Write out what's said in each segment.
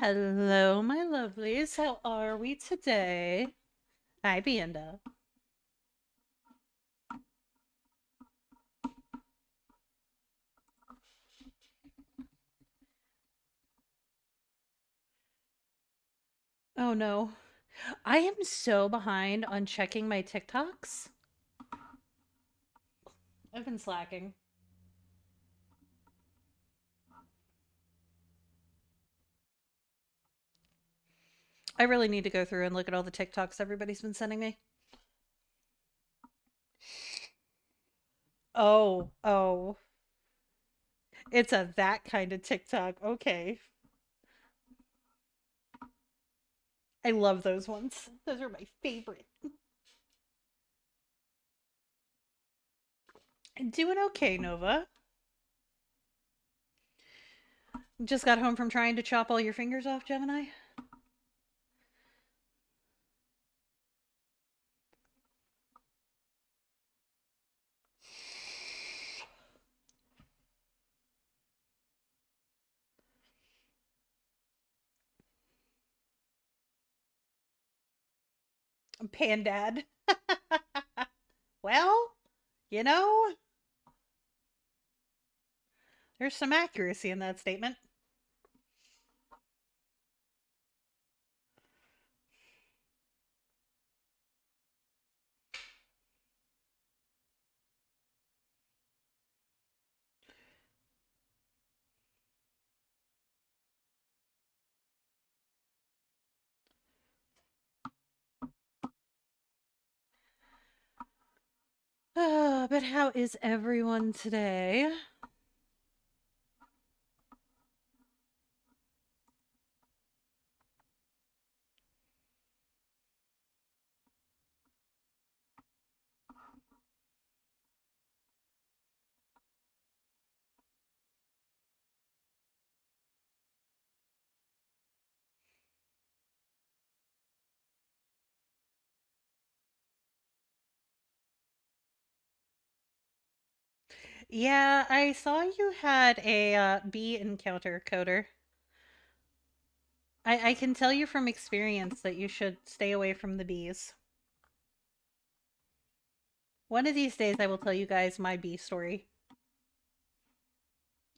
Hello, my lovelies. How are we today? Hi, Bienda. Oh no. I am so behind on checking my TikToks. I've been slacking. I really need to go through and look at all the TikToks everybody's been sending me. Oh. It's a that kind of TikTok. Okay. I love those ones. Those are my favorite. Doing okay, Nova. Just got home from trying to chop all your fingers off, Gemini. Pandad. Well, you know, there's some accuracy in that statement. But how is everyone today? Yeah, I saw you had a bee encounter, Coder. I can tell you from experience that you should stay away from the bees. One of these days, I will tell you guys my bee story.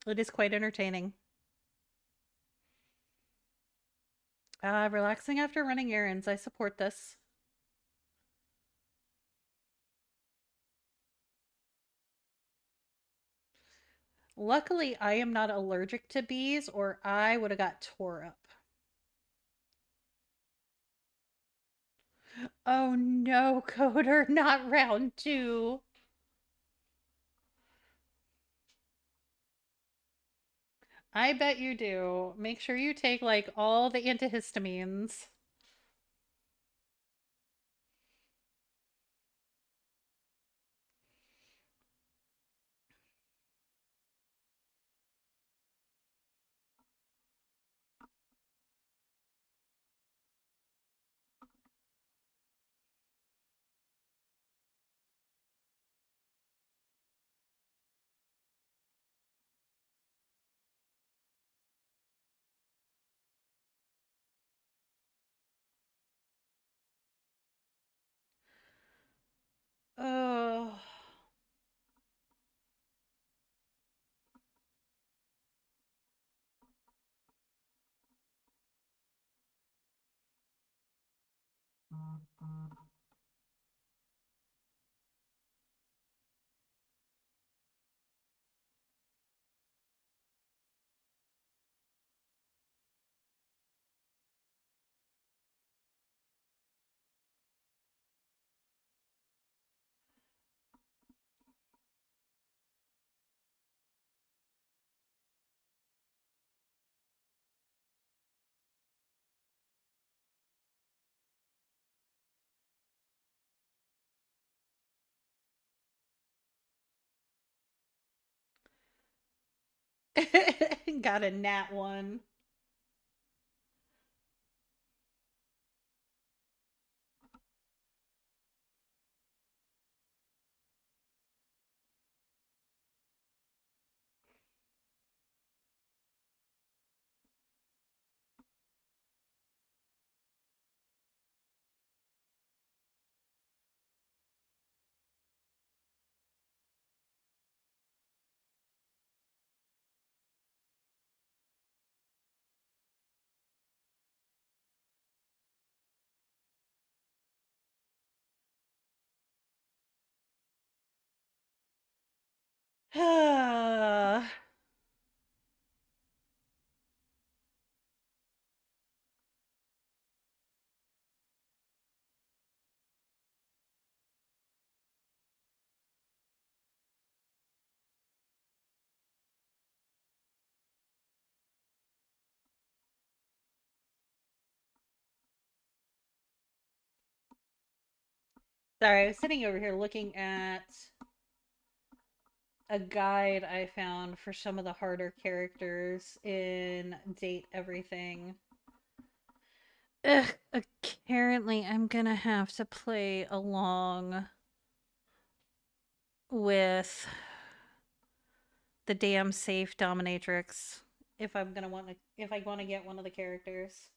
It is quite entertaining. Relaxing after running errands. I support this. Luckily, I am not allergic to bees, or I would have got tore up. Oh no, Coder, not round two. I bet you do. Make sure you take like all the antihistamines. Oh. Got a nat one. Sorry, I was sitting over here looking at a guide I found for some of the harder characters in Date Everything. Ugh, apparently I'm gonna have to play along with the damn safe dominatrix if I'm gonna want to if I want to get one of the characters.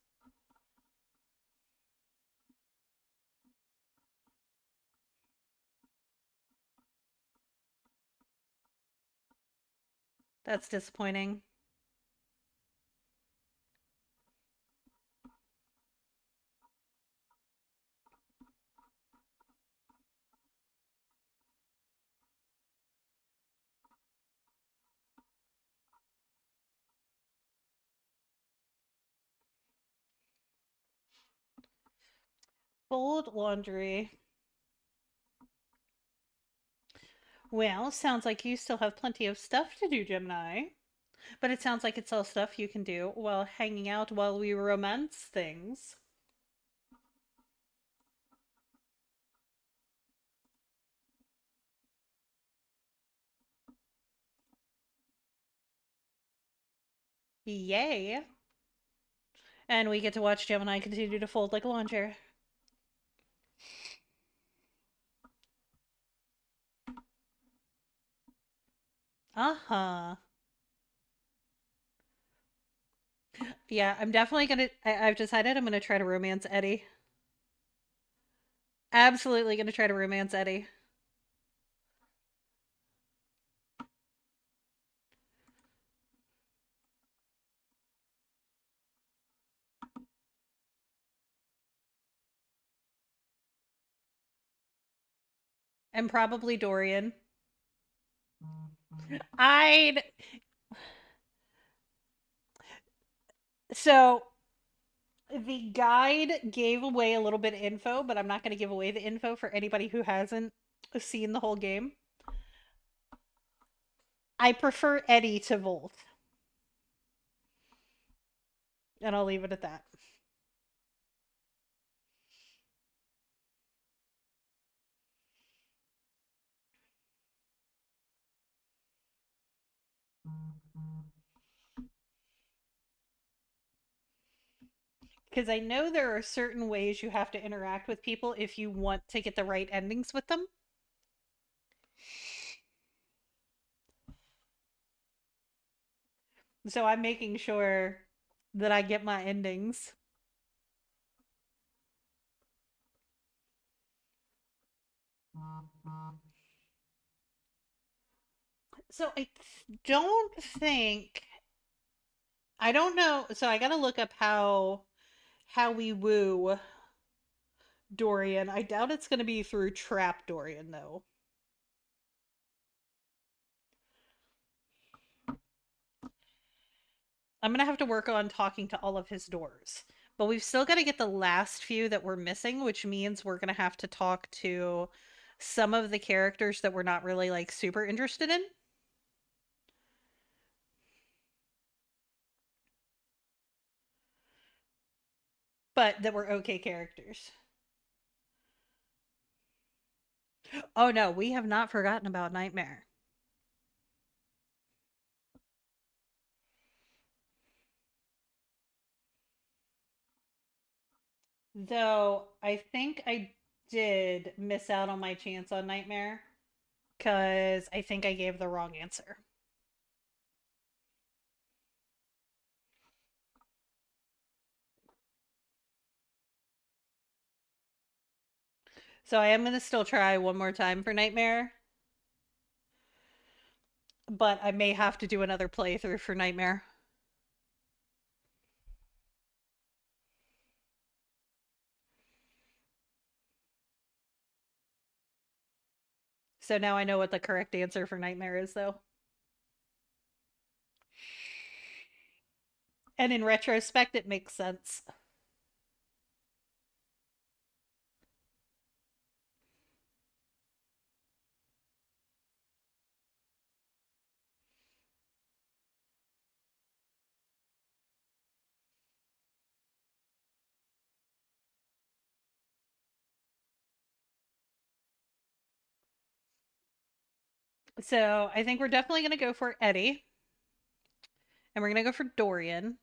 That's disappointing. Fold laundry. Well, sounds like you still have plenty of stuff to do, Gemini. But it sounds like it's all stuff you can do while hanging out while we romance things. Yay! And we get to watch Gemini continue to fold like a lawn chair. Uh huh. Yeah, I'm definitely gonna. I've decided I'm gonna try to romance Eddie. Absolutely gonna try to romance Eddie. And probably Dorian. I'd. So the guide gave away a little bit of info, but I'm not going to give away the info for anybody who hasn't seen the whole game. I prefer Eddie to Volt, and I'll leave it at that. Because I know there are certain ways you have to interact with people if you want to get the right endings with them. So I'm making sure that I get my endings. So don't think I don't know. So I got to look up how we woo Dorian. I doubt it's going to be through Trap Dorian though. I'm going to have to work on talking to all of his doors. But we've still got to get the last few that we're missing, which means we're going to have to talk to some of the characters that we're not really like super interested in, but that were okay characters. Oh no, we have not forgotten about Nightmare. Though I think I did miss out on my chance on Nightmare because I think I gave the wrong answer. So I am going to still try one more time for Nightmare, but I may have to do another playthrough for Nightmare. So now I know what the correct answer for Nightmare is, though. And in retrospect, it makes sense. So I think we're definitely going to go for Eddie, and we're going to go for Dorian.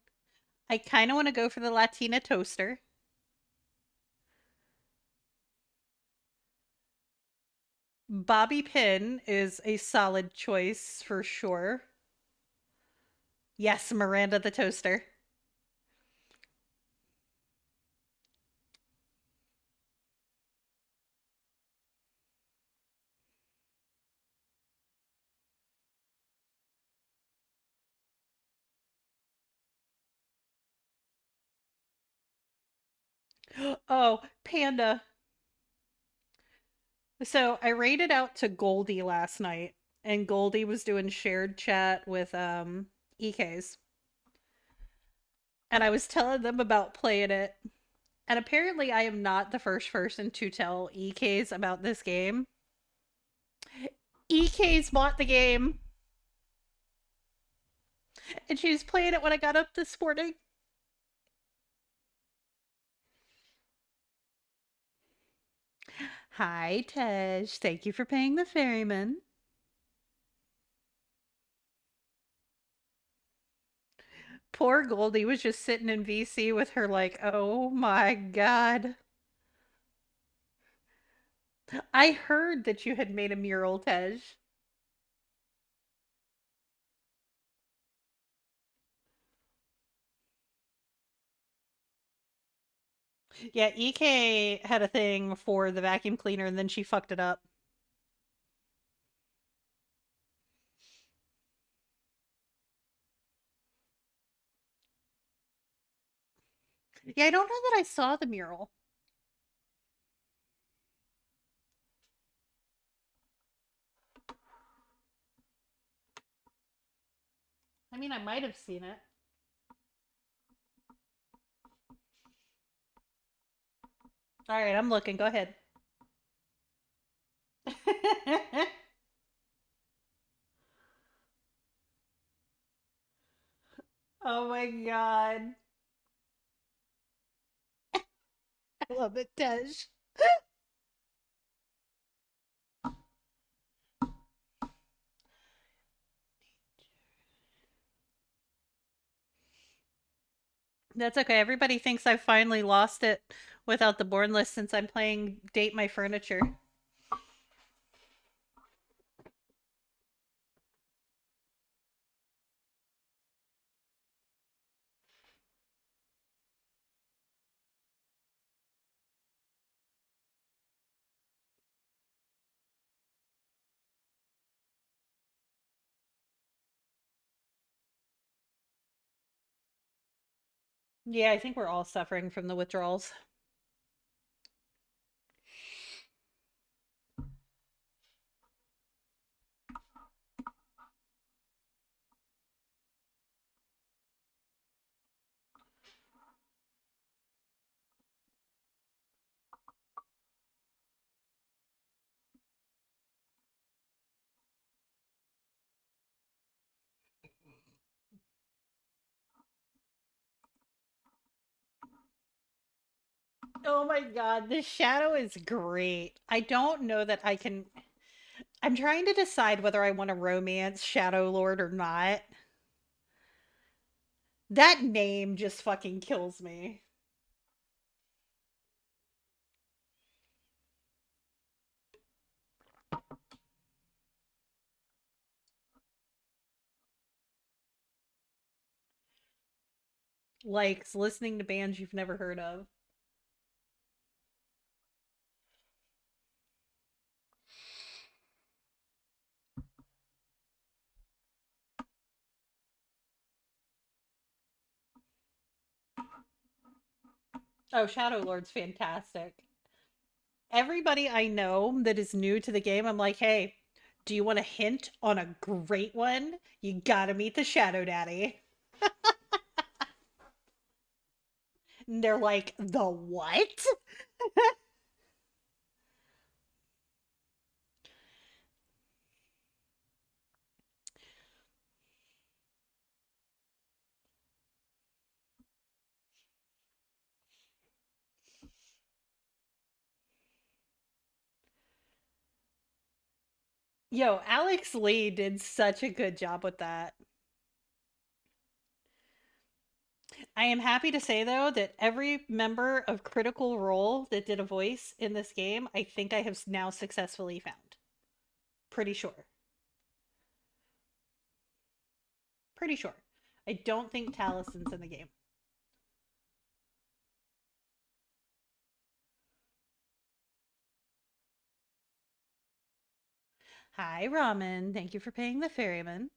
I kind of want to go for the Latina toaster. Bobby Pin is a solid choice for sure. Yes, Miranda the toaster. Oh, Panda. So I raided out to Goldie last night, and Goldie was doing shared chat with EKs. And I was telling them about playing it. And apparently I am not the first person to tell EKs about this game. EKs bought the game, and she was playing it when I got up this morning. Hi, Tej. Thank you for paying the ferryman. Poor Goldie was just sitting in VC with her, like, oh my god. I heard that you had made a mural, Tej. Yeah, EK had a thing for the vacuum cleaner and then she fucked it up. Yeah, I don't know that I saw the mural. I mean, I might have seen it. All right, I'm looking. Go ahead. Oh my god. I love it, Tej. That's okay. Everybody thinks I've finally lost it without the born list since I'm playing Date My Furniture. Yeah, I think we're all suffering from the withdrawals. Oh my god, this shadow is great. I don't know that I can. I'm trying to decide whether I want to romance Shadow Lord or not. That name just fucking kills me. Likes listening to bands you've never heard of. Oh, Shadow Lord's fantastic. Everybody I know that is new to the game, I'm like, hey, do you want a hint on a great one? You gotta meet the Shadow Daddy. And they're like, the what? Yo, Alex Lee did such a good job with that. I am happy to say, though, that every member of Critical Role that did a voice in this game, I think I have now successfully found. Pretty sure. Pretty sure. I don't think Talison's in the game. Hi, Ramen. Thank you for paying the ferryman.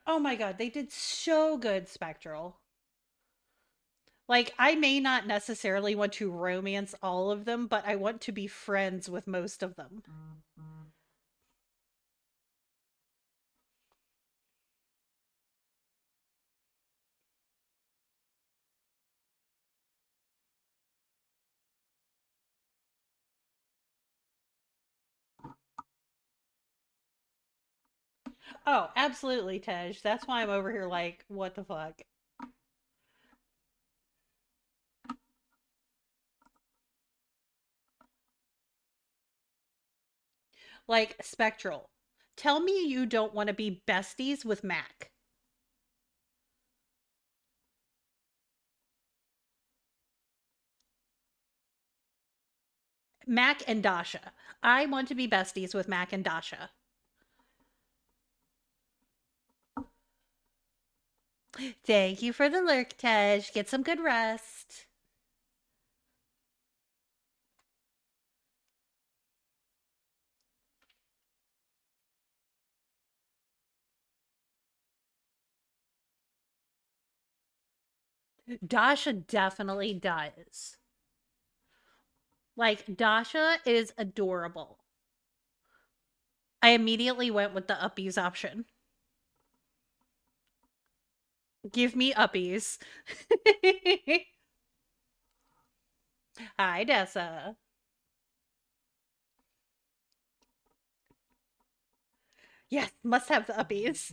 Oh my god, they did so good, Spectral. Like, I may not necessarily want to romance all of them, but I want to be friends with most of them. Oh, absolutely, Tej. That's why I'm over here like, what the fuck? Like, Spectral. Tell me you don't want to be besties with Mac. Mac and Dasha. I want to be besties with Mac and Dasha. Thank you for the lurk, Tej. Get some good rest. Dasha definitely does. Like, Dasha is adorable. I immediately went with the uppies option. Give me uppies. Hi, Dessa. Yes, must have the uppies.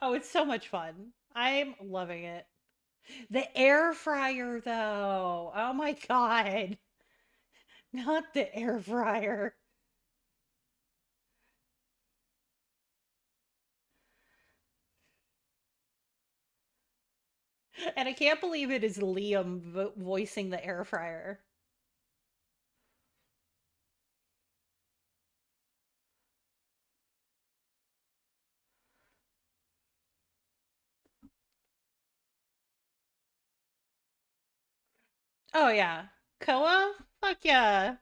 Oh, it's so much fun. I'm loving it. The air fryer, though. Oh my god. Not the air fryer. And I can't believe it is Liam voicing the air fryer. Oh, yeah. Koa? Fuck yeah.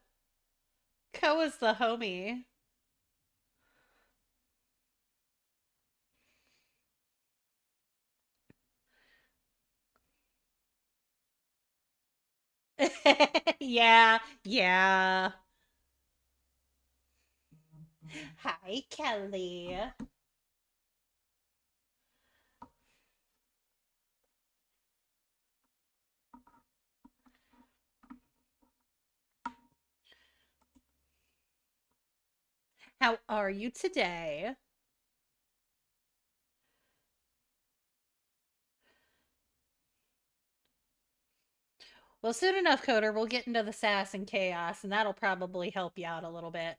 Koa's the homie. Yeah, yeah. Hi, Kelly. How are you today? Well, soon enough, Coder, we'll get into the sass and chaos, and that'll probably help you out a little bit.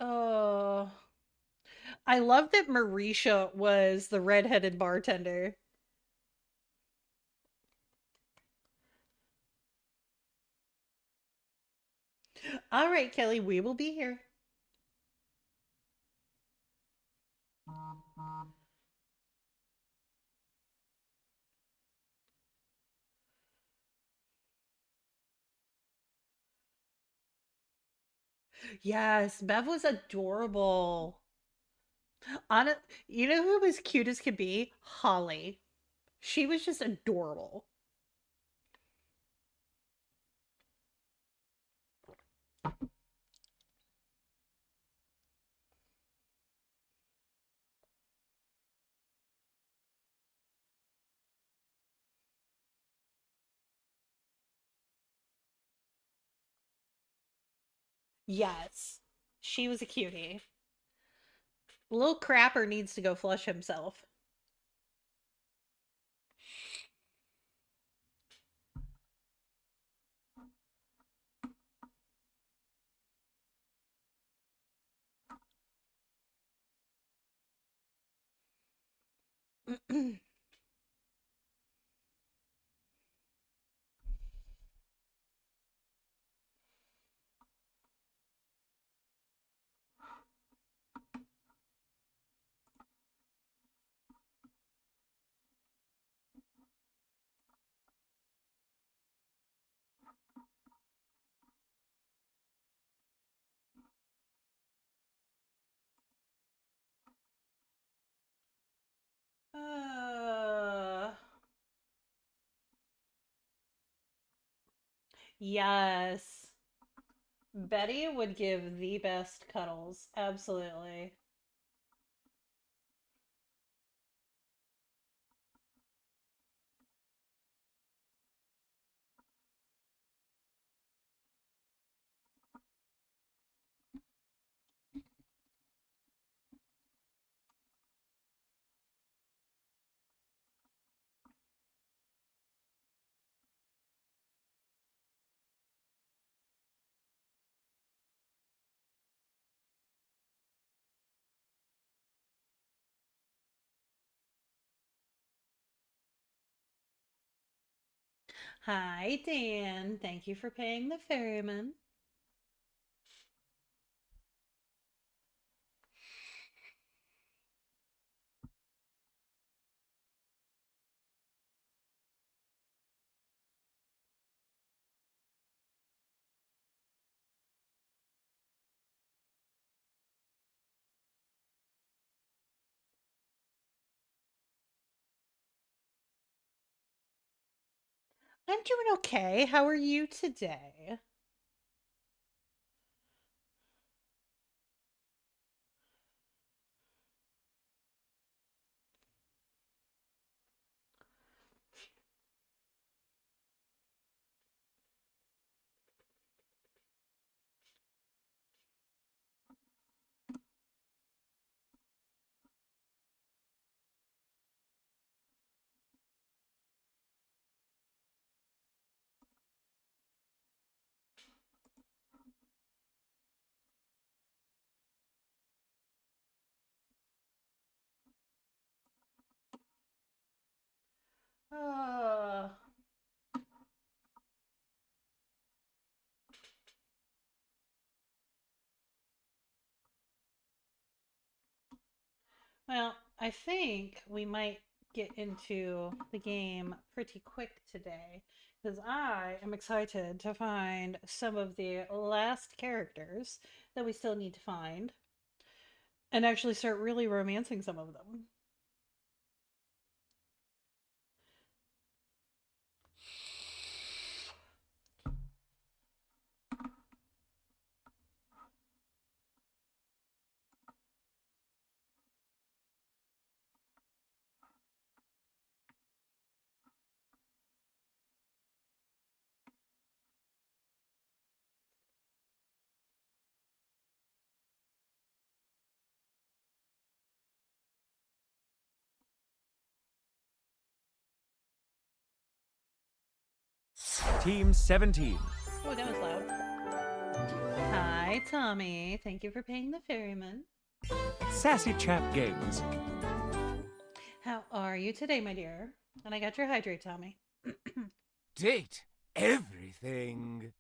Oh, I love that Marisha was the redheaded bartender. All right, Kelly, we will be here. Yes, Bev was adorable. On you know who was cute as could be? Holly. She was just adorable. Yes. She was a cutie. Little crapper needs to go flush himself. uh, yes. Betty would give the best cuddles. Absolutely. Hi, Dan. Thank you for paying the ferryman. I'm doing okay. How are you today? Uh, well, I think we might get into the game pretty quick today because I am excited to find some of the last characters that we still need to find and actually start really romancing some of them. Team 17. Oh, that was loud. Hi, Tommy. Thank you for paying the ferryman. Sassy Chap Games. How are you today, my dear? And I got your hydrate, Tommy. Date everything.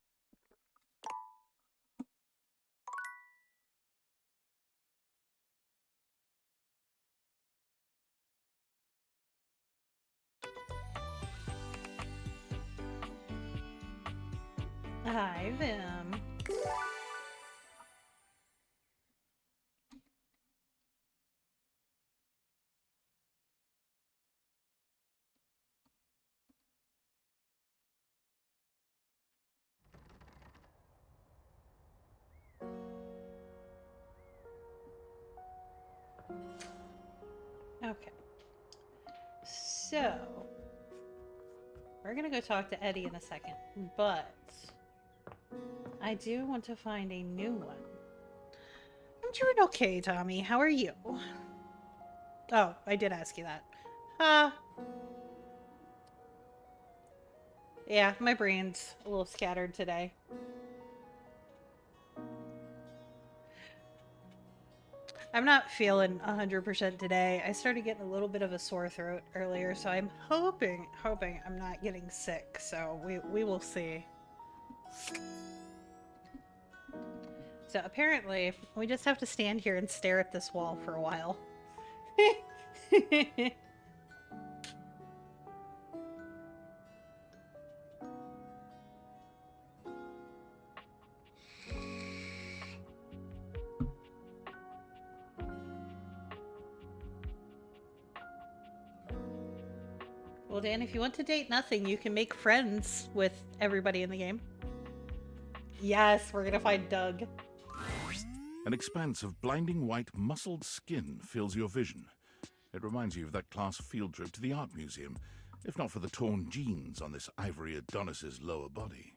Hi, Vim. Okay. So, we're gonna go talk to Eddie in a second, but I do want to find a new one. I'm doing okay, Tommy. How are you? Oh, I did ask you that. Uh, yeah, my brain's a little scattered today. I'm not feeling 100% today. I started getting a little bit of a sore throat earlier, so I'm hoping I'm not getting sick. So we will see. So apparently, we just have to stand here and stare at this wall for a while. Well, Dan, if you want to date nothing, you can make friends with everybody in the game. Yes, we're gonna find Doug. An expanse of blinding white, muscled skin fills your vision. It reminds you of that class field trip to the art museum, if not for the torn jeans on this ivory Adonis's lower body.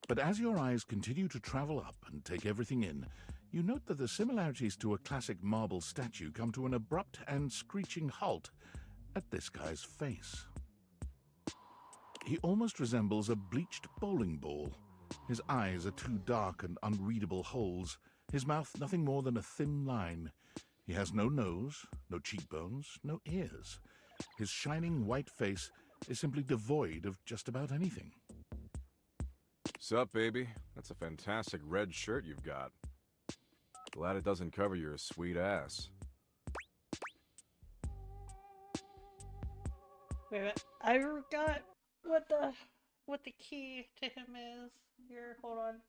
But as your eyes continue to travel up and take everything in, you note that the similarities to a classic marble statue come to an abrupt and screeching halt at this guy's face. He almost resembles a bleached bowling ball. His eyes are two dark and unreadable holes, his mouth nothing more than a thin line. He has no nose, no cheekbones, no ears. His shining white face is simply devoid of just about anything. Sup, baby? That's a fantastic red shirt you've got. Glad it doesn't cover your sweet ass. Wait a minute. I forgot what the key to him is. Here, hold on.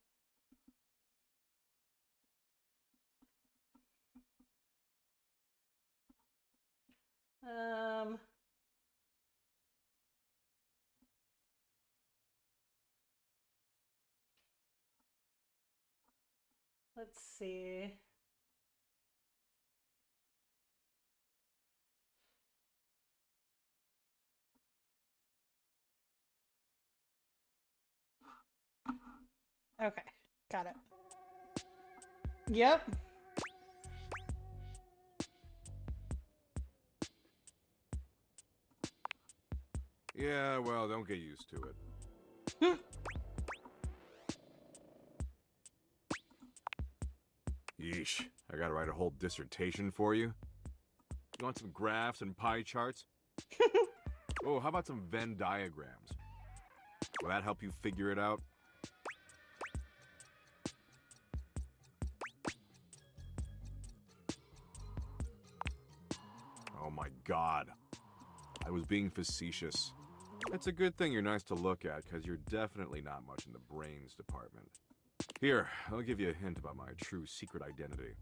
Um, let's see. Okay, got it. Yep. Yeah, well, don't get used to it. Yeesh, I gotta write a whole dissertation for you. You want some graphs and pie charts? Oh, how about some Venn diagrams? Will that help you figure it out? Oh my god. I was being facetious. It's a good thing you're nice to look at, because you're definitely not much in the brains department. Here, I'll give you a hint about my true secret identity.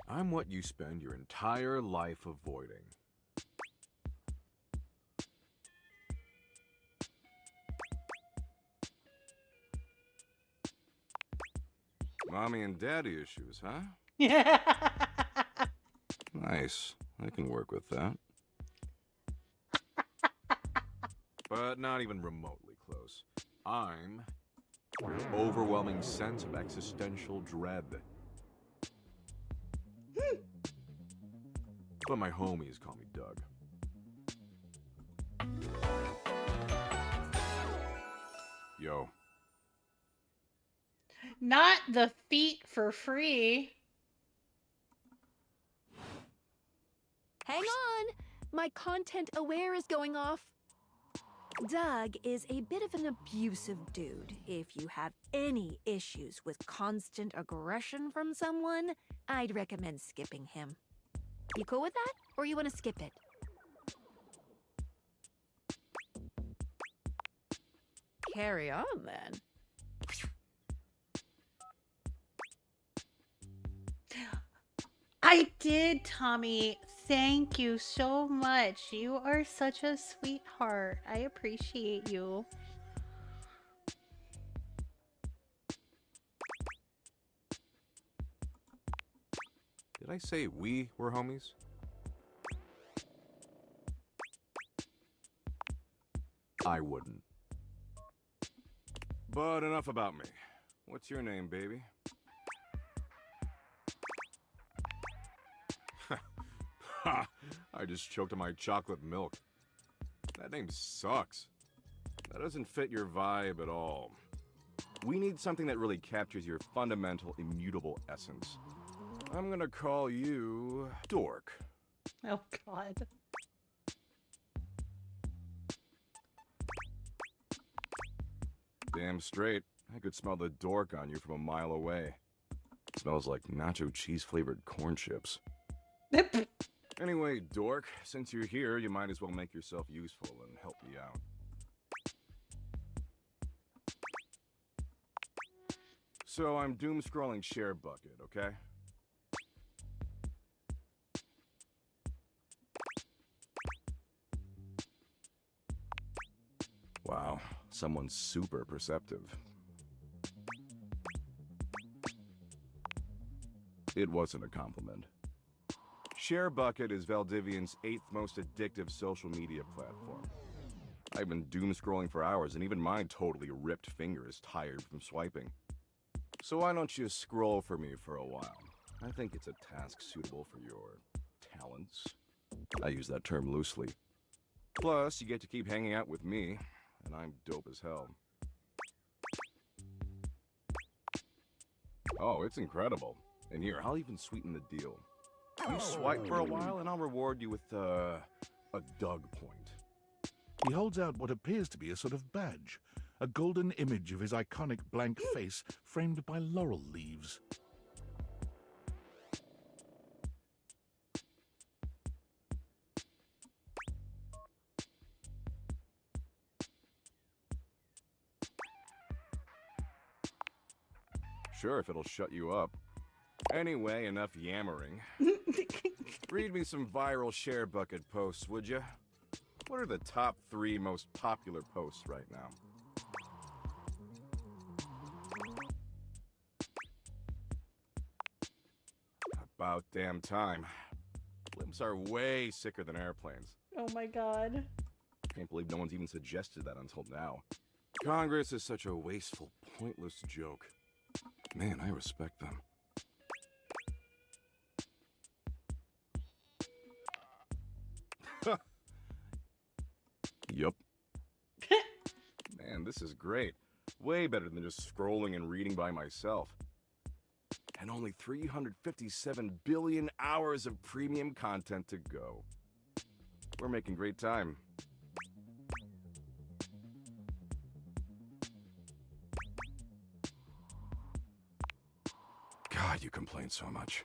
I'm what you spend your entire life avoiding. Mommy and daddy issues, huh? Yeah. Nice. I can work with that. But not even remotely close. I'm your overwhelming sense of existential dread. But my homies call me Doug. Yo. Not the feet for free. Hang on! My content aware is going off. Doug is a bit of an abusive dude. If you have any issues with constant aggression from someone, I'd recommend skipping him. You cool with that? Or you want to skip it? Carry on, then. I did, Tommy. Thank you so much. You are such a sweetheart. I appreciate you. Did I say we were homies? I wouldn't. But enough about me. What's your name, baby? Ha! I just choked on my chocolate milk. That name sucks. That doesn't fit your vibe at all. We need something that really captures your fundamental, immutable essence. I'm gonna call you Dork. Oh, God. Damn straight. I could smell the dork on you from a mile away. It smells like nacho cheese flavored corn chips. Anyway, Dork, since you're here, you might as well make yourself useful and help me out. So I'm doom scrolling Share Bucket, okay? Wow, someone's super perceptive. It wasn't a compliment. Share Bucket is Valdivian's 8th most addictive social media platform. I've been doom scrolling for hours, and even my totally ripped finger is tired from swiping. So why don't you scroll for me for a while? I think it's a task suitable for your talents. I use that term loosely. Plus, you get to keep hanging out with me, and I'm dope as hell. Oh, it's incredible. And here, I'll even sweeten the deal. You swipe for a while, and I'll reward you with, a Doug point. He holds out what appears to be a sort of badge, a golden image of his iconic blank face framed by laurel leaves. Sure, if it'll shut you up. Anyway, enough yammering. Read me some viral Share Bucket posts, would you? What are the top 3 most popular posts right now? About damn time. Blimps are way sicker than airplanes. Oh, my God. Can't believe no one's even suggested that until now. Congress is such a wasteful, pointless joke. Man, I respect them. Yup. Man, this is great. Way better than just scrolling and reading by myself. And only 357 billion hours of premium content to go. We're making great time. God, you complain so much.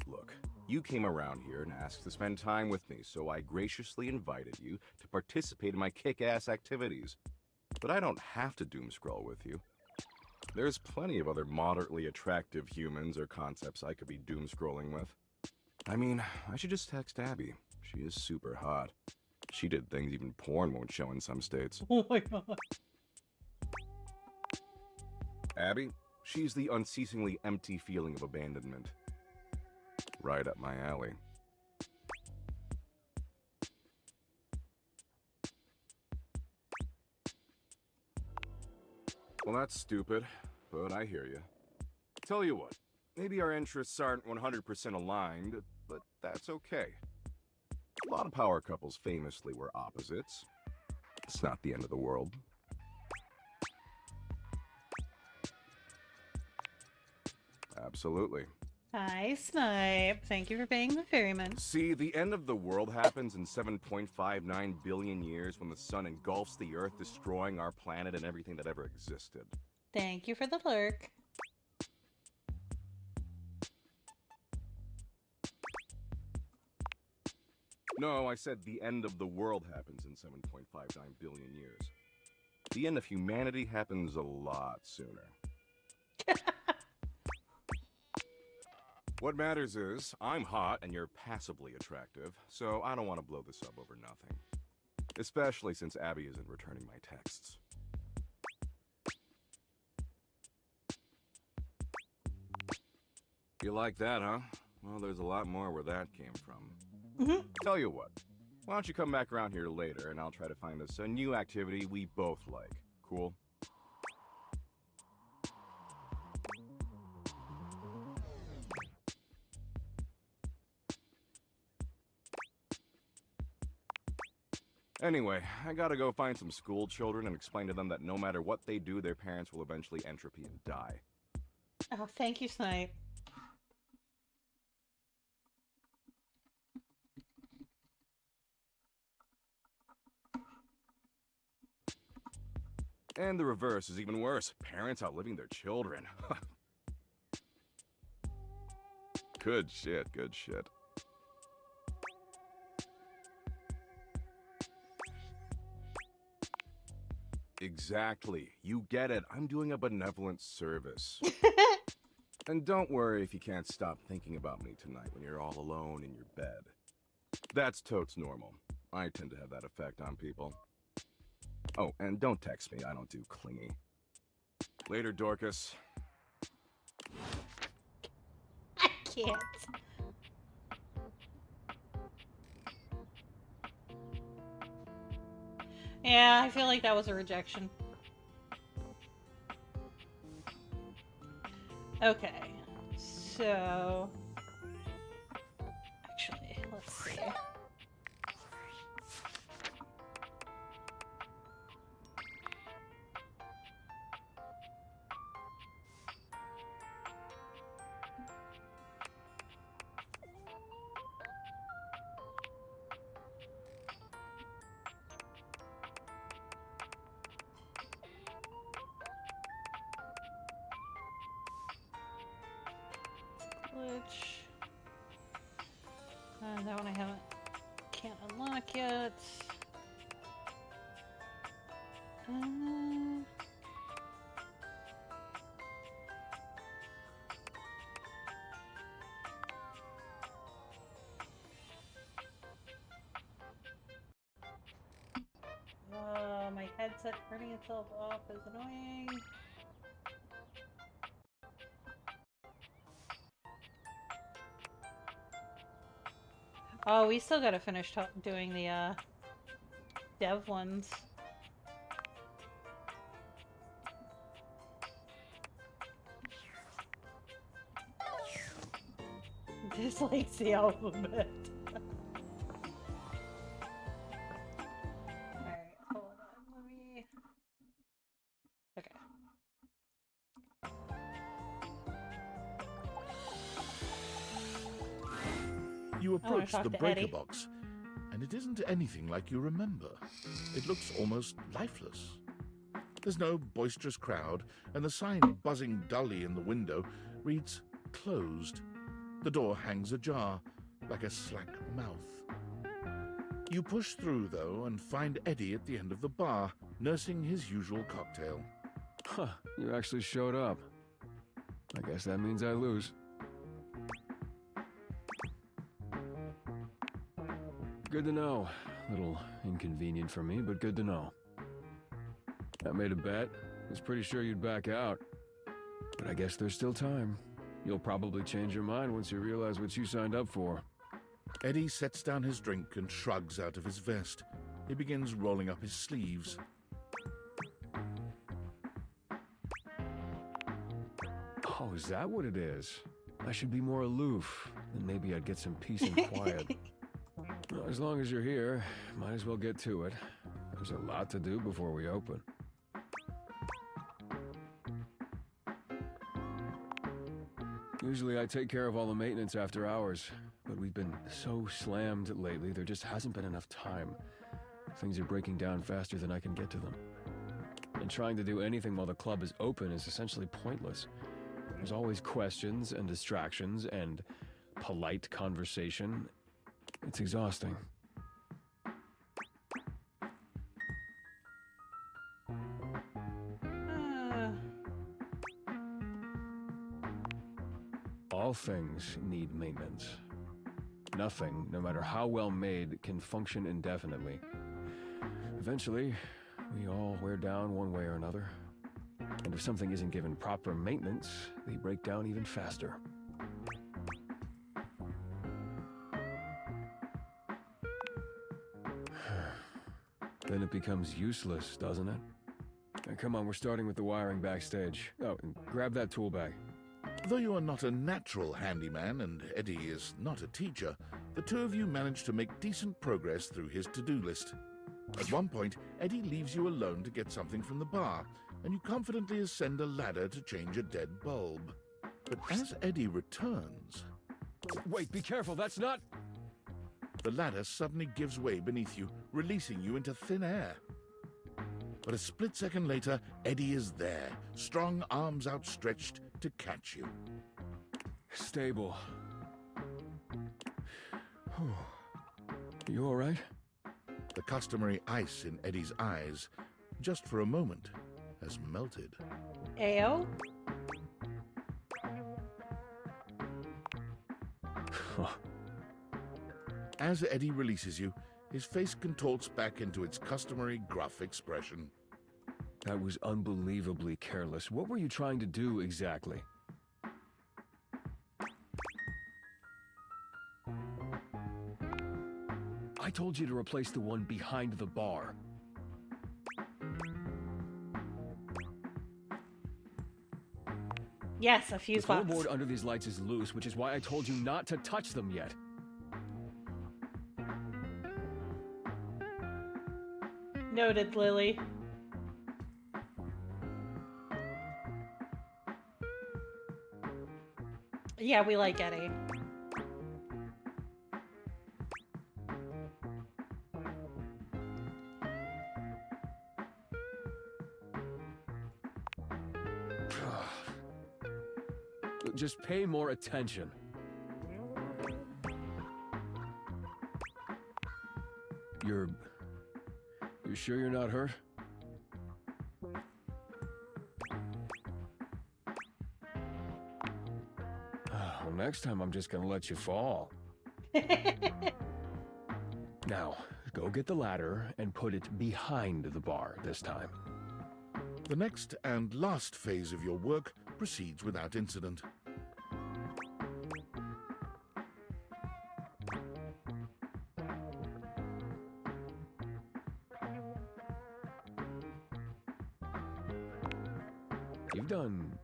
Look, you came around here and asked to spend time with me, so I graciously invited you to participate in my kick-ass activities. But I don't have to doom scroll with you. There's plenty of other moderately attractive humans or concepts I could be doom scrolling with. I mean, I should just text Abby. She is super hot. She did things even porn won't show in some states. Oh, my God. Abby, she's the unceasingly empty feeling of abandonment. Right up my alley. Well, that's stupid, but I hear you. Tell you what, maybe our interests aren't 100% aligned, but that's okay. A lot of power couples famously were opposites. It's not the end of the world. Absolutely. Hi, Snipe. Thank you for being the ferryman. See, the end of the world happens in 7.59 billion years when the sun engulfs the Earth, destroying our planet and everything that ever existed. Thank you for the lurk. No, I said the end of the world happens in 7.59 billion years. The end of humanity happens a lot sooner. What matters is, I'm hot and you're passably attractive, so I don't want to blow this up over nothing. Especially since Abby isn't returning my texts. You like that, huh? Well, there's a lot more where that came from. Mhm. Tell you what, why don't you come back around here later and I'll try to find us a new activity we both like. Cool? Anyway, I gotta go find some school children and explain to them that no matter what they do, their parents will eventually entropy and die. Oh, thank you, Snipe. And the reverse is even worse. Parents outliving their children. Good shit, good shit. Exactly. You get it. I'm doing a benevolent service. And don't worry if you can't stop thinking about me tonight when you're all alone in your bed. That's totes normal. I tend to have that effect on people. Oh, and don't text me. I don't do clingy. Later, Dorcas. I can't. Yeah, I feel like that was a rejection. Okay, so actually, let's see. Glitch. That one I can't unlock yet. Uh, my headset turning itself off is annoying. Oh, we still gotta finish doing the dev ones. Dislikes the alphabet. Alright, hold on, let me... Okay. You I wanna approach talk the to breaker Eddie. box, and it isn't anything like you remember. It looks almost lifeless. There's no boisterous crowd, and the sign buzzing dully in the window reads closed. The door hangs ajar, like a slack mouth. You push through, though, and find Eddie at the end of the bar, nursing his usual cocktail. Huh, you actually showed up. I guess that means I lose. Good to know. Little inconvenient for me, but good to know. I made a bet. Was pretty sure you'd back out. But I guess there's still time. You'll probably change your mind once you realize what you signed up for. Eddie sets down his drink and shrugs out of his vest. He begins rolling up his sleeves. Oh, is that what it is? I should be more aloof. Then maybe I'd get some peace and quiet. Well, as long as you're here, might as well get to it. There's a lot to do before we open. Usually I take care of all the maintenance after hours, but we've been so slammed lately, there just hasn't been enough time. Things are breaking down faster than I can get to them. And trying to do anything while the club is open is essentially pointless. There's always questions and distractions and polite conversation. It's exhausting. All things need maintenance. Nothing, no matter how well made, can function indefinitely. Eventually, we all wear down one way or another. And if something isn't given proper maintenance, they break down even faster. then it becomes useless, doesn't it? Come on, we're starting with the wiring backstage. Oh, and grab that tool bag. Though you are not a natural handyman and Eddie is not a teacher, the two of you manage to make decent progress through his to-do list. At one point, Eddie leaves you alone to get something from the bar, and you confidently ascend a ladder to change a dead bulb. But as Eddie returns, Wait, be careful, that's not... the ladder suddenly gives way beneath you, releasing you into thin air. But a split second later, Eddie is there, strong arms outstretched to catch you. Stable. You all right? The customary ice in Eddie's eyes, just for a moment, has melted. Ayo? As Eddie releases you, his face contorts back into its customary gruff expression. That was unbelievably careless. What were you trying to do exactly? I told you to replace the one behind the bar. Yes, a The fuse box. floorboard under these lights is loose, which is why I told you not to touch them yet. Noted, Lily. Yeah, we like Eddie. Just pay more attention. You're sure you're not hurt? Well, next time I'm just gonna let you fall. Now, go get the ladder and put it behind the bar this time. The next and last phase of your work proceeds without incident. You've done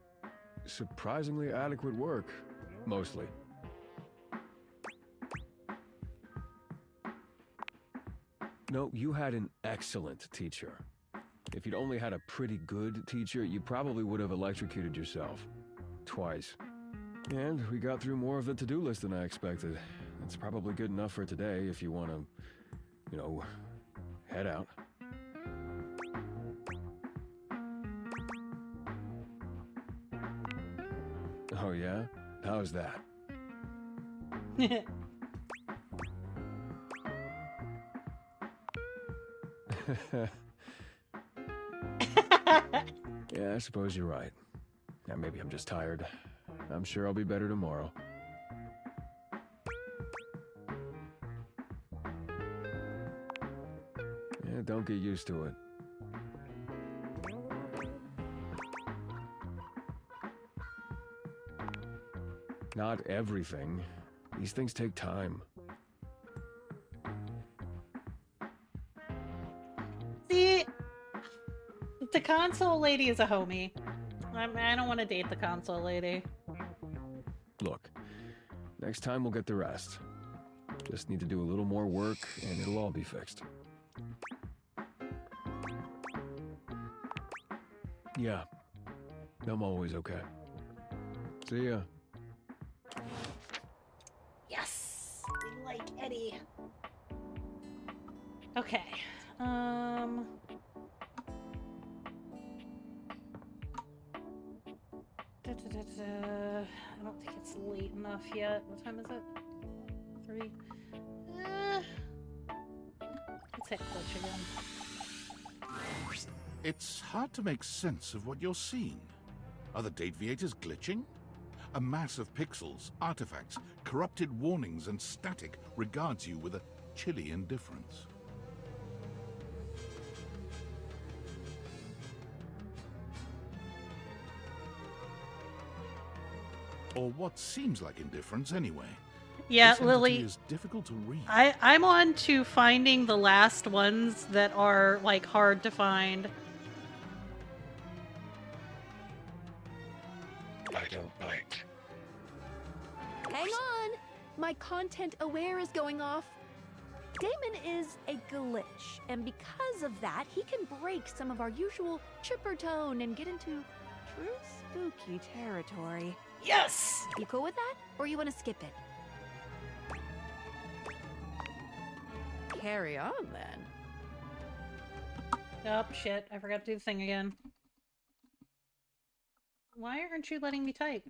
surprisingly adequate work, mostly. No, you had an excellent teacher. If you'd only had a pretty good teacher, you probably would have electrocuted yourself. Twice. And we got through more of the to-do list than I expected. That's probably good enough for today if you want to, head out. Oh yeah? How's that? Yeah, I suppose you're right. Yeah, maybe I'm just tired. I'm sure I'll be better tomorrow. Yeah, don't get used to it. Not everything. These things take time. See, the console lady is a homie. I don't want to date the console lady. Look, next time we'll get the rest. Just need to do a little more work and it'll all be fixed. Yeah, I'm always okay. See ya. Yes, we like Eddie. Okay. I don't think it's late enough yet. What time is it? 3. Let's hit glitch again. It's hard to make sense of what you're seeing. Are the date viators glitching? A mass of pixels, artifacts, corrupted warnings, and static regards you with a chilly indifference. Or what seems like indifference anyway. Yeah, This entity Lily, is difficult to read. I'm on to finding the last ones that are, like, hard to find. I don't bite. Hang on! My content aware is going off. Damon is a glitch, and because of that, he can break some of our usual chipper tone and get into true spooky territory. Yes! You cool with that? Or you want to skip it? Carry on, then. Oh, shit. I forgot to do the thing again. Why aren't you letting me type?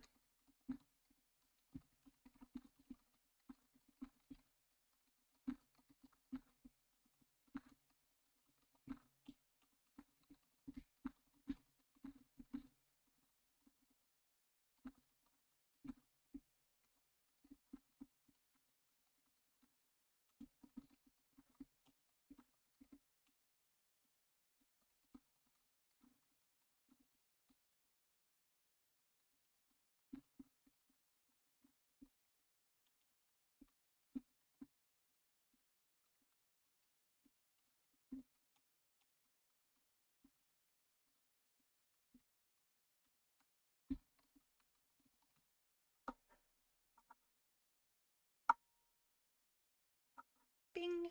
Bing.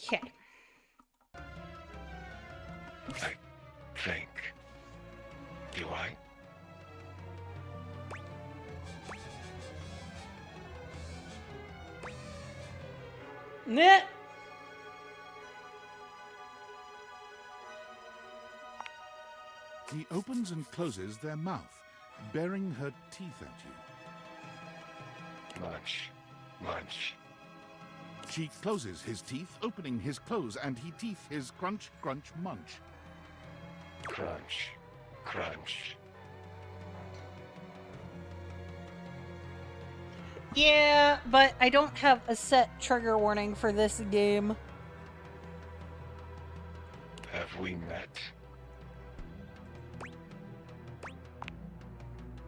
Okay. I think. Do I? Nah. He opens and closes their mouth, baring her teeth at you. Munch. Munch. She closes his teeth, opening his close, and he teeth his crunch, crunch, munch. Crunch. Crunch. Yeah, but I don't have a set trigger warning for this game. Have we met?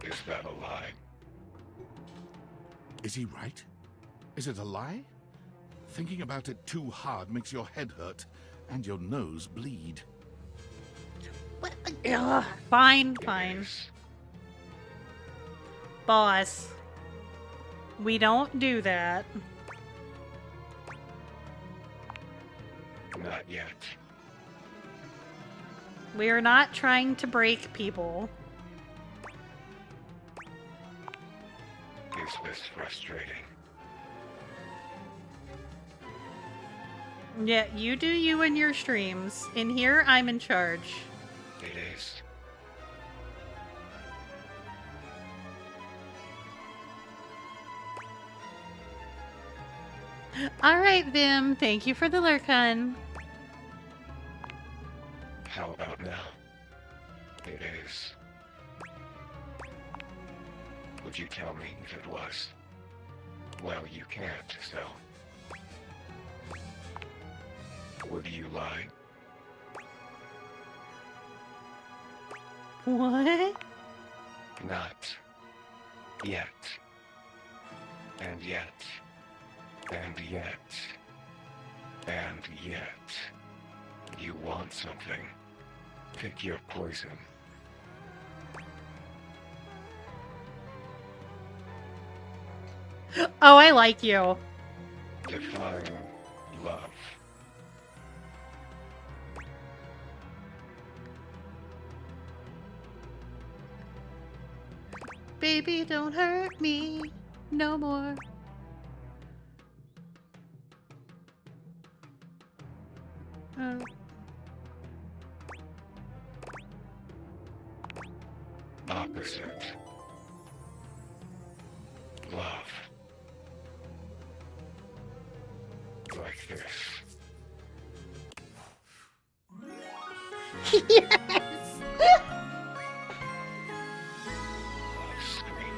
Is that a lie? Is he right? Is it a lie? Thinking about it too hard makes your head hurt and your nose bleed. What? Ugh. Fine, It fine. is. Boss. We don't do that. Not yet. We are not trying to break people. Is this frustrating? Yeah, you do you and your streams. In here, I'm in charge. It is. Alright, Vim. Thank you for the lurk, hun. How about now? It is. Would you tell me if it was? Well, you can't, so. Would you lie? What? Not yet. And yet. And yet. And yet. You want something. Pick your poison. Oh, I like you. Define love. Baby, don't hurt me no more. Oh. Opposite. Love. Like this. Yes! Love screen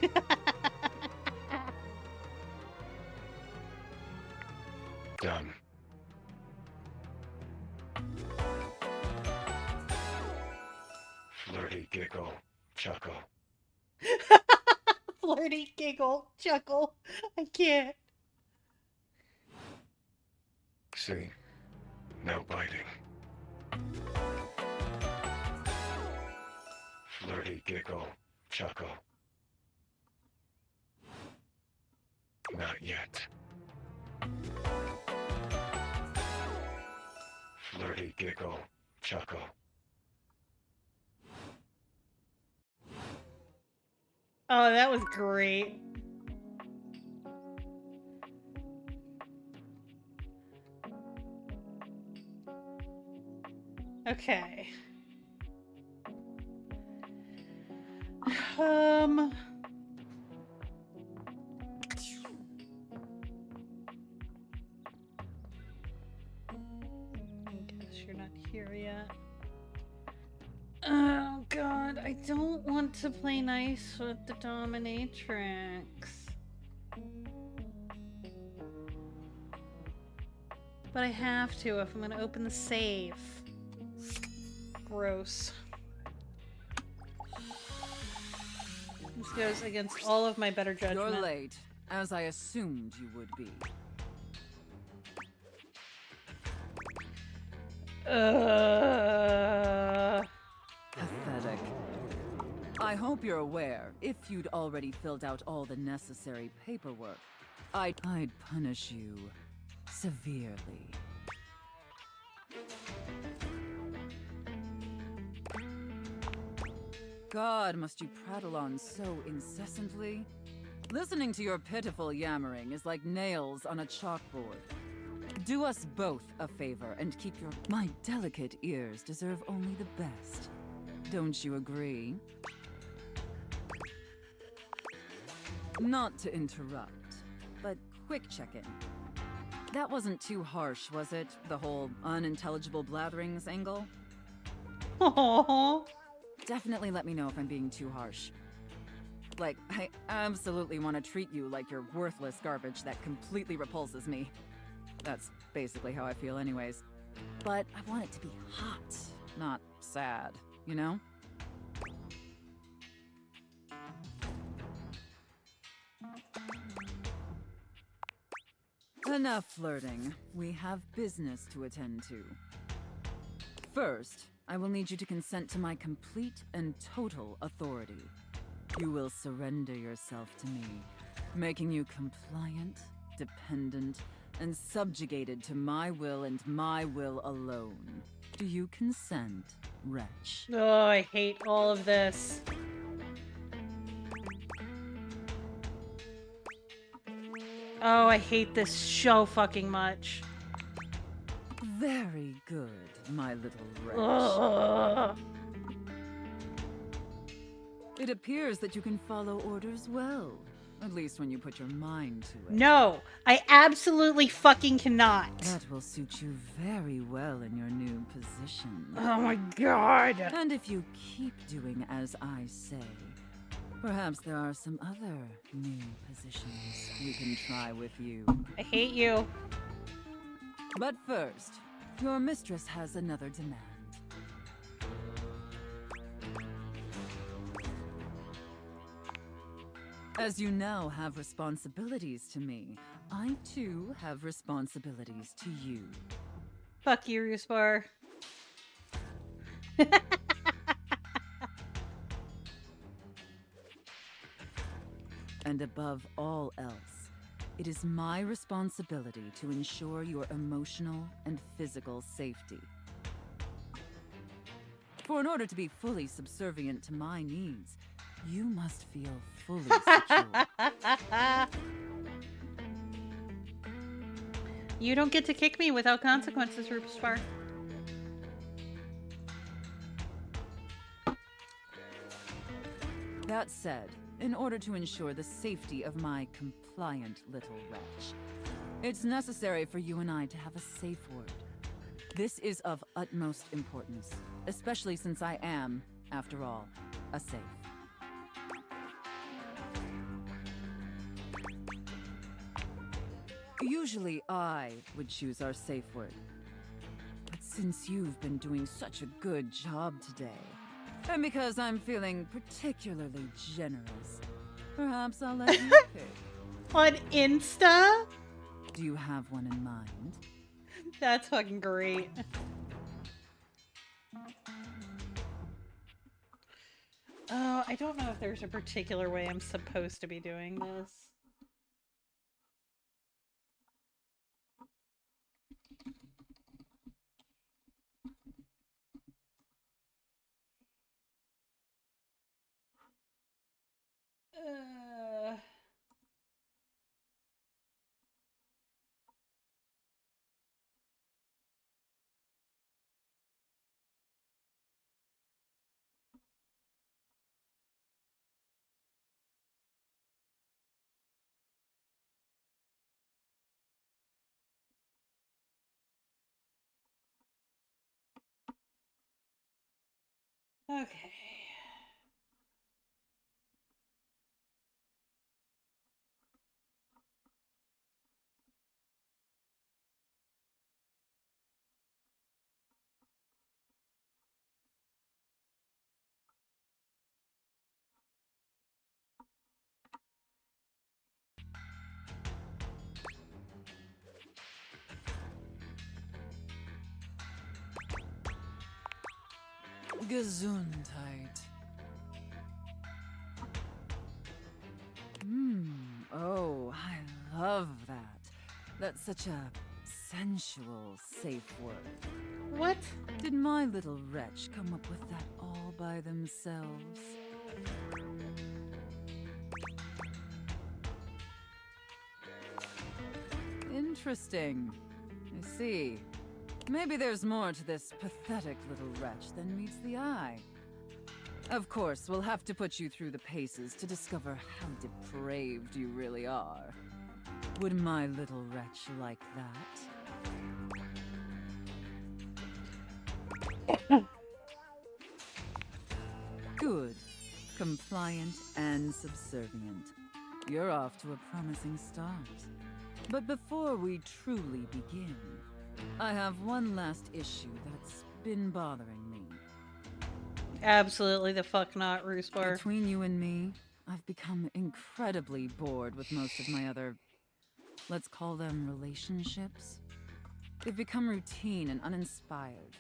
line. giggle, chuckle. Flirty giggle, chuckle. I can't. See, no biting. Flirty giggle, chuckle. Not yet. Flirty giggle, chuckle. Oh, that was great. Okay. I guess you're not here yet. Oh god, I don't want to play nice with the dominatrix. But I have to if I'm gonna open the safe. Gross. This goes against all of my better judgment. You're late, as I assumed you would be. Pathetic. I hope you're aware, if you'd already filled out all the necessary paperwork, I'd punish you severely. God, must you prattle on so incessantly? Listening to your pitiful yammering is like nails on a chalkboard. Do us both a favor and keep your... My delicate ears deserve only the best. Don't you agree? Not to interrupt, but quick check-in. That wasn't too harsh, was it? The whole unintelligible blatherings angle? Aww. Definitely let me know if I'm being too harsh. Like, I absolutely want to treat you like you're worthless garbage that completely repulses me. That's basically how I feel anyways. But I want it to be hot, not sad, you know? Enough flirting. We have business to attend to. First, I will need you to consent to my complete and total authority. You will surrender yourself to me, making you compliant, dependent, and subjugated to my will and my will alone. Do you consent, wretch? Oh, I hate all of this. Oh, I hate this so fucking much. Very good, my little wretch. Ugh. It appears that you can follow orders well. At least when you put your mind to it. No, I absolutely fucking cannot. That will suit you very well in your new position. Oh my god. And if you keep doing as I say, perhaps there are some other new positions we can try with you. I hate you. But first, your mistress has another demand. As you now have responsibilities to me, I too have responsibilities to you. Fuck you, Ruspar. And above all else, it is my responsibility to ensure your emotional and physical safety. For in order to be fully subservient to my needs, you must feel fully secure. You don't get to kick me without consequences, Ruspar. That said, in order to ensure the safety of my compliant little wretch, it's necessary for you and I to have a safe word. This is of utmost importance, especially since I am, after all, a safe. Usually I would choose our safe word. But since you've been doing such a good job today, And because I'm feeling particularly generous, perhaps I'll let you pick. On Insta? Do you have one in mind? That's fucking great. Oh, I don't know if there's a particular way I'm supposed to be doing this. Uh... Okay. Gesundheit. Oh, I love that. That's such a sensual, safe word. What? Did my little wretch come up with that all by themselves? Interesting. I see. Maybe there's more to this pathetic little wretch than meets the eye. Of course, we'll have to put you through the paces to discover how depraved you really are. Would my little wretch like that? Good. Compliant and subservient. You're off to a promising start. But before we truly begin, I have one last issue that's been bothering me. Absolutely the fuck not, Roosbar. Between you and me, I've become incredibly bored with most of my other, let's call them relationships. They've become routine and uninspired.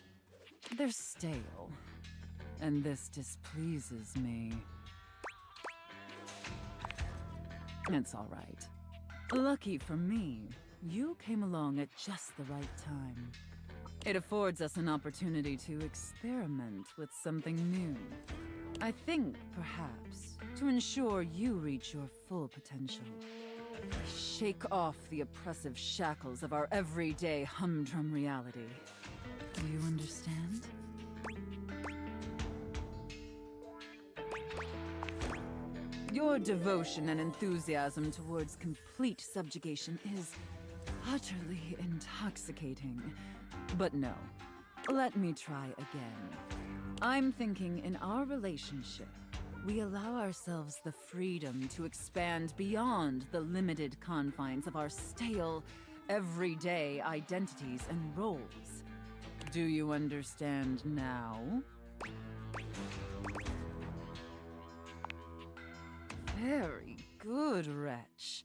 They're stale. And this displeases me. It's all right. Lucky for me, you came along at just the right time. It affords us an opportunity to experiment with something new. I think, perhaps, to ensure you reach your full potential. Shake off the oppressive shackles of our everyday humdrum reality. Do you understand? Your devotion and enthusiasm towards complete subjugation is utterly intoxicating. But no, let me try again. I'm thinking in our relationship, we allow ourselves the freedom to expand beyond the limited confines of our stale, everyday identities and roles. Do you understand now? Very good, wretch.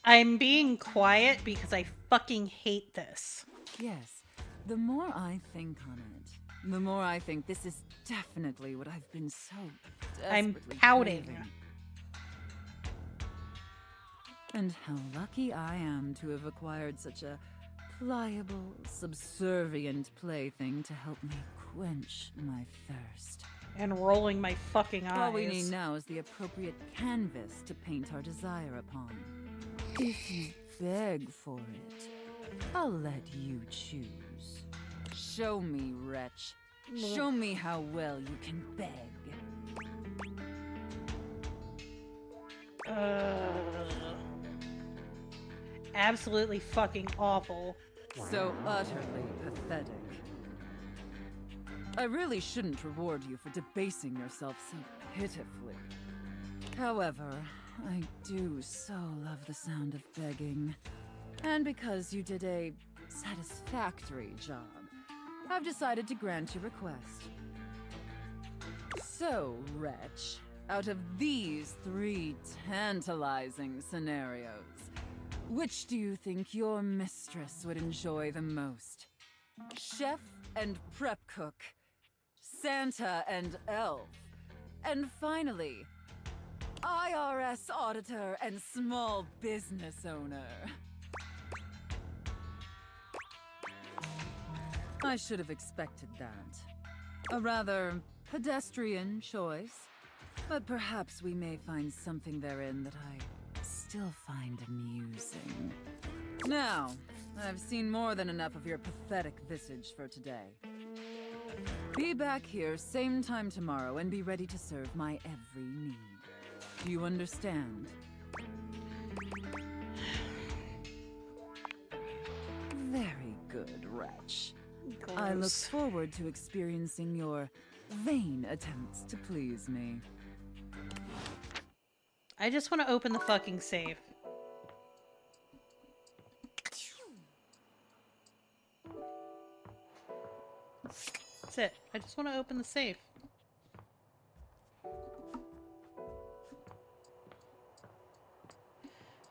I'm being quiet because I fucking hate this. Yes, the more I think on it, the more I think this is definitely what I've been so I'm desperately pouting. craving. And how lucky I am to have acquired such a pliable, subservient plaything to help me quench my thirst. And rolling my fucking eyes. All we need now is the appropriate canvas to paint our desire upon. If you beg for it, I'll let you choose. Show me, wretch. Show me how well you can beg. Absolutely fucking awful. So utterly pathetic. I really shouldn't reward you for debasing yourself so pitifully. However, I do so love the sound of begging. And because you did a satisfactory job, I've decided to grant your request. So, wretch, out of these 3 tantalizing scenarios, which do you think your mistress would enjoy the most? Chef and prep cook, Santa and elf, and finally, IRS auditor and small business owner. I should have expected that. A rather pedestrian choice, but perhaps we may find something therein that I still find amusing. Now, I've seen more than enough of your pathetic visage for today. Be back here same time tomorrow and be ready to serve my every need. Do you understand? Very good, wretch. I look Gross. forward to experiencing your vain attempts to please me. I just want to open the fucking safe. That's it. I just want to open the safe.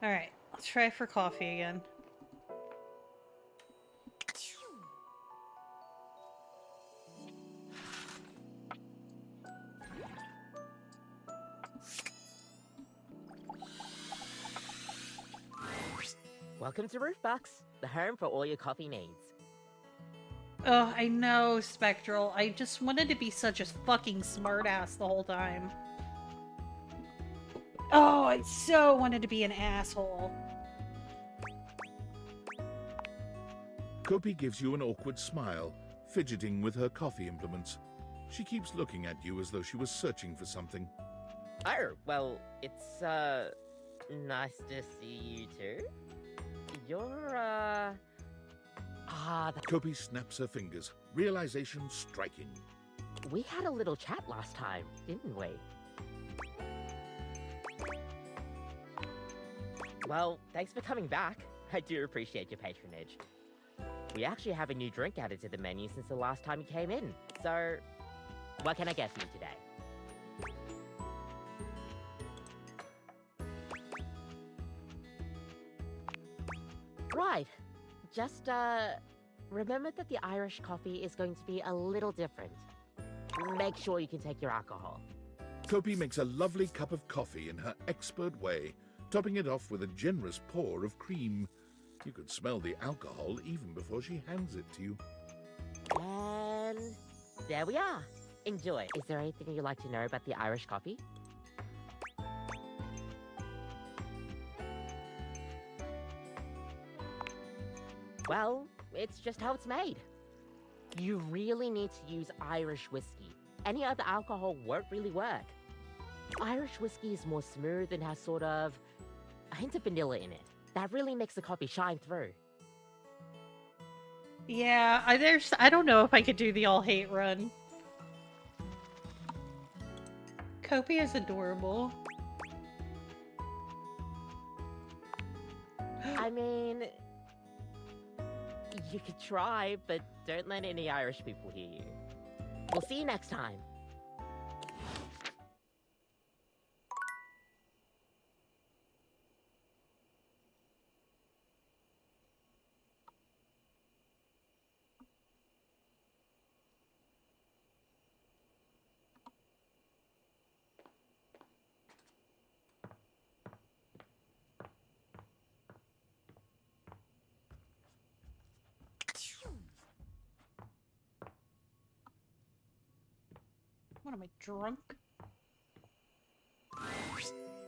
Alright, let's try for coffee again. Welcome to Roofbox, the home for all your coffee needs. Oh, I know, Spectral. I just wanted to be such a fucking smartass the whole time. Oh, I so wanted to be an asshole. Kopi gives you an awkward smile, fidgeting with her coffee implements. She keeps looking at you as though she was searching for something. Oh, well, it's, nice to see you too. You're, Kopi snaps her fingers, realization striking. we had a little chat last time, didn't we? Well, thanks for coming back. I do appreciate your patronage. We actually have a new drink added to the menu since the last time you came in, so what can I get for you today? Right. Just, remember that the Irish coffee is going to be a little different. Make sure you can take your alcohol. Kopi makes a lovely cup of coffee in her expert way, topping it off with a generous pour of cream. You could smell the alcohol even before she hands it to you. And there we are. Enjoy. Is there anything you'd like to know about the Irish coffee? Well, it's just how it's made. You really need to use Irish whiskey. Any other alcohol won't really work. Irish whiskey is more smooth and has sort of a hint of vanilla in it. That really makes the coffee shine through. Yeah, I don't know if I could do the all hate run. Kopi is adorable. I mean, you could try, but don't let any Irish people hear you. We'll see you next time. What am I, drunk?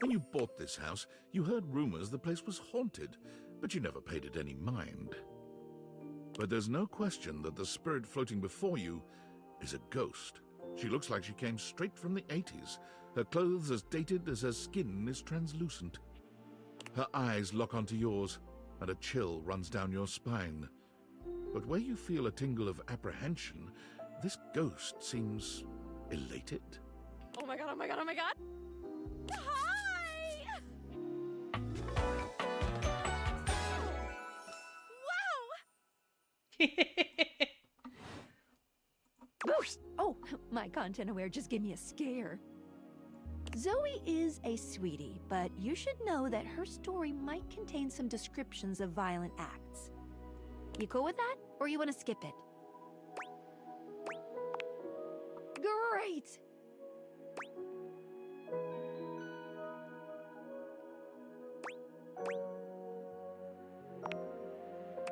When you bought this house, you heard rumors the place was haunted, but you never paid it any mind. But there's no question that the spirit floating before you is a ghost. She looks like she came straight from the 80s, her clothes as dated as her skin is translucent. Her eyes lock onto yours, and a chill runs down your spine. But where you feel a tingle of apprehension, this ghost seems elated. Oh my god, oh my god, oh my god! Hi! Wow! Oh, my content aware just gave me a scare. Zoe is a sweetie, but you should know that her story might contain some descriptions of violent acts. You cool with that, or you want to skip it? Great!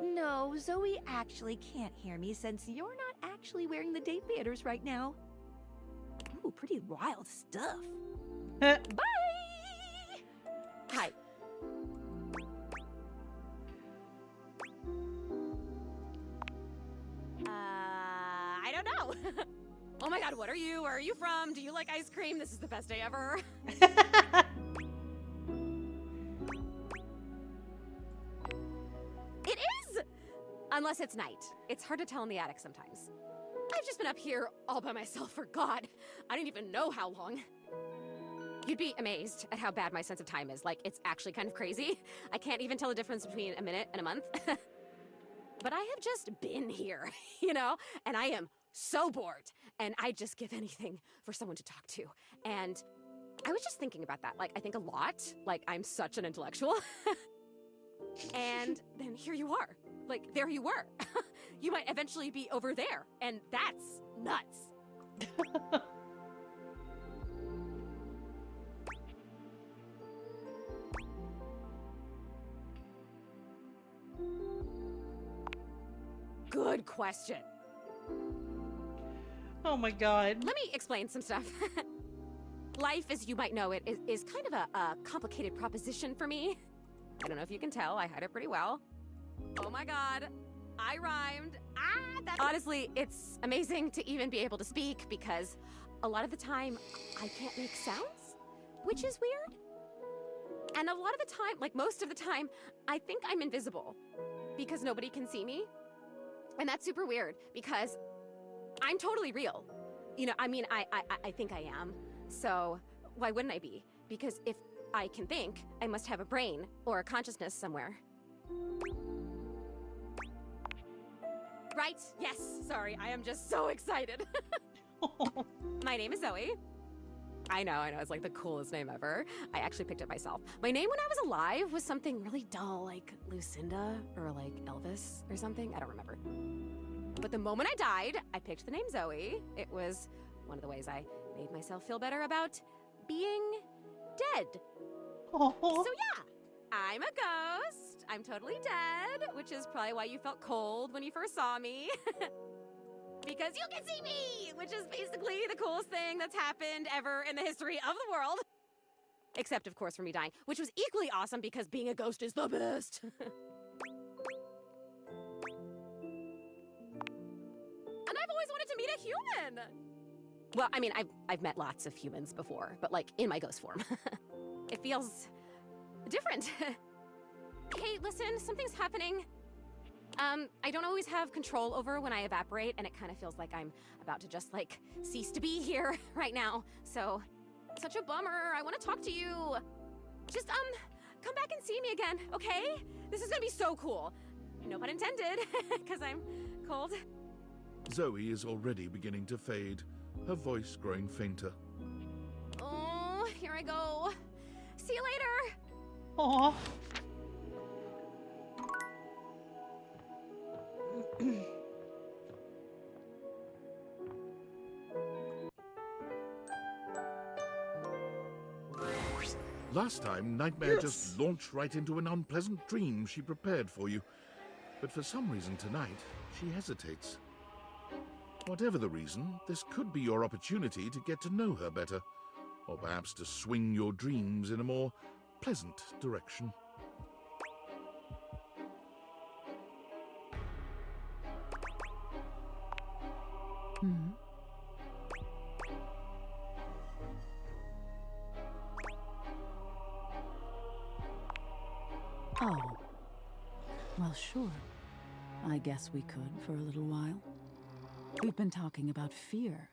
No, Zoe actually can't hear me since you're not actually wearing the day theaters right now. Ooh, pretty wild stuff. Bye! Hi. I don't know. Oh my god, what are you? Where are you from? Do you like ice cream? This is the best day ever. It is! Unless it's night. It's hard to tell in the attic sometimes. I've just been up here all by myself for God. I didn't even know how long. You'd be amazed at how bad my sense of time is. Like, it's actually kind of crazy. I can't even tell the difference between a minute and a month. But I have just been here, you know? And I am so bored. And I'd just give anything for someone to talk to. And I was just thinking about that. Like, I think a lot. Like, I'm such an intellectual. And then here you are. Like, there you were. You might eventually be over there. And that's nuts. Good question. Oh my god. Let me explain some stuff. Life, as you might know it, is kind of a complicated proposition for me. I don't know if you can tell, I hide it pretty well. Oh my god, I rhymed. Honestly, it's amazing to even be able to speak because a lot of the time I can't make sounds, which is weird. And a lot of the time, like most of the time, I think I'm invisible because nobody can see me. And that's super weird because I'm totally real. You know, I mean, I think I am. So why wouldn't I be? Because if I can think, I must have a brain or a consciousness somewhere. Right? Yes. Sorry, I am just so excited. My name is Zoe. I know, it's like the coolest name ever. I actually picked it myself. My name when I was alive was something really dull, like Lucinda or like Elvis or something. I don't remember. But the moment I died, I picked the name Zoe. It was one of the ways I made myself feel better about being dead. Oh. So yeah, I'm a ghost. I'm totally dead, which is probably why you felt cold when you first saw me. Because you can see me, which is basically the coolest thing that's happened ever in the history of the world. Except, of course, for me dying, which was equally awesome because being a ghost is the best. And I've always wanted to meet a human. Well, I mean, I've met lots of humans before, but like in my ghost form. It feels different. Hey, listen, something's happening. I don't always have control over when I evaporate, and it kind of feels like I'm about to just, like, cease to be here right now. So, such a bummer. I want to talk to you. Just, come back and see me again, okay? This is gonna be so cool. No pun intended, because I'm cold. Zoe is already beginning to fade, her voice growing fainter. Oh, here I go. See you later. Aw. Last time, Nightmare just launched right into an unpleasant dream she prepared for you. But for some reason tonight, she hesitates. Whatever the reason, this could be your opportunity to get to know her better, or perhaps to swing your dreams in a more pleasant direction. Hmm. Oh. Well, sure. I guess we could for a little while. We've been talking about fear,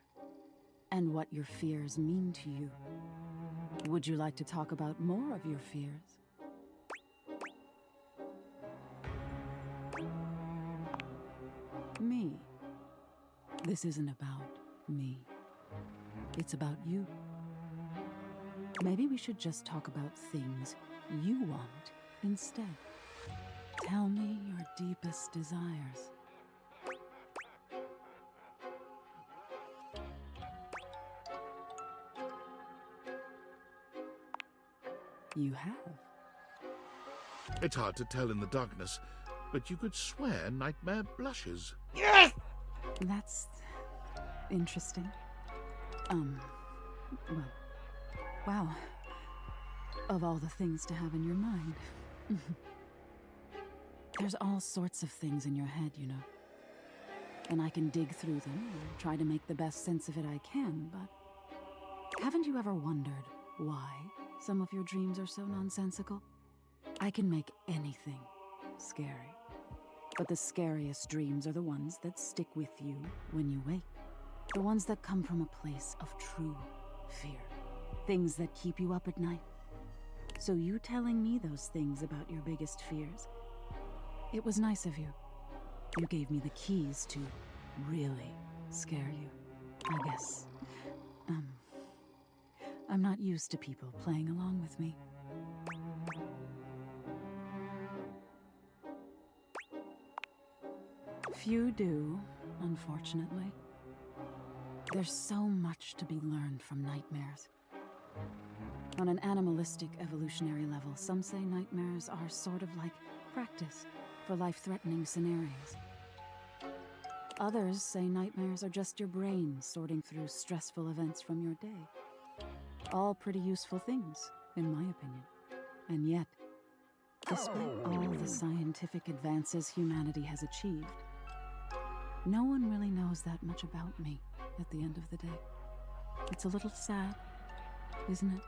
and what your fears mean to you. Would you like to talk about more of your fears? Me. This isn't about me. It's about you. Maybe we should just talk about things you want instead. Tell me your deepest desires. You have. It's hard to tell in the darkness, but you could swear Nightmare blushes. Yes! That's interesting. Well, wow. Of all the things to have in your mind. There's all sorts of things in your head, you know. And I can dig through them and try to make the best sense of it I can, but haven't you ever wondered why some of your dreams are so nonsensical? I can make anything scary. But the scariest dreams are the ones that stick with you when you wake. The ones that come from a place of true fear. Things that keep you up at night. So you telling me those things about your biggest fears, it was nice of you. You gave me the keys to really scare you, I guess. I'm not used to people playing along with me. Few do, unfortunately. There's so much to be learned from nightmares. On an animalistic evolutionary level, some say nightmares are sort of like practice for life-threatening scenarios. Others say nightmares are just your brain sorting through stressful events from your day. All pretty useful things, in my opinion. And yet, despite all the scientific advances humanity has achieved, no one really knows that much about me at the end of the day. It's a little sad, isn't it?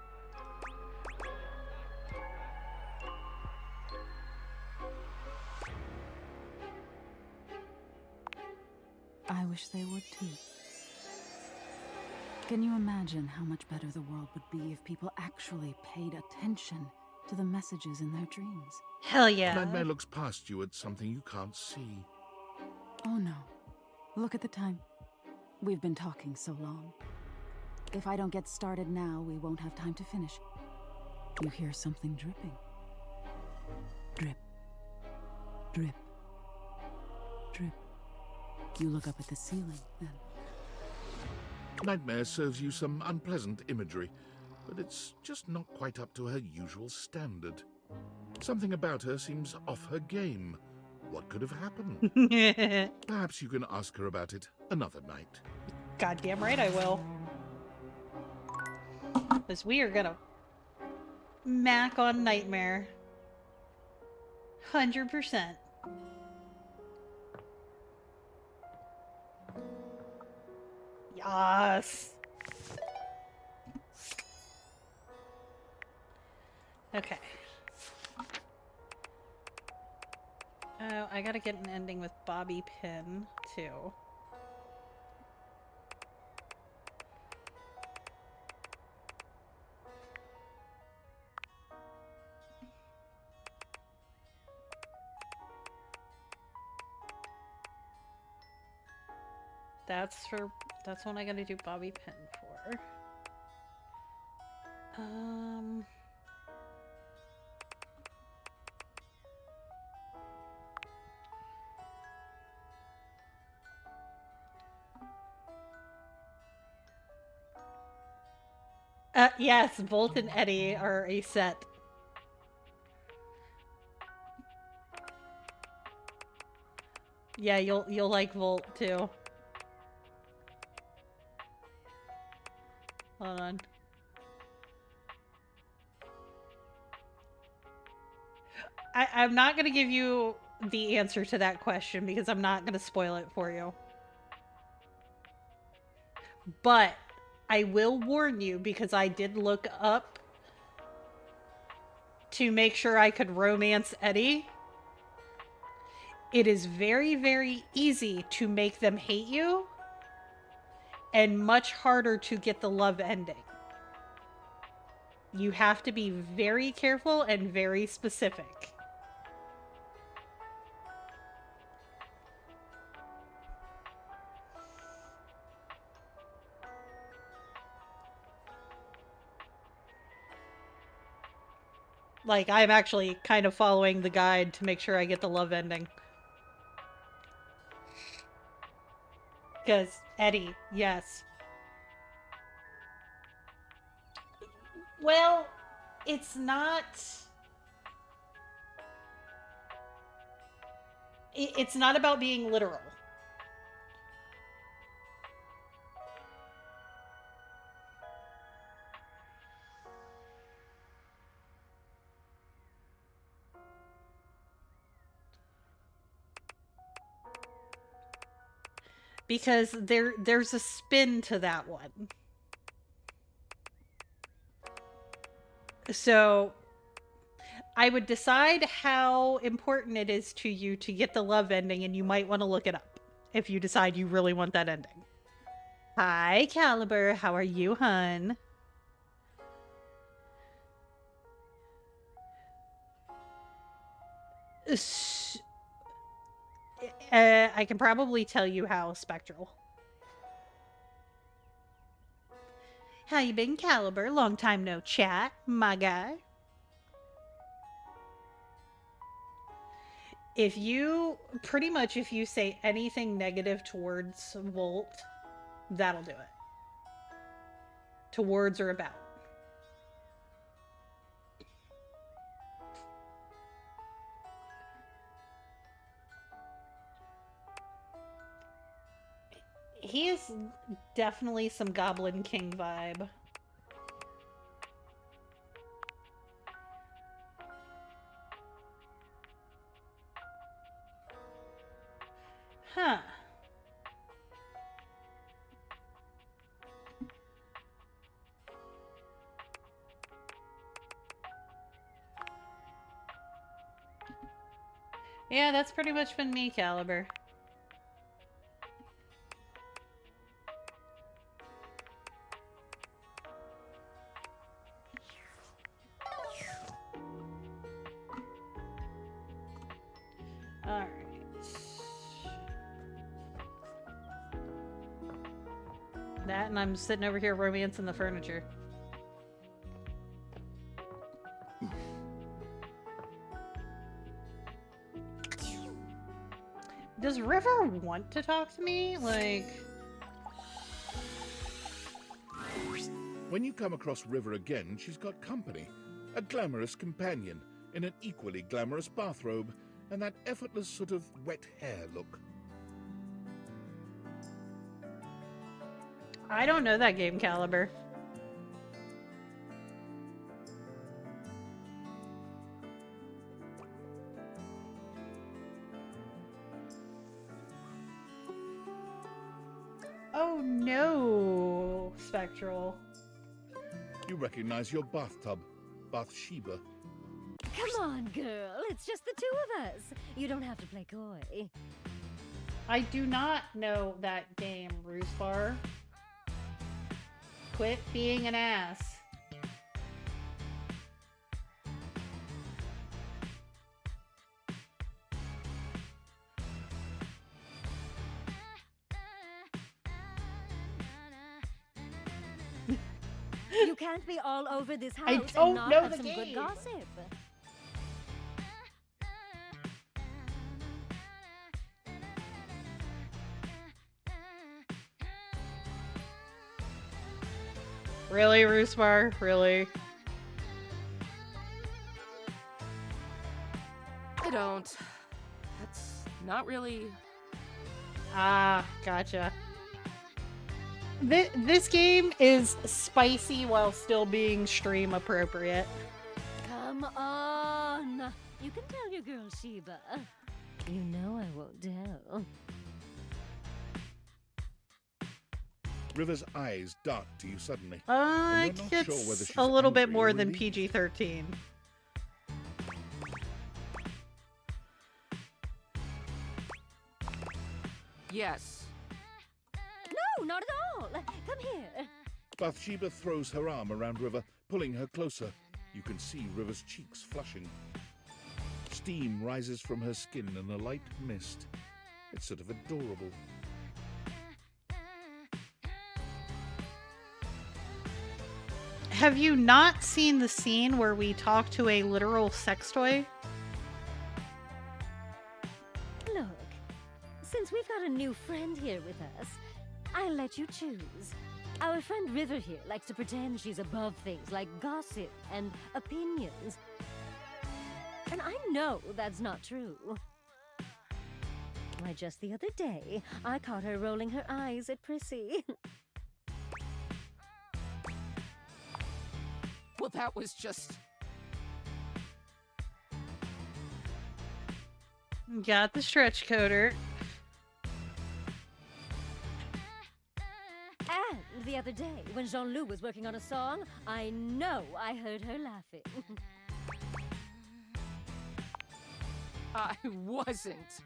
I wish they would too. Can you imagine how much better the world would be if people actually paid attention to the messages in their dreams? Hell yeah. Nightmare looks past you at something you can't see. Oh no. Look at the time. We've been talking so long. If I don't get started now, we won't have time to finish. You hear something dripping. Drip. Drip. Drip. You look up at the ceiling, then. Nightmare serves you some unpleasant imagery, but it's just not quite up to her usual standard. Something about her seems off her game. What could have happened? Perhaps you can ask her about it another night. Goddamn right I will. Because we are gonna mac on Nightmare. 100%. Yes. Okay. Oh, I gotta get an ending with Bobby Pin, too. That's what I gotta do Bobby Pin for. Yes, Volt and Eddie are a set. Yeah, you'll like Volt too. Hold on. I'm not gonna give you the answer to that question because I'm not gonna spoil it for you. But I will warn you because I did look up to make sure I could romance Eddie. It is very, very easy to make them hate you and much harder to get the love ending. You have to be very careful and very specific. Like, I'm actually kind of following the guide to make sure I get the love ending. Because, Eddie, yes. Well, it's not... It's not about being literal. Because there's a spin to that one. So I would decide how important it is to you to get the love ending, and you might want to look it up if you decide you really want that ending. Hi, Caliber. How are you, hun? I can probably tell you how, Spectral. How you been, Caliber? Long time no chat, my guy. If you, pretty much if you say anything negative towards Volt, that'll do it. Towards or about. He is definitely some Goblin King vibe. Huh. Yeah, that's pretty much been me, Caliber. Alright. That, and I'm sitting over here romancing the furniture. Does River want to talk to me? Like... When you come across River again, she's got company. A glamorous companion in an equally glamorous bathrobe and that effortless sort of wet hair look. I don't know that game, Caliber. Oh no, Spectral. You recognize your bathtub, Bathsheba. Come on, girl. It's just the two of us. You don't have to play coy. I do not know that game, Roosbar. Quit being an ass. You can't be all over this house I and don't not know have the some good game. gossip. Really, Roosbar? Really? I don't. That's not really. Ah, gotcha. This game is spicy while still being stream appropriate. Come on. You can tell your girl Sheba. You know I won't tell. River's eyes dart to you suddenly. I and you're not think sure whether it's she's a little bit angry more or than relieved. PG-13. Yes. No, not at all. Come here. Bathsheba throws her arm around River, pulling her closer. You can see River's cheeks flushing. Steam rises from her skin in a light mist. It's sort of adorable. Have you not seen the scene where we talk to a literal sex toy? Look, since we've got a new friend here with us, I'll let you choose. Our friend River here likes to pretend she's above things like gossip and opinions. And I know that's not true. Why, just the other day, I caught her rolling her eyes at Prissy. Well, that was just... Got the stretch coder. And the other day, when Jean-Loup was working on a song, I know I heard her laughing. I wasn't.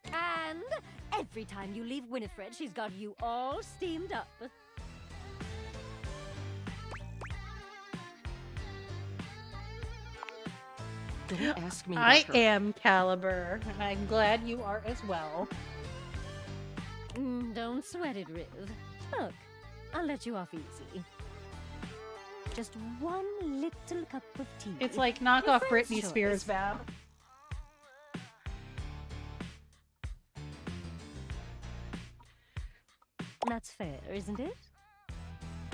And every time you leave Winifred, she's got you all steamed up. Don't ask me I about her. am Caliber. I'm glad you are as well. Don't sweat it, Riv. Look, I'll let you off easy. Just one little cup of tea. It's like Your knockoff friend's Britney choice. Spears vibe. That's fair, isn't it?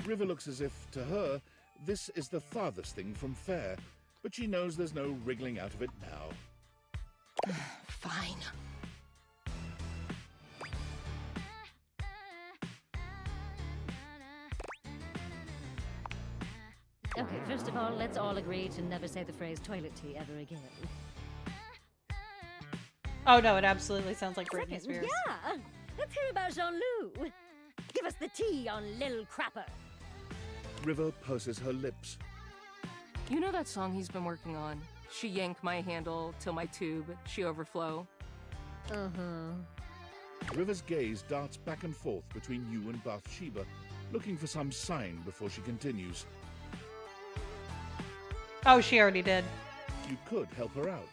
River looks as if, to her, this is the farthest thing from fair, but she knows there's no wriggling out of it now. Fine. Okay, first of all, let's all agree to never say the phrase toilet tea ever again. Oh no, it absolutely sounds like Britney Second, Spears. yeah! Let's hear about Jean-Loup. Give us the tea on Lil Crapper. River purses her lips. You know that song he's been working on? She yank my handle till my tube, she overflow. Uh-huh. River's gaze darts back and forth between you and Bathsheba, looking for some sign before she continues. Oh, she already did. You could help her out.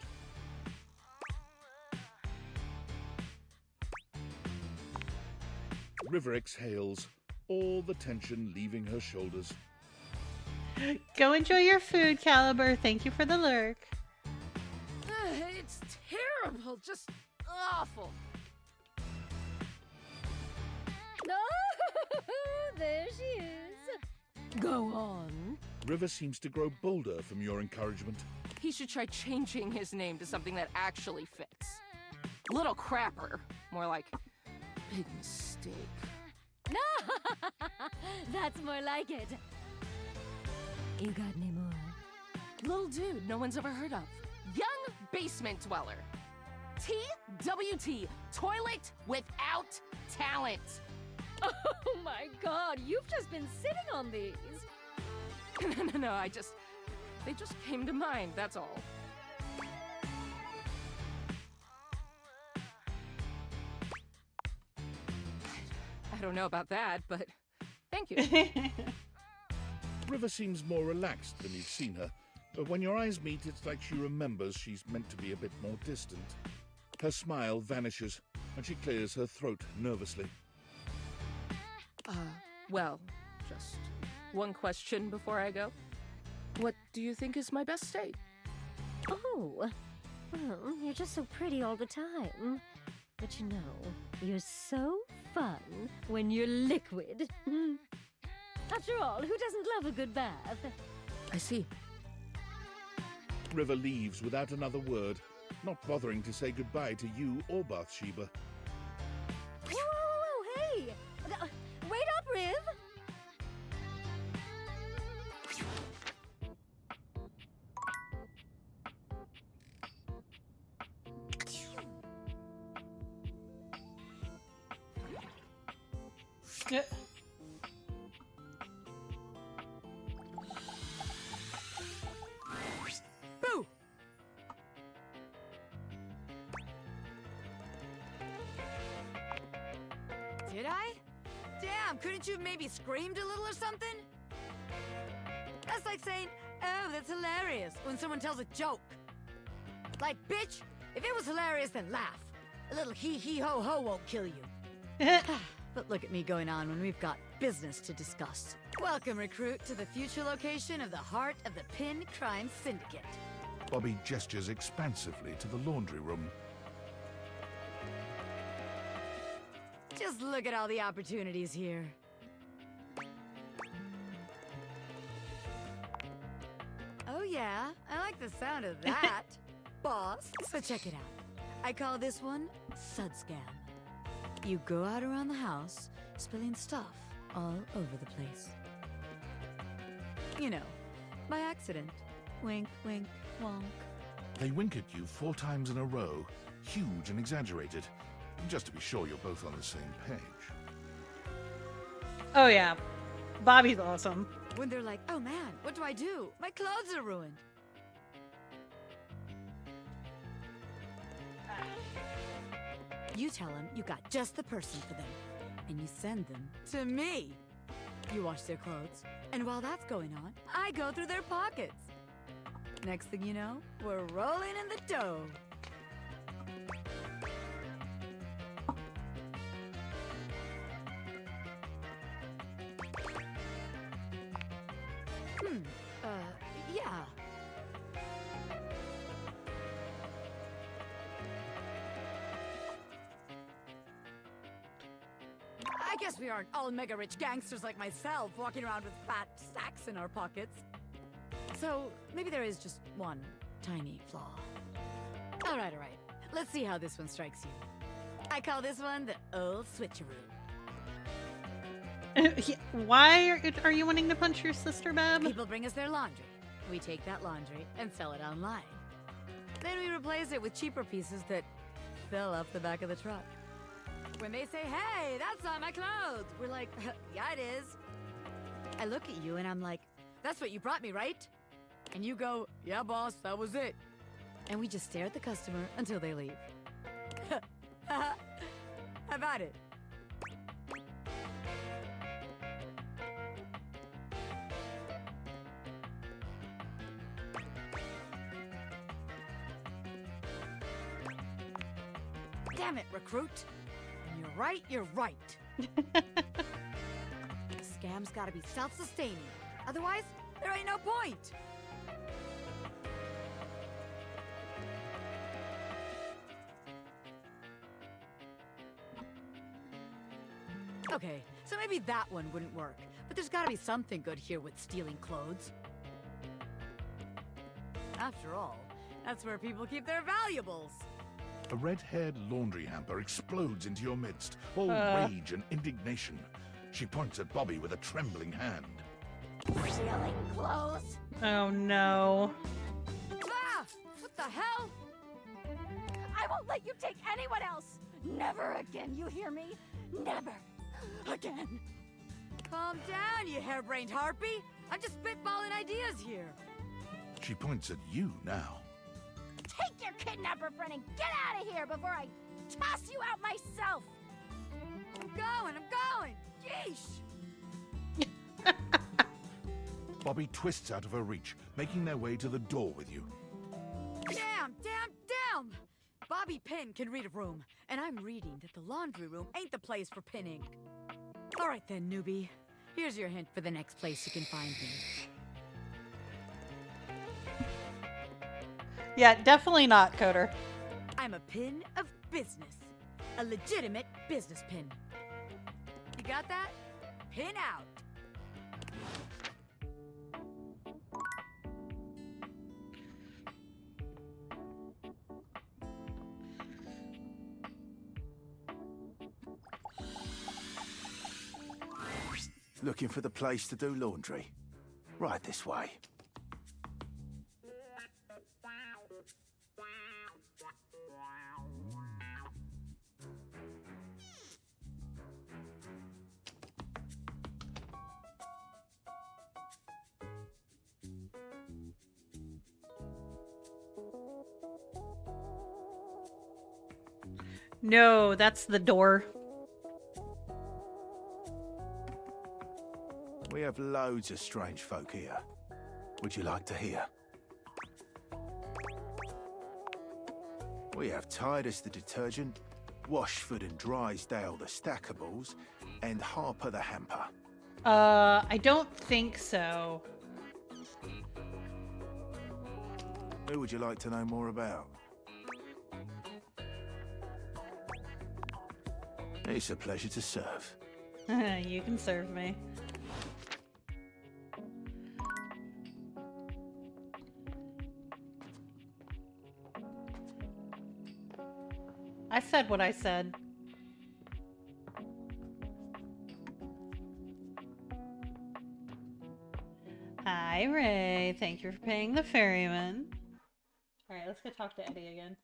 River exhales, all the tension leaving her shoulders. Go enjoy your food, Caliber. Thank you for the lurk. It's terrible, just awful. Oh, there she is. Go on. River seems to grow bolder from your encouragement. He should try changing his name to something that actually fits. Little Crapper. More like big mistake. That's more like it. You got any more? Little dude no one's ever heard of. Young basement dweller. TWT. Toilet without talent. Oh my god, you've just been sitting on these. No, they just came to mind, that's all. I don't know about that, but thank you. River seems more relaxed than you've seen her, but when your eyes meet, it's like she remembers she's meant to be a bit more distant. Her smile vanishes, and she clears her throat nervously. Well, just one question before I go. What do you think is my best state? Oh, well, you're just so pretty all the time. But you know, you're so fun when you're liquid. After all, who doesn't love a good bath? I see. River leaves without another word, not bothering to say goodbye to you or Bathsheba. Whoa, hey! Wait up, Riv! Boo! Did I? Damn, couldn't you have maybe screamed a little or something? That's like saying, oh, that's hilarious, when someone tells a joke. Like, bitch, if it was hilarious, then laugh. A little hee-hee-ho-ho won't kill you. but look at me going on when we've got business to discuss. Welcome, recruit, to the future location of the heart of the Pin Crime Syndicate. Bobby gestures expansively to the laundry room. Just look at all the opportunities here. Oh yeah, I like the sound of that, boss. So check it out. I call this one Sud Scam. You go out around the house, spilling stuff all over the place. You know, by accident. Wink, wink, wonk. They wink at you 4 times in a row, huge and exaggerated, just to be sure you're both on the same page. Oh yeah, Bobby's awesome. When they're like, oh man, what do I do? My clothes are ruined. You tell them you got just the person for them, and you send them to me. You wash their clothes, and while that's going on, I go through their pockets. Next thing you know, we're rolling in the dough. Yeah. I guess we aren't all mega-rich gangsters like myself walking around with fat stacks in our pockets. So, maybe there is just one tiny flaw. All right. Let's see how this one strikes you. I call this one the old switcheroo. Why are you wanting to punch your sister, Bab? People bring us their laundry. We take that laundry and sell it online. Then we replace it with cheaper pieces that fell off the back of the truck. When they say, hey, that's not my clothes, we're like, yeah, it is. I look at you and I'm like, that's what you brought me, right? And you go, yeah, boss, that was it. And we just stare at the customer until they leave. How about it? Damn it, recruit. When you're right. The scam's gotta be self-sustaining. Otherwise, there ain't no point. Okay, so maybe that one wouldn't work. But there's gotta be something good here with stealing clothes. After all, that's where people keep their valuables. A red-haired laundry hamper explodes into your midst, all rage and indignation. She points at Bobby with a trembling hand. Stealing clothes? Oh no. Ah! What the hell? I won't let you take anyone else! Never again, you hear me? Never again. Calm down, you harebrained harpy. I'm just spitballing ideas here. She points at you now. Take your kidnapper friend and get out of here before I toss you out myself! I'm going! Yeesh! Bobby twists out of her reach, making their way to the door with you. Damn! Bobby Pin can read a room, and I'm reading that the laundry room ain't the place for pinning. All right then, newbie. Here's your hint for the next place you can find me. Yeah, definitely not, Coder. I'm a pin of business. A legitimate business pin. You got that? Pin out. Looking for the place to do laundry? Right this way. No, that's the door. We have loads of strange folk here. Would you like to hear? We have Titus the detergent, Washford and Drysdale the stackables, and Harper the hamper. I don't think so. Who would you like to know more about? It's a pleasure to serve. You can serve me. I said what I said. Hi, Ray. Thank you for paying the ferryman. Alright, let's go talk to Eddie again.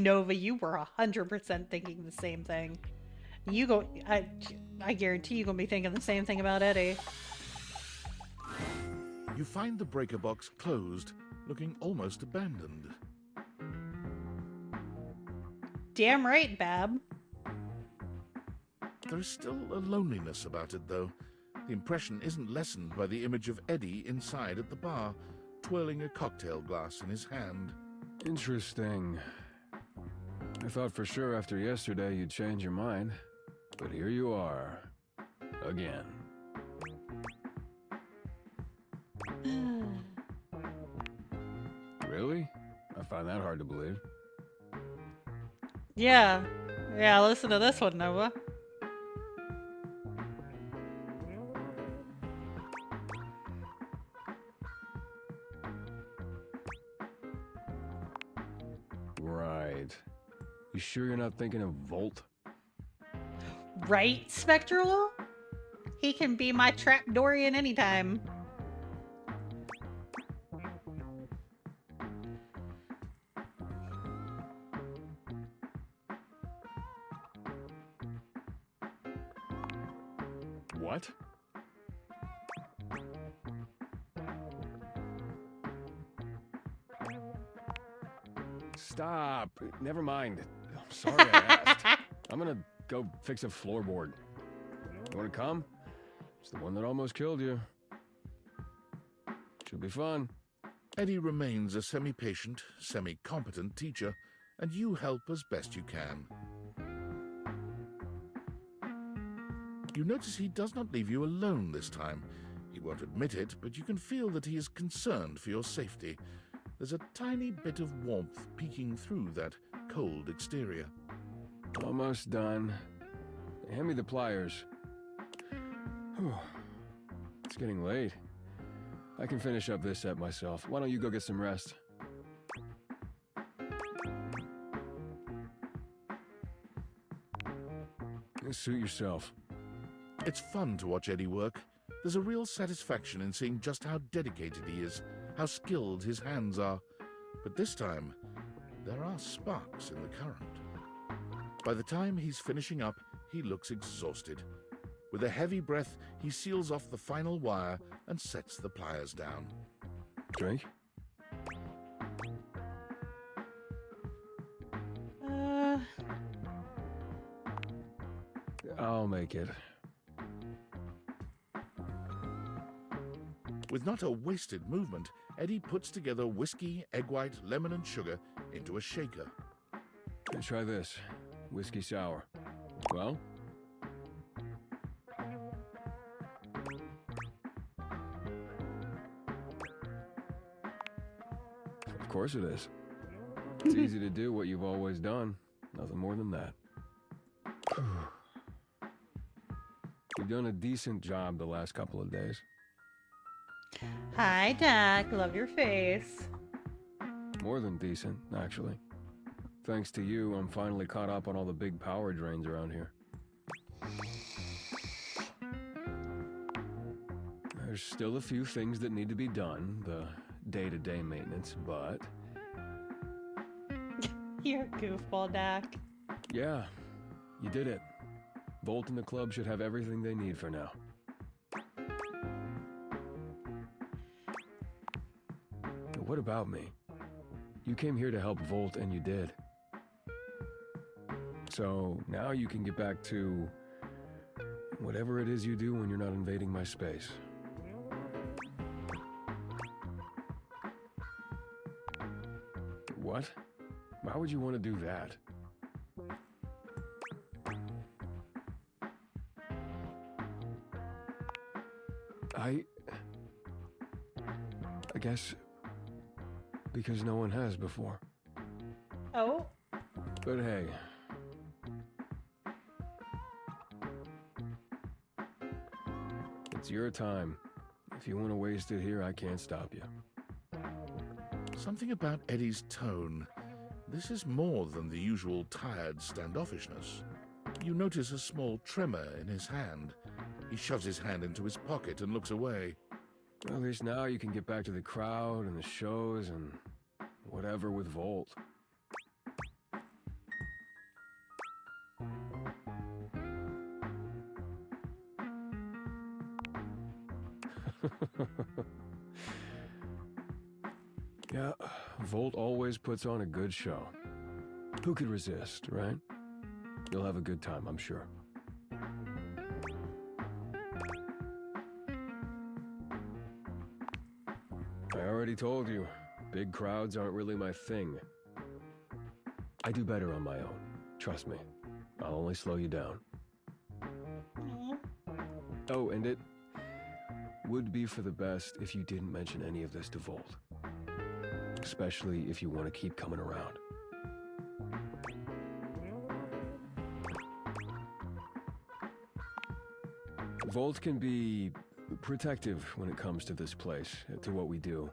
Nova, you were 100% thinking the same thing. I guarantee you're gonna be thinking the same thing about Eddie. You find the breaker box closed, looking almost abandoned. Damn right, Bab. There is still a loneliness about it, though. The impression isn't lessened by the image of Eddie inside at the bar, twirling a cocktail glass in his hand. Interesting. I thought for sure after yesterday you'd change your mind, but here you are. Again. Really? I find that hard to believe. Yeah. Yeah, listen to this one, Nova. Right. You sure you're not thinking of Volt? Right, Spectral? He can be my Trapdorian anytime. What? Stop. Never mind. I'm sorry I asked. I'm gonna go fix a floorboard. You wanna come? It's the one that almost killed you. Should be fun. Eddie remains a semi-patient, semi-competent teacher, and you help as best you can. You notice he does not leave you alone this time. He won't admit it, but you can feel that he is concerned for your safety. There's a tiny bit of warmth peeking through that cold exterior. Almost done. Hand me the pliers. Whew. It's getting late. I can finish up this set myself. Why don't you go get some rest? Suit yourself. It's fun to watch Eddie work. There's a real satisfaction in seeing just how dedicated he is, how skilled his hands are. But this time, there are sparks in the current. By the time he's finishing up, he looks exhausted. With a heavy breath, he seals off the final wire and sets the pliers down. Drink? I'll make it. With not a wasted movement, Eddie puts together whiskey, egg white, lemon, and sugar into a shaker. And try this. Whiskey sour. Well? Of course it is. It's easy to do what you've always done. Nothing more than that. You've done a decent job the last couple of days. Hi, Doc. Love your face. More than decent, actually. Thanks to you, I'm finally caught up on all the big power drains around here. There's still a few things that need to be done, the day-to-day maintenance, but... You're a goofball, Doc. Yeah, you did it. Volt and the club should have everything they need for now. But what about me? You came here to help Volt, and you did. So now you can get back to whatever it is you do when you're not invading my space. What? Why would you want to do that? I guess because no one has before. Oh? But hey. It's your time. If you want to waste it here, I can't stop you. Something about Eddie's tone. This is more than the usual tired standoffishness. You notice a small tremor in his hand. He shoves his hand into his pocket and looks away. Well, at least now you can get back to the crowd and the shows and whatever with Volt. Yeah, Volt always puts on a good show. Who could resist, right? You'll have a good time, I'm sure. I already told you, big crowds aren't really my thing. I do better on my own. Trust me. I'll only slow you down. Oh, and it would be for the best if you didn't mention any of this to Volt. Especially if you want to keep coming around. Volt can be protective when it comes to this place, to what we do.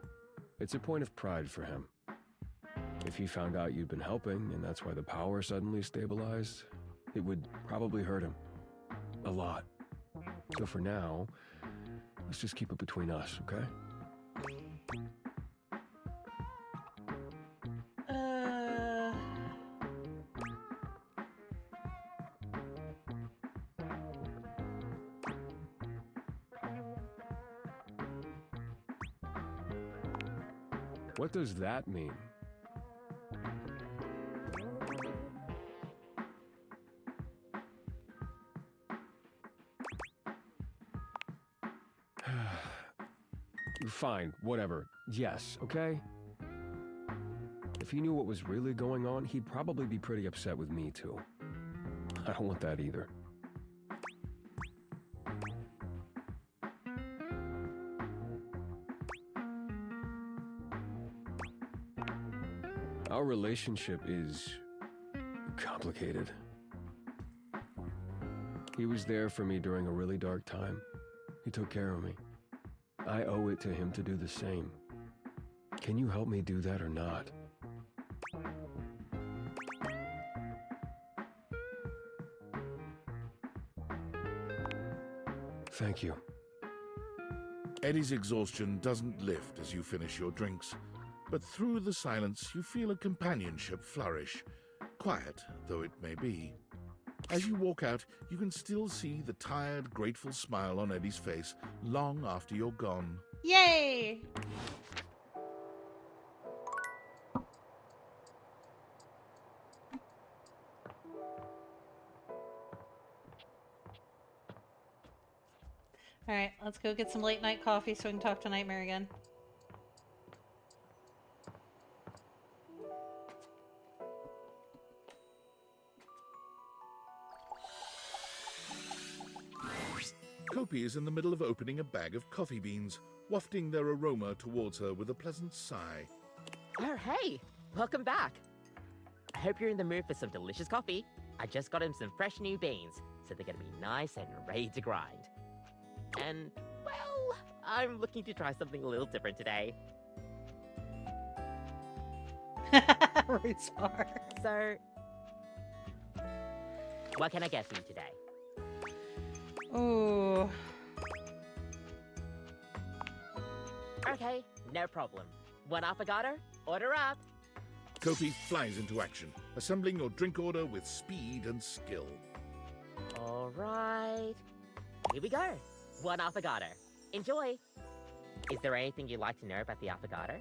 It's a point of pride for him. If he found out you'd been helping, and that's why the power suddenly stabilized, it would probably hurt him. A lot. So for now, let's just keep it between us, okay? What does that mean? Fine, whatever. Yes, okay? If he knew what was really going on, he'd probably be pretty upset with me, too. I don't want that either. Our relationship is complicated. He was there for me during a really dark time. He took care of me. I owe it to him to do the same. Can you help me do that or not? Thank you. Eddie's exhaustion doesn't lift as you finish your drinks, but through the silence you feel a companionship flourish, quiet though it may be. As you walk out, you can still see the tired, grateful smile on Eddie's face long after you're gone. Yay! Alright, let's go get some late night coffee so we can talk to Nightmare again. Kopi is in the middle of opening a bag of coffee beans, wafting their aroma towards her with a pleasant sigh. Oh, hey! Welcome back! I hope you're in the mood for some delicious coffee. I just got him some fresh new beans, so they're gonna be nice and ready to grind. And, well, I'm looking to try something a little different today. Restar. So, what can I get for you today? Ooh. Okay, no problem. One affogato? Order up! Kopi flies into action, assembling your drink order with speed and skill. Alright. Here we go. One affogato. Enjoy! Is there anything you'd like to know about the affogato?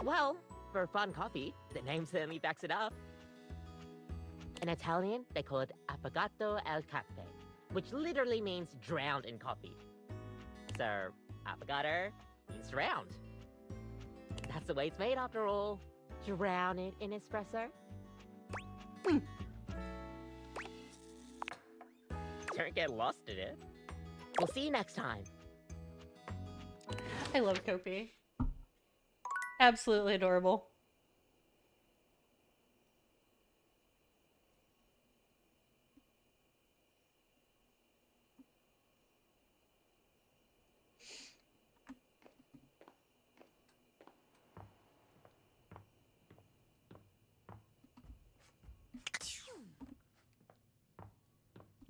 Well, for a fun coffee, the name certainly backs it up. In Italian, they call it affogato al caffè, which literally means drowned in coffee. So, affogato means drowned. That's the way it's made after all. Drown it in espresso. Don't get lost in it. We'll see you next time. I love Kopi. Absolutely adorable.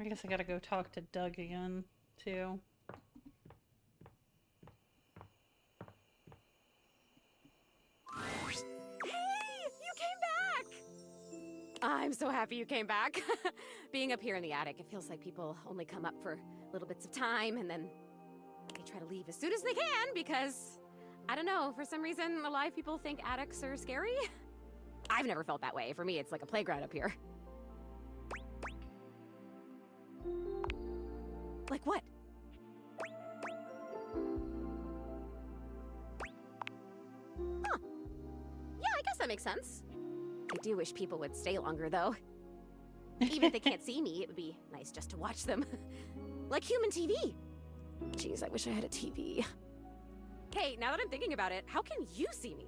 I guess I gotta go talk to Doug again, too. I'm so happy you came back. Being up here in the attic, it feels like people only come up for little bits of time and then they try to leave as soon as they can because, I don't know, for some reason, a lot of people think attics are scary. I've never felt that way. For me, it's like a playground up here. Like what? Huh. Yeah, I guess that makes sense. I do wish people would stay longer, though. Even if they can't see me, it would be nice just to watch them. Like human TV. Jeez, I wish I had a TV. Hey, now that I'm thinking about it, how can you see me?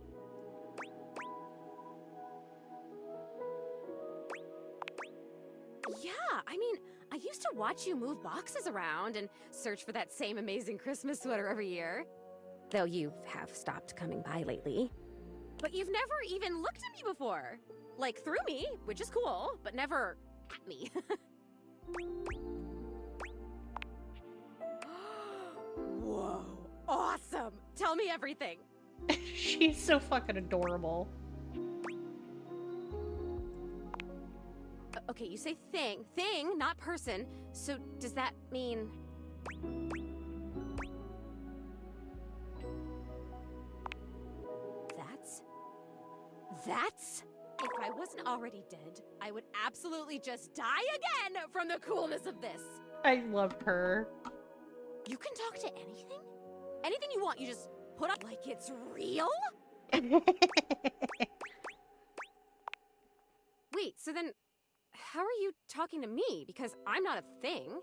Yeah, I mean, I used to watch you move boxes around and search for that same amazing Christmas sweater every year. Though you have stopped coming by lately. But you've never even looked at me before. Like, through me, which is cool, but never at me. Whoa, awesome! Tell me everything. She's so fucking adorable. Okay, you say thing, not person. So does that mean... That's... If I wasn't already dead, I would absolutely just die again from the coolness of this. I love her. You can talk to anything? Anything you want, you just put up like it's real? Wait, so then how are you talking to me? Because I'm not a thing.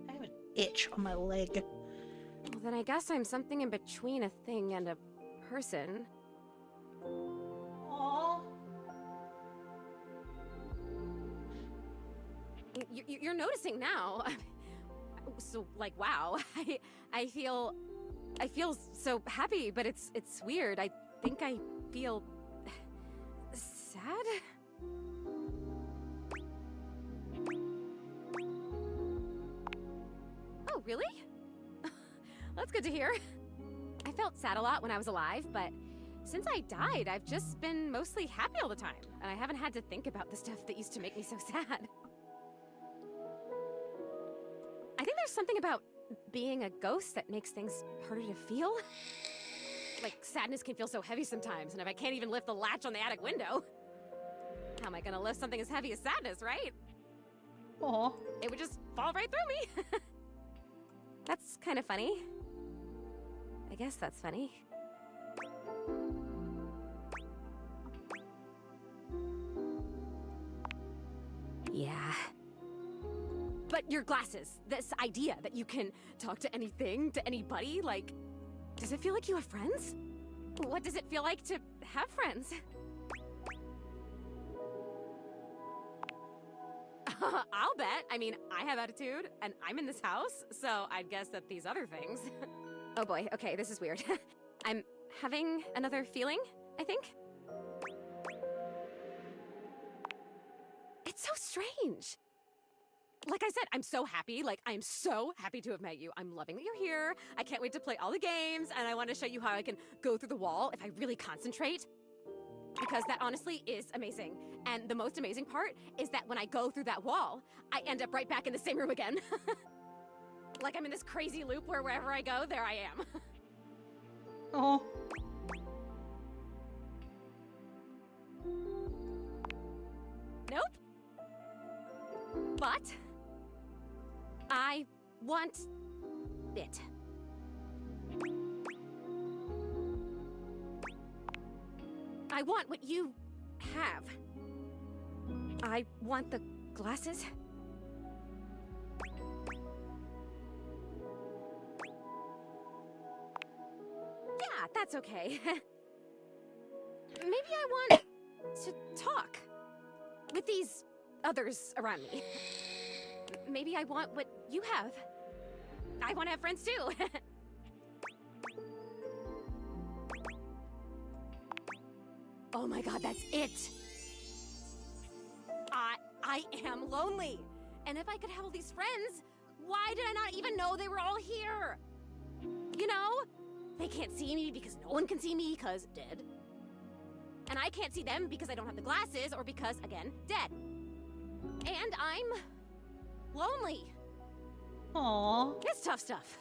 I have an itch on my leg. Well, then I guess I'm something in between a thing and a person. Aww. You're noticing now. So, like, wow. I feel so happy, but it's weird. I think I feel sad. Oh, really? That's good to hear. I felt sad a lot when I was alive, but since I died, I've just been mostly happy all the time, and I haven't had to think about the stuff that used to make me so sad. I think there's something about being a ghost that makes things harder to feel. Like, sadness can feel so heavy sometimes, and if I can't even lift the latch on the attic window, how am I gonna lift something as heavy as sadness, right? Aw. It would just fall right through me. That's kind of funny. I guess that's funny. Yeah. But your glasses, this idea that you can talk to anything, to anybody, like, does it feel like you have friends? What does it feel like to have friends? I'll bet. I mean, I have attitude, and I'm in this house, so I'd guess that these other things... Oh boy, okay, this is weird. I'm having another feeling, I think. It's so strange. Like I said, I'm so happy. Like, I'm so happy to have met you. I'm loving that you're here. I can't wait to play all the games, and I want to show you how I can go through the wall if I really concentrate. Because that honestly is amazing. And the most amazing part is that when I go through that wall, I end up right back in the same room again. Like I'm in this crazy loop where wherever I go, there I am. Oh. Nope. But I want it. I want what you have. I want the glasses. Yeah, that's okay. Maybe I want to talk with these others around me. Maybe I want what you have. I want to have friends too. Oh my god, that's it! I am lonely! And if I could have all these friends, why did I not even know they were all here? You know? They can't see me because no one can see me because dead. And I can't see them because I don't have the glasses or because, again, dead. And I'm lonely. Aww. It's tough stuff.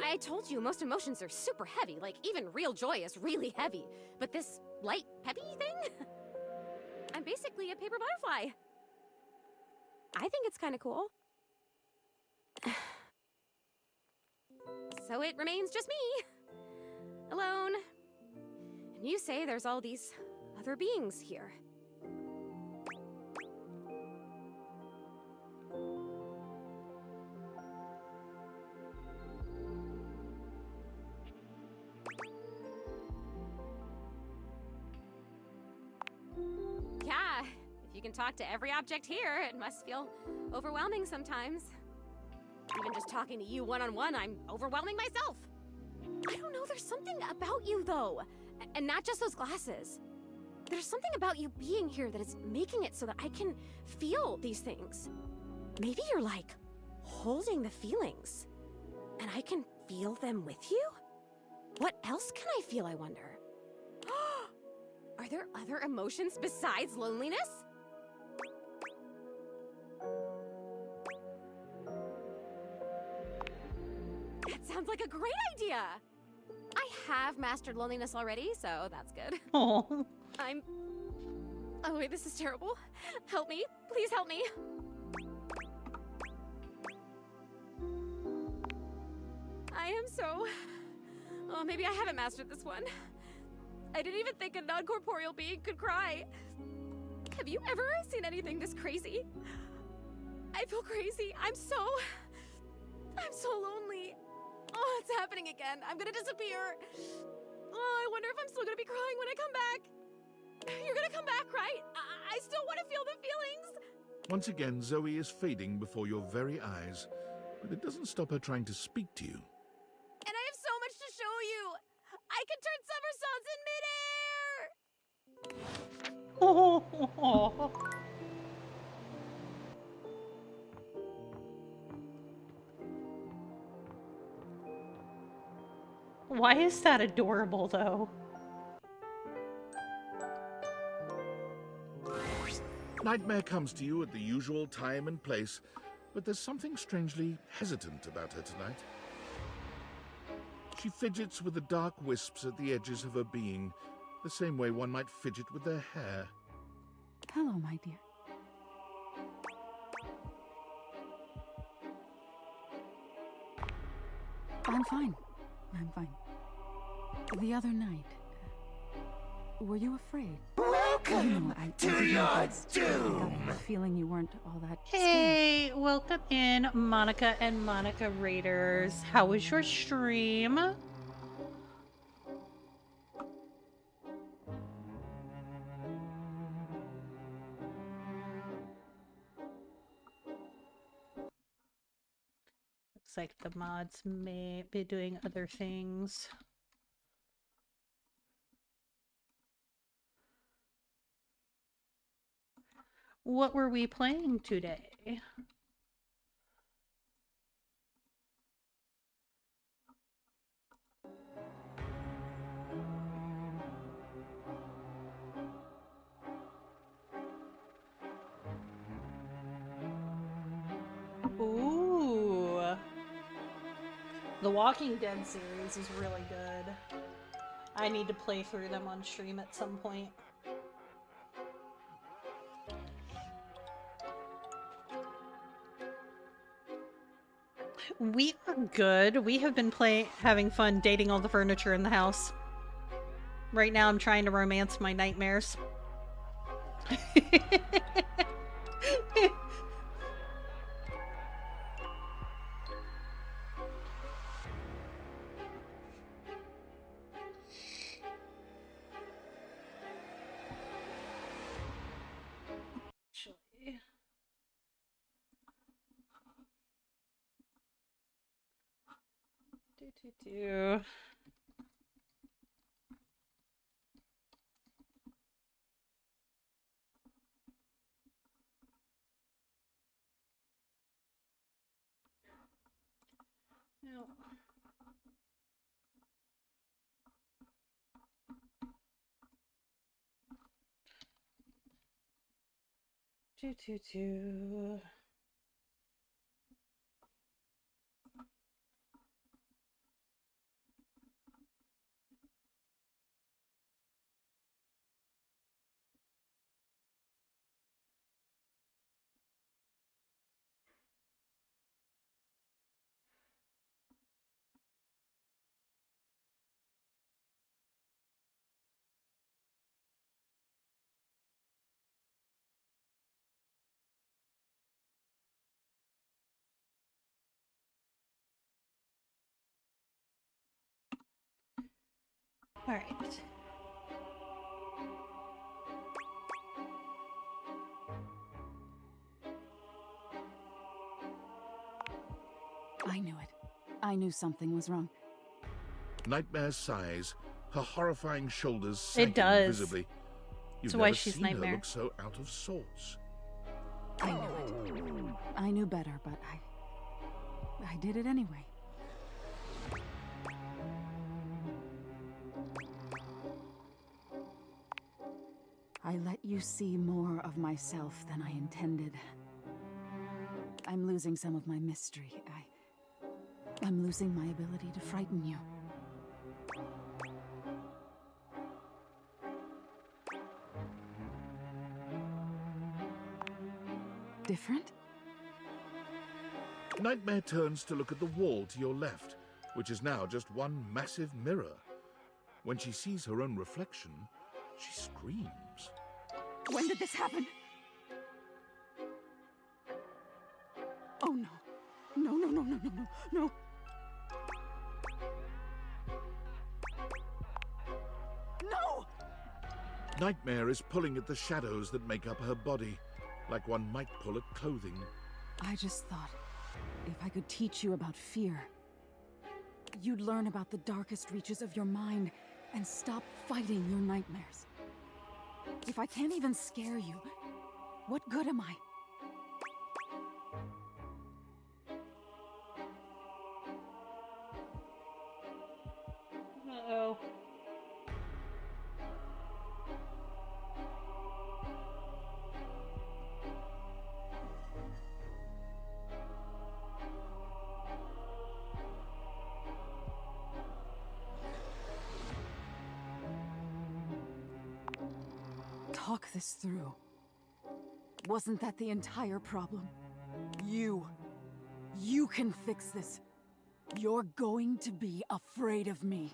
I told you, most emotions are super heavy. Like, even real joy is really heavy. But this light, peppy thing? I'm basically a paper butterfly. I think it's kind of cool. So it remains just me. Alone. And you say there's all these other beings here. Yeah, if you can talk to every object here, it must feel overwhelming sometimes. Even just talking to you one-on-one, I'm overwhelming myself. I don't know, there's something about you, though. And not just those glasses. There's something about you being here that is making it so that I can feel these things. Maybe you're, like, holding the feelings. And I can feel them with you? What else can I feel, I wonder? Are there other emotions besides loneliness? That sounds like a great idea! I have mastered loneliness already, so that's good. Oh. Oh wait, this is terrible. Help me. Please help me. I am so... Oh, maybe I haven't mastered this one. I didn't even think a non-corporeal being could cry. Have you ever seen anything this crazy? I feel crazy. I'm so lonely. Oh, it's happening again. I'm gonna disappear. Oh, I wonder if I'm still gonna be crying when I come back. You're gonna come back, right? I still want to feel the feelings. Once again, Zoe is fading before your very eyes, but it doesn't stop her trying to speak to you. And I have so much to show you. I can turn somersaults in midair. Oh. Why is that adorable, though? Nightmare comes to you at the usual time and place, but there's something strangely hesitant about her tonight. She fidgets with the dark wisps at the edges of her being, the same way one might fidget with their hair. Hello, my dear. I'm fine. I'm fine. The other night, were you afraid? Welcome to your doom! I got the feeling you weren't all that Hey, welcome in, Monica and Monica Raiders. How was your stream? Looks like the mods may be doing other things. What were we playing today? Ooh. The Walking Dead series is really good. I need to play through them on stream at some point. We are good. We have been having fun dating all the furniture in the house. Right now I'm trying to romance my nightmares. Do. No. Do. All right. I knew it. I knew something was wrong. Nightmare sighs, her horrifying shoulders sagging It does. visibly. You've That's why never she's seen Nightmare. her look so out of sorts. I knew it. I knew better, but I did it anyway. I let you see more of myself than I intended. I'm losing some of my mystery. I'm losing my ability to frighten you. Different? Nightmare turns to look at the wall to your left, which is now just one massive mirror. When she sees her own reflection, she screams. When did this happen? Oh no. No, no, no, no, no, no, no. No! Nightmare is pulling at the shadows that make up her body, like one might pull at clothing. I just thought, if I could teach you about fear, you'd learn about the darkest reaches of your mind and stop fighting your nightmares. If I can't even scare you, what good am I? Uh-oh. Talk this through. Wasn't that the entire problem? You can fix this. You're going to be afraid of me.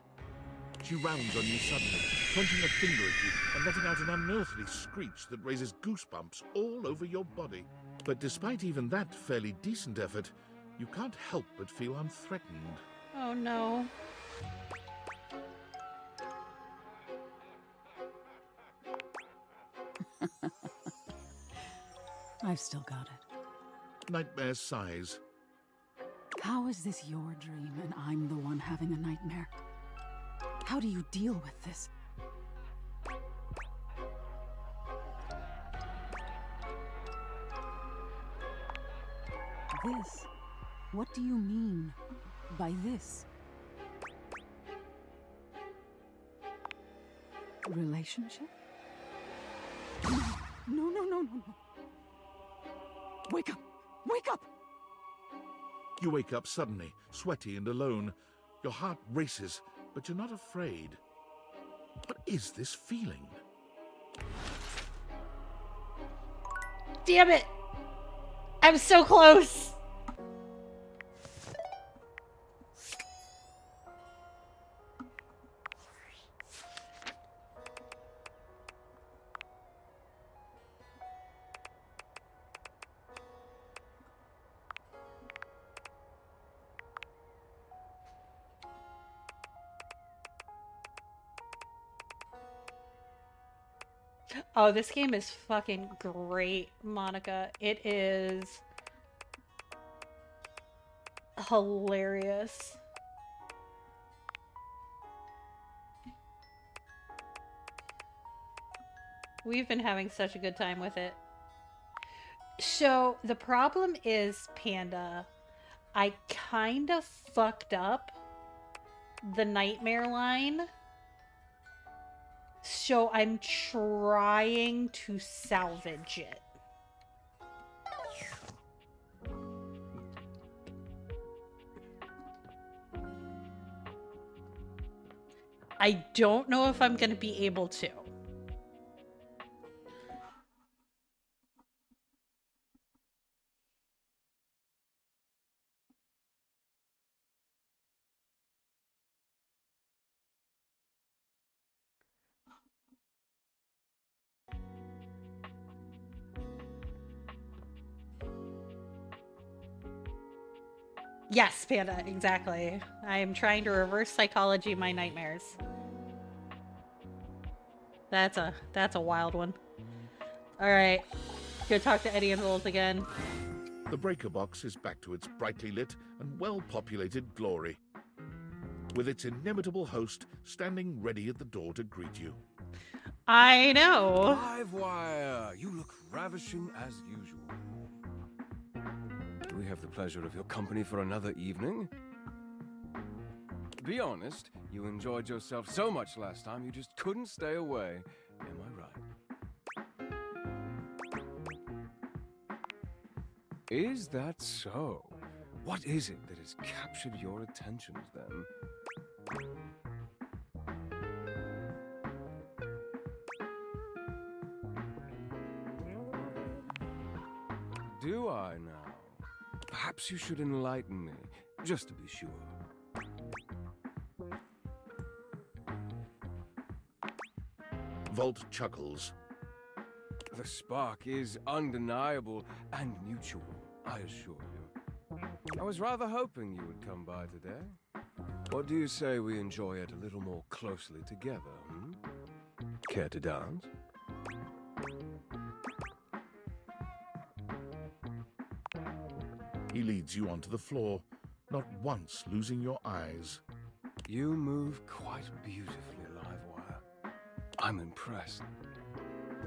She rounds on you suddenly, pointing a finger at you and letting out an unearthly screech that raises goosebumps all over your body. But despite even that fairly decent effort, you can't help but feel unthreatened. Oh no. I've still got it. Nightmare sighs. How is this your dream and I'm the one having a nightmare? How do you deal with this? This? What do you mean by this? Relationship? No, no, no, no, no. Wake up! Wake up! You wake up suddenly, sweaty and alone. Your heart races, but you're not afraid. What is this feeling? Damn it! I'm so close! Oh, this game is fucking great, Monica. It is hilarious. We've been having such a good time with it. So, the problem is, Panda, I kind of fucked up the nightmare line. So, I'm trying to salvage it. I don't know if I'm going to be able to. Yes, Panda, exactly. I am trying to reverse psychology my nightmares. That's a wild one. Alright. Go talk to Eddie and Volt again. The breaker box is back to its brightly lit and well-populated glory, with its inimitable host standing ready at the door to greet you. I know. Live wire. You look ravishing as usual. Do we have the pleasure of your company for another evening? Be honest, you enjoyed yourself so much last time you just couldn't stay away. Am I right? Is that so? What is it that has captured your attentions then? Do I now? Perhaps you should enlighten me, just to be sure. Volt chuckles. The spark is undeniable and mutual, I assure you. I was rather hoping you would come by today. What do you say we enjoy it a little more closely together, hmm? Care to dance? He leads you onto the floor, not once losing your eyes. You move quite beautifully, Livewire. I'm impressed.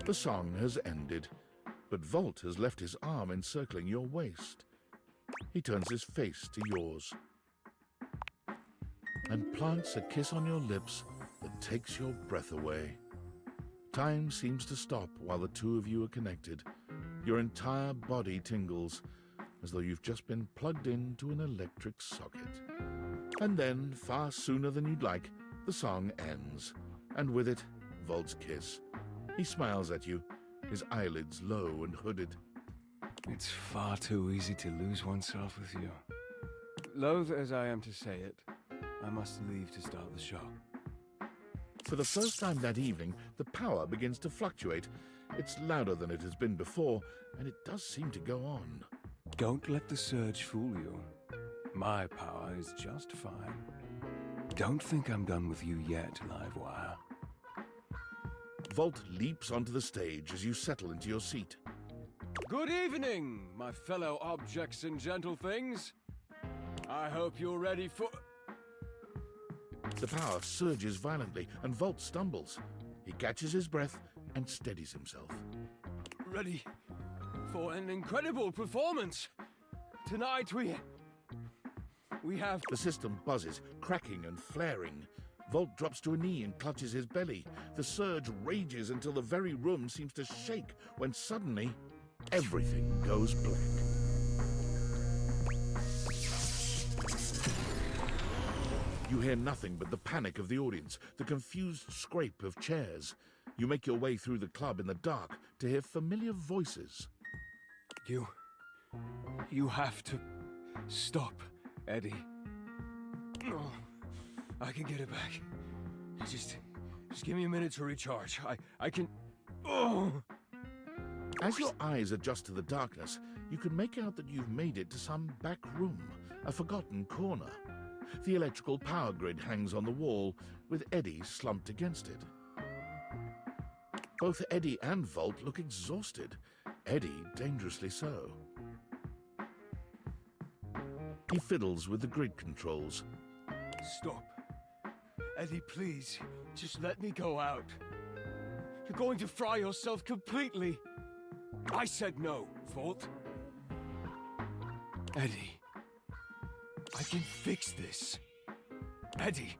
The song has ended, but Volt has left his arm encircling your waist. He turns his face to yours and plants a kiss on your lips that takes your breath away. Time seems to stop while the two of you are connected. Your entire body tingles, as though you've just been plugged into an electric socket. And then, far sooner than you'd like, the song ends, and with it, Volt's kiss. He smiles at you, his eyelids low and hooded. It's far too easy to lose oneself with you. Loath as I am to say it, I must leave to start the show. For the first time that evening, the power begins to fluctuate. It's louder than it has been before, and it does seem to go on. Don't let the surge fool you. My power is just fine. Don't think I'm done with you yet, Livewire. Volt leaps onto the stage as you settle into your seat. Good evening, my fellow objects and gentle things. I hope you're ready for... The power surges violently, and Volt stumbles. He catches his breath and steadies himself. Ready for an incredible performance. Tonight we have... The system buzzes, cracking and flaring. Volt drops to a knee and clutches his belly. The surge rages until the very room seems to shake, when suddenly, everything goes black. You hear nothing but the panic of the audience, the confused scrape of chairs. You make your way through the club in the dark to hear familiar voices. You have to stop, Eddie. No, I can get it back. Just give me a minute to recharge. I can... Oh! As your eyes adjust to the darkness, you can make out that you've made it to some back room, a forgotten corner. The electrical power grid hangs on the wall, with Eddie slumped against it. Both Eddie and Volt look exhausted. Eddie dangerously so. He fiddles with the grid controls. Stop. Eddie, please. Just let me go out. You're going to fry yourself completely. I said no, Volt. Eddie. I can fix this. Eddie.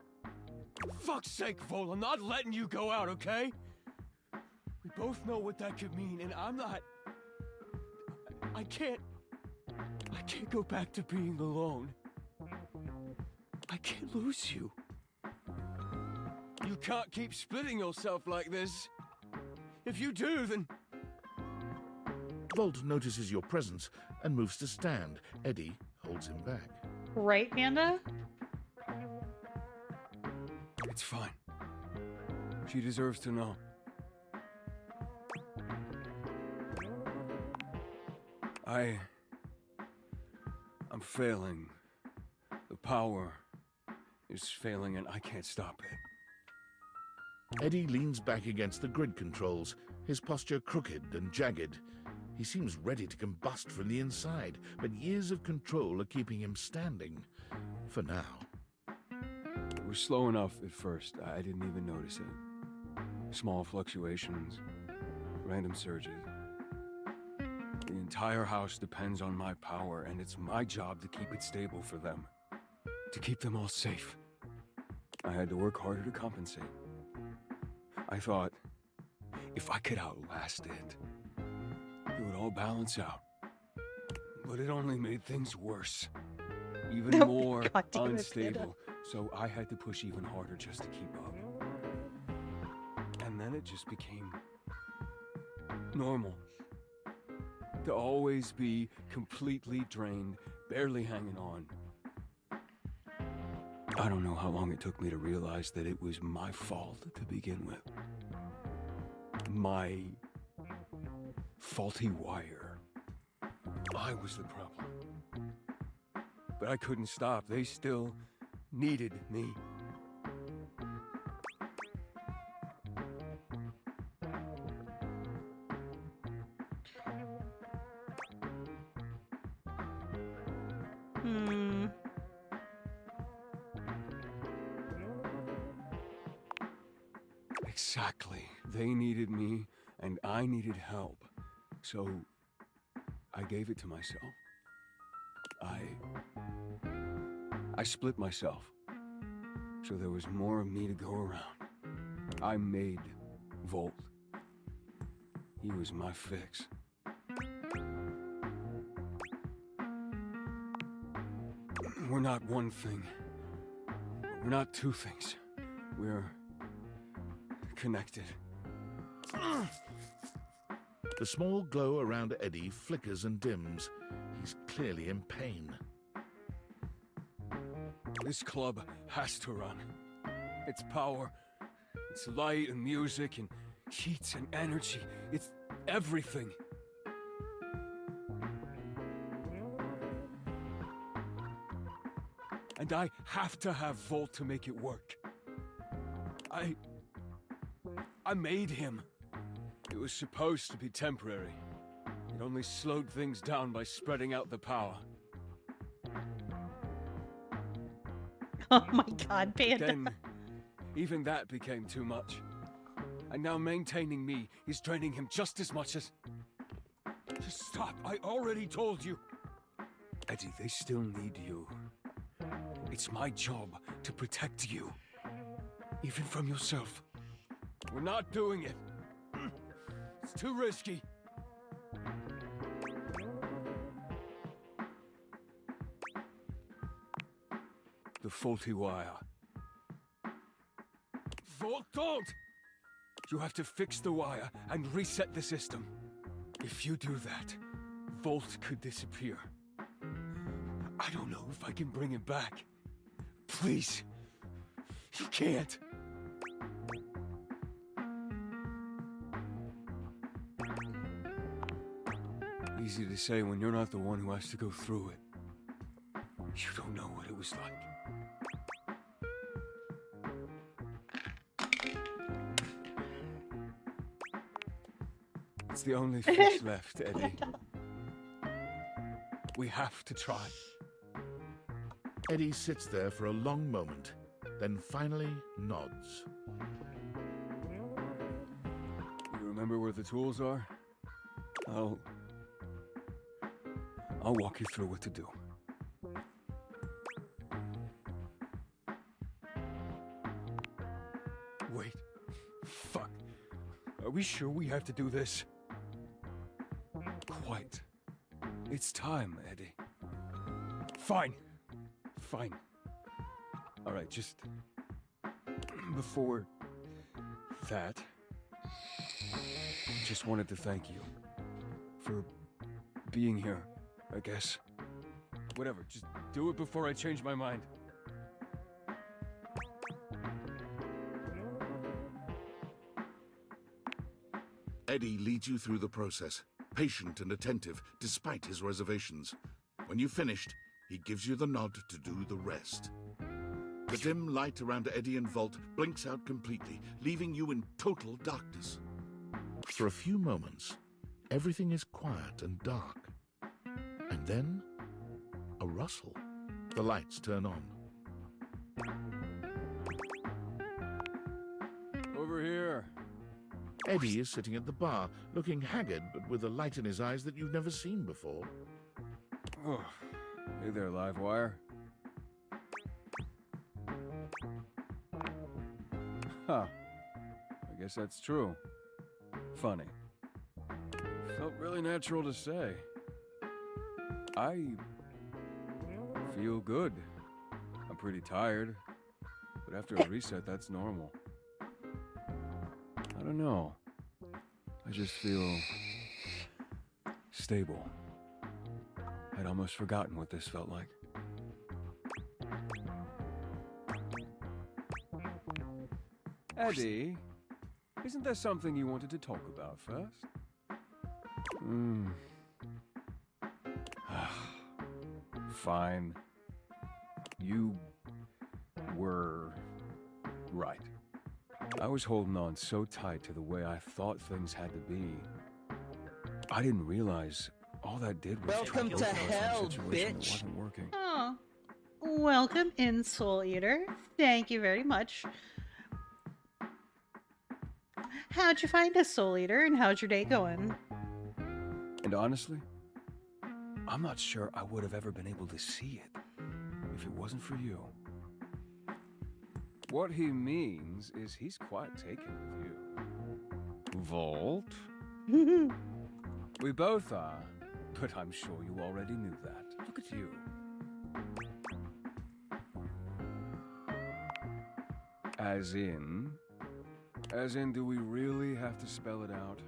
Fuck's sake, Volt, I'm not letting you go out, okay? We both know what that could mean, and I'm not... I can't go back to being alone. I can't lose you. You can't keep splitting yourself like this. If you do, then... Volt notices your presence and moves to stand. Eddie holds him back. Right, Panda? It's fine. She deserves to know. I'm failing. The power is failing and I can't stop it. Eddie leans back against the grid controls, his posture crooked and jagged. He seems ready to combust from the inside, but years of control are keeping him standing. For now. It was slow enough at first. I didn't even notice it. Small fluctuations, random surges. The entire house depends on my power, and it's my job to keep it stable for them. To keep them all safe. I had to work harder to compensate. I thought, if I could outlast it, it would all balance out. But it only made things worse. Even more unstable. So I had to push even harder just to keep up. And then it just became normal. To always be completely drained, barely hanging on. I don't know how long it took me to realize that it was my fault to begin with. My faulty wire. I was the problem. But I couldn't stop. They still needed me. Exactly. They needed me, and I needed help. So, I gave it to myself. I split myself. So there was more of me to go around. I made Volt. He was my fix. We're not one thing. We're not two things. We're connected. The small glow around Eddie flickers and dims. He's clearly in pain. This club has to run. It's power, it's light and music and heat and energy. It's everything. And I have to have Volt to make it work. I made him. It was supposed to be temporary. It only slowed things down by spreading out the power. Oh my god, Panda. Then, even that became too much. And now maintaining me is draining him just as much as... Just stop, I already told you. Eddie, they still need you. It's my job to protect you. Even from yourself. We're not doing it. It's too risky. The faulty wire. Volt, don't! You have to fix the wire and reset the system. If you do that, Volt could disappear. I don't know if I can bring him back. Please. You can't. Easy to say when you're not the one who has to go through it. You don't know what it was like. It's the only fish left, Eddie. We have to try. Eddie sits there for a long moment, then finally nods. You remember where the tools are? I'll walk you through what to do. Wait. Fuck. Are we sure we have to do this? Quite. It's time, Eddie. Fine. Fine. All right, just before that, just wanted to thank you for being here, I guess. Whatever, just do it before I change my mind. Eddie leads you through the process, patient and attentive despite his reservations. When you've finished, he gives you the nod to do the rest. The dim light around Eddie and Vault blinks out completely, leaving you in total darkness. For a few moments, everything is quiet and dark. And then, a rustle. The lights turn on. Over here. Eddie is sitting at the bar, looking haggard but with a light in his eyes that you've never seen before. Oh, hey there, Livewire. Huh. I guess that's true. Funny. Felt really natural to say. I feel good. I'm pretty tired, but after a reset, that's normal. I don't know. I just feel stable. I'd almost forgotten what this felt like. Eddie, isn't there something you wanted to talk about first? Fine. You were right. I was holding on so tight to the way I thought things had to be. I didn't realize all that did was Welcome trap to both of us in a hell, situation that bitch. wasn't working. Oh, welcome in, Soul Eater. Thank you very much. How'd you find us, Soul Eater, and how's your day going? And honestly, I'm not sure I would have ever been able to see it if it wasn't for you. What he means is he's quite taken with you. Vault? We both are, but I'm sure you already knew that. Look at you. As in, do we really have to spell it out?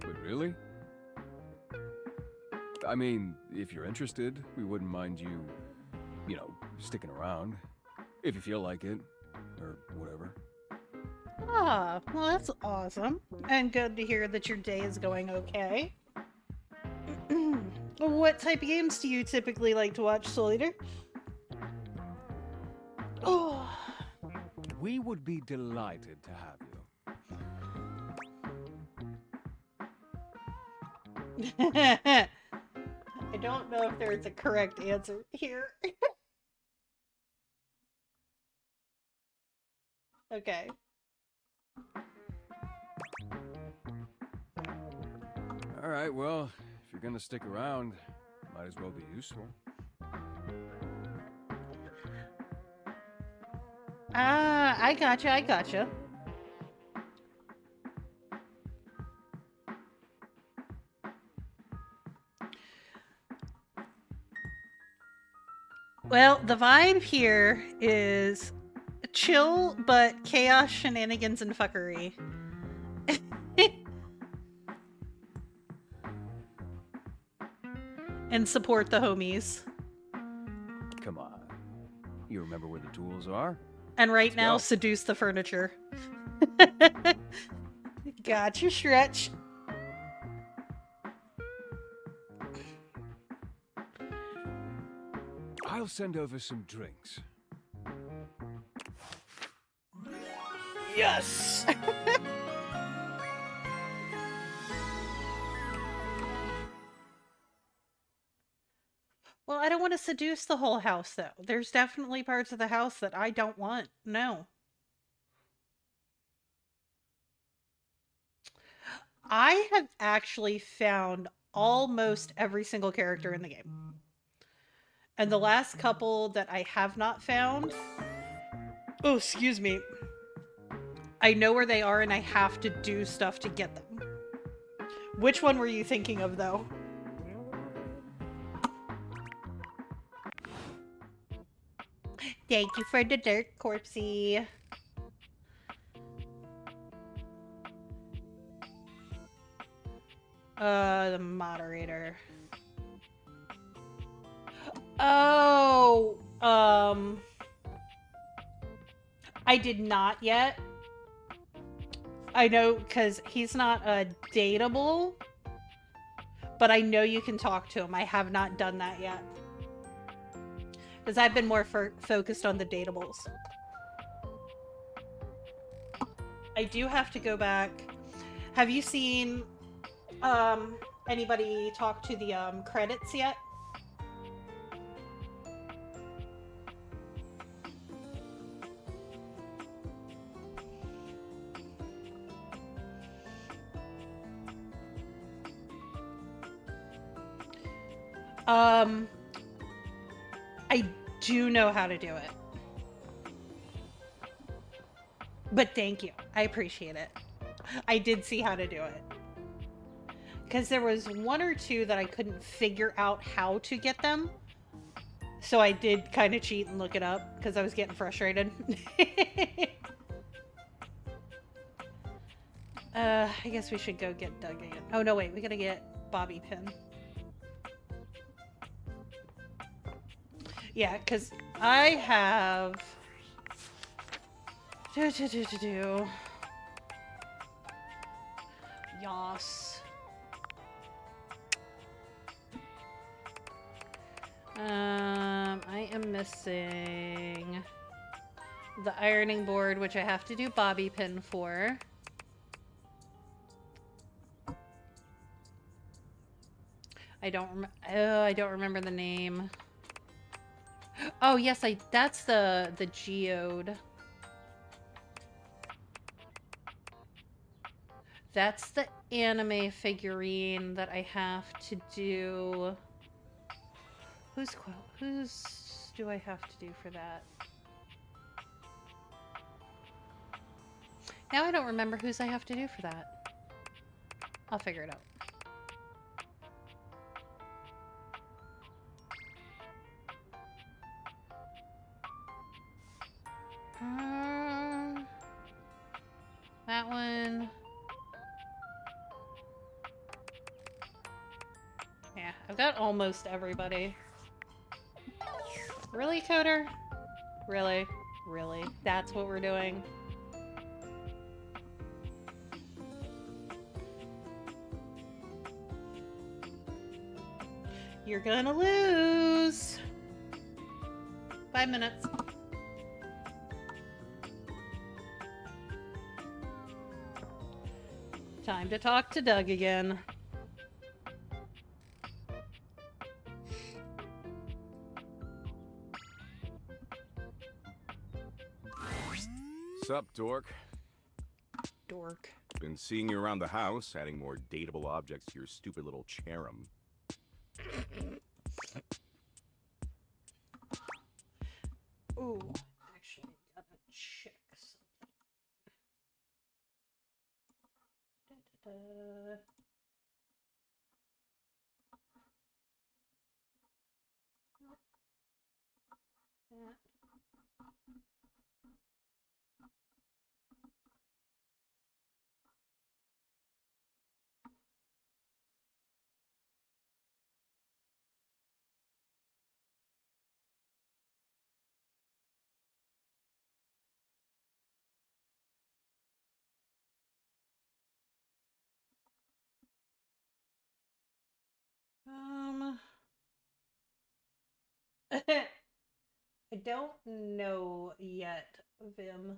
Wait, really? I mean, if you're interested, we wouldn't mind you, sticking around. If you feel like it, or whatever. Ah, well, that's awesome. And good to hear that your day is going okay. What type of games do you typically like to watch, Soul Eater? Oh. We would be delighted to have you. I don't know if there's a correct answer here. Okay. All right, well, if you're gonna stick around, might as well be useful. I gotcha. Well, the vibe here is chill, but chaos, shenanigans, and fuckery. And support the homies. Come on. You remember where the tools are? And right Let's now, go. seduce the furniture. Gotcha, Stretch. I I'll send over some drinks. Yes! Well, I don't want to seduce the whole house, though. There's definitely parts of the house that I don't want. No. I have actually found almost every single character in the game. And the last couple that I have not found... Oh, excuse me. I know where they are and I have to do stuff to get them. Which one were you thinking of, though? Thank you for the dirt, Corpsey. The moderator. Oh, I did not yet. I know, because he's not dateable, but I know you can talk to him. I have not done that yet. Because I've been more focused on the datables. I do have to go back. Have you seen anybody talk to the credits yet? I do know how to do it. But thank you. I appreciate it. I did see how to do it. Because there was one or two that I couldn't figure out how to get them. So I did kind of cheat and look it up because I was getting frustrated. I guess we should go get Doug again. Oh, no, wait. We gotta get Bobby Pin. Yeah, because I have... Yas. I am missing the ironing board, which I have to do bobby pin for. I don't remember the name. Oh, yes, that's the geode. That's the anime figurine that I have to do. Whose do I have to do for that? Now I don't remember whose I have to do for that. I'll figure it out. That one. Yeah, I've got almost everybody. Really, Coder? Really? Really? That's what we're doing? You're gonna lose! 5 minutes. Time to talk to Doug again. Sup, dork? Dork. Been seeing you around the house, adding more dateable objects to your stupid little cherub. Ooh, actually, gotta check something. Da-da-da. That. don't know yet, Vim.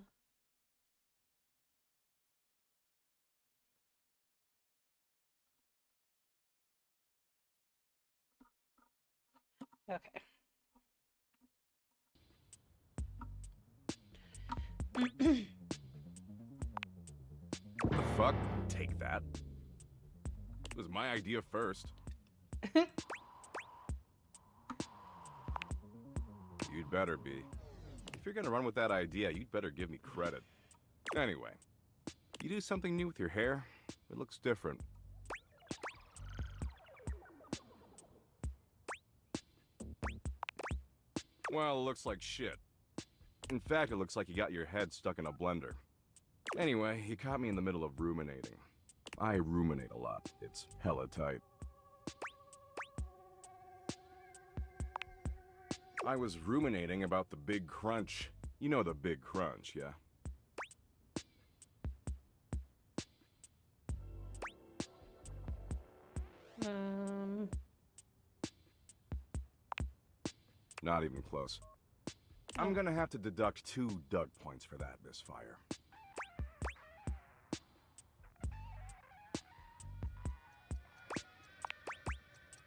Okay. The fuck? Take that. It was my idea first. You'd better be. If you're gonna run with that idea, you'd better give me credit. Anyway, you do something new with your hair, it looks different. Well, it looks like shit. In fact, it looks like you got your head stuck in a blender. Anyway, you caught me in the middle of ruminating. I ruminate a lot. It's hella tight. I was ruminating about the big crunch. You know the big crunch, yeah? Not even close. I'm gonna have to deduct 2 Doug points for that, Miss Fire.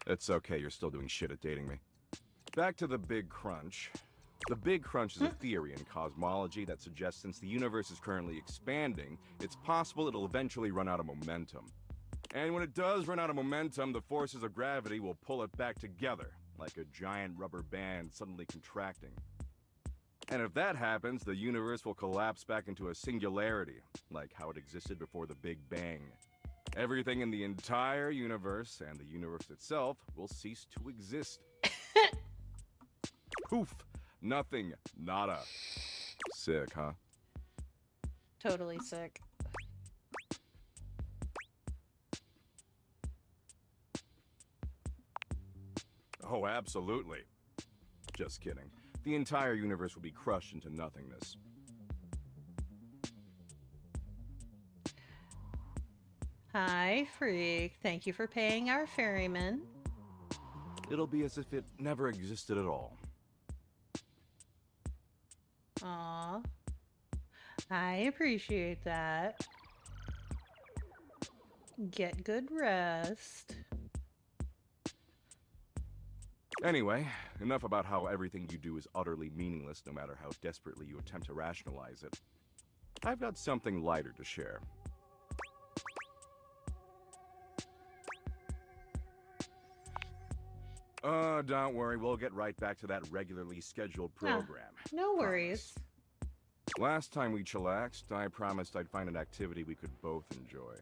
It's okay, you're still doing shit at dating me. Back to the Big Crunch. The Big Crunch is a theory in cosmology that suggests since the universe is currently expanding, it's possible it'll eventually run out of momentum. And when it does run out of momentum, the forces of gravity will pull it back together, like a giant rubber band suddenly contracting. And if that happens, the universe will collapse back into a singularity, like how it existed before the Big Bang. Everything in the entire universe and the universe itself will cease to exist. Poof! Nothing. Nada. Sick, huh? Totally sick. Oh, absolutely. Just kidding. The entire universe will be crushed into nothingness. Hi, Freak. Thank you for paying our ferryman. It'll be as if it never existed at all. Aw. I appreciate that. Get good rest. Anyway, enough about how everything you do is utterly meaningless no matter how desperately you attempt to rationalize it. I've got something lighter to share. Don't worry, we'll get right back to that regularly scheduled program. No worries. Last time we chillaxed, I promised I'd find an activity we could both enjoy.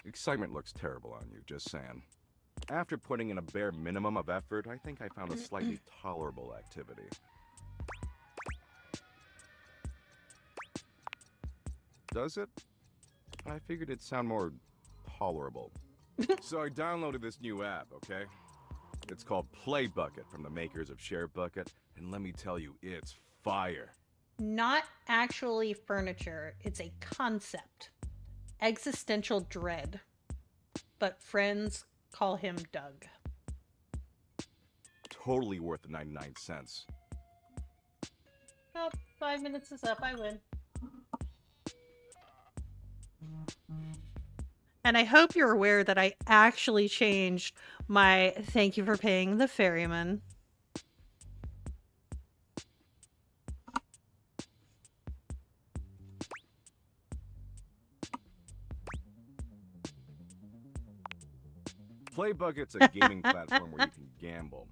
Excitement looks terrible on you, just saying. After putting in a bare minimum of effort, I think I found a slightly tolerable activity. Does it? I figured it'd sound more tolerable. So I downloaded this new app, okay? It's called Play Bucket from the makers of Share Bucket, and let me tell you, it's fire. Not actually furniture, it's a concept. Existential dread. But friends call him Doug. Totally worth the 99 cents. Oh, 5 minutes is up. I win. And I hope you're aware that I actually changed my thank you for paying the ferryman. Play Bucket's a gaming platform where you can gamble.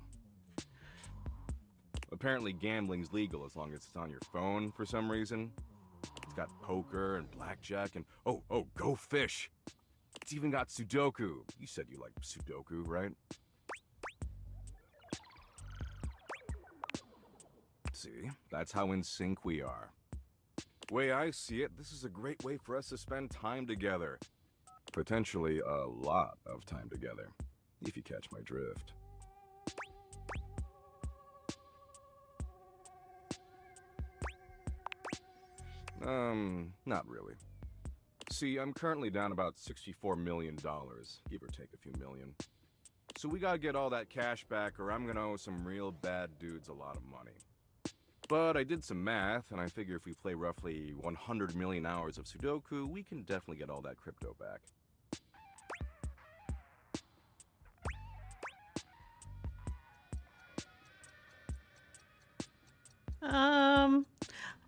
Apparently gambling's legal as long as it's on your phone for some reason. It's got poker and blackjack and oh, go fish. It's even got Sudoku. You said you like Sudoku, right? See, that's how in sync we are. Way I see it, this is a great way for us to spend time together. Potentially a lot of time together, if you catch my drift. Not really. See, I'm currently down about $64 million, give or take a few million. so we gotta get all that cash back or I'm gonna owe some real bad dudes a lot of money. But I did some math, and I figure if we play roughly 100 million hours of Sudoku, we can definitely get all that crypto back.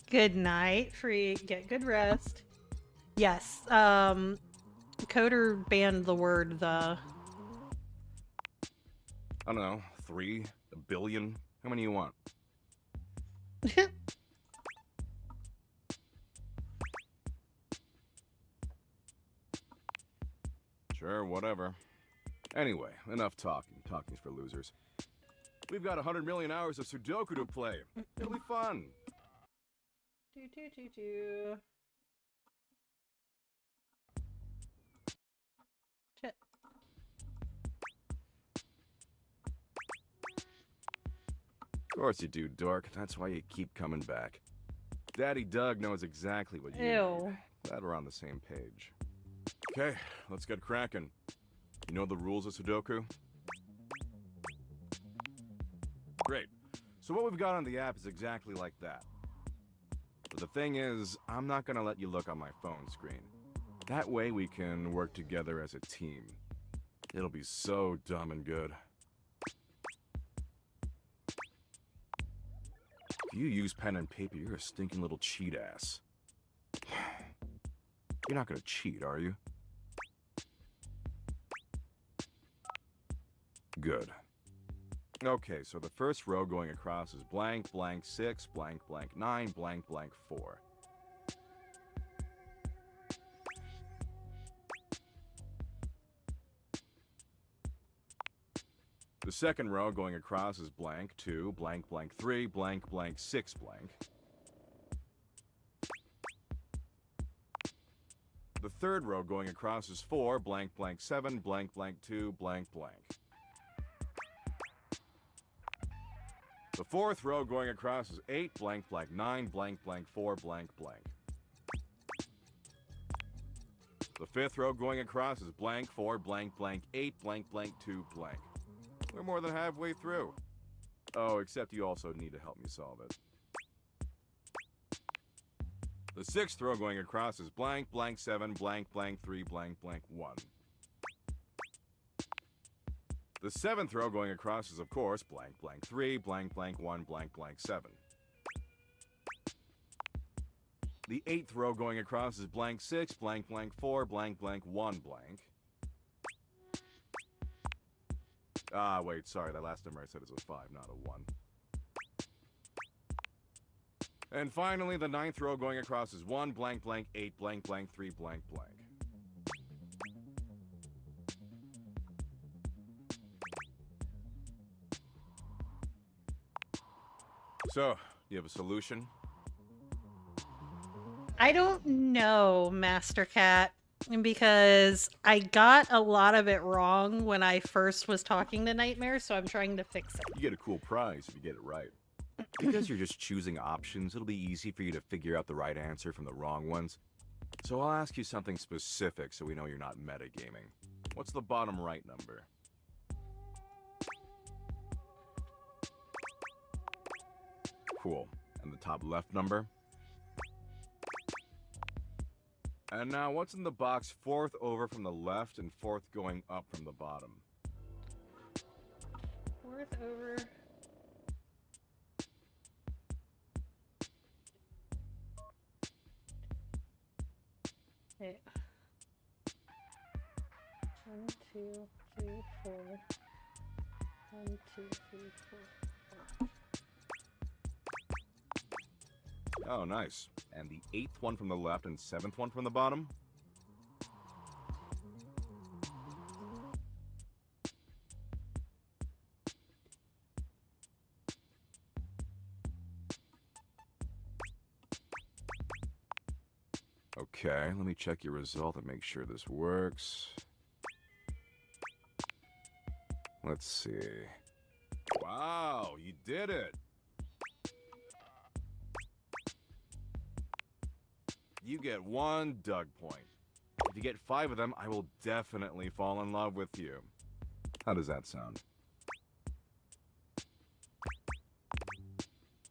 Good night, freak. Get good rest. Yes, Coder banned the word the. I don't know, 3? A billion? How many you want? Sure, whatever. Anyway, enough talking. Talking's for losers. We've got 100 million hours of Sudoku to play. It'll be fun. Shit. Of course you do, dork. That's why you keep coming back. Daddy Doug knows exactly what you need. Glad we're on the same page. Okay, let's get cracking. You know the rules of Sudoku? Great. So what we've got on the app is exactly like that. But the thing is, I'm not gonna let you look on my phone screen. That way we can work together as a team. It'll be so dumb and good. If you use pen and paper, you're a stinking little cheat ass. You're not gonna cheat, are you? Good. Okay, so the first row going across is blank, blank 6, blank, blank 9, blank, blank 4. The second row going across is blank 2, blank, blank 3, blank, blank 6, blank. The third row going across is 4, blank, blank 7, blank, blank 2, blank, blank. The fourth row going across is 8, blank, blank 9, blank, blank 4, blank, blank. The fifth row going across is blank 4, blank, blank 8, blank, blank 2, blank. We're more than halfway through. Oh, except you also need to help me solve it. The sixth row going across is blank, blank 7, blank, blank 3, blank, blank 1. The seventh row going across is, of course, blank, blank 3, blank, blank 1, blank, blank 7. The eighth row going across is blank 6, blank, blank 4, blank, blank 1, blank. Ah, wait, sorry, that last number I said is a 5, not a 1. And finally, the ninth row going across is 1, blank, blank 8, blank, blank 3, blank, blank. So, you have a solution? I don't know, Master Cat, because I got a lot of it wrong when I first was talking to Nightmare, so I'm trying to fix it. You get a cool prize if you get it right. Because you're just choosing options, it'll be easy for you to figure out the right answer from the wrong ones. So I'll ask you something specific so we know you're not metagaming. What's the bottom right number? Cool. And the top left number? And now, what's in the box fourth over from the left and fourth going up from the bottom? Fourth over. Okay. 1, 2, 3, 4. 1, 2, 3, 4. Oh, nice. And the eighth one from the left and seventh one from the bottom? Okay, let me check your result and make sure this works. Let's see. Wow, you did it! You get 1 Doug point. If you get 5 of them, I will definitely fall in love with you. How does that sound?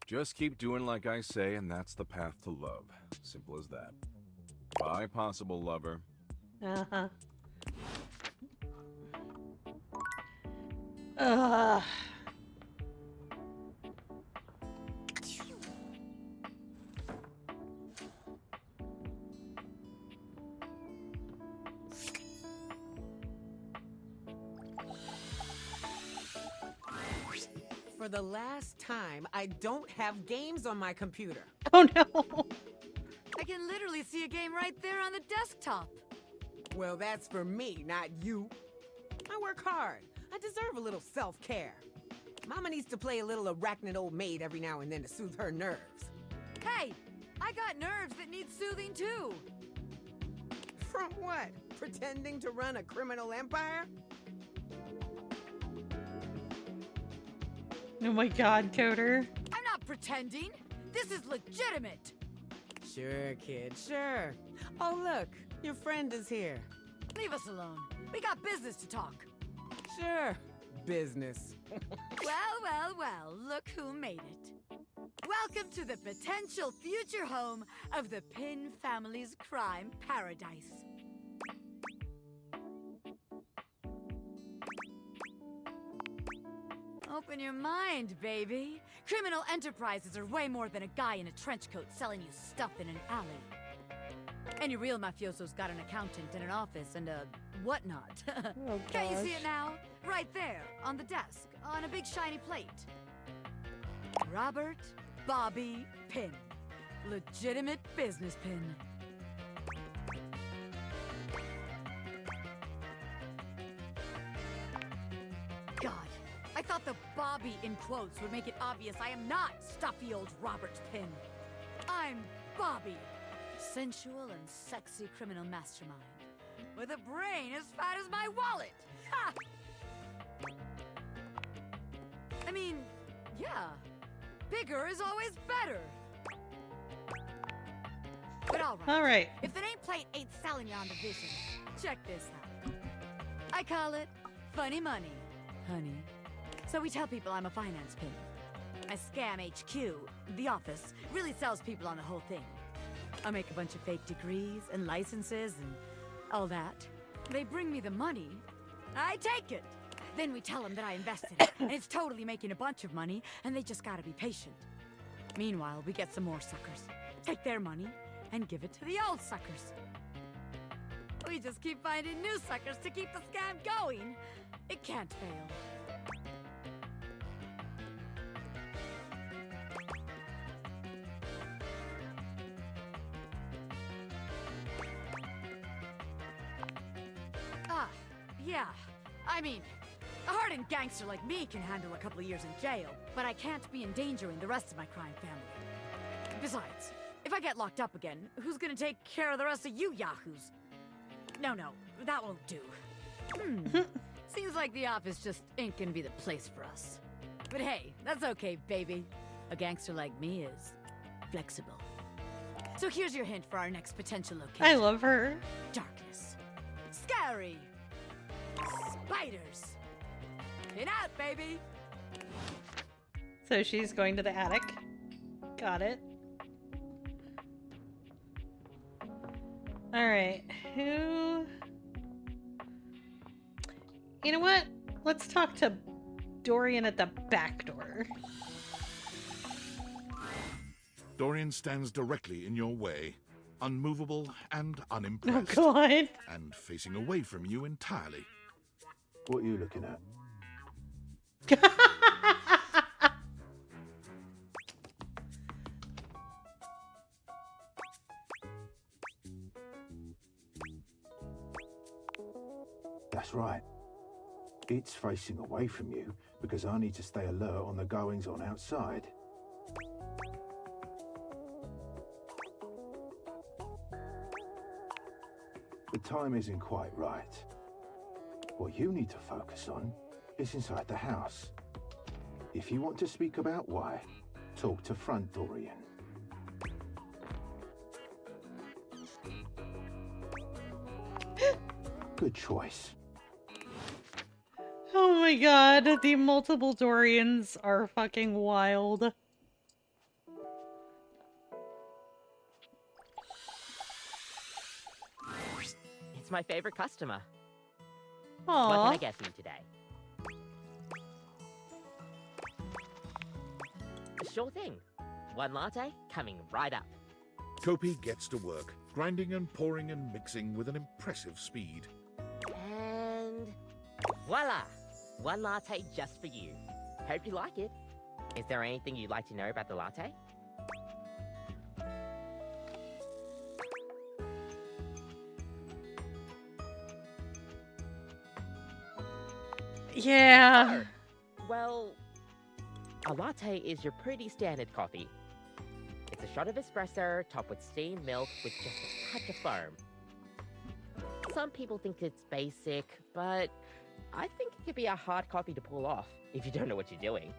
Just keep doing like I say, and that's the path to love. Simple as that. Bye, possible lover. Uh-huh. Ugh. For the last time, I don't have games on my computer. Oh no. I can literally see a game right there on the desktop. Well, that's for me, not you. I work hard. I deserve a little self-care. Mama needs to play a little arachnid old maid every now and then to soothe her nerves. Hey, I got nerves that need soothing too. From what? Pretending to run a criminal empire? Oh my god, Coder. I'm not pretending. This is legitimate. Sure, kid, sure. Oh, look, your friend is here. Leave us alone. We got business to talk. Sure, business. Well, look who made it. Welcome to the potential future home of the Pin family's crime paradise. Open your mind, baby. Criminal enterprises are way more than a guy in a trench coat selling you stuff in an alley. Any real mafioso's got an accountant and an office and a whatnot. Oh, Can't you see gosh. it now? Right there, on the desk, on a big shiny plate. Robert Bobby Pin. Legitimate business pin. God, I thought the Bobby in quotes would make it obvious I am not stuffy old Robert Pin. I'm Bobby, sensual and sexy criminal mastermind, with a brain as fat as my wallet. Ha! I mean, yeah, bigger is always better. But All right. if the nameplate ain't selling you on the vision, check this out. I call it funny money, honey. So we tell people I'm a finance pin. My scam HQ, the office, really sells people on the whole thing. I make a bunch of fake degrees and licenses and all that. They bring me the money. I take it. Then we tell them that I invested it, and it's totally making a bunch of money, and they just gotta be patient. Meanwhile, we get some more suckers, take their money, and give it to the old suckers. We just keep finding new suckers to keep the scam going. It can't fail. Ah, yeah. I mean, a hardened gangster like me can handle a couple of years in jail, but I can't be endangering the rest of my crime family. Besides, if I get locked up again, who's gonna take care of the rest of you yahoos? No, that won't do. Seems like the office just ain't gonna be the place for us. But hey, that's okay, baby. A gangster like me is flexible. So here's your hint for our next potential location. I love her. Darkness. Scary. Spiders. Get out, baby. So she's going to the attic. Got it. All right. Who? You know what? Let's talk to Dorian at the back door. Dorian stands directly in your way, unmovable and unimpressed. Oh, God. And facing away from you entirely. What are you looking at? That's right. It's facing away from you because I need to stay alert on the goings on outside. The time isn't quite right. What you need to focus on is inside the house. If you want to speak about why, talk to front Dorian. Good choice. Oh Oh my god, the multiple Dorians are fucking wild. It's my favorite customer. What can I Aww. get for you today? Sure thing. One latte coming right up. Kopi gets to work, grinding and pouring and mixing with an impressive speed. And voila! One latte just for you. Hope you like it. Is there anything you'd like to know about the latte? Yeah. Well, a latte is your pretty standard coffee. It's a shot of espresso topped with steamed milk with just a touch of foam. Some people think it's basic, but I think it could be a hard coffee to pull off if you don't know what you're doing.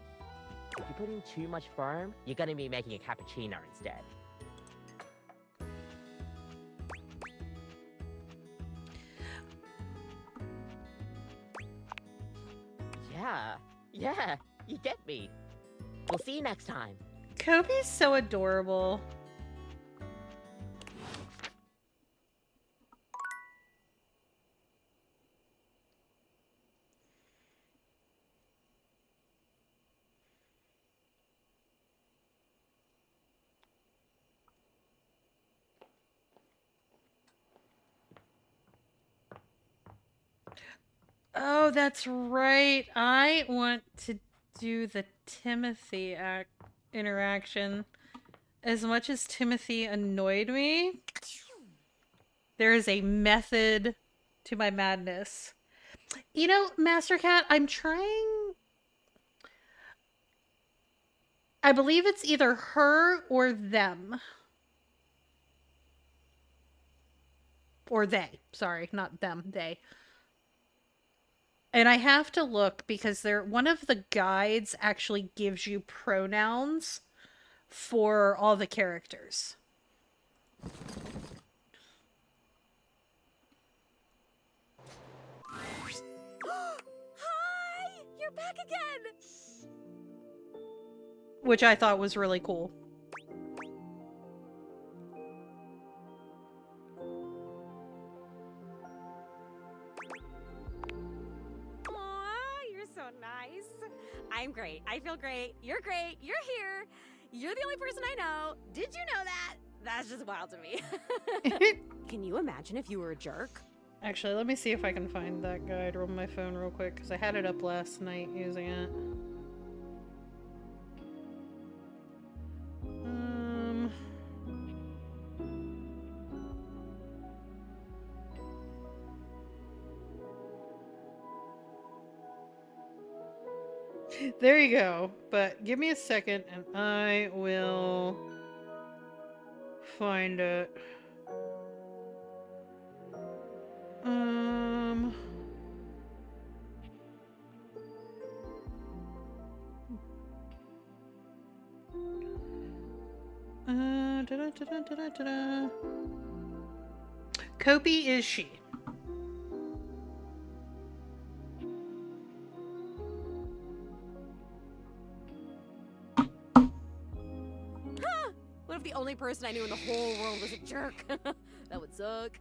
If you put in too much foam, you're gonna be making a cappuccino instead. Yeah, you get me. We'll see you next time. Kobe's so adorable. Oh, that's right. I want to do the Timothy interaction. As much as Timothy annoyed me, there is a method to my madness. You know, Master Cat, I'm trying... I believe it's either her or them. Or they. Sorry, not them. They. And I have to look because one of the guides actually gives you pronouns for all the characters. Hi! You're back again! Which I thought was really cool. You're so nice. I'm great. I feel great. You're great. You're here. You're the only person I know. Did you know that? That's just wild to me. Can you imagine if you were a jerk? Actually, let me see if I can find that guide on my phone real quick, because I had it up last night using it. There you go. But give me a second and I will find it. Kopi is she. What if the only person I knew in the whole world was a jerk? That would suck.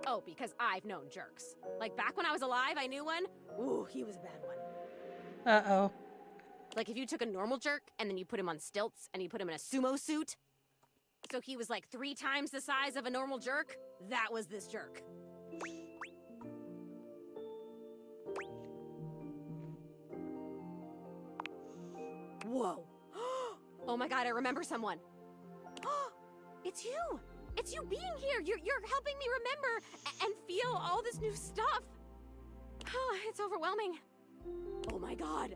Oh, because I've known jerks. Like back when I was alive, I knew one. Ooh, he was a bad one. Uh-oh. Like if you took a normal jerk and then you put him on stilts and you put him in a sumo suit. So he was like 3 times the size of a normal jerk. That was this jerk. Whoa. Oh my god, I remember someone. It's you. It's you being here. You're helping me remember and feel all this new stuff. It's overwhelming. Oh my god.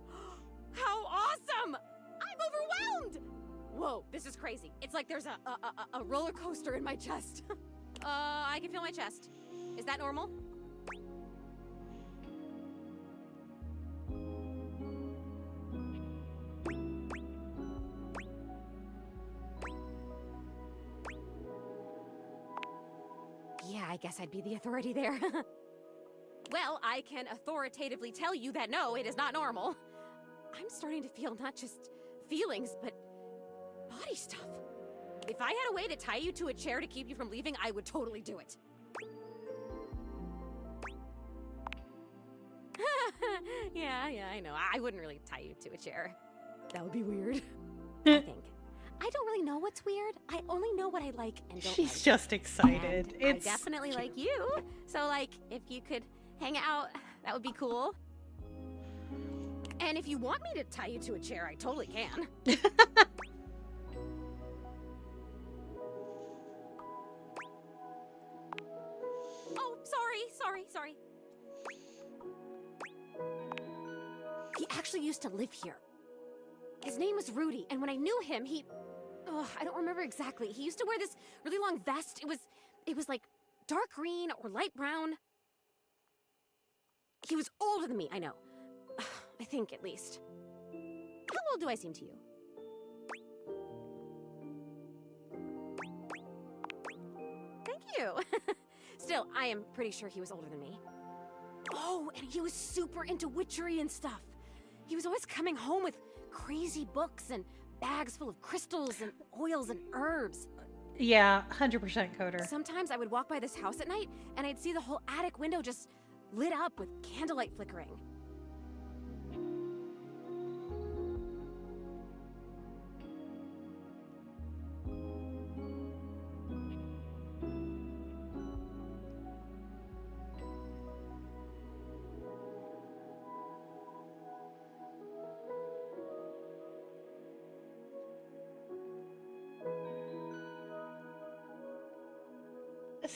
How awesome! I'm overwhelmed! Whoa, this is crazy. It's like there's a roller coaster in my chest. I can feel my chest. Is that normal? Yeah, I guess I'd be the authority there. Well, I can authoritatively tell you that no, it is not normal. I'm starting to feel not just feelings, but body stuff. If I had a way to tie you to a chair to keep you from leaving, I would totally do it. Yeah, I know. I wouldn't really tie you to a chair. That would be weird. I think. I don't really know what's weird. I only know what I like and don't She's like. just excited. And It's I definitely cute. like you. So, like, if you could hang out, that would be cool. And if you want me to tie you to a chair, I totally can. Oh, sorry. He actually used to live here. His name was Rudy, and when I knew him, I don't remember exactly. He used to wear this really long vest. It was like dark green or light brown. He was older than me, I know. I think, at least. How old do I seem to you? Thank you. Still, I am pretty sure he was older than me. Oh, and he was super into witchery and stuff. He was always coming home with crazy books and bags full of crystals and oils and herbs. Yeah, 100% Coder. Sometimes I would walk by this house at night and I'd see the whole attic window just lit up with candlelight flickering.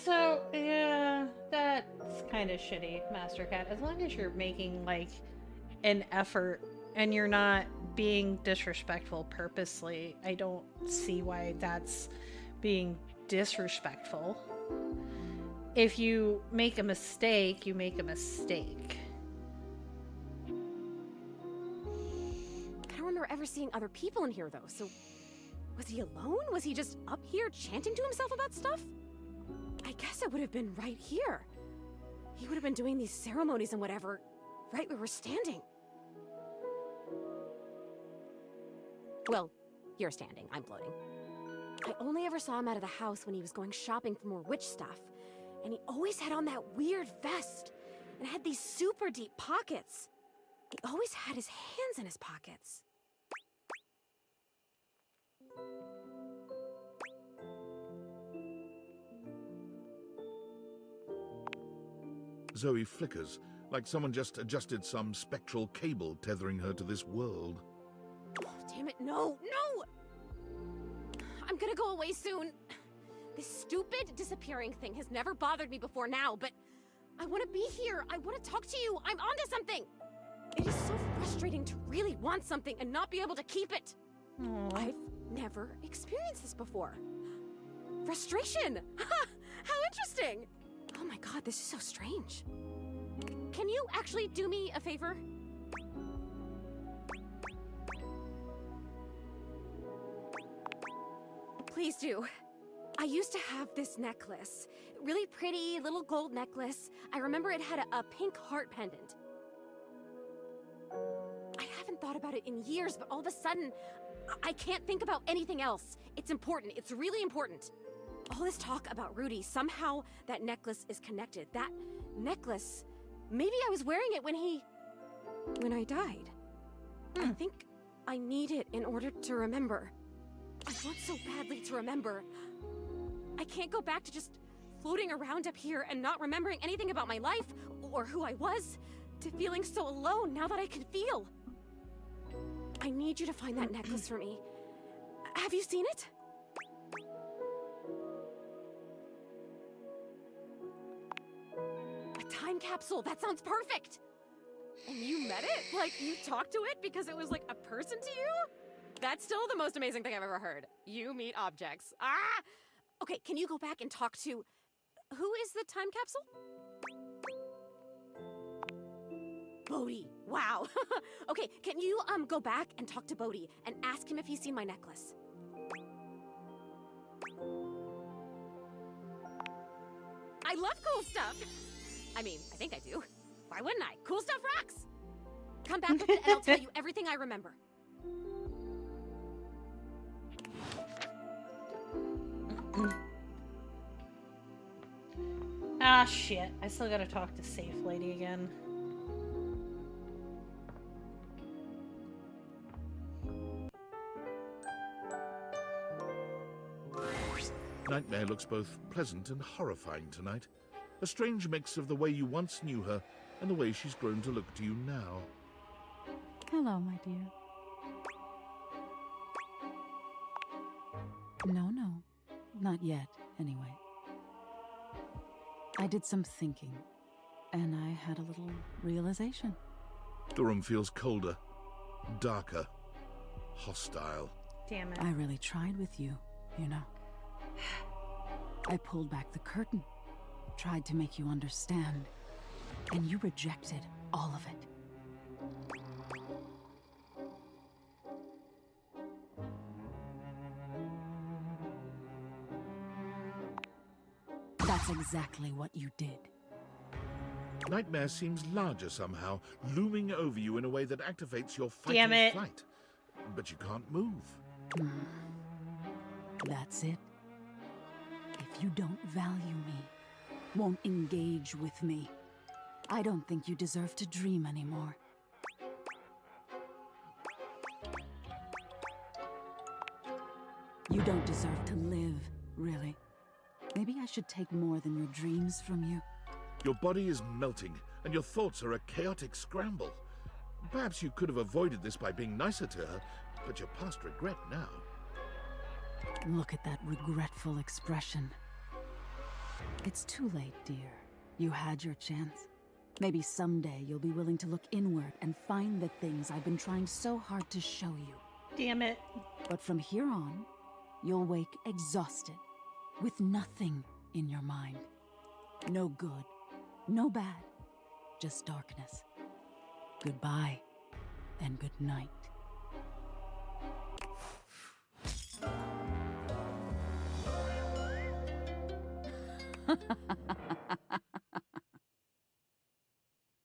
So, yeah, that's kind of shitty, Master Cat. As long as you're making, like, an effort and you're not being disrespectful purposely, I don't see why that's being disrespectful. If you make a mistake, you make a mistake. I don't remember ever seeing other people in here, though, so... Was he alone? Was he just up here chanting to himself about stuff? I guess it would have been right here. He would have been doing these ceremonies and whatever, right where we're standing. Well, you're standing, I'm floating. I only ever saw him out of the house when he was going shopping for more witch stuff. And he always had on that weird vest, and had these super deep pockets. He always had his hands in his pockets. Zoe flickers, like someone just adjusted some spectral cable tethering her to this world. Oh, damn it, no! I'm gonna go away soon. This stupid disappearing thing has never bothered me before now, but I want to be here. I want to talk to you. I'm onto something. It is so frustrating to really want something and not be able to keep it. Aww. I've never experienced this before. Frustration! How interesting! Oh my god, this is so strange. Can you actually do me a favor? Please do. I used to have this necklace. Really pretty little gold necklace. I remember it had a pink heart pendant. I haven't thought about it in years, but all of a sudden, I can't think about anything else. It's important. It's really important. All this talk about Rudy, somehow that necklace is connected. That necklace, maybe I was wearing it when I died. I think I need it in order to remember. I want so badly to remember. I can't go back to just floating around up here and not remembering anything about my life or who I was, to feeling so alone now that I can feel. I need you to find that necklace for me. Have you seen it? A time capsule, that sounds perfect! And you met it? Like, you talked to it because it was like a person to you? That's still the most amazing thing I've ever heard. You meet objects. Ah! Okay, can you go back and talk to... Who is the time capsule? Bodhi. Wow. Okay, can you go back and talk to Bodhi and ask him if he's seen my necklace? I love cool stuff. I mean, I think I do. Why wouldn't I? Cool stuff rocks! Come back with it and I'll tell you everything I remember. Ah, shit. I still gotta talk to Safe Lady again. Nightmare looks both pleasant and horrifying tonight. A strange mix of the way you once knew her and the way she's grown to look to you now. Hello, my dear. No, not yet, anyway. I did some thinking, and I had a little realization. The room feels colder, darker, hostile. Damn it. I really tried with you, you know. I pulled back the curtain, tried to make you understand, and you rejected all of it. That's exactly what you did. Nightmare seems larger somehow, looming over you in a way that activates your fight Damn or it. flight. But you can't move. That's it. If you don't value me, won't engage with me, I don't think you deserve to dream anymore. You don't deserve to live, really. Maybe I should take more than your dreams from you. Your body is melting, and your thoughts are a chaotic scramble. Perhaps you could have avoided this by being nicer to her, but you're past regret now. Look at that regretful expression. It's too late, dear. You had your chance. Maybe someday you'll be willing to look inward and find the things I've been trying so hard to show you. Damn it. But from here on, you'll wake exhausted, with nothing in your mind. No good, no bad, just darkness. Goodbye, and good night.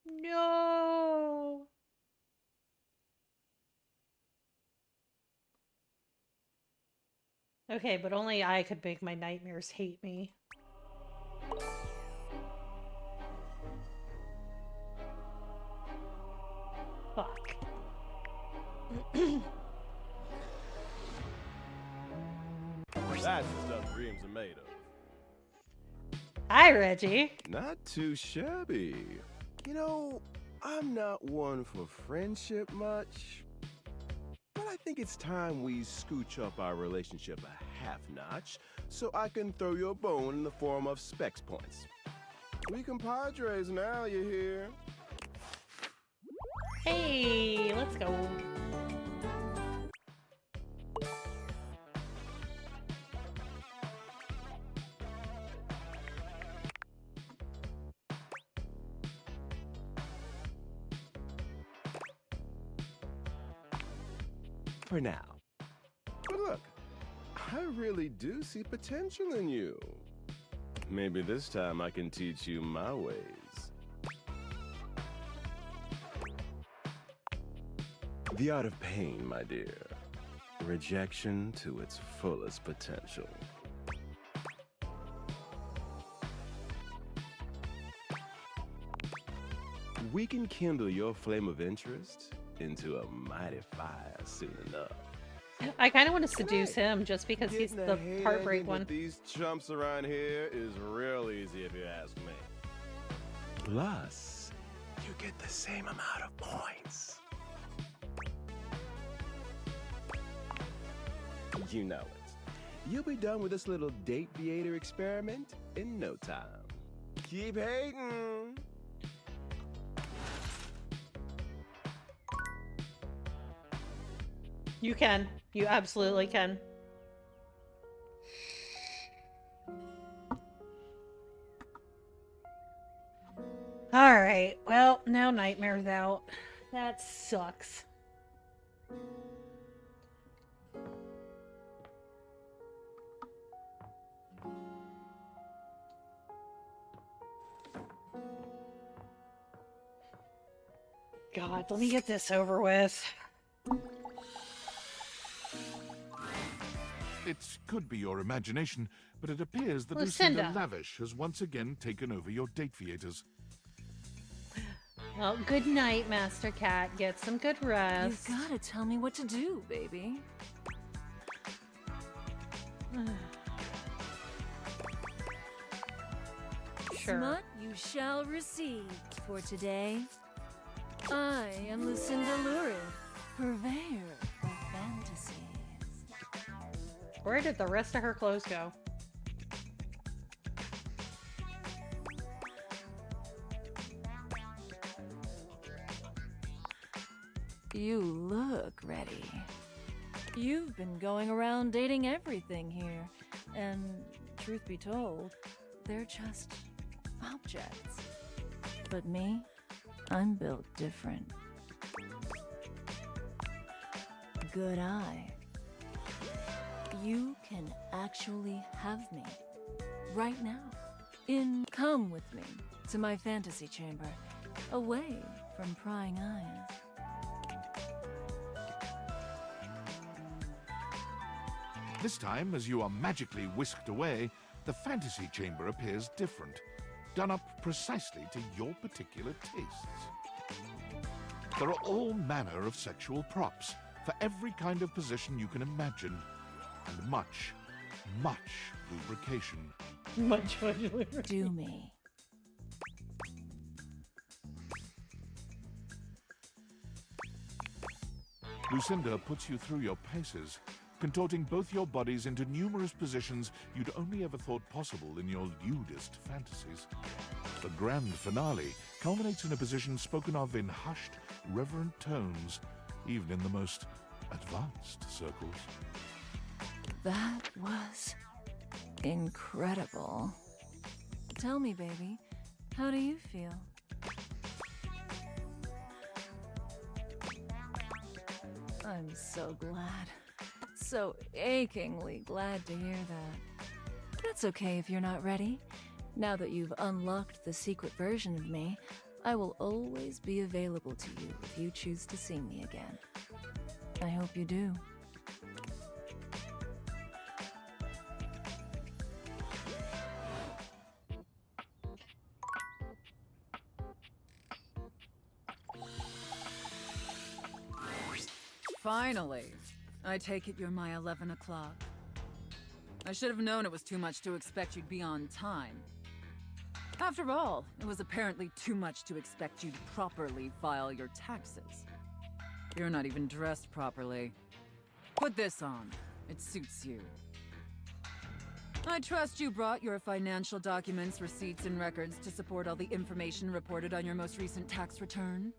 No. Okay, but only I could make my nightmares hate me. Fuck. That's the stuff dreams are made of. Hi, Reggie. Not too shabby. You know, I'm not one for friendship much, but I think it's time we scooch up our relationship a half notch so I can throw you a bone in the form of specs points. We compadres now, you hear? Hey, let's go. For now. But look, I really do see potential in you. Maybe this time I can teach you my ways. The art of pain, my dear. Rejection to its fullest potential. We can kindle your flame of interest into a mighty fire soon enough. I kind of want to seduce him just because he's Getting the ahead heartbreak with one. These chumps around here is real easy if you ask me. Plus, you get the same amount of points. You know it. You'll be done with this little date theater experiment in no time. Keep hating. You can. You absolutely can. Alright, well, now Nightmare's out. That sucks. God, let me get this over with. It could be your imagination, but it appears that Lucinda. Lucinda Lavish has once again taken over your date theaters. Well, good night, Master Cat. Get some good rest. You gotta tell me what to do, baby. Sure. Smut you shall receive for today. I am Lucinda Lurid, purveyor of fantasies. Where did the rest of her clothes go? You look ready. You've been going around dating everything here, and truth be told, they're just objects. But me, I'm built different. Good eye. You can actually have me right now. Come with me to my fantasy chamber, away from prying eyes. This time, as you are magically whisked away, the fantasy chamber appears different, done up precisely to your particular tastes. There are all manner of sexual props for every kind of position you can imagine, and much, much lubrication. Much lubrication. Do me. Lucinda puts you through your paces, contorting both your bodies into numerous positions you'd only ever thought possible in your lewdest fantasies. The grand finale culminates in a position spoken of in hushed, reverent tones, even in the most advanced circles. That was incredible. Tell me, baby, how do you feel? I'm so glad. So achingly glad to hear that. That's okay if you're not ready. Now that you've unlocked the secret version of me, I will always be available to you if you choose to see me again. I hope you do. Finally. I take it you're my 11 o'clock. I should have known it was too much to expect you'd be on time. After all, it was apparently too much to expect you'd properly file your taxes. You're not even dressed properly. Put this on. It suits you. I trust you brought your financial documents, receipts, and records to support all the information reported on your most recent tax return.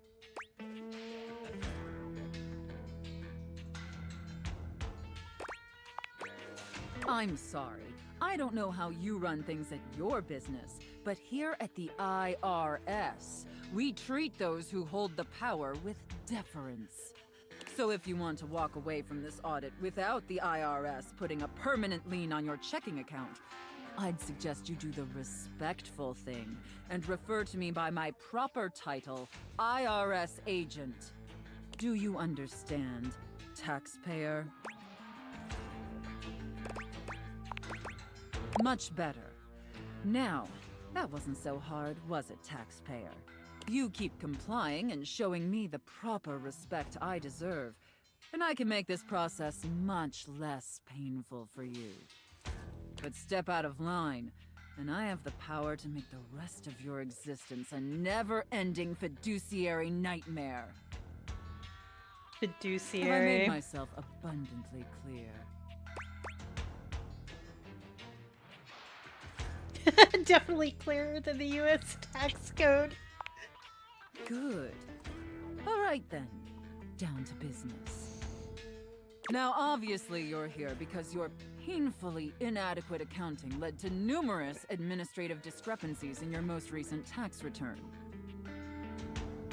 I'm sorry. I don't know how you run things at your business, but here at the IRS, we treat those who hold the power with deference. So if you want to walk away from this audit without the IRS putting a permanent lien on your checking account, I'd suggest you do the respectful thing and refer to me by my proper title, IRS agent. Do you understand, taxpayer? Much better. Now, that wasn't so hard, was it, taxpayer? You keep complying and showing me the proper respect I deserve, and I can make this process much less painful for you. But step out of line, and I have the power to make the rest of your existence a never-ending fiduciary nightmare. Fiduciary. Have I made myself abundantly clear? Definitely clearer than the U.S. tax code. Good. All right then. Down to business. Now, obviously you're here because your painfully inadequate accounting led to numerous administrative discrepancies in your most recent tax return.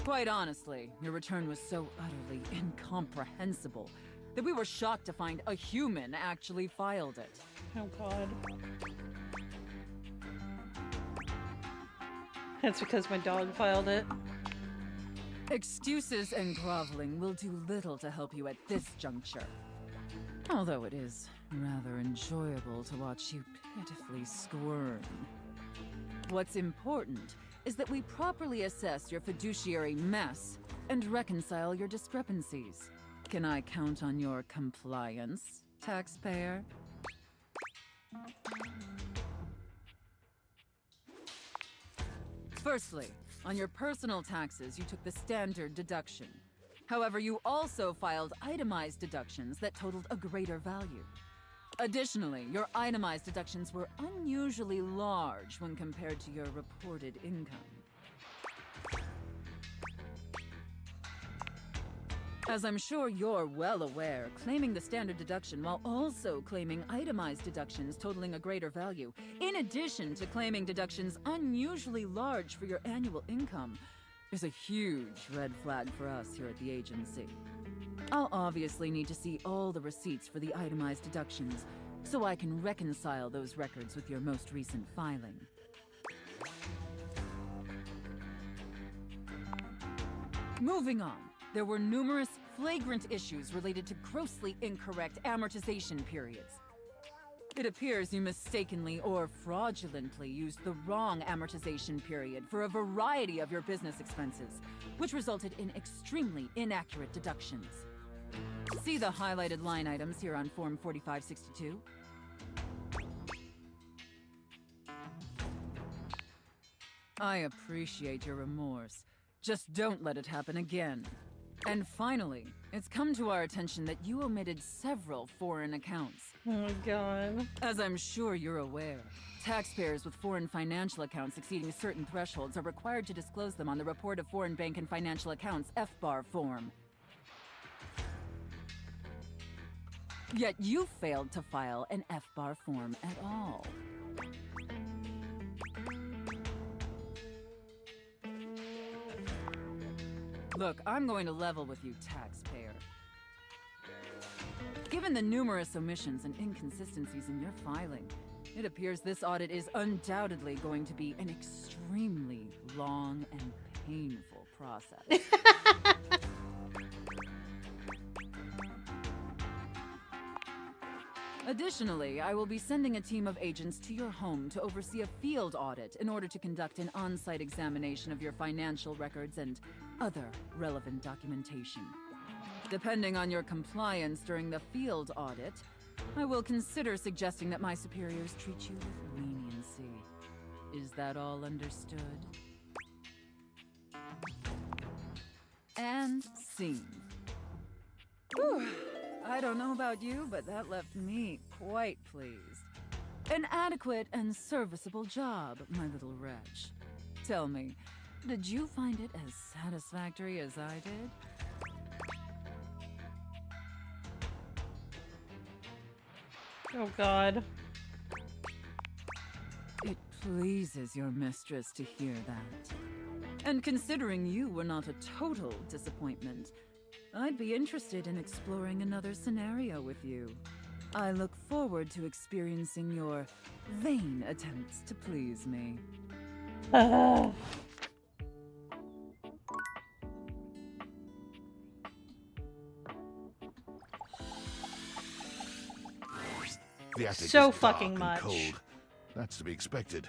Quite honestly, your return was so utterly incomprehensible that we were shocked to find a human actually filed it. Oh, God. That's because my dog filed it. Excuses and groveling will do little to help you at this juncture. Although it is rather enjoyable to watch you pitifully squirm. What's important is that we properly assess your fiduciary mess and reconcile your discrepancies. Can I count on your compliance, taxpayer? Firstly, on your personal taxes, you took the standard deduction. However, you also filed itemized deductions that totaled a greater value. Additionally, your itemized deductions were unusually large when compared to your reported income. As I'm sure you're well aware, claiming the standard deduction while also claiming itemized deductions totaling a greater value, in addition to claiming deductions unusually large for your annual income, is a huge red flag for us here at the agency. I'll obviously need to see all the receipts for the itemized deductions, so I can reconcile those records with your most recent filing. Moving on, there were numerous flagrant issues related to grossly incorrect amortization periods. It appears you mistakenly or fraudulently used the wrong amortization period for a variety of your business expenses, which resulted in extremely inaccurate deductions. See the highlighted line items here on Form 4562? I appreciate your remorse. Just don't let it happen again. And finally, it's come to our attention that you omitted several foreign accounts. Oh my god. As I'm sure you're aware, taxpayers with foreign financial accounts exceeding certain thresholds are required to disclose them on the Report of Foreign Bank and Financial Accounts FBAR form. Yet you failed to file an FBAR form at all. Look, I'm going to level with you, taxpayer. Given the numerous omissions and inconsistencies in your filing, it appears this audit is undoubtedly going to be an extremely long and painful process. Additionally, I will be sending a team of agents to your home to oversee a field audit in order to conduct an on-site examination of your financial records and other relevant documentation. Depending on your compliance during the field audit, I will consider suggesting that my superiors treat you with leniency. Is that all understood? And scene. Whew. I don't know about you, but that left me quite pleased. An adequate and serviceable job, my little wretch. Tell me, did you find it as satisfactory as I did? Oh god. It pleases your mistress to hear that. And considering you were not a total disappointment, I'd be interested in exploring another scenario with you. I look forward to experiencing your vain attempts to please me. The attic So is fucking dark and much. cold. That's to be expected.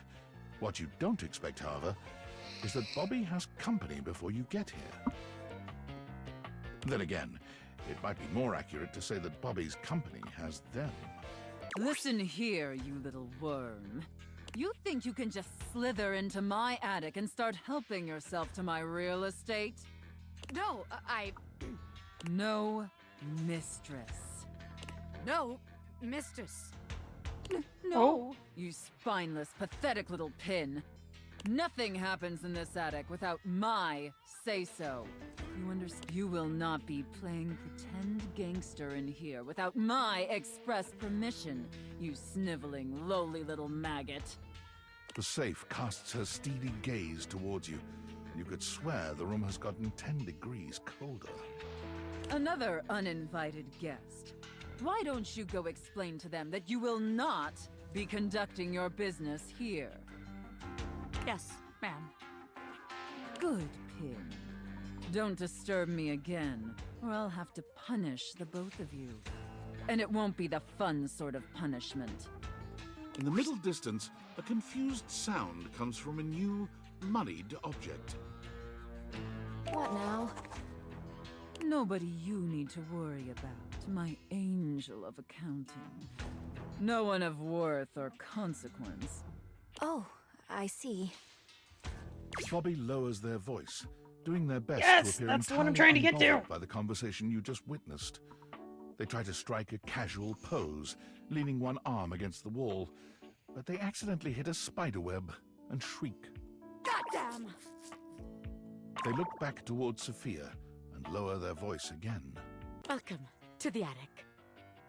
What you don't expect, however, is that Bobby has company before you get here. Then again, it might be more accurate to say that Bobby's company has them. Listen here, you little worm. You think you can just slither into my attic and start helping yourself to my real estate? No, No, mistress. No, mistress. No! You spineless, pathetic little pin. Nothing happens in this attic without my say-so. You understand? You will not be playing pretend gangster in here without my express permission, you sniveling, lowly little maggot. The safe casts her steely gaze towards you, and you could swear the room has gotten 10 degrees colder. Another uninvited guest. Why don't you go explain to them that you will not be conducting your business here? Yes, ma'am. Good, Pin. Don't disturb me again, or I'll have to punish the both of you. And it won't be the fun sort of punishment. In the middle distance, a confused sound comes from a new, moneyed object. What now? Nobody you need to worry about, my angel of accounting. No one of worth or consequence. Oh, I see. Bobby lowers their voice, doing their best Yes, to appear that's the one I'm entirely trying to get to. unbothered by the conversation you just witnessed. They try to strike a casual pose, leaning one arm against the wall, but they accidentally hit a spiderweb and shriek. Goddamn! They look back towards Sophia and lower their voice again. Welcome to the attic.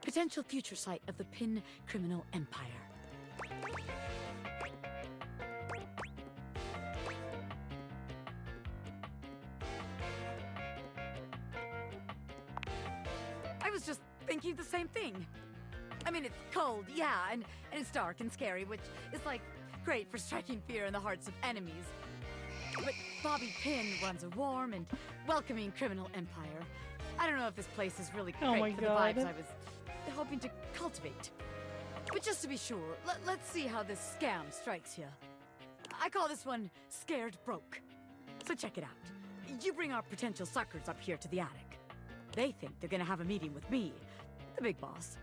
Potential future site of the Pin criminal empire. I was just thinking the same thing. I mean, it's cold, yeah, and it's dark and scary, which is, like, great for striking fear in the hearts of enemies. But Bobby Pin runs a warm and welcoming criminal empire. I don't know if this place is really Oh great my for the God. vibes I was hoping to cultivate. But just to be sure, let's see how this scam strikes you. I call this one Scared Broke. So check it out. You bring our potential suckers up here to the attic. They think they're gonna have a meeting with me, the big boss.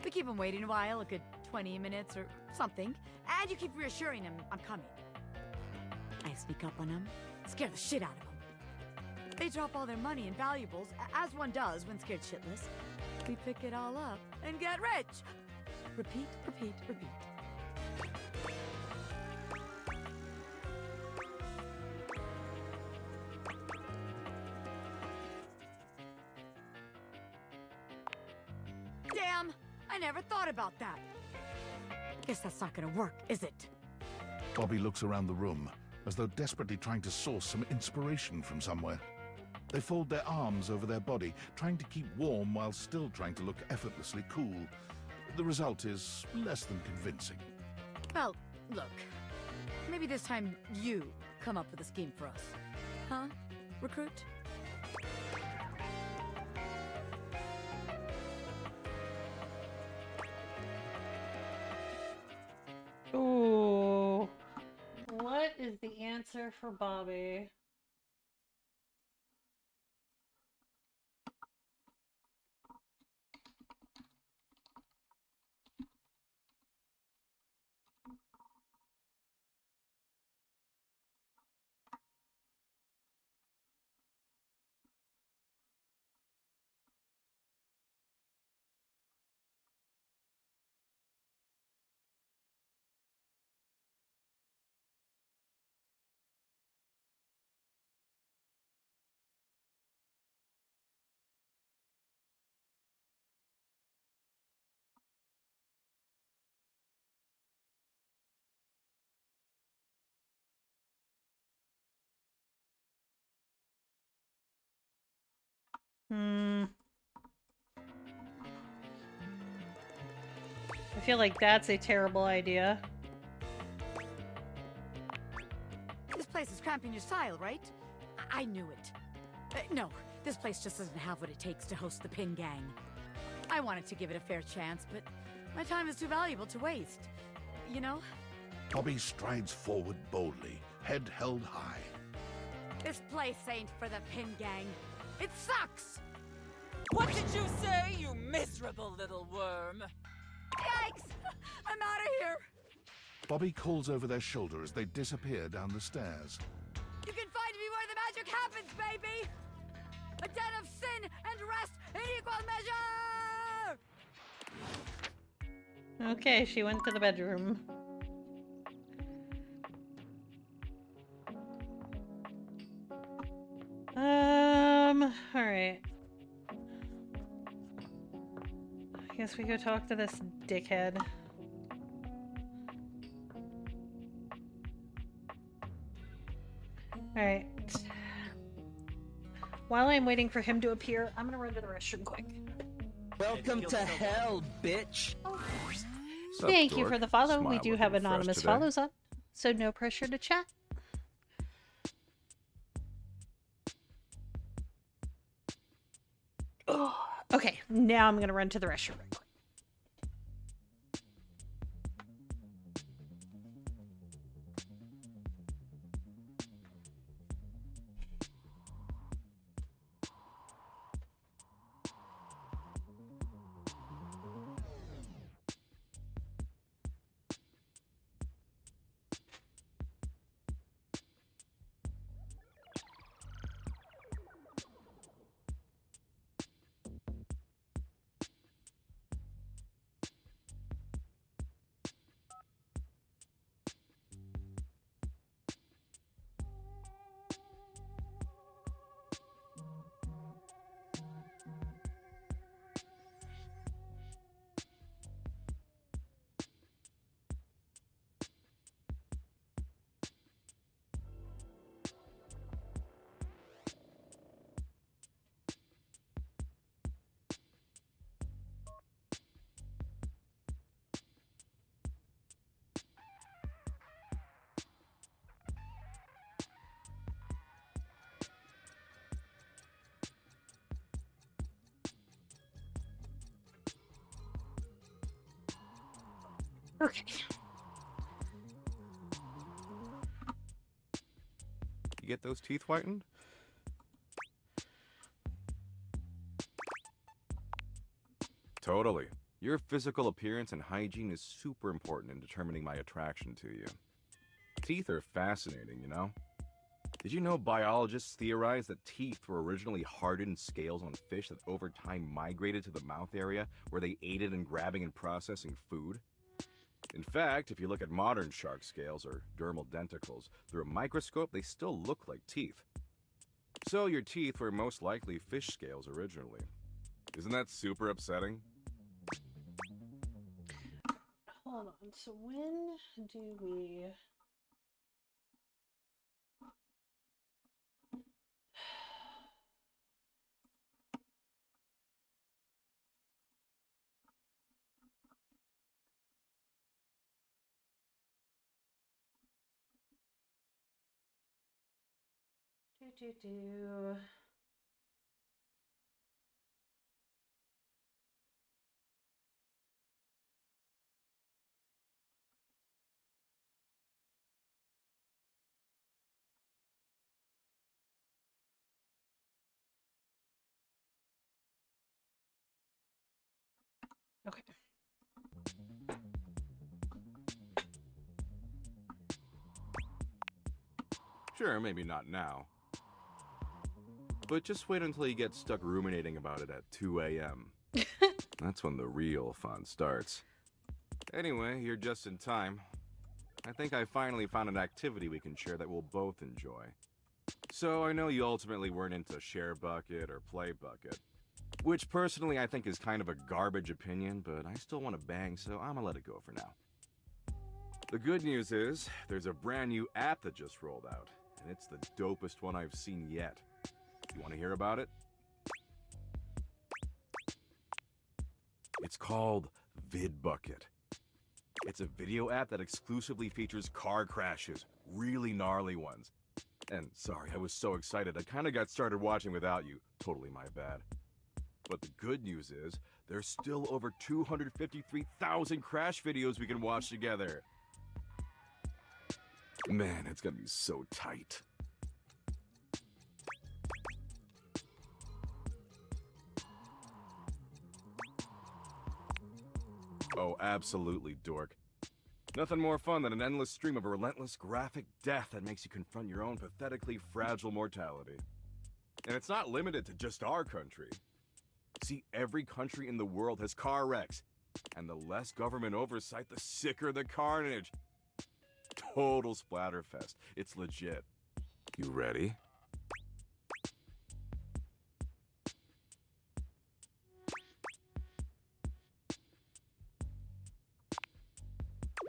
We keep them waiting a while, a good 20 minutes or something, and you keep reassuring them I'm coming. I sneak up on them, scare the shit out of them. They drop all their money and valuables, as one does when scared shitless. We pick it all up and get rich. Repeat, repeat, repeat. Damn! I never thought about that. Guess that's not gonna work, is it? Bobby looks around the room, as though desperately trying to source some inspiration from somewhere. They fold their arms over their body, trying to keep warm while still trying to look effortlessly cool. The result is less than convincing. Well, look. Maybe this time you come up with a scheme for us. Huh? Recruit? Ooh. What is the answer for Bobby? I feel like that's a terrible idea. This place is cramping your style, right? I knew it. No, this place just doesn't have what it takes to host the Pin Gang. I wanted to give it a fair chance, but my time is too valuable to waste. You know? Bobby strides forward boldly, head held high. This place ain't for the Pin Gang. It sucks! What did you say, you miserable little worm? Yikes! I'm out of here! Bobby calls over their shoulder as they disappear down the stairs. You can find me where the magic happens, baby! A den of sin and rest in equal measure! Okay, she went to the bedroom. Alright. I guess we go talk to this dickhead. Alright. While I'm waiting for him to appear, I'm gonna run to the restroom quick. Welcome to hell, bitch. Thank you for the follow. We do have anonymous today. follows up, so no pressure to chat. Okay, now I'm gonna run to the restroom real quick. Okay. You get those teeth whitened? Totally. Your physical appearance and hygiene is super important in determining my attraction to you. Teeth are fascinating, you know? Did you know biologists theorize that teeth were originally hardened scales on fish that over time migrated to the mouth area where they aided in grabbing and processing food? In fact, if you look at modern shark scales or dermal denticles through a microscope, they still look like teeth. So your teeth were most likely fish scales originally. Isn't that super upsetting? Hold on. So when do we... do. Okay. Sure, maybe not now. But just wait until you get stuck ruminating about it at 2 a.m. That's when the real fun starts. Anyway, you're just in time. I think I finally found an activity we can share that we'll both enjoy. So I know you ultimately weren't into share bucket or play bucket, which personally I think is kind of a garbage opinion, but I still want to bang, so I'm gonna let it go for now. The good news is, there's a brand new app that just rolled out, and it's the dopest one I've seen yet. You want to hear about it? It's called VidBucket. It's a video app that exclusively features car crashes, really gnarly ones. And sorry, I was so excited, I kind of got started watching without you. Totally my bad. But the good news is, there's still over 253,000 crash videos we can watch together. Man, it's gonna be so tight. Oh, absolutely, dork. Nothing more fun than an endless stream of a relentless graphic death that makes you confront your own pathetically fragile mortality. And it's not limited to just our country. See, every country in the world has car wrecks. And the less government oversight, the sicker the carnage. Total splatterfest. It's legit. You ready?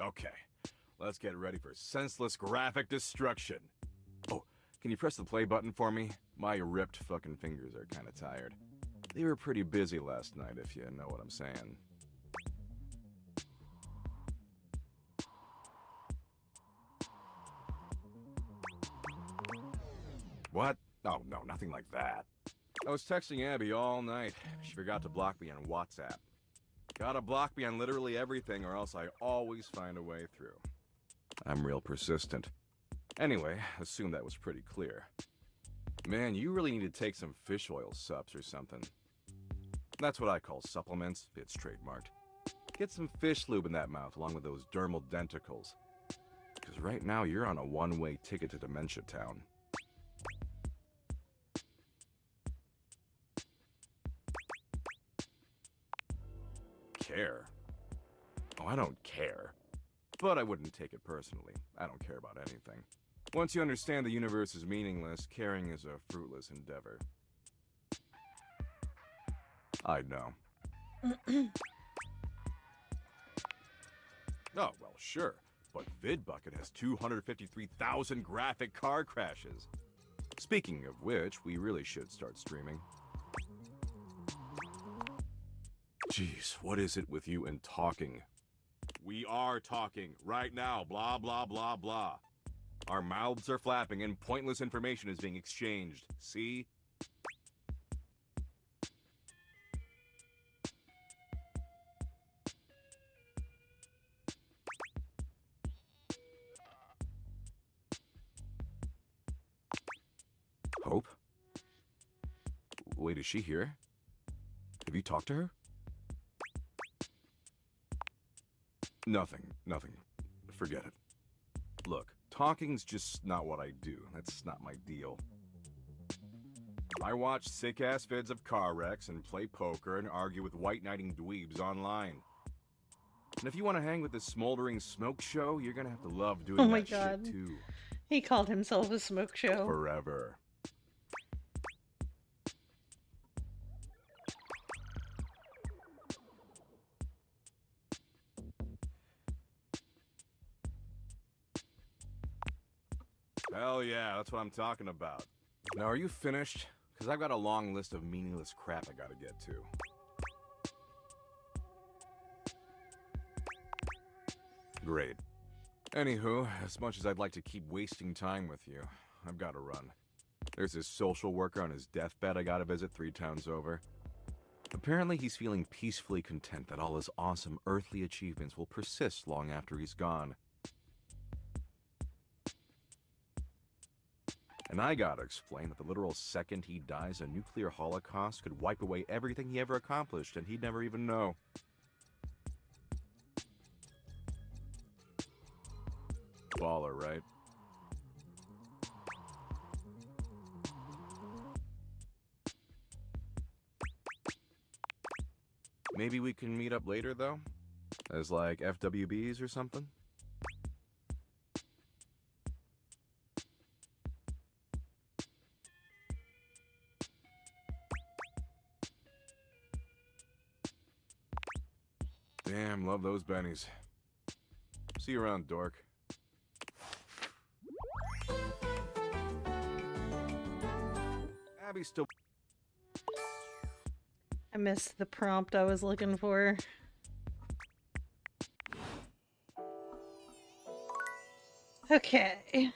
Okay, let's get ready for senseless graphic destruction. Oh, can you press the play button for me? My ripped fucking fingers are kinda tired. They were pretty busy last night, if you know what I'm saying. What? Oh, no, nothing like that. I was texting Abby all night. She forgot to block me on WhatsApp. Gotta block me on literally everything or else I always find a way through. I'm real persistent. Anyway, assume that was pretty clear. Man, you really need to take some fish oil sups or something. That's what I call supplements. It's trademarked. Get some fish lube in that mouth along with those dermal denticles. Because right now you're on a one-way ticket to Dementia Town. Care? Oh, I don't care. But I wouldn't take it personally. I don't care about anything. Once you understand the universe is meaningless, caring is a fruitless endeavor. I know. Oh, well, sure. But VidBucket has 253,000 graphic car crashes. Speaking of which, we really should start streaming. Jeez, what is it with you and talking? We are talking right now, blah, blah, blah, blah. Our mouths are flapping and pointless information is being exchanged. See? Hope? Wait, is she here? Have you talked to her? Nothing. Forget it. Look, talking's just not what I do. That's not my deal. I watch sick-ass vids of car wrecks and play poker and argue with white-knighting dweebs online. And if you want to hang with this smoldering smoke show, you're gonna have to love doing Oh my that God. shit too. He called himself a smoke show. Forever. Hell yeah, that's what I'm talking about. Now, are you finished? Because I've got a long list of meaningless crap I gotta get to. Great. Anywho, as much as I'd like to keep wasting time with you, I've gotta run. There's this social worker on his deathbed I gotta visit 3 towns over. Apparently he's feeling peacefully content that all his awesome earthly achievements will persist long after he's gone. And I gotta explain that the literal second he dies, a nuclear holocaust could wipe away everything he ever accomplished, and he'd never even know. Baller, right? Maybe we can meet up later, though? As like FWBs or something? Damn, love those bennies. See you around, dork. Abby's still... I missed the prompt I was looking for. Okay.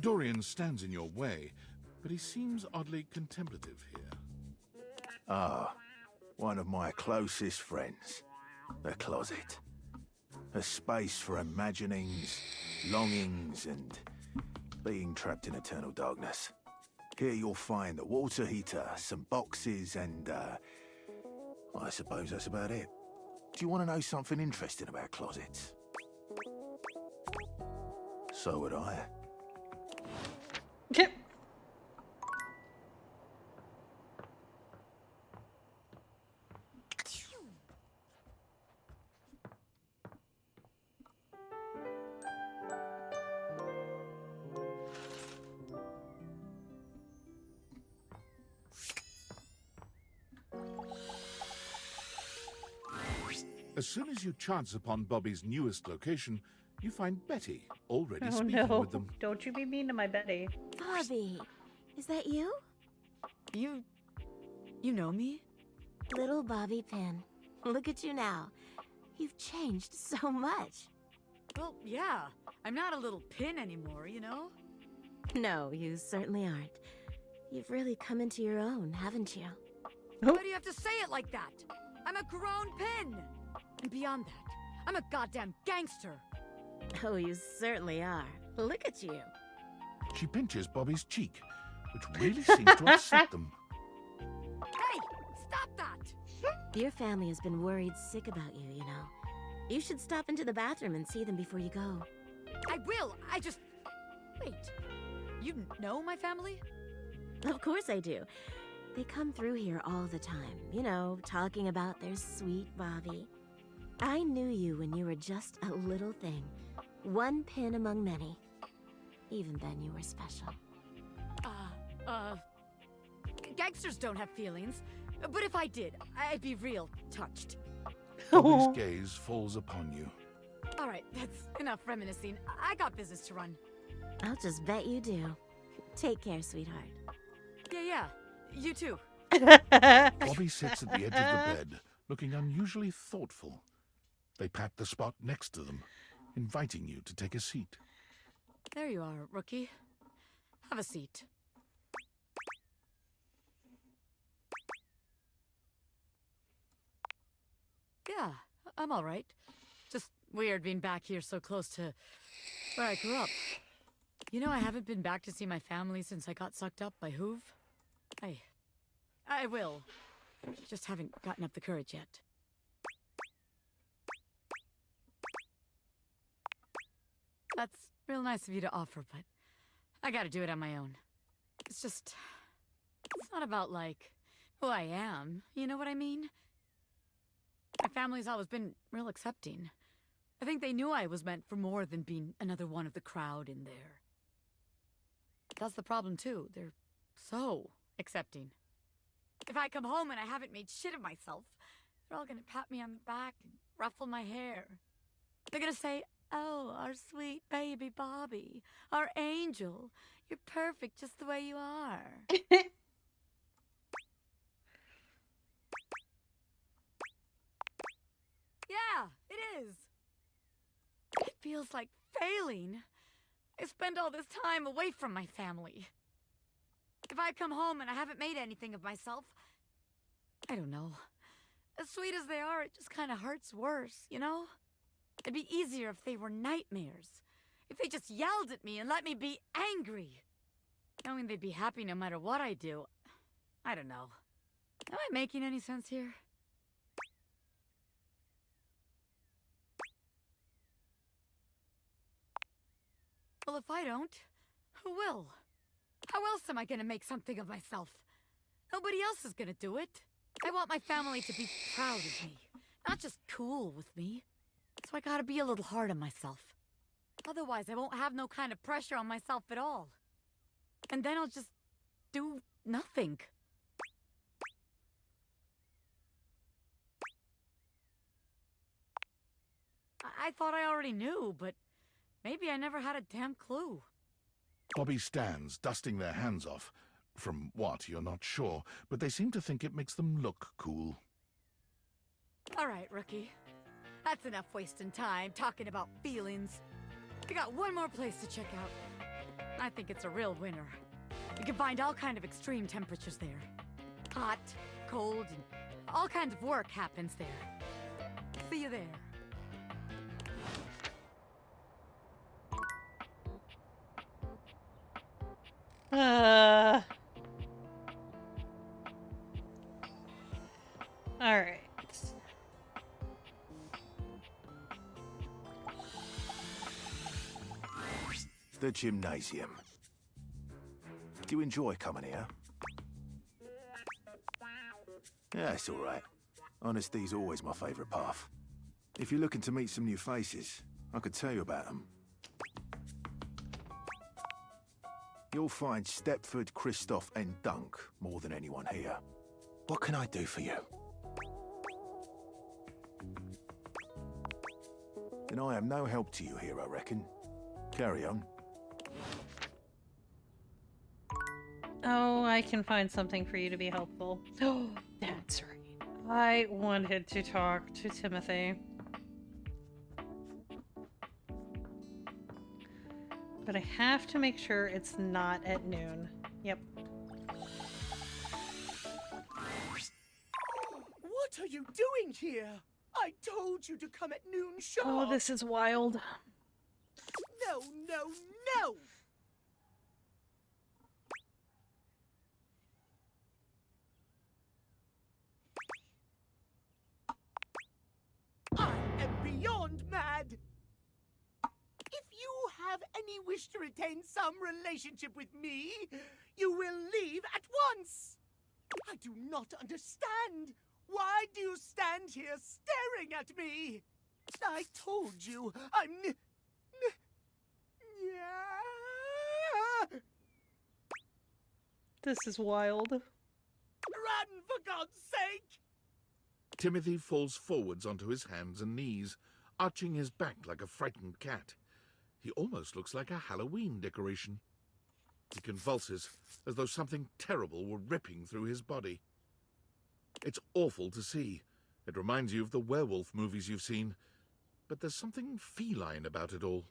Dorian stands in your way, but he seems oddly contemplative here. Ah, one of my closest friends. The closet. A space for imaginings, longings, and being trapped in eternal darkness. Here you'll find the water heater, some boxes, and, I suppose that's about it. Do you want to know something interesting about closets? So would I. Yep. As soon as you chance upon Bobby's newest location, you find Betty already Oh speaking no. with them. Don't you be mean to my Betty. Bobby, is that you? You know me? Little Bobby Pin. Look at you now. You've changed so much. Well, yeah. I'm not a little pin anymore, you know? No, you certainly aren't. You've really come into your own, haven't you? Why do you have to say it like that? I'm a grown pin! And beyond that, I'm a goddamn gangster! Oh, you certainly are. Look at you. She pinches Bobby's cheek, which really seems to upset them. Hey! Stop that! Your family has been worried sick about you, you know. You should stop into the bathroom and see them before you go. I will! I just... Wait. You know my family? Of course I do. They come through here all the time, you know, talking about their sweet Bobby. I knew you when you were just a little thing. One pin among many. Even then you were special. Gangsters don't have feelings. But if I did, I'd be real touched. Bobby's gaze falls upon you. Alright, that's enough reminiscing. I got business to run. I'll just bet you do. Take care, sweetheart. Yeah. You too. Bobby sits at the edge of the bed, looking unusually thoughtful. They pat the spot next to them, inviting you to take a seat. There you are, rookie. Have a seat. Yeah, I'm alright. Just weird being back here so close to where I grew up. You know, I haven't been back to see my family since I got sucked up by Hoove. I will. Just haven't gotten up the courage yet. That's real nice of you to offer, but I gotta do it on my own. It's just... It's not about, like, who I am. You know what I mean? My family's always been real accepting. I think they knew I was meant for more than being another one of the crowd in there. That's the problem, too. They're so accepting. If I come home and I haven't made shit of myself, they're all gonna pat me on the back and ruffle my hair. They're gonna say, "Oh, our sweet baby Bobby, our angel. You're perfect just the way you are." Yeah, it is. It feels like failing. I spend all this time away from my family. If I come home and I haven't made anything of myself, I don't know. As sweet as they are, it just kind of hurts worse, you know? It'd be easier if they were nightmares. If they just yelled at me and let me be angry. Knowing they'd be happy no matter what I do. I don't know. Am I making any sense here? Well, if I don't, who will? How else am I gonna make something of myself? Nobody else is gonna do it. I want my family to be proud of me, not just cool with me. So I gotta be a little hard on myself. Otherwise, I won't have no kind of pressure on myself at all. And then I'll just do nothing. I thought I already knew, but maybe I never had a damn clue. Bobby stands, dusting their hands off. From what, you're not sure, but they seem to think it makes them look cool. All right, rookie. That's enough wasting time talking about feelings. We got one more place to check out. I think it's a real winner. You can find all kind of extreme temperatures there. Hot, cold, and all kinds of work happens there. See you there. All right. The gymnasium. Do you enjoy coming here? Yeah, it's all right. Honesty's always my favourite path. If you're looking to meet some new faces, I could tell you about them. You'll find Stepford, Christoph and Dunk more than anyone here. What can I do for you? and I am no help to you here, I reckon. Carry on. Oh, I can find something for you to be helpful. Oh, that's right. I wanted to talk to Timothy. But I have to make sure it's not at noon. Yep. What are you doing here? I told you to come at noon sharp. Oh, this is wild. No, no, no! I am beyond mad! If you have any wish to retain some relationship with me, you will leave at once! I do not understand. Why do you stand here staring at me? I told you, I'm yeah. This is wild. Run, for God's sake! Timothy falls forwards onto his hands and knees, arching his back like a frightened cat. He almost looks like a Halloween decoration. He convulses, as though something terrible were ripping through his body. It's awful to see. It reminds you of the werewolf movies you've seen. But there's something feline about it all.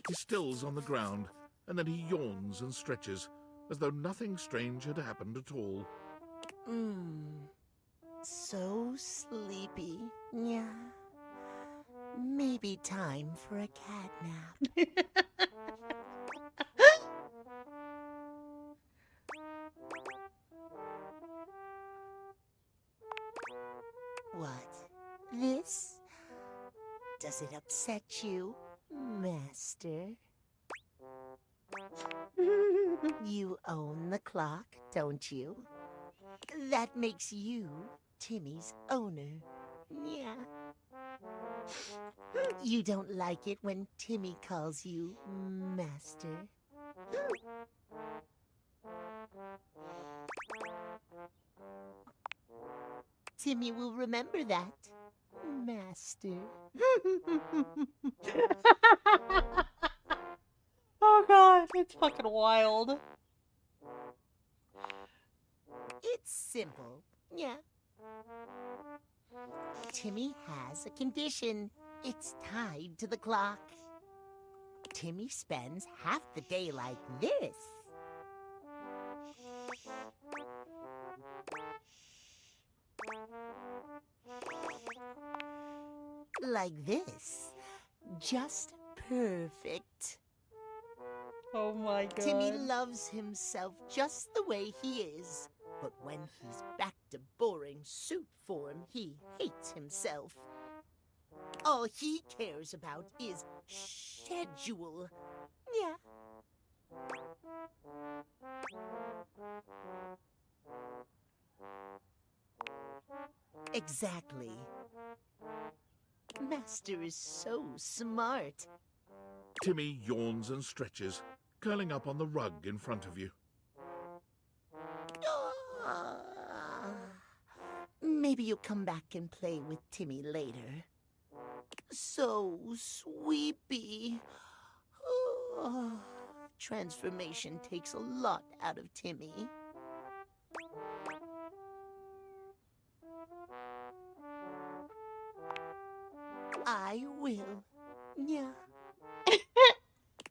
He stills on the ground, and then he yawns and stretches, as though nothing strange had happened at all. So sleepy. Yeah. Maybe time for a cat nap. What? This? Does it upset you, Master? You own the clock, don't you? That makes you Timmy's owner. Yeah. You don't like it when Timmy calls you Master? Timmy will remember that, Master. Oh god, it's fucking wild. It's simple, yeah. Timmy has a condition. It's tied to the clock. Timmy spends half the day like this. Like this. Just perfect. Oh my god. Timmy loves himself just the way he is. But when he's back to boring suit form, he hates himself. All he cares about is schedule. Yeah. Exactly. Master is so smart. Timmy yawns and stretches, curling up on the rug in front of you. Maybe you'll come back and play with Timmy later. So sweepy. Transformation takes a lot out of Timmy. I will. Yeah.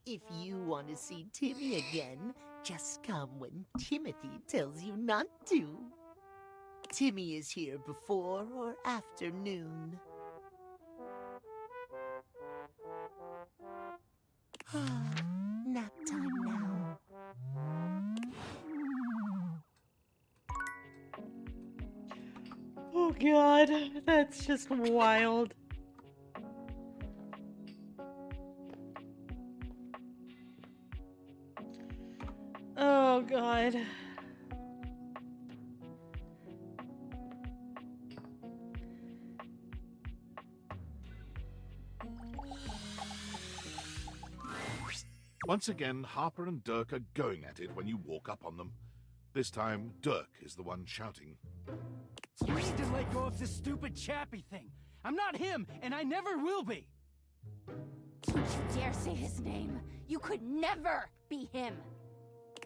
If you want to see Timmy again, just come when Timothy tells you not to. Timmy is here before or after noon. Nap time now. Oh god, that's just wild. Oh god. Once again, Harper and Dirk are going at it when you walk up on them. This time, Dirk is the one shouting. You need to, like, let go of this stupid Chappie thing. I'm not him, and I never will be. Don't you dare say his name. You could never be him.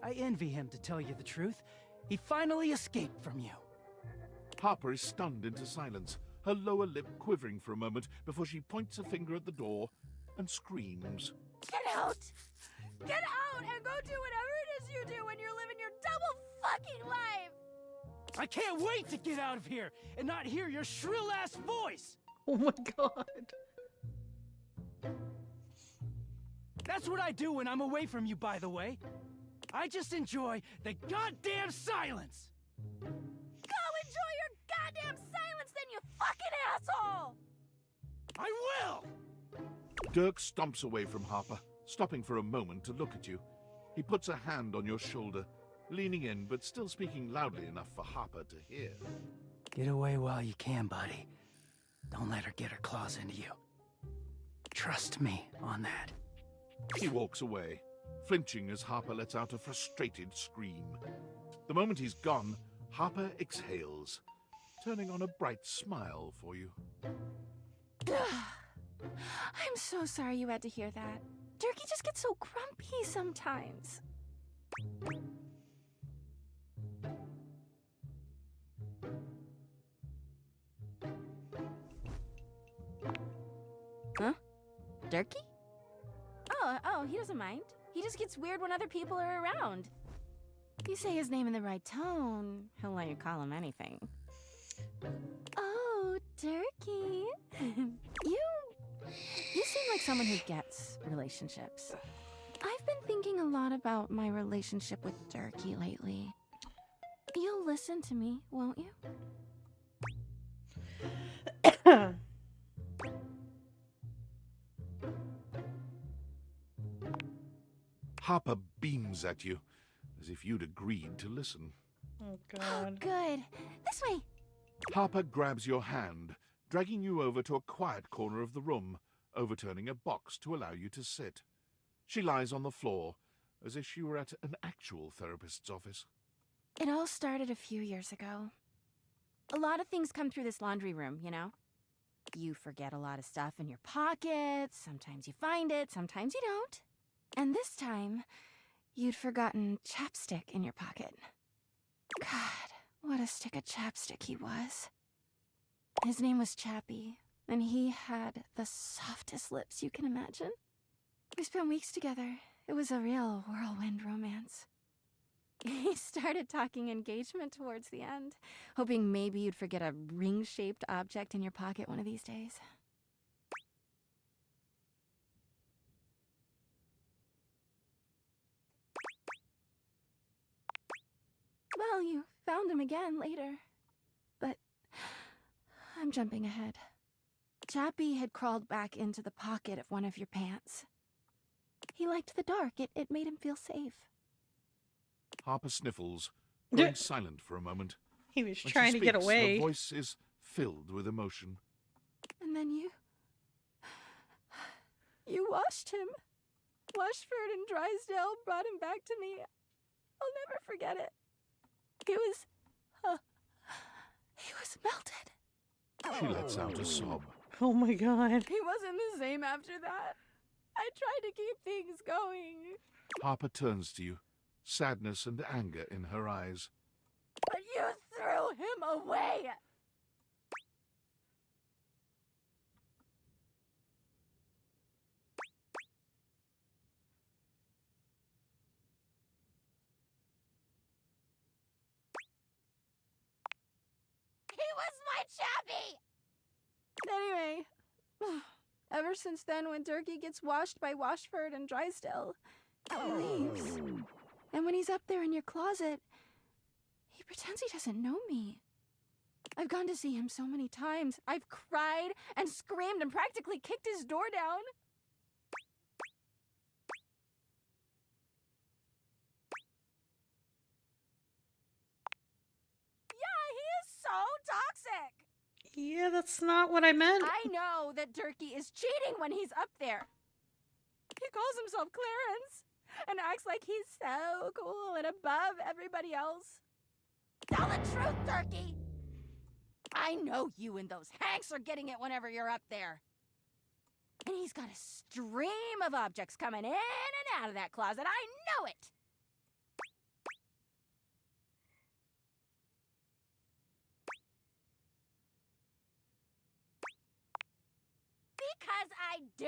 I envy him, to tell you the truth. He finally escaped from you. Harper is stunned into silence, her lower lip quivering for a moment before she points a finger at the door and screams. Get out! Get out and go do whatever it is you do when you're living your double fucking life! I can't wait to get out of here and not hear your shrill-ass voice! Oh my god. That's what I do when I'm away from you, by the way. I just enjoy the goddamn silence! Go enjoy your goddamn silence then, you fucking asshole! I will! Dirk stomps away from Harper, stopping for a moment to look at you. He puts a hand on your shoulder, leaning in but still speaking loudly enough for Harper to hear. Get away while you can, buddy. Don't let her get her claws into you. Trust me on that. He walks away, flinching as Harper lets out a frustrated scream. The moment he's gone, Harper exhales, turning on a bright smile for you. I'm so sorry you had to hear that. Turkey just gets so grumpy sometimes. Huh? Durkee? Oh, he doesn't mind. He just gets weird when other people are around. You say his name in the right tone, He'll let you call him anything. Oh, Turkey. You seem like someone who gets relationships. I've been thinking a lot about my relationship with Turkey lately. You'll listen to me, won't you? Harper beams at you, as if you'd agreed to listen. Oh, God. Good. This way. Harper grabs your hand, dragging you over to a quiet corner of the room, overturning a box to allow you to sit. She lies on the floor, as if she were at an actual therapist's office. It all started a few years ago. A lot of things come through this laundry room, you know? You forget a lot of stuff in your pockets, sometimes you find it, sometimes you don't. And this time, you'd forgotten chapstick in your pocket. God, what a stick of chapstick he was. His name was Chappie, and he had the softest lips you can imagine. We spent weeks together. It was a real whirlwind romance. He started talking engagement towards the end, hoping maybe you'd forget a ring-shaped object in your pocket one of these days. Well, you found him again later. But I'm jumping ahead. Chappie had crawled back into the pocket of one of your pants. He liked the dark. It made him feel safe. Harper sniffles, going silent for a moment. He was When trying she to get speaks, away. Her voice is filled with emotion. And then you washed him. Washford and Drysdale brought him back to me. I'll never forget it. He was melted. She lets out a sob. Oh my god. He wasn't the same after that. I tried to keep things going. Harper turns to you, sadness and anger in her eyes. But you threw him away! He was my Chappie! Anyway, ever since then, when Turkey gets washed by Washford and Drysdale, he leaves. And when he's up there in your closet, he pretends he doesn't know me. I've gone to see him so many times. I've cried and screamed and practically kicked his door down. Yeah, he is so toxic! Yeah, that's not what I meant. I know that Turkey is cheating when he's up there. He calls himself Clarence and acts like he's so cool and above everybody else. Tell the truth, Turkey! I know you and those Hanks are getting it whenever you're up there. And he's got a stream of objects coming in and out of that closet. I know it. Because I do.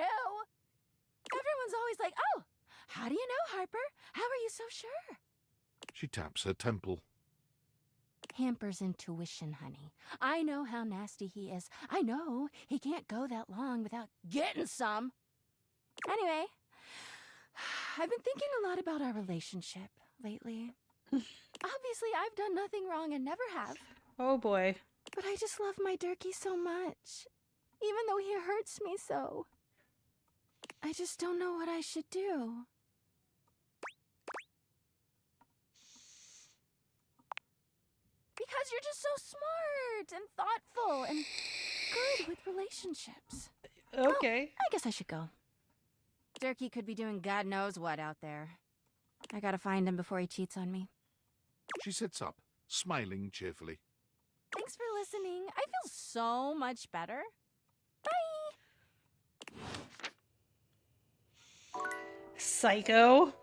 Everyone's always like, oh, how do you know, Harper? How are you so sure? She taps her temple. Hamper's intuition, honey. I know how nasty he is. I know he can't go that long without getting some. Anyway, I've been thinking a lot about our relationship lately. Obviously, I've done nothing wrong and never have. Oh boy. But I just love my Durkee so much. Even though he hurts me so. I just don't know what I should do. Because you're just so smart and thoughtful and good with relationships. Okay. Well, I guess I should go. Durkee could be doing God knows what out there. I gotta find him before he cheats on me. She sits up, smiling cheerfully. Thanks for listening. I feel so much better. Bye! Psycho.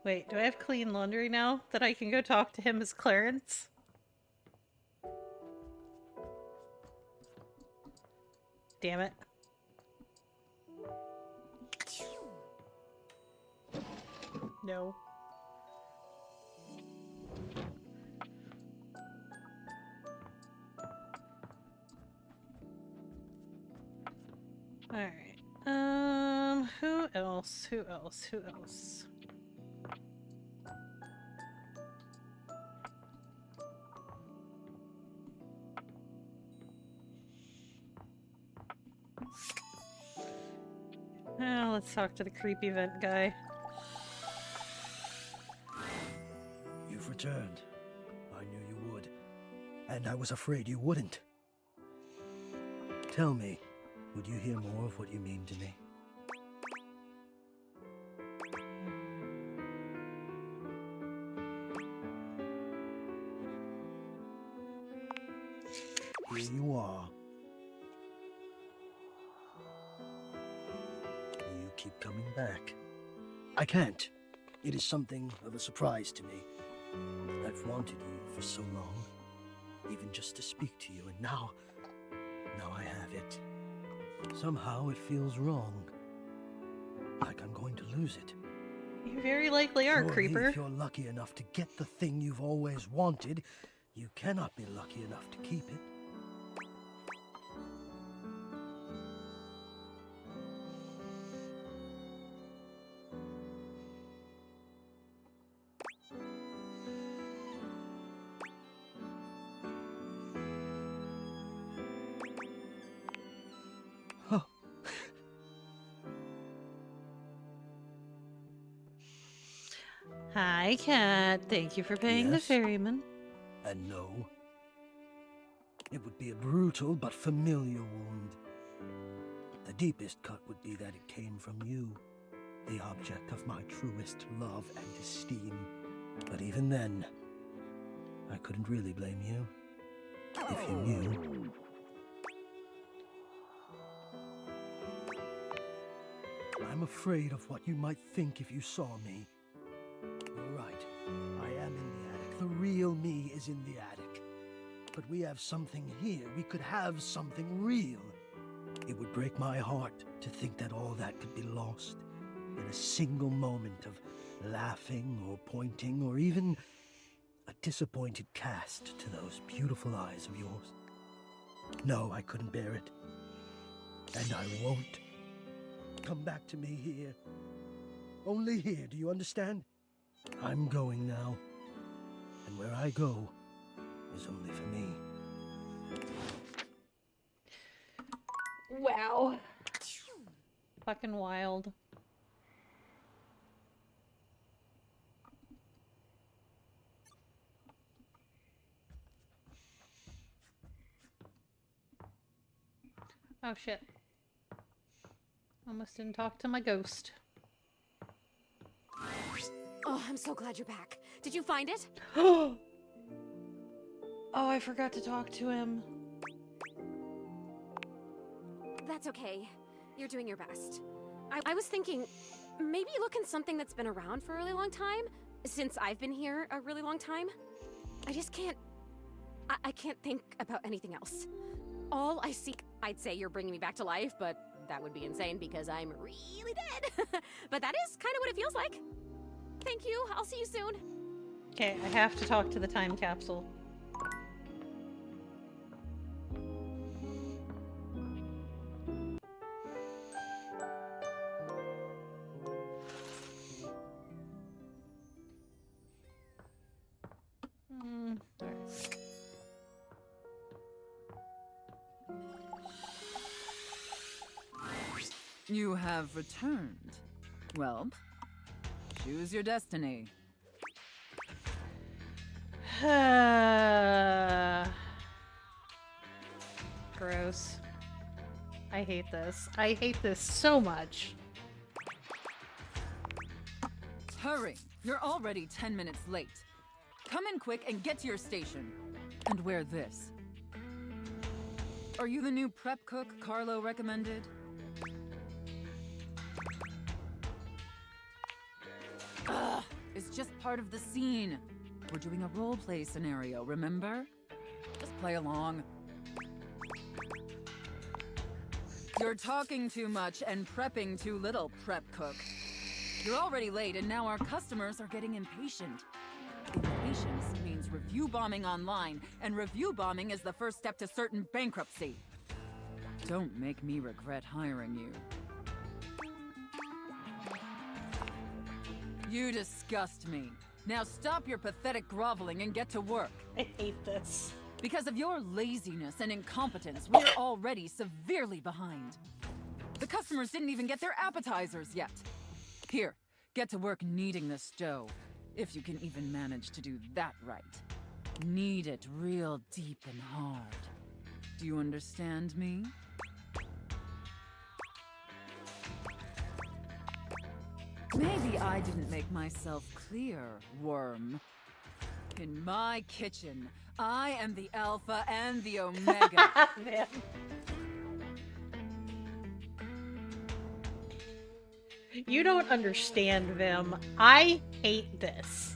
Wait, do I have clean laundry now that I can go talk to him as Clarence? Damn it. No. Alright. Who else? Who else? Who else? Let's talk to the creepy vent guy. You've returned. I knew you would. And I was afraid you wouldn't. Tell me, would you hear more of what you mean to me? Here you are. You keep coming back. I can't. It is something of a surprise to me. I've wanted you for so long, even just to speak to you, and now I have it. Somehow it feels wrong. Like I'm going to lose it. You very likely are, Surely, creeper. if you're lucky enough to get the thing you've always wanted, you cannot be lucky enough to keep it. Hi, cat. Thank you for paying the Yes? ferryman. And no, it would be a brutal but familiar wound. The deepest cut would be that it came from you, the object of my truest love and esteem. But even then, I couldn't really blame you, if you knew. I'm afraid of what you might think if you saw me. You're right. I am in the attic. The real me is in the attic. But we have something here. We could have something real. It would break my heart to think that all that could be lost in a single moment of laughing or pointing or even a disappointed cast to those beautiful eyes of yours. No, I couldn't bear it. And I won't. Come back to me here. Only here, do you understand? I'm going now. And where I go is only for me. Wow. Fucking wild. Oh shit. Almost didn't talk to my ghost. Oh, I'm so glad you're back. Did you find it? Oh, I forgot to talk to him. That's okay. You're doing your best. I was thinking, maybe look in something that's been around for a really long time, since I've been here a really long time. I just can't... I can't think about anything else. All I seek... I'd say you're bringing me back to life, but that would be insane because I'm really dead. But that is kind of what it feels like. Thank you. I'll see you soon. Okay, I have to talk to the time capsule. You have returned. Well, choose your destiny. Gross. I hate this. I hate this so much. Hurry! You're already 10 minutes late. Come in quick and get to your station. And wear this. Are you the new prep cook Carlo recommended? Ugh, it's just part of the scene. We're doing a role-play scenario, remember? Just play along. You're talking too much and prepping too little, prep cook. You're already late and now our customers are getting impatient. Impatience means review bombing online, and review bombing is the first step to certain bankruptcy. Don't make me regret hiring you. You disgust me. Now stop your pathetic groveling and get to work. I hate this. Because of your laziness and incompetence, we're already severely behind. The customers didn't even get their appetizers yet. Here, get to work kneading this dough. If you can even manage to do that right. Knead it real deep and hard. Do you understand me? Maybe I didn't make myself clear, worm. In my kitchen, I am the alpha and the omega. Man. You don't understand, Vim. I hate this.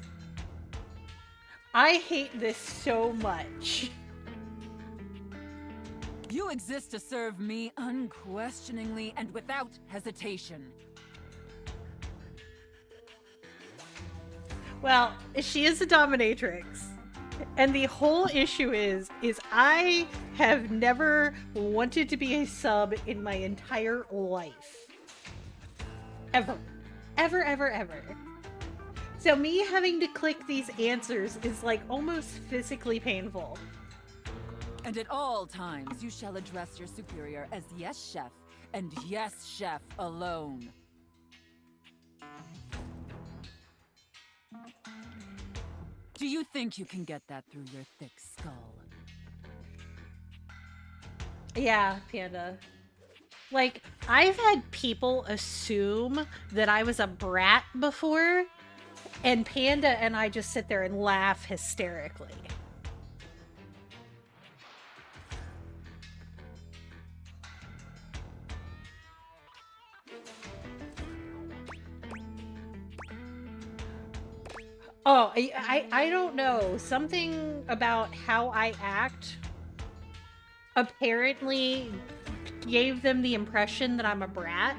I hate this so much. You exist to serve me unquestioningly and without hesitation. Well, she is a dominatrix. And the whole issue is I have never wanted to be a sub in my entire life. Ever. Ever, ever, ever. So me having to click these answers is like almost physically painful. And at all times, you shall address your superior as yes, chef, and yes, chef alone. Do you think you can get that through your thick skull? Yeah, Panda. Like, I've had people assume that I was a brat before, and Panda and I just sit there and laugh hysterically. Oh, I don't know. Something about how I act apparently gave them the impression that I'm a brat.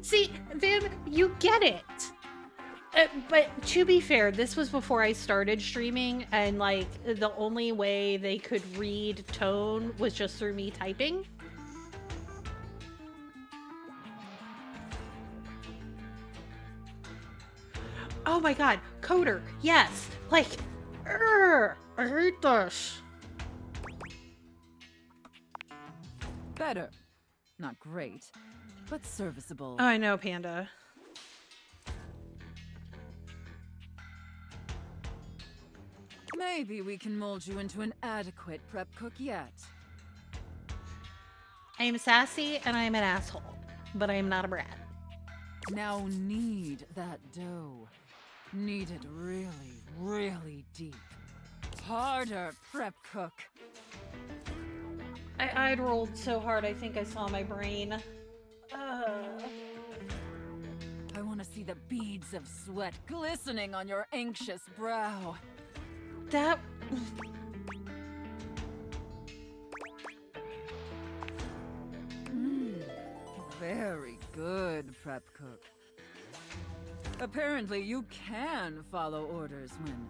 See, Viv, you get it. But to be fair, this was before I started streaming, and like the only way they could read tone was just through me typing. Oh my god, coder, yes. Like, I hate this. Better. Not great, but serviceable. I know, Panda. Maybe we can mold you into an adequate prep cook yet. I am sassy and I am an asshole, but I am not a brat. Now knead that dough. Knead it really, really deep. Harder, prep cook. I'd rolled so hard I think I saw my brain. I want to see the beads of sweat glistening on your anxious brow. That... Very good, prep cook. Apparently you can follow orders when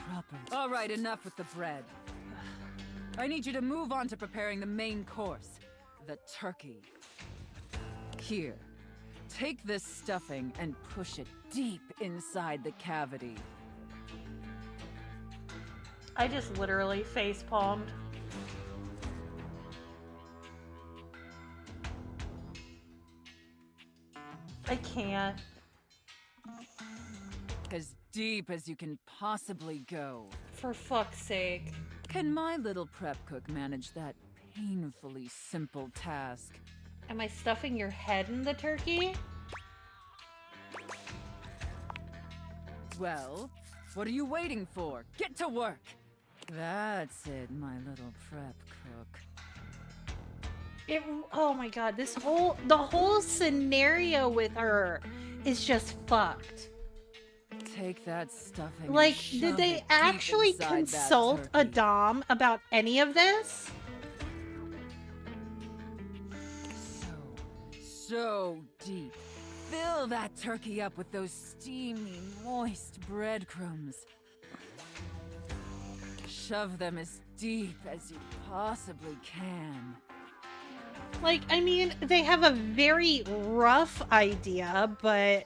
proper. All right, enough with the bread. I need you to move on to preparing the main course, the turkey. Here, take this stuffing and push it deep inside the cavity. I just literally face palmed. I can't. As deep as you can possibly go. For fuck's sake. Can my little prep cook manage that painfully simple task? Am I stuffing your head in the turkey? Well, what are you waiting for? Get to work! That's it, my little prep cook. Oh my god, the whole scenario with her is just fucked. Take that stuffing. Like, did they actually consult a dom about any of this? So deep. Fill that turkey up with those steamy, moist breadcrumbs. Shove them as deep as you possibly can. Like, I mean, they have a very rough idea, but...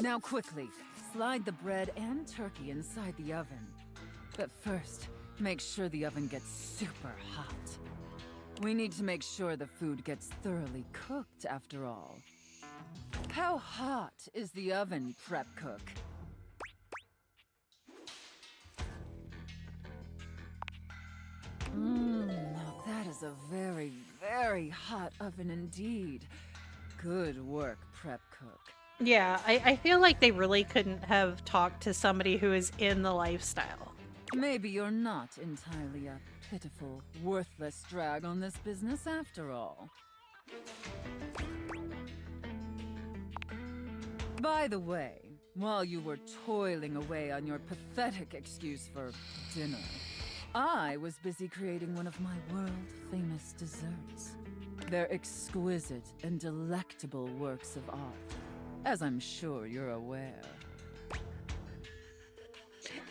Now quickly, slide the bread and turkey inside the oven. But first, make sure the oven gets super hot. We need to make sure the food gets thoroughly cooked after all. How hot is the oven, prep cook? Now that is a very, very hot oven indeed. Good work, prep cook. Yeah, I feel like they really couldn't have talked to somebody who is in the lifestyle. Maybe you're not entirely a pitiful, worthless drag on this business after all. By the way, while you were toiling away on your pathetic excuse for dinner, I was busy creating one of my world-famous desserts. They're exquisite and delectable works of art, as I'm sure you're aware.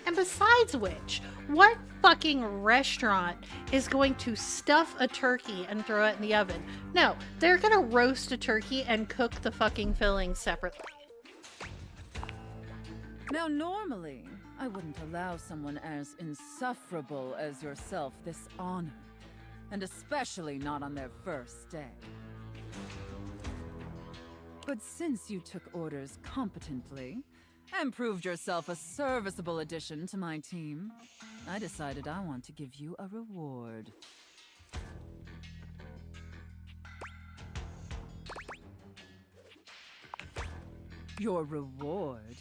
And besides which, what fucking restaurant is going to stuff a turkey and throw it in the oven? No, they're gonna roast a turkey and cook the fucking filling separately. Now, normally, I wouldn't allow someone as insufferable as yourself this honor, and especially not on their first day. But since you took orders competently, and proved yourself a serviceable addition to my team, I decided I want to give you a reward. Your reward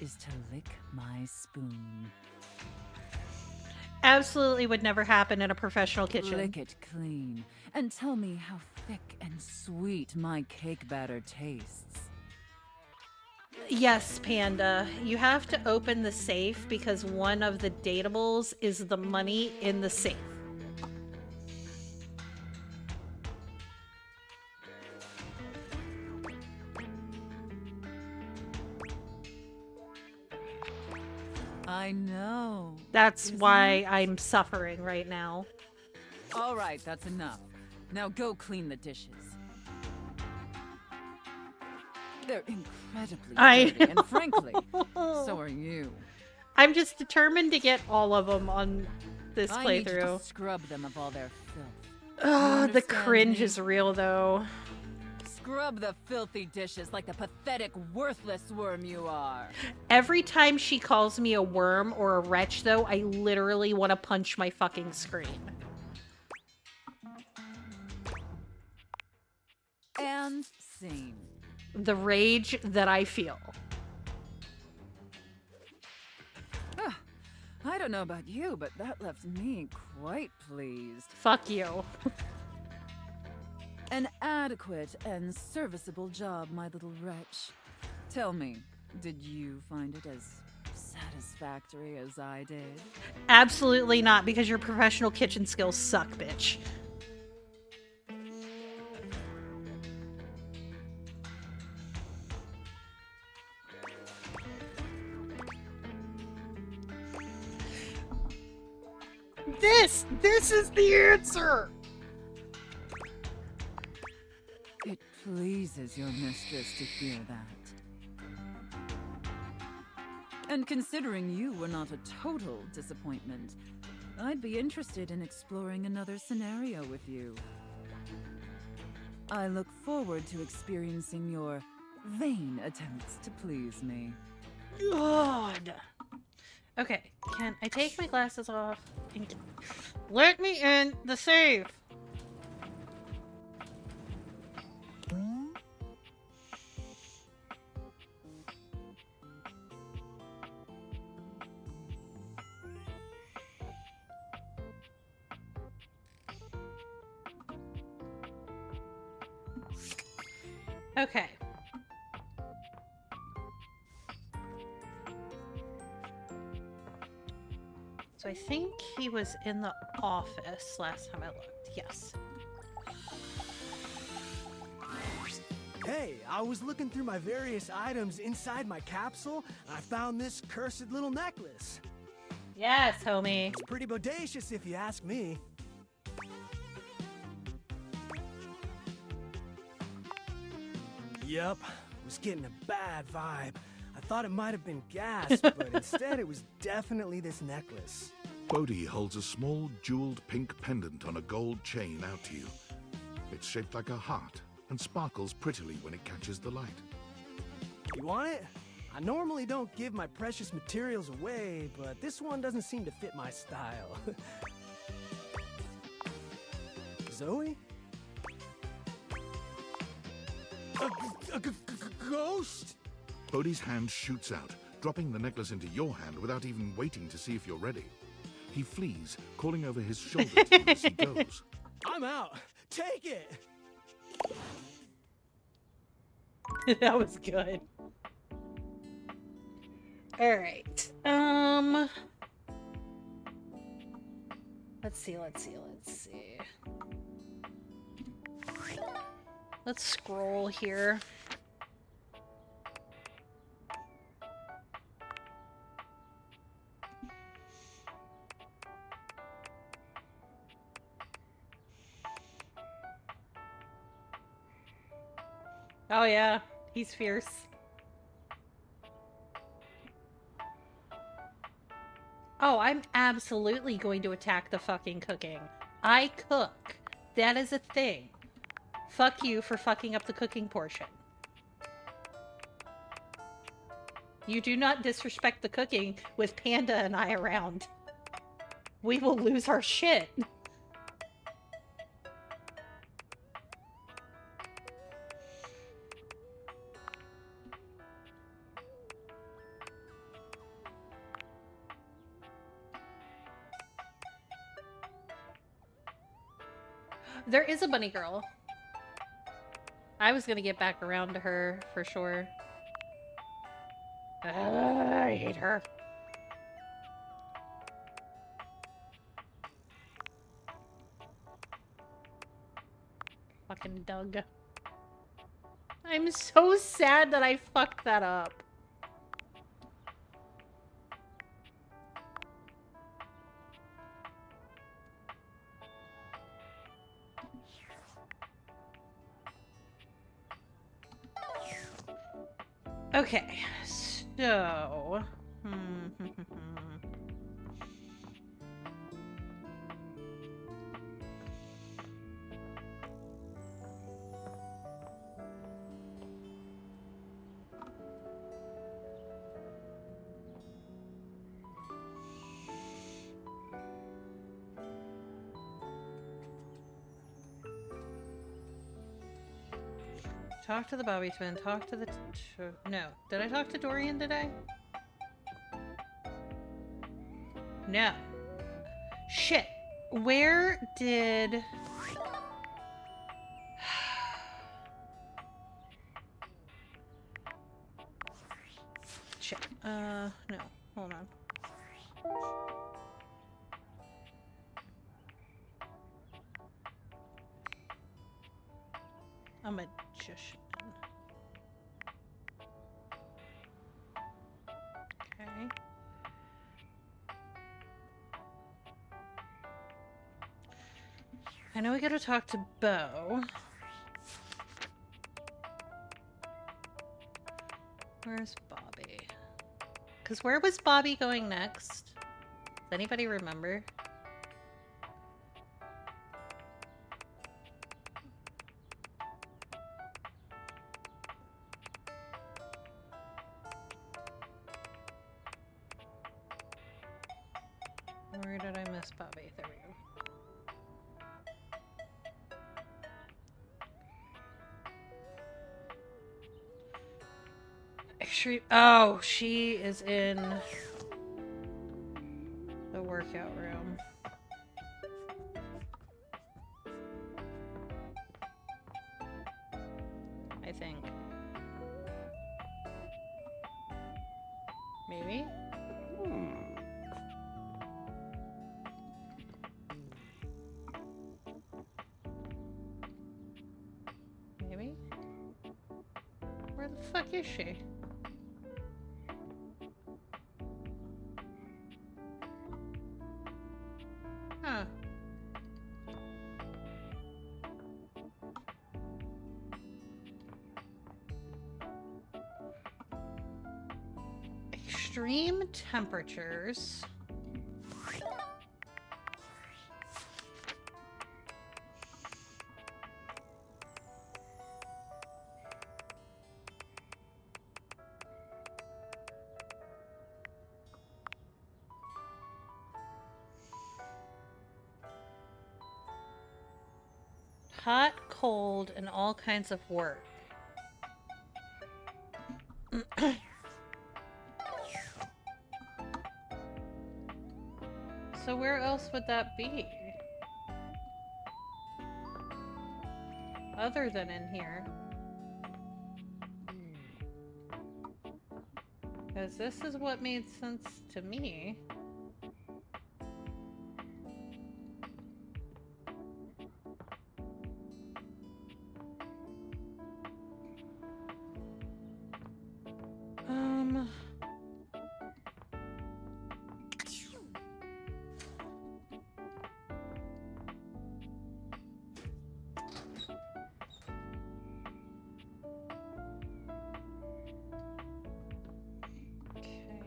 is to lick my spoon. Absolutely would never happen in a professional kitchen. Lick it clean, and tell me how thick and sweet my cake batter tastes. Yes, Panda. You have to open the safe because one of the datables is the money in the safe. I know. That's why I'm suffering right now. All right, that's enough. Now go clean the dishes. They're incredibly dirty, and frankly, so are you. I'm just determined to get all of them on this I need you playthrough. to scrub them of all their filth. Oh, the understand cringe me? is real though. Scrub the filthy dishes like the pathetic, worthless worm you are. Every time she calls me a worm or a wretch, though, I literally want to punch my fucking screen. And scene. The rage that I feel. I don't know about you, but that left me quite pleased. Fuck you. An adequate and serviceable job, my little wretch. Tell me, did you find it as satisfactory as I did? Absolutely not, because your professional kitchen skills suck, bitch. This is the answer! It pleases your mistress to hear that. And considering you were not a total disappointment, I'd be interested in exploring another scenario with you. I look forward to experiencing your vain attempts to please me. God. Okay, can I take my glasses off? And let me in the safe. Okay. So I think he was in the office last time I looked. Yes. Hey, I was looking through my various items inside my capsule, and I found this cursed little necklace. Yes, homie. It's pretty bodacious if you ask me. Yup, was getting a bad vibe. I thought it might have been gas, but instead it was definitely this necklace. Bodhi holds a small jeweled pink pendant on a gold chain out to you. It's shaped like a heart and sparkles prettily when it catches the light. You want it? I normally don't give my precious materials away, but this one doesn't seem to fit my style. Zoe? A ghost? Bodhi's hand shoots out, dropping the necklace into your hand without even waiting to see if you're ready. He flees, calling over his shoulder to you as he goes. I'm out. Take it. That was good. All right. Let's see. Let's scroll here. Oh yeah, he's fierce. Oh, I'm absolutely going to attack the fucking cooking. I cook. That is a thing. Fuck you for fucking up the cooking portion. You do not disrespect the cooking with Panda and I around. We will lose our shit. There is a bunny girl. I was gonna get back around to her for sure. I hate her. Fucking Doug. I'm so sad that I fucked that up. Okay, so... Talk to the Bobby twin. Talk to the... no. Did I talk to Dorian today? No. Shit. Where did... Shit. No. Hold on. A magician. Okay. I know we gotta talk to Bo. Where's Bobby? Because where was Bobby going next? Does anybody remember? Where did I miss Bobby? There we go. Extreme. Oh, she is in the workout room. I think. Maybe? Maybe? Where the fuck is she? Huh. Extreme temperatures. Hot, cold, and all kinds of work. So where else would that be? Other than in here. Because this is what made sense to me.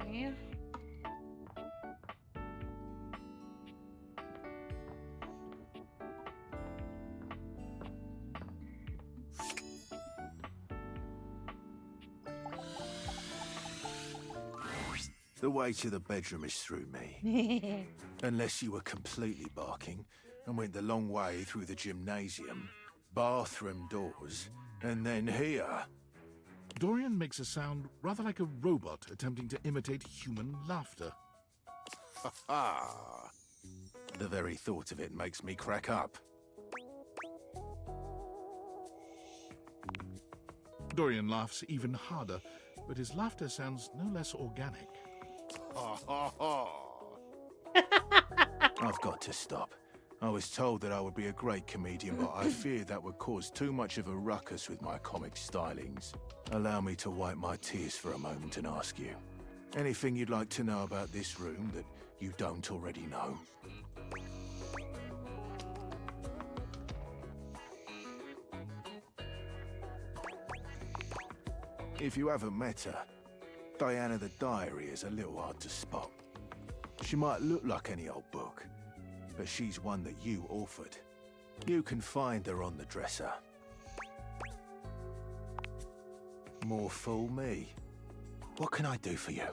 Okay. The way to the bedroom is through me. Unless you were completely barking and went the long way through the gymnasium, bathroom doors, and then here. Dorian makes a sound rather like a robot attempting to imitate human laughter. Ha ha! The very thought of it makes me crack up. Dorian laughs even harder, but his laughter sounds no less organic. Ha ha ha! I've got to stop. I was told that I would be a great comedian, but I fear that would cause too much of a ruckus with my comic stylings. Allow me to wipe my tears for a moment and ask you, anything you'd like to know about this room that you don't already know? If you haven't met her, Diana the Diary is a little hard to spot. She might look like any old book, but she's one that you authored. You can find her on the dresser. More fool me. What can I do for you?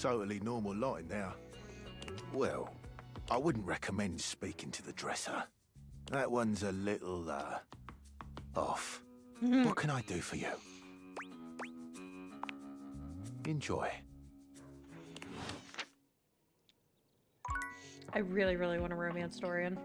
Totally normal lot in there. Well, I wouldn't recommend speaking to the dresser. That one's a little, off. Mm-hmm. What can I do for you? Enjoy. I really, really want a romance Dorian.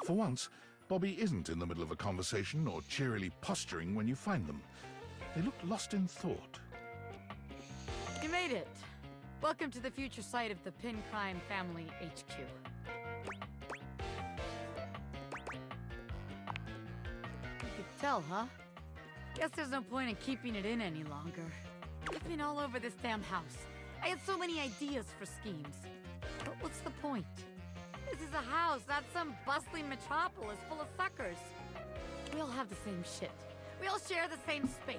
For once, Bobby isn't in the middle of a conversation or cheerily posturing when you find them. They look lost in thought. You made it. Welcome to the future site of the Pin Crime Family HQ. You could tell, huh? Guess there's no point in keeping it in any longer. I've been all over this damn house. I had so many ideas for schemes. But what's the point? This is a house, not some bustling metropolis full of suckers. We all have the same shit. We all share the same space.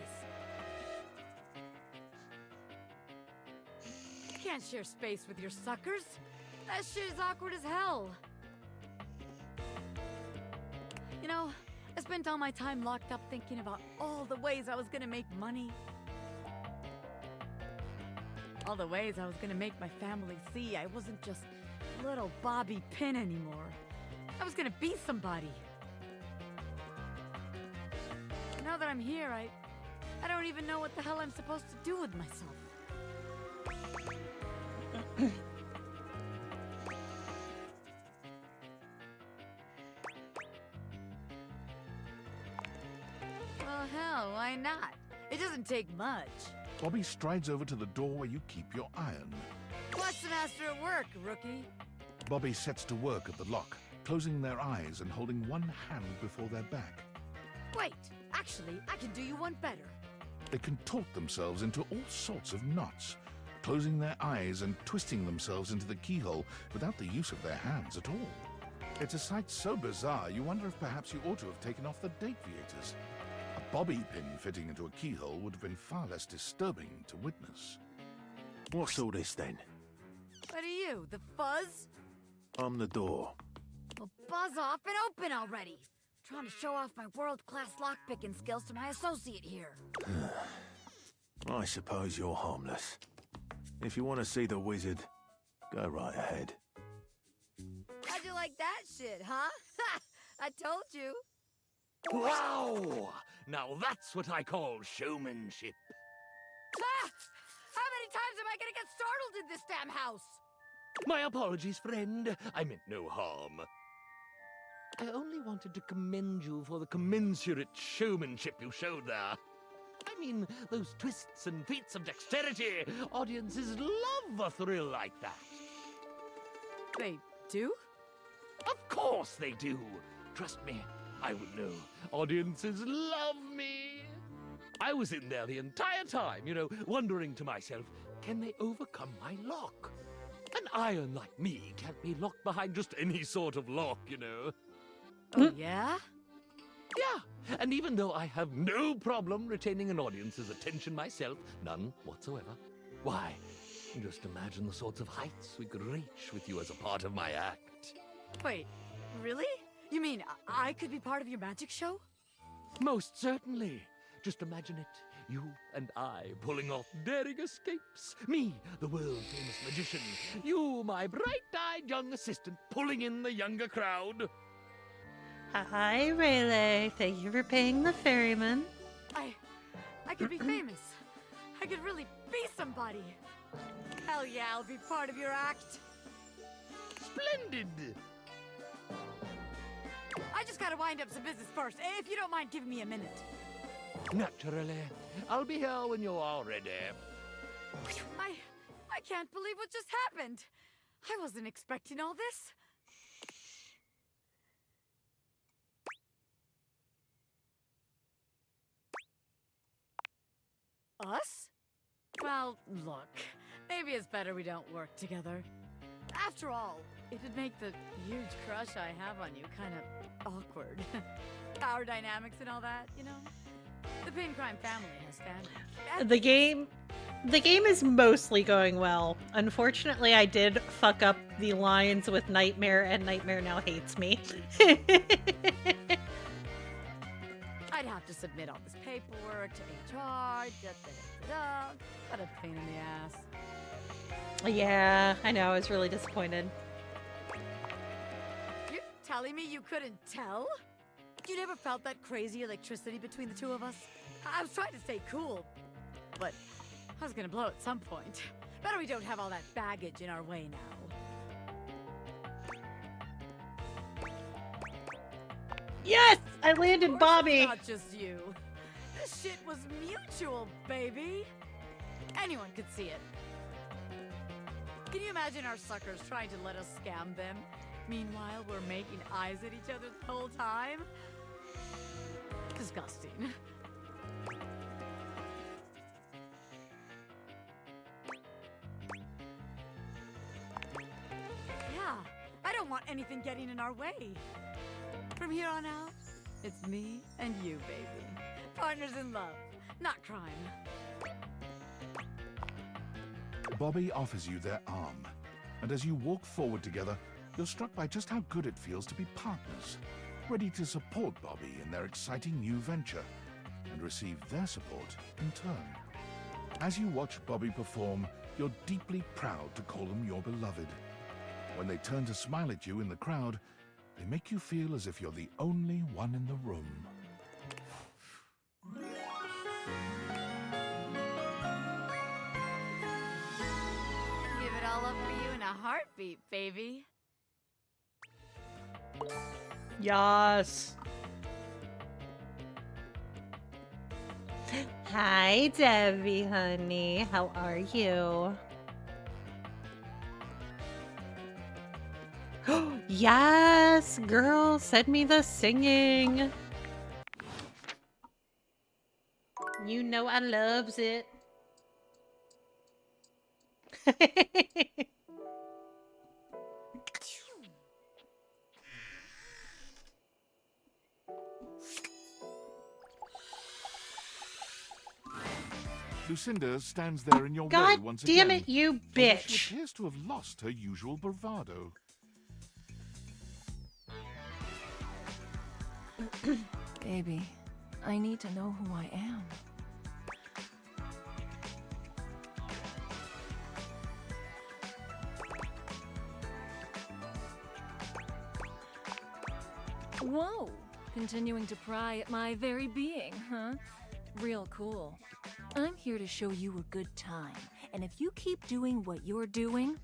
You can't share space with your suckers. That shit is awkward as hell. You know, I spent all my time locked up thinking about all the ways I was gonna make money. All the ways I was gonna make my family see I wasn't just little Bobby Pin anymore. I was gonna be somebody. Now that I'm here, I don't even know what the hell I'm supposed to do with myself. Well, hell, why not? It doesn't take much. Bobby strides over to the door where you keep your iron. Watch the master at work, rookie. Bobby sets to work at the lock, closing their eyes and holding one hand before their back. Wait, actually, I can do you one better. They contort themselves into all sorts of knots, closing their eyes and twisting themselves into the keyhole without the use of their hands at all. It's a sight so bizarre you wonder if perhaps you ought to have taken off the deviators. A bobby pin fitting into a keyhole would have been far less disturbing to witness. What's all this then? What are you, the fuzz? I'm the door. Well, buzz off and open already. Trying to show off my world-class lockpicking skills to my associate here. I suppose you're harmless. If you want to see the wizard, go right ahead. How'd you like that shit, huh? Ha! I told you. Wow! Now that's what I call showmanship. Ah! How many times am I gonna get startled in this damn house? My apologies, friend. I meant no harm. I only wanted to commend you for the commensurate showmanship you showed there. I mean, those twists and feats of dexterity. Audiences love a thrill like that. They do? Of course they do. Trust me, I would know. Audiences love me. I was in there the entire time, wondering to myself, can they overcome my lock? An iron like me can't be locked behind just any sort of lock, Oh, yeah? Yeah, and even though I have no problem retaining an audience's attention myself, none whatsoever, why, just imagine the sorts of heights we could reach with you as a part of my act. Wait, really? You mean I could be part of your magic show? Most certainly. Just imagine it. You and I pulling off daring escapes. Me, the world-famous magician. You, my bright-eyed young assistant, pulling in the younger crowd. Hi, Rayleigh. Thank you for paying the ferryman. I could be famous. I could really be somebody. Hell yeah, I'll be part of your act. Splendid! I just gotta wind up some business first, if you don't mind giving me a minute. Naturally. I'll be here when you are ready. I can't believe what just happened. I wasn't expecting all this. Us? Well, look. Maybe it's better we don't work together. After all, it'd make the huge crush I have on you kind of awkward. Power dynamics and all that, The Pin Crime family has standards. The game The game is mostly going well. Unfortunately, I did fuck up the lines with Nightmare, and Nightmare now hates me. I'd have to submit all this paperwork to HR. What a pain in the ass. Yeah, I know. I was really disappointed. You're telling me you couldn't tell? You never felt that crazy electricity between the two of us? I was trying to stay cool, but I was gonna blow at some point. Better we don't have all that baggage in our way now. Yes! I landed Bobby! It's not just you. This shit was mutual, baby. Anyone could see it. Can you imagine our suckers trying to let us scam them? Meanwhile, we're making eyes at each other the whole time? Disgusting. Yeah, I don't want anything getting in our way. From here on out, it's me and you, baby. Partners in love, not crime. Bobby offers you their arm, and as you walk forward together, you're struck by just how good it feels to be partners, ready to support Bobby in their exciting new venture, and receive their support in turn. As you watch Bobby perform, you're deeply proud to call them your beloved. When they turn to smile at you in the crowd, they make you feel as if you're the only one in the room. Give it all up for you in a heartbeat, baby. Yes. Hi, Debbie, honey. How are you? Yes, girl. Send me the singing. You know I loves it. Lucinda stands there in your way God once damn again. it, you although bitch. She appears to have lost her usual bravado. Baby, I need to know who I am. Whoa! Continuing to pry at my very being, huh? Real cool. I'm here to show you a good time, and if you keep doing what you're doing,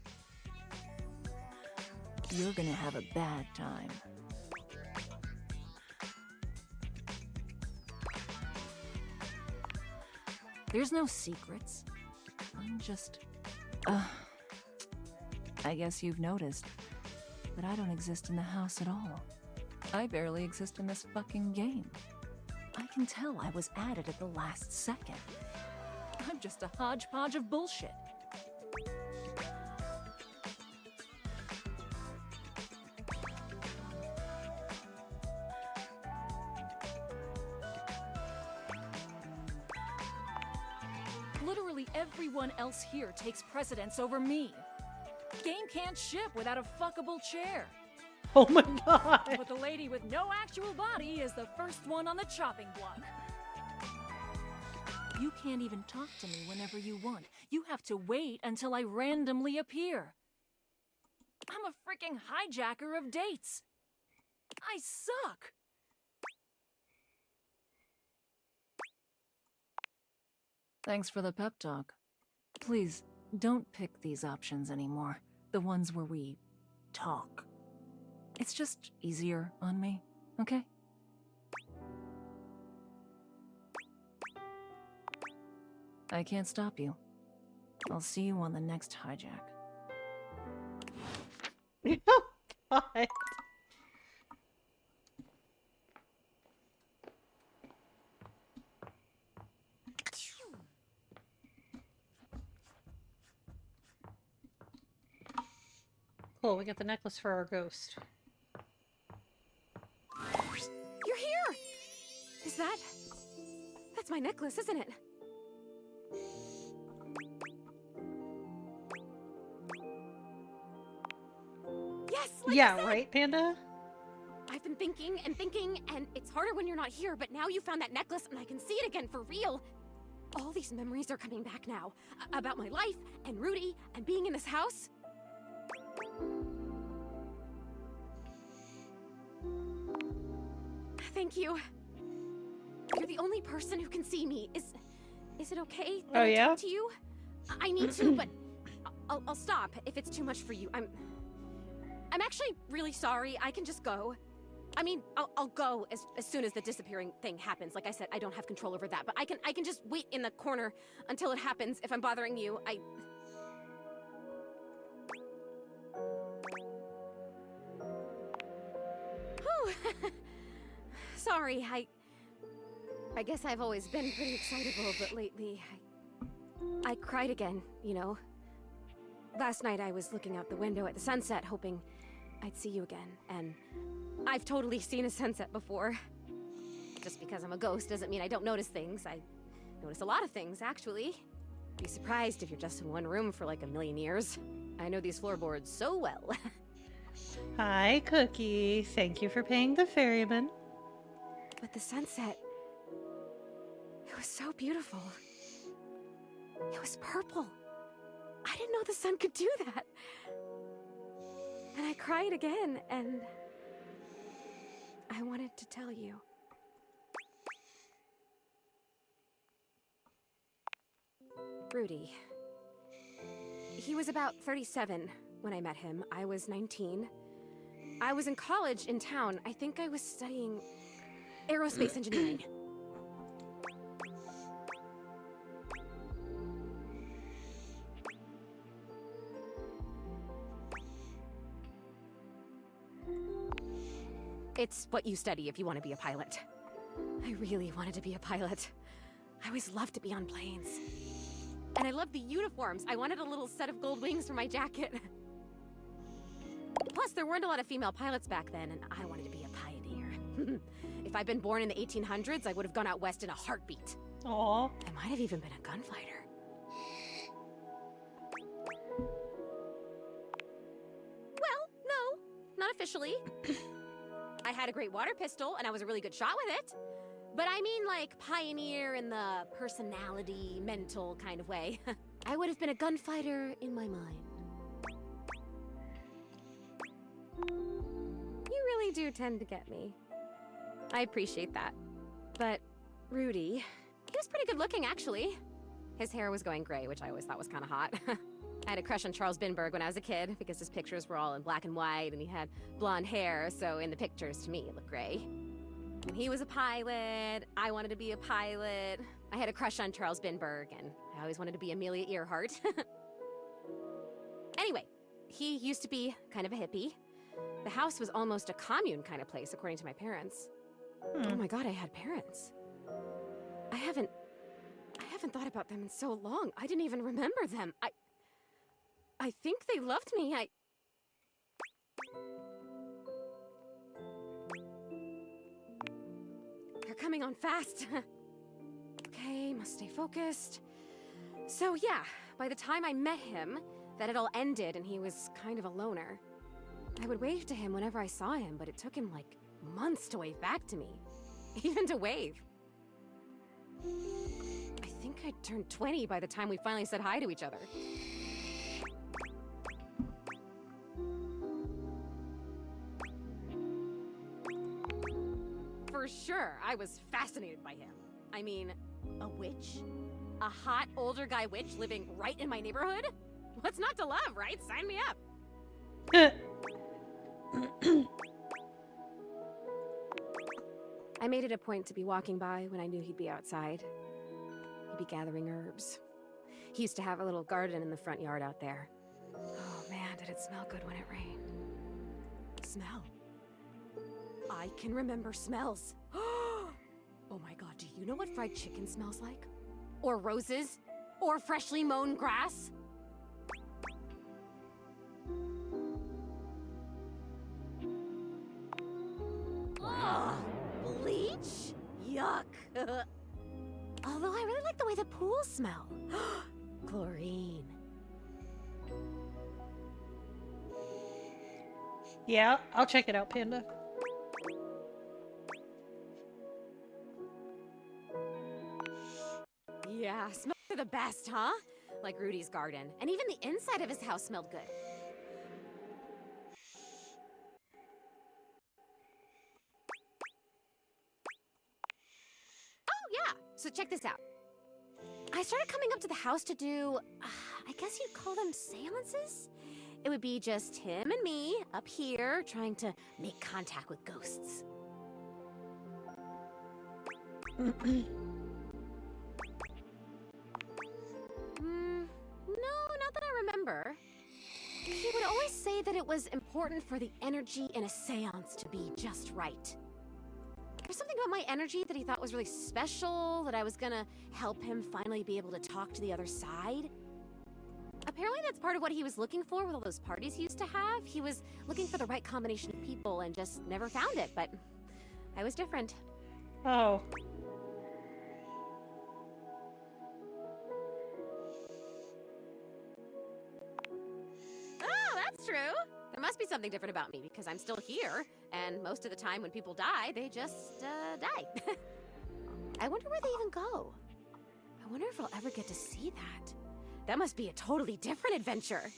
you're gonna have a bad time. There's no secrets. I'm just... I guess you've noticed, but I don't exist in the house at all. I barely exist in this fucking game. I can tell I was added at the last second. I'm just a hodgepodge of bullshit. Literally everyone else here takes precedence over me. Game can't ship without a fuckable chair. Oh my god. But the lady with no actual body is the first one on the chopping block. You can't even talk to me whenever you want. You have to wait until I randomly appear. I'm a freaking hijacker of dates. I suck. Thanks for the pep talk. Please, don't pick these options anymore. The ones where we talk. It's just easier on me, okay? I can't stop you. I'll see you on the next hijack. Oh, God. Cool, we got the necklace for our ghost. You're here! Is that... That's my necklace, isn't it? Yes, like I Yeah, said. right, Panda? I've been thinking, and it's harder when you're not here, but now you found that necklace and I can see it again for real. All these memories are coming back now. About my life, and Rudy, and being in this house. Thank you. You're the only person who can see me. Is it okay that Oh, I yeah? talk to you? I need to, but I'll stop if it's too much for you. I'm actually really sorry. I can just go. I mean, I'll go as soon as the disappearing thing happens. Like I said, I don't have control over that, but I can just wait in the corner until it happens if I'm bothering you. Whew. Sorry, I guess I've always been pretty excitable, but lately I cried again, you know. Last night I was looking out the window at the sunset, hoping I'd see you again, and I've totally seen a sunset before. Just because I'm a ghost doesn't mean I don't notice things. I notice a lot of things, actually. Be surprised if you're just in one room for like a million years. I know these floorboards so well. Hi, Cookie. Thank you for paying the ferryman. But the sunset, it was so beautiful. It was purple. I didn't know the sun could do that. And I cried again, and I wanted to tell you. Rudy. He was about 37 when I met him. I was 19. I was in college in town. I think I was studying aerospace engineering. It's what you study if you want to be a pilot. I really wanted to be a pilot. I always loved to be on planes. And I loved the uniforms. I wanted a little set of gold wings for my jacket. Plus, there weren't a lot of female pilots back then, and I wanted to be a pioneer. If I'd been born in the 1800s, I would have gone out west in a heartbeat. Aw. I might have even been a gunfighter. Well, no, not officially. I had a great water pistol, and I was a really good shot with it. But I mean like pioneer in the personality, mental kind of way. I would have been a gunfighter in my mind. You really do tend to get me. I appreciate that. But Rudy, he was pretty good looking actually. His hair was going gray, which I always thought was kind of hot. I had a crush on Charles Binberg when I was a kid because his pictures were all in black and white and he had blonde hair, so in the pictures to me it looked gray. And he was a pilot, I wanted to be a pilot. I had a crush on Charles Binberg and I always wanted to be Amelia Earhart. Anyway, he used to be kind of a hippie. The house was almost a commune kind of place according to my parents. Oh my god, I had parents. I haven't thought about them in so long. I didn't even remember them. I think they loved me. They're coming on fast. Okay, must stay focused. So yeah, by the time I met him, that had all ended and he was kind of a loner. I would wave to him whenever I saw him, but it took him like months to wave back to me. Even to wave. I think I turned 20 by the time we finally said hi to each other. For sure, I was fascinated by him. I mean, a witch? A hot older guy witch living right in my neighborhood? What's not to love, right? Sign me up. I made it a point to be walking by when I knew he'd be outside. He'd be gathering herbs. He used to have a little garden in the front yard out there. Oh man, did it smell good when it rained. Smell. I can remember smells. Oh my god, do you know what fried chicken smells like? Or roses? Or freshly mown grass? Ugh, bleach? Yuck. Although I really like the way the pools smell. Chlorine. Yeah, I'll check it out, Panda. Yeah, smells are the best, huh? Like Rudy's garden. And even the inside of his house smelled good. Oh, yeah. So check this out. I started coming up to the house to do, I guess you'd call them seances? It would be just him and me up here trying to make contact with ghosts. No, not that I remember. He would always say that it was important for the energy in a seance to be just right. There's something about my energy that he thought was really special, that I was gonna help him finally be able to talk to the other side. Apparently that's part of what he was looking for with all those parties he used to have. He was looking for the right combination of people and just never found it, but I was different. Oh. Oh, that's true. There must be something different about me because I'm still here, and most of the time when people die, they just, die. I wonder where they even go. I wonder if I'll ever get to see that. That must be a totally different adventure.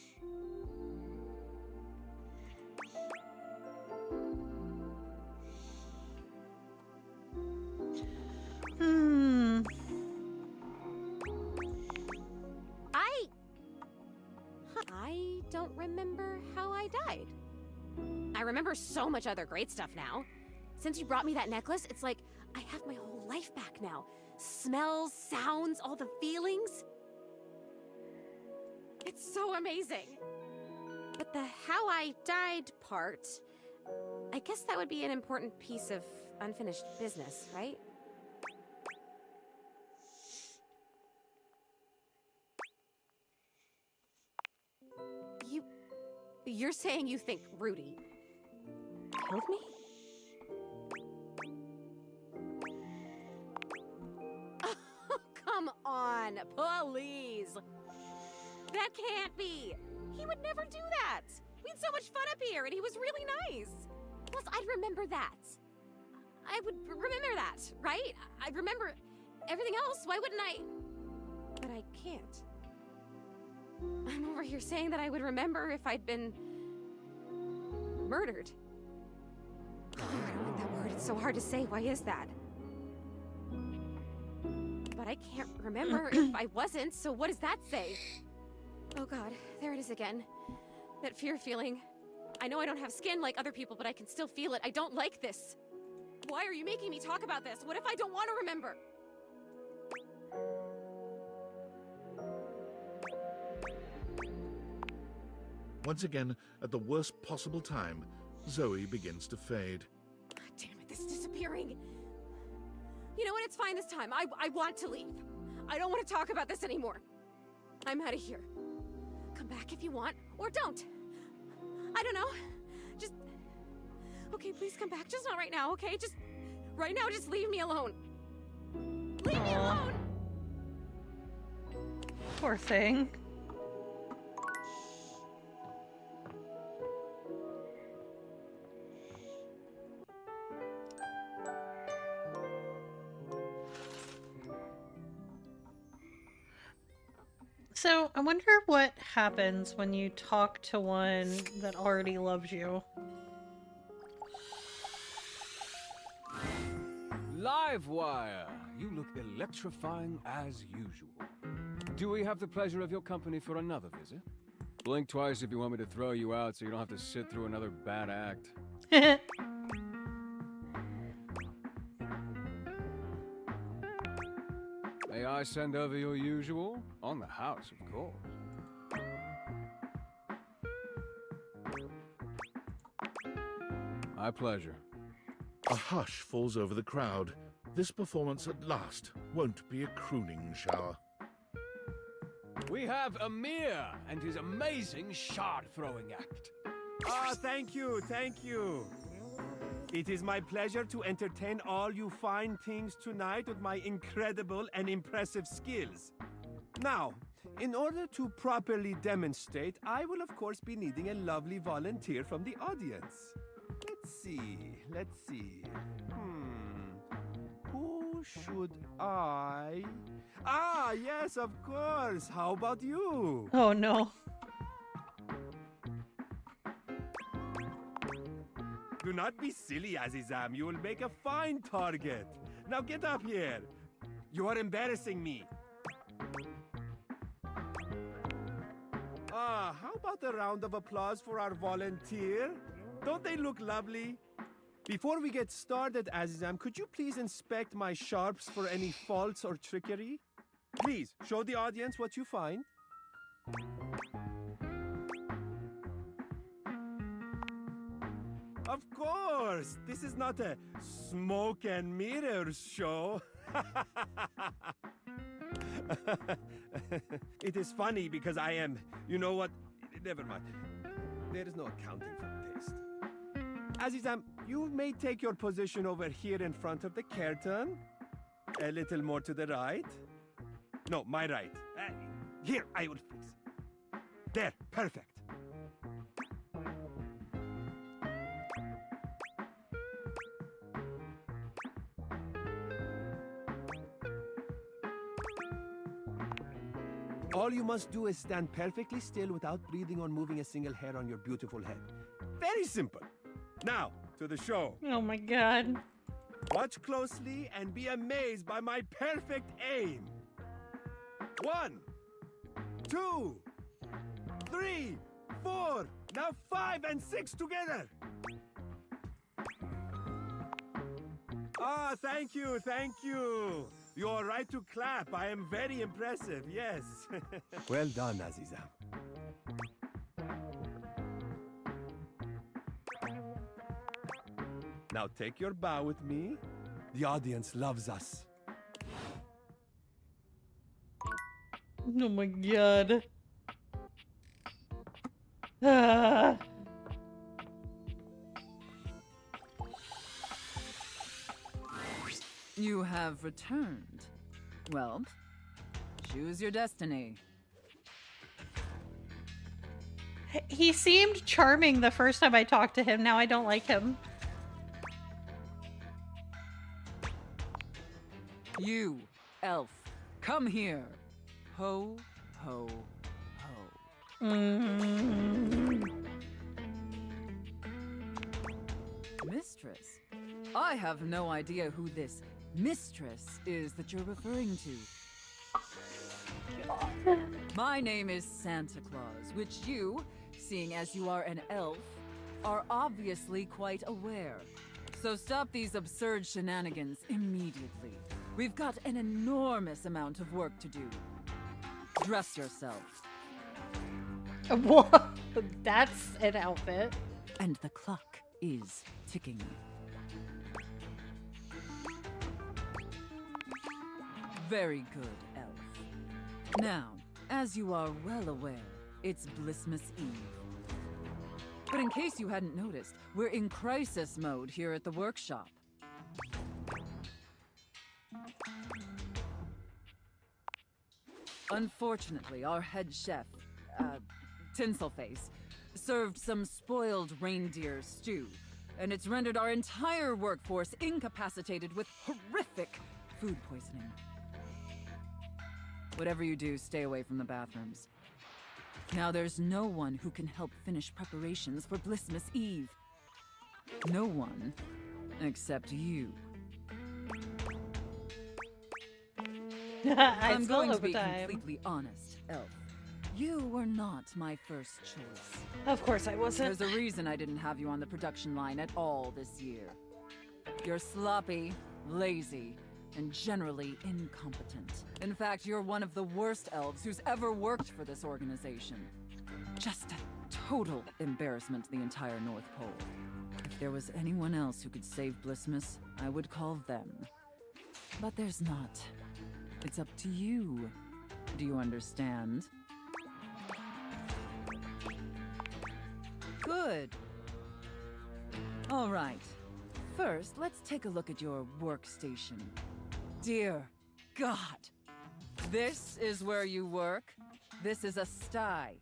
I don't remember how I died. I remember so much other great stuff now. Since you brought me that necklace, it's like I have my whole life back now. Smells, sounds, all the feelings. It's so amazing. But the how I died part, I guess that would be an important piece of unfinished business, right? You're saying you think Rudy killed me? Oh, come on, please. That can't be. He would never do that. We had so much fun up here, and he was really nice. Plus, I'd remember that. I would remember that, right? I'd remember everything else. Why wouldn't I? But I can't. I'm over here saying that I would remember if I'd been murdered. Oh, I don't like that word. It's so hard to say. Why is that? But I can't remember if I wasn't, so what does that say? Oh god, there it is again. That fear feeling. I know I don't have skin like other people, but I can still feel it. I don't like this. Why are you making me talk about this? What if I don't want to remember? Once again, at the worst possible time, Zoe begins to fade. God damn it, this is disappearing. You know what? It's fine this time. I want to leave. I don't want to talk about this anymore. I'm out of here. Come back if you want, or don't. I don't know. Just... Okay, please come back. Just not right now, okay? Just... Right now, just leave me alone. Leave me alone! Poor thing. So, I wonder what happens when you talk to one that already loves you. Livewire! You look electrifying as usual. Do we have the pleasure of your company for another visit? Blink twice if you want me to throw you out so you don't have to sit through another bad act. May I send over your usual? On the house, of course. My pleasure. A hush falls over the crowd. This performance at last won't be a crooning shower. We have Amir and his amazing shard-throwing act. Ah, thank you, thank you. It is my pleasure to entertain all you fine things tonight with my incredible and impressive skills. Now, in order to properly demonstrate, I will of course be needing a lovely volunteer from the audience. Let's see. Who should I? Ah, yes, of course. How about you? Oh no. Do not be silly, Azizam. You will make a fine target. Now get up here. You are embarrassing me. Ah, how about a round of applause for our volunteer? Don't they look lovely? Before we get started, Azizam, could you please inspect my sharps for any faults or trickery? Please, show the audience what you find. Of course! This is not a smoke and mirrors show. It is funny because I am... You know what? Never mind. There is no accounting for taste. Azizam, you may take your position over here in front of the curtain. A little more to the right. No, my right. Here, I will fix. There, perfect. All you must do is stand perfectly still without breathing or moving a single hair on your beautiful head. Very simple. Now, to the show. Oh my god. Watch closely and be amazed by my perfect aim. 1, 2, 3, 4. Now 5 and 6 together. Ah, thank you, thank you. You are right to clap. I am very impressive, yes. Well done, Azizam. Now take your bow with me. The audience loves us. Oh my god. Ah. You have returned. Well, choose your destiny. He seemed charming the first time I talked to him. Now I don't like him. You, elf, come here. Ho, ho, ho. Mistress, I have no idea who this mistress is that you're referring to. My name is Santa Claus, which you, seeing as you are an elf, are obviously quite aware. So stop these absurd shenanigans immediately. We've got an enormous amount of work to do. Dress yourself. What? That's an outfit. And the clock is ticking. Very good, elf. Now, as you are well aware, it's Blissmas Eve. But in case you hadn't noticed, we're in crisis mode here at the workshop. Unfortunately, our head chef, Tinselface, served some spoiled reindeer stew, and it's rendered our entire workforce incapacitated with horrific food poisoning. Whatever you do, stay away from the bathrooms. Now there's no one who can help finish preparations for Blissmas Eve. No one, except you. I'm going to be completely honest, Elf. You were not my first choice. Of course I wasn't. There's a reason I didn't have you on the production line at all this year. You're sloppy, lazy, and generally incompetent. In fact, you're one of the worst elves who's ever worked for this organization. Just a total embarrassment to the entire North Pole. If there was anyone else who could save Blissmas, I would call them. But there's not. It's up to you. Do you understand? Good. All right. First, let's take a look at your workstation. Dear God, this is where you work? This is a sty.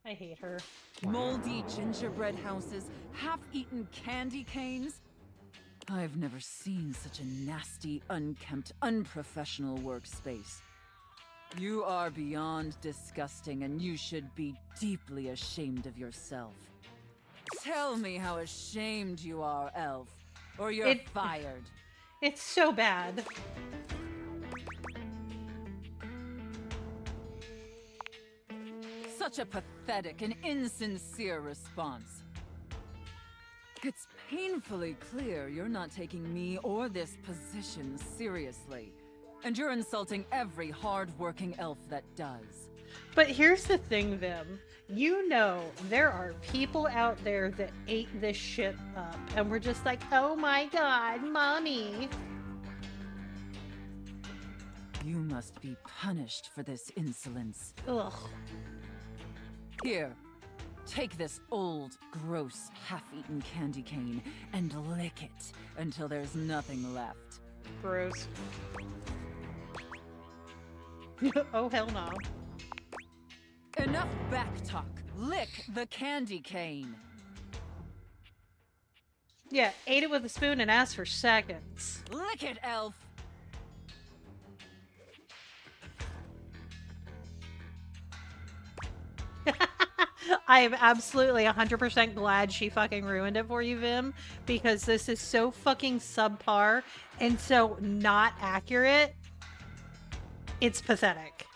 I hate her. Moldy gingerbread houses, half-eaten candy canes. I've never seen such a nasty, unkempt, unprofessional workspace. You are beyond disgusting, and you should be deeply ashamed of yourself. Tell me how ashamed you are, Elf, or you're fired. It's so bad. Such a pathetic and insincere response. It's painfully clear you're not taking me or this position seriously. And you're insulting every hard-working elf that does. But here's the thing, Vim. You know there are people out there that ate this shit up, and we're just like, oh my god, mommy. You must be punished for this insolence. Ugh. Here, take this old, gross, half-eaten candy cane and lick it until there's nothing left. Gross. Oh, hell no. Enough backtalk. Lick the candy cane. Yeah, ate it with a spoon and asked for seconds. Lick it, Elf. I am absolutely 100% glad she fucking ruined it for you, Vim, because this is so fucking subpar and so not accurate. It's pathetic.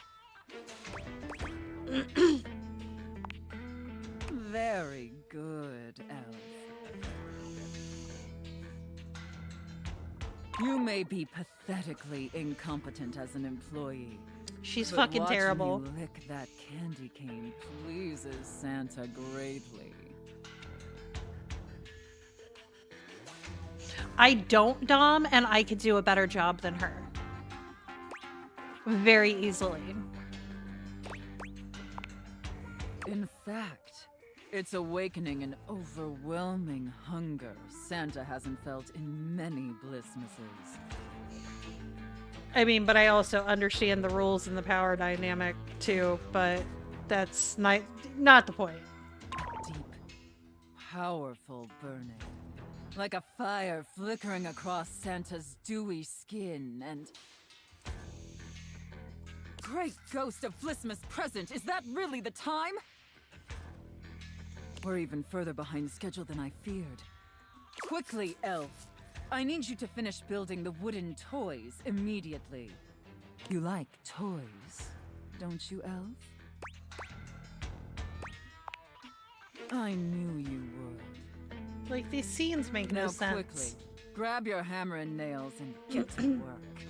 Very good, Elf. You may be pathetically incompetent as an employee. She's but fucking watching terrible. You lick that candy cane pleases Santa greatly. I don't dom, and I could do a better job than her. Very easily. In fact, it's awakening an overwhelming hunger Santa hasn't felt in many Blissmases. I mean, but I also understand the rules and the power dynamic too, but that's not the point. Deep, powerful burning. Like a fire flickering across Santa's dewy skin and... Great ghost of Blissmas present, is that really the time? We're even further behind schedule than I feared. Quickly, Elf. I need you to finish building the wooden toys immediately. You like toys, don't you, Elf? I knew you would. Like, these scenes make no Now sense. quickly, grab your hammer and nails and get to work.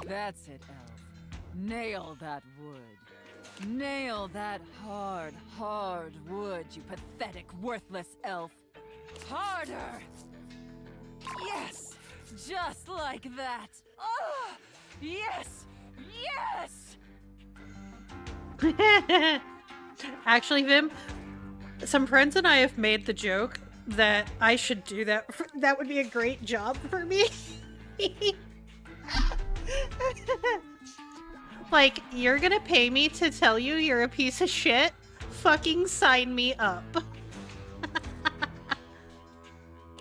That's it, Elf. Nail that wood. Nail that hard, hard wood, you pathetic, worthless elf. Harder! Yes! Just like that! Ah! Yes! Yes! Actually, Vim, some friends and I have made the joke that I should do that. That would be a great job for me. Like, you're gonna pay me to tell you you're a piece of shit? Fucking sign me up.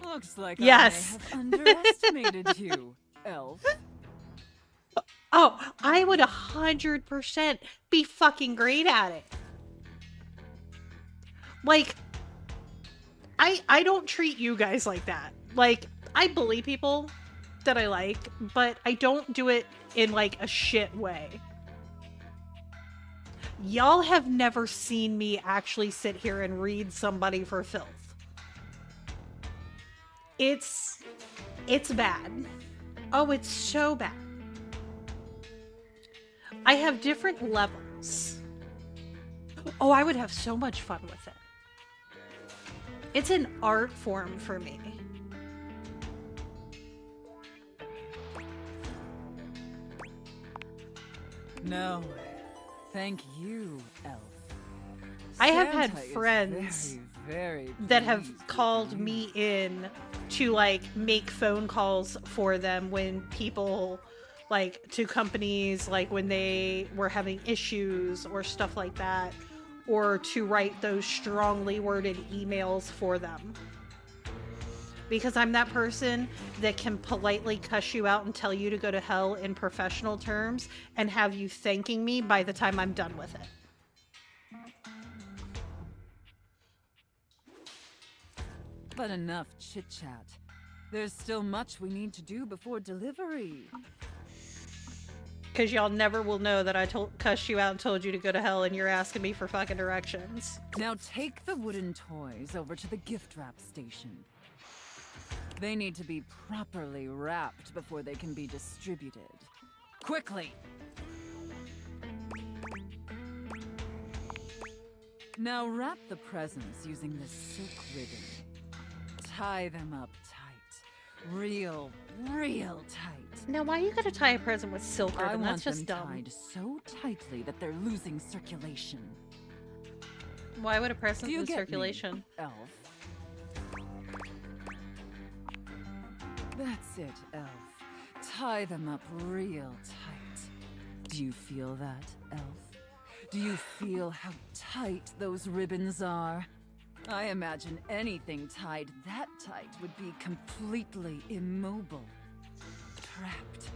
Looks like yes. I may have underestimated you, elf. Oh, I would 100% be fucking great at it. Like, I don't treat you guys like that. Like, I bully people that I like, but I don't do it in, like, a shit way. Y'all have never seen me actually sit here and read somebody for filth. It's bad. Oh, it's so bad. I have different levels. Oh, I would have so much fun with it. It's an art form for me. No, thank you, elf. I have had Santa is friends very that have pleased with called you. me in to, like, make phone calls for them when people, like to companies, like when they were having issues or stuff like that, or to write those strongly worded emails for them. Because I'm that person that can politely cuss you out and tell you to go to hell in professional terms and have you thanking me by the time I'm done with it. But enough chit-chat. There's still much we need to do before delivery. Because y'all never will know that I cussed you out and told you to go to hell and you're asking me for fucking directions. Now take the wooden toys over to the gift wrap station. They need to be properly wrapped before they can be distributed. Quickly! Now wrap the presents using this silk ribbon. Tie them up tight. Real tight. Now, why you gotta tie a present with silk ribbon? I want That's just them dumb. tied so tightly that they're losing circulation. Why would a present Do you lose get me, circulation? Elf? That's it, Elf. Tie them up real tight. Do you feel that, Elf? Do you feel how tight those ribbons are? I imagine anything tied that tight would be completely immobile, trapped,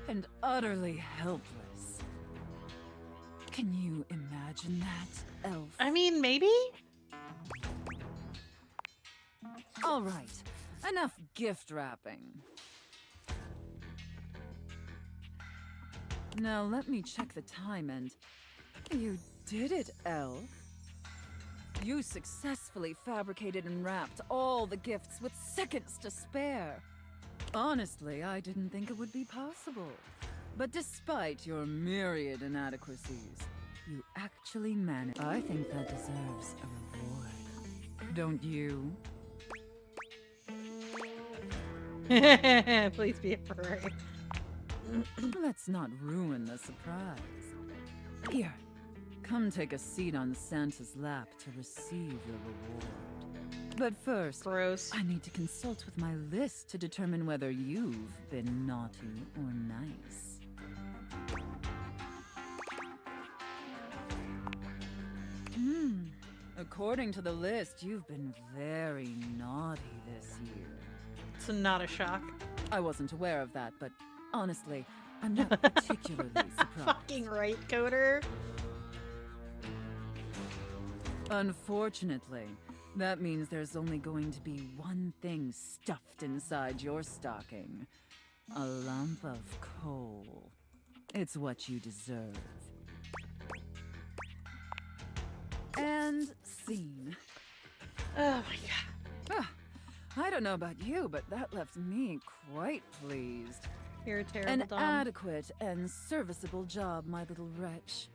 and utterly helpless. Can you imagine that, Elf? I mean, maybe? All right, enough gift wrapping. Now let me check the time and... You did it, Elf. You successfully fabricated and wrapped all the gifts with seconds to spare. Honestly, I didn't think it would be possible. But despite your myriad inadequacies, you actually managed. I think that deserves a reward. Don't you? Please be a furry. Let's not ruin the surprise. Here, come take a seat on Santa's lap to receive your reward. But first, gross. I need to consult with my list to determine whether you've been naughty or nice. According to the list, you've been very naughty this year. It's not a shock. I wasn't aware of that, but honestly, I'm not particularly surprised. Fucking right, Coder. Unfortunately, that means there's only going to be one thing stuffed inside your stocking. A lump of coal. It's what you deserve. And scene. Oh my god. I don't know about you, but that left me quite pleased. You're a terrible An dom. adequate and serviceable job, my little wretch.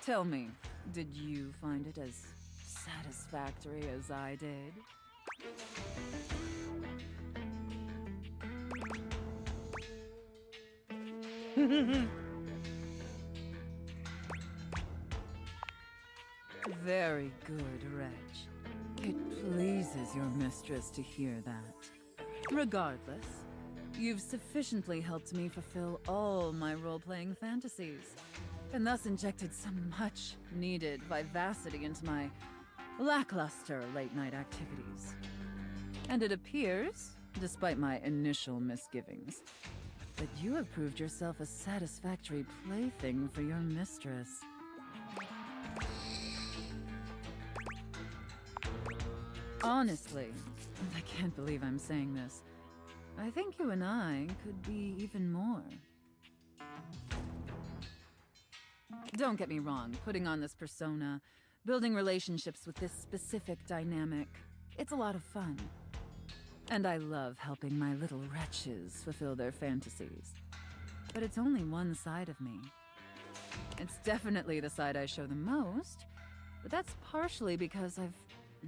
Tell me, did you find it as satisfactory as I did? Very good, Reg. It pleases your mistress to hear that. Regardless, you've sufficiently helped me fulfill all my role-playing fantasies, and thus injected some much-needed vivacity into my lackluster late-night activities. And it appears, despite my initial misgivings, that you have proved yourself a satisfactory plaything for your mistress. Honestly, and I can't believe I'm saying this, I think you and I could be even more. Don't get me wrong, putting on this persona, building relationships with this specific dynamic, it's a lot of fun. And I love helping my little wretches fulfill their fantasies. But it's only one side of me. It's definitely the side I show the most, but that's partially because I've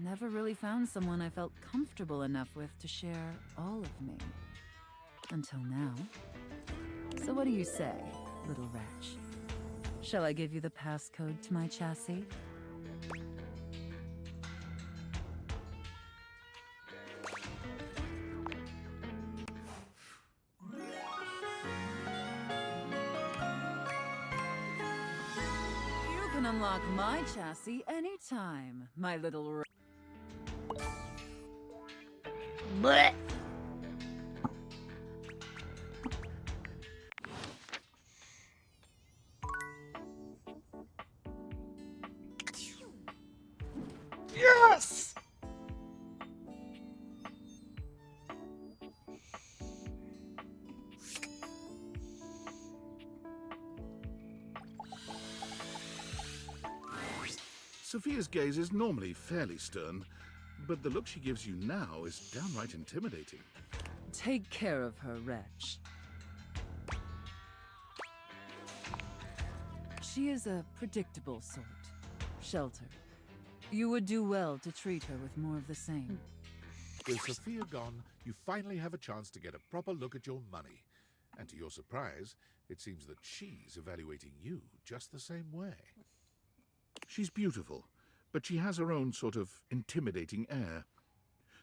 never really found someone I felt comfortable enough with to share all of me. Until now. So what do you say, little wretch? Shall I give you the passcode to my chassis? can unlock my chassis anytime, my little. Blech. Yes! Sophia's gaze is normally fairly stern, but the look she gives you now is downright intimidating. Take care of her, wretch. She is a predictable sort. Sheltered. You would do well to treat her with more of the same. With Sophia gone, you finally have a chance to get a proper look at your money. And to your surprise, it seems that she's evaluating you just the same way. She's beautiful, but she has her own sort of intimidating air.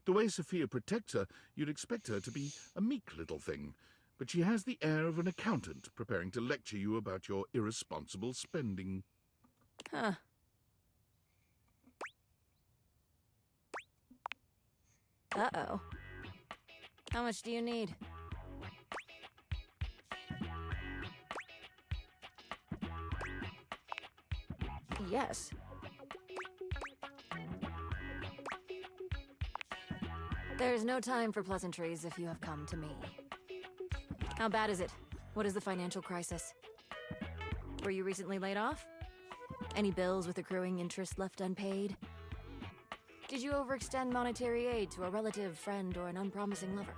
The way Sophia protects her, you'd expect her to be a meek little thing, but she has the air of an accountant preparing to lecture you about your irresponsible spending. Huh. Uh-oh. How much do you need? Yes. There's no time for pleasantries if you have come to me. How bad is it? What is the financial crisis? Were you recently laid off? Any bills with accruing interest left unpaid? Did you overextend monetary aid to a relative, friend, or an unpromising lover?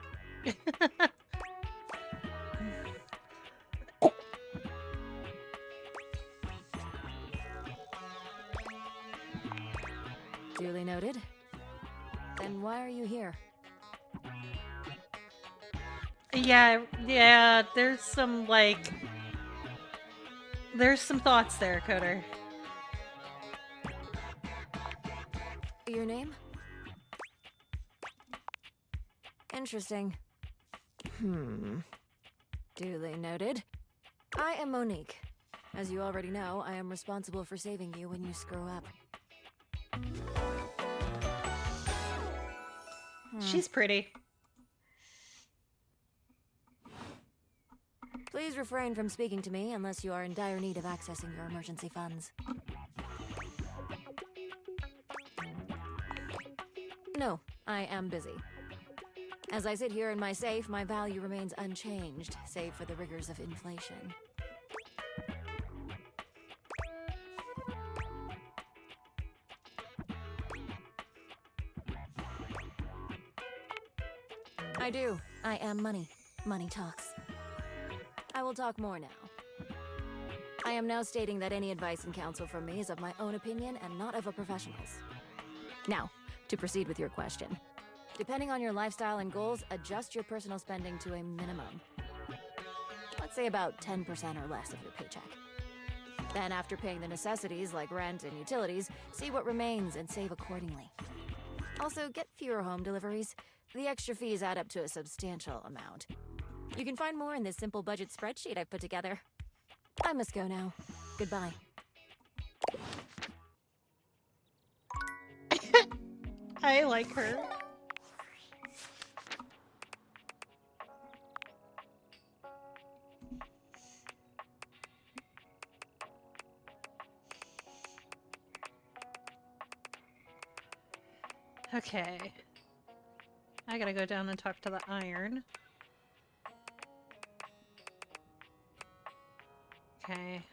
Duly noted. Then why are you here? Yeah, there's some, like... There's some thoughts there, Coder. Your name? Interesting. Duly noted. I am Monique. As you already know, I am responsible for saving you when you screw up. She's pretty. Please refrain from speaking to me unless you are in dire need of accessing your emergency funds. No, I am busy. As I sit here in my safe, my value remains unchanged, save for the rigors of inflation. I do. I am money. Money talks. I will talk more now. I am now stating that any advice and counsel from me is of my own opinion and not of a professional's. Now, to proceed with your question. Depending on your lifestyle and goals, adjust your personal spending to a minimum. Let's say about 10% or less of your paycheck. Then after paying the necessities like rent and utilities, see what remains and save accordingly. Also, get fewer home deliveries. The extra fees add up to a substantial amount. You can find more in this simple budget spreadsheet I've put together. I must go now. Goodbye. I like her. Okay. I gotta go down and talk to the iron. Okay.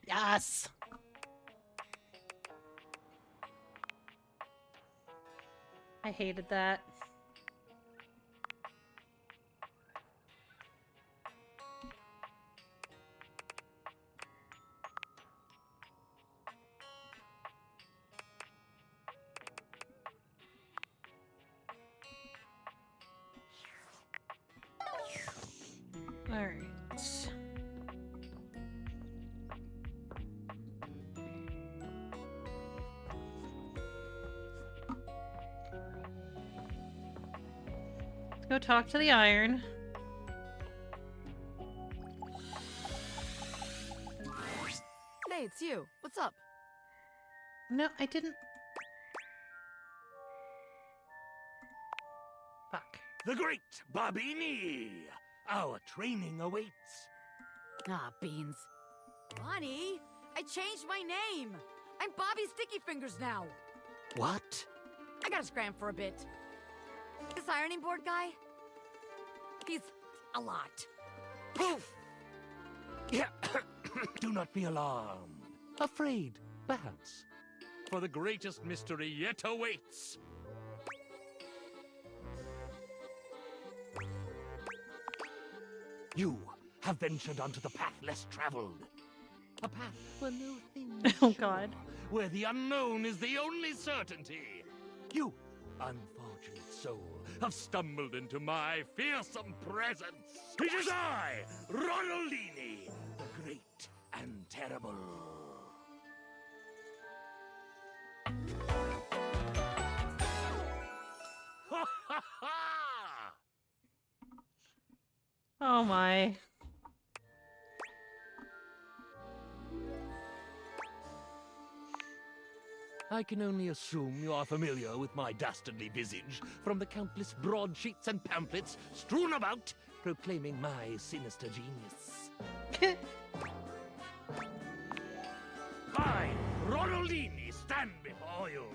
Yes! I hated that. Alright. Let's go talk to the iron. it's you. What's up? No, I didn't. Fuck. The great Barbini! Our training awaits. Ah, beans. Bonnie, I changed my name. I'm Bobby Sticky Fingers now. What? I gotta scram for a bit. This ironing board guy? He's a lot. Poof! Yeah. Do not be alarmed. Afraid, perhaps. For the greatest mystery yet awaits. You have ventured onto the path less traveled. A path where no thing is Oh, sure, God. where the unknown is the only certainty. You, unfortunate soul, have stumbled into my fearsome presence. It is I, Ronaldini, the great and terrible. Ha ha ha! Oh my. I can only assume you are familiar with my dastardly visage from the countless broadsheets and pamphlets strewn about proclaiming my sinister genius. I, Ronaldini, stand before you.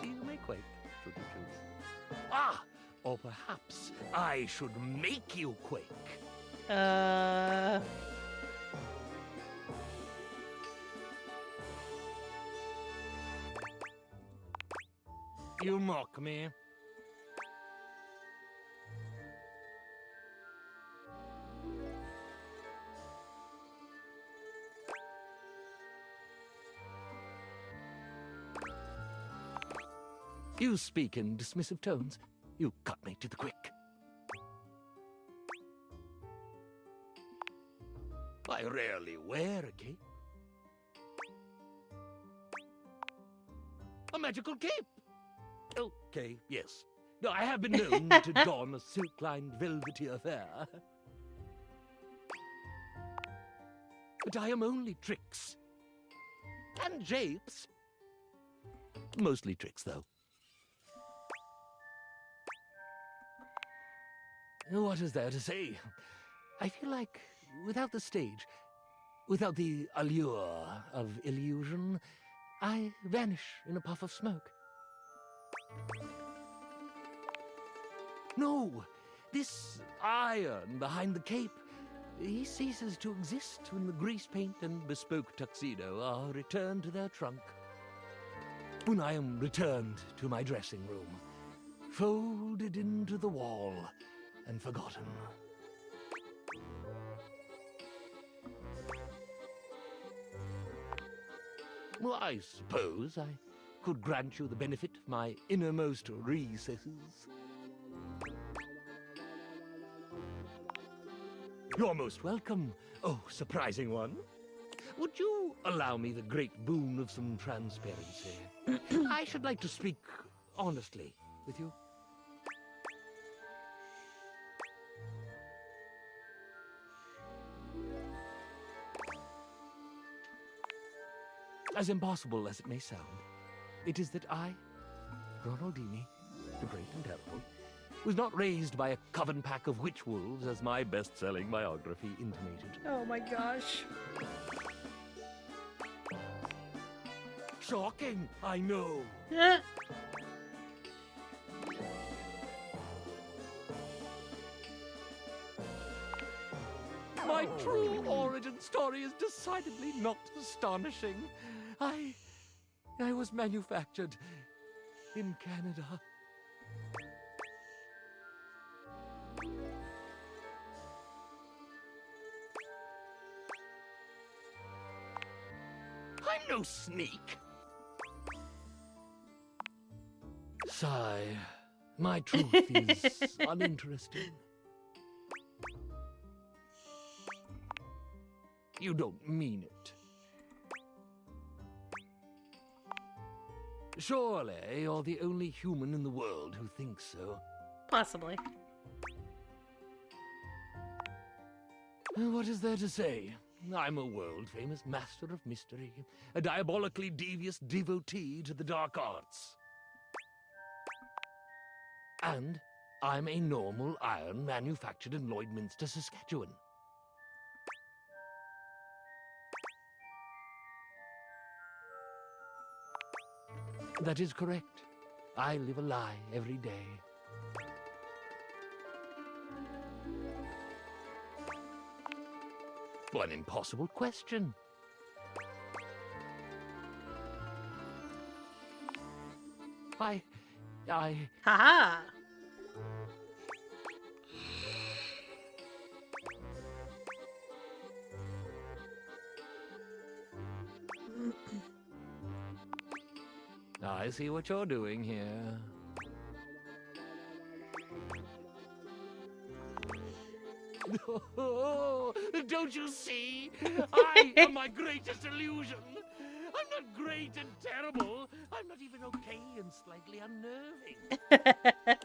You may quake, should you choose. Ah, or perhaps I should make you quake. You mock me. You speak in dismissive tones. You cut me to the quick. I rarely wear a cape. A magical cape! Okay, yes. No, I have been known to don a silk-lined velvety affair. But I am only tricks. And japes. Mostly tricks, though. What is there to say? I feel like without the stage, without the allure of illusion, I vanish in a puff of smoke. No, this iron behind the cape, he ceases to exist when the grease paint and bespoke tuxedo are returned to their trunk. When I am returned to my dressing room, folded into the wall and forgotten. Well, I suppose I could grant you the benefit of my innermost recesses. You're most welcome, oh surprising one. Would you allow me the great boon of some transparency? I should like to speak honestly with you. As impossible as it may sound, it is that I, Ronaldini, the great and terrible, was not raised by a coven pack of witch wolves, as my best-selling biography intimated. Oh my gosh. Shocking, I know. My true origin story is decidedly not astonishing. I was manufactured in Canada. I'm no sneak. Sigh, my truth is uninteresting. You don't mean it. Surely you're the only human in the world who thinks so. Possibly. What is there to say? I'm a world-famous master of mystery, a diabolically devious devotee to the dark arts. And I'm a normal iron manufactured in Lloydminster, Saskatchewan. That is correct. I live a lie every day. An impossible question. I... Haha! I see what you're doing here. Don't you see? I am my greatest illusion. I'm not great and terrible. I'm not even okay and slightly unnerving.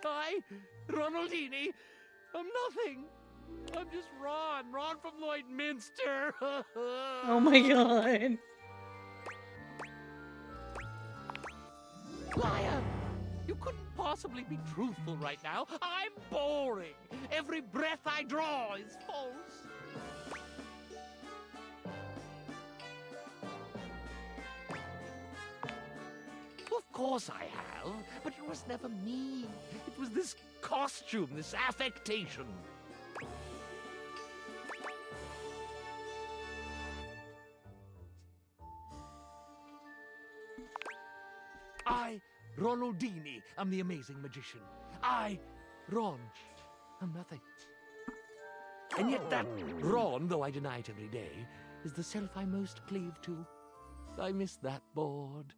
I, Ronaldini, I'm nothing. I'm just Ron from Lloydminster. Oh my god. Liar! You couldn't possibly be truthful right now. I'm boring. Every breath I draw is false. Of course I have, but it was never me. It was this costume, this affectation. I, Ronaldini, am the amazing magician. I, Ron, am nothing. And yet that Ron, though I deny it every day, is the self I most cleave to. I miss that board.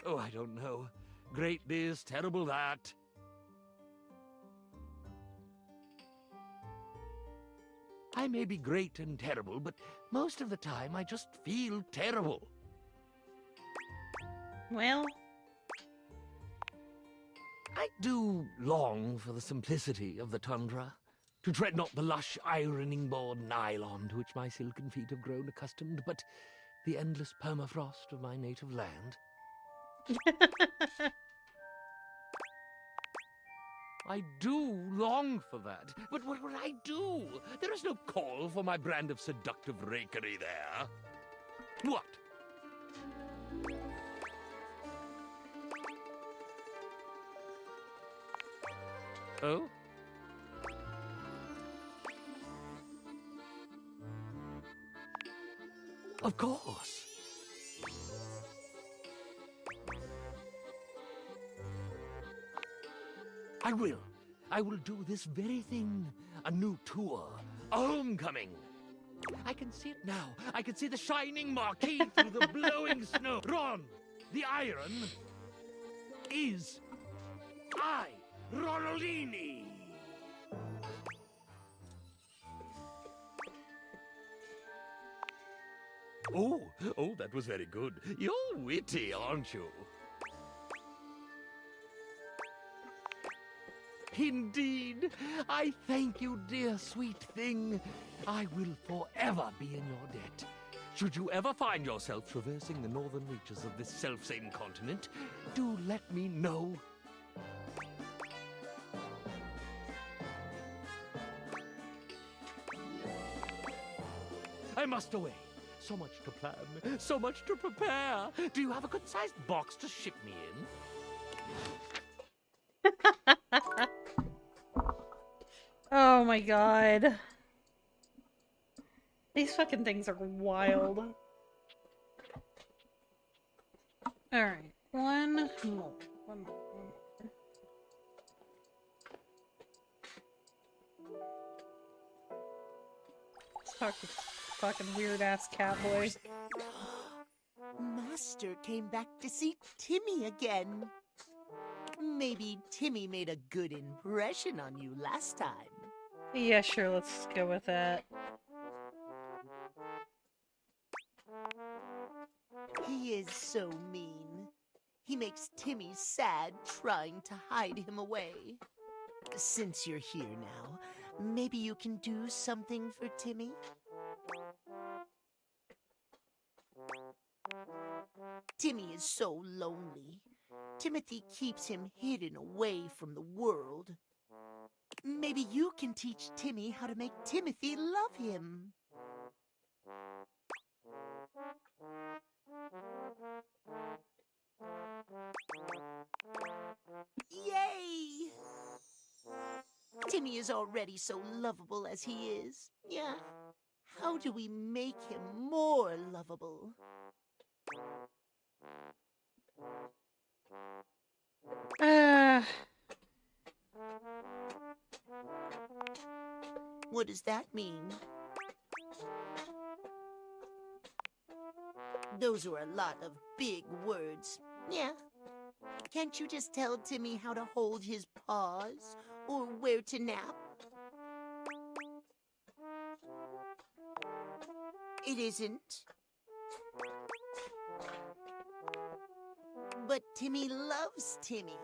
Oh, I don't know. Great this, terrible that. I may be great and terrible, but most of the time I just feel terrible. Well, I do long for the simplicity of the tundra, to tread not the lush ironing board nylon to which my silken feet have grown accustomed, but the endless permafrost of my native land. I do long for that, but what would I do? There is no call for my brand of seductive rakery there. What? Oh? Of course. I will. I will do this very thing. A new tour. A homecoming. I can see it now. I can see the shining marquee through the blowing snow. Ron, the iron, is I, Ronaldini. Oh, that was very good. You're witty, aren't you? Indeed. I thank you, dear sweet thing. I will forever be in your debt. Should you ever find yourself traversing the northern reaches of this self-same continent, do let me know. I must away. So much to plan, so much to prepare. Do you have a good-sized box to ship me in? oh my god. These fucking things are wild. Alright, one more. Let's talk to fucking weird ass catboy. Master came back to see Timmy again. Maybe Timmy made a good impression on you last time. Yeah, sure, let's go with that. He is so mean. He makes Timmy sad trying to hide him away. Since you're here now, maybe you can do something for Timmy? Timmy is so lonely. Timothy keeps him hidden away from the world. Maybe you can teach Timmy how to make Timothy love him. Yay! Timmy is already so lovable as he is. Yeah. How do we make him more lovable? What does that mean? Those are a lot of big words. Yeah. Can't you just tell Timmy how to hold his paws or where to nap? It isn't. But Timmy loves Timmy.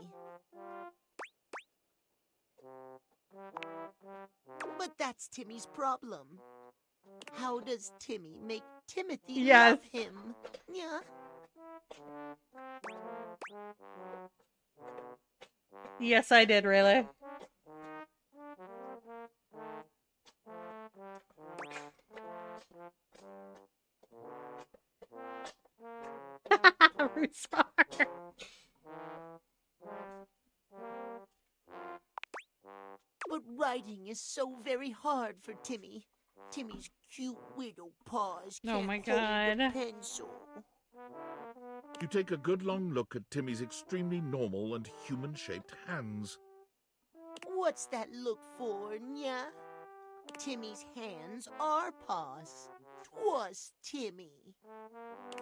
But that's Timmy's problem. How does Timmy make Timothy love him? Yeah. Yes, I did, really. Rusar. But writing is so very hard for Timmy. Timmy's cute widow paws Oh can't my hold God. a pencil. You take a good long look at Timmy's extremely normal and human-shaped hands. What's that look for, Nya? Timmy's hands are paws. 'Twas Timmy.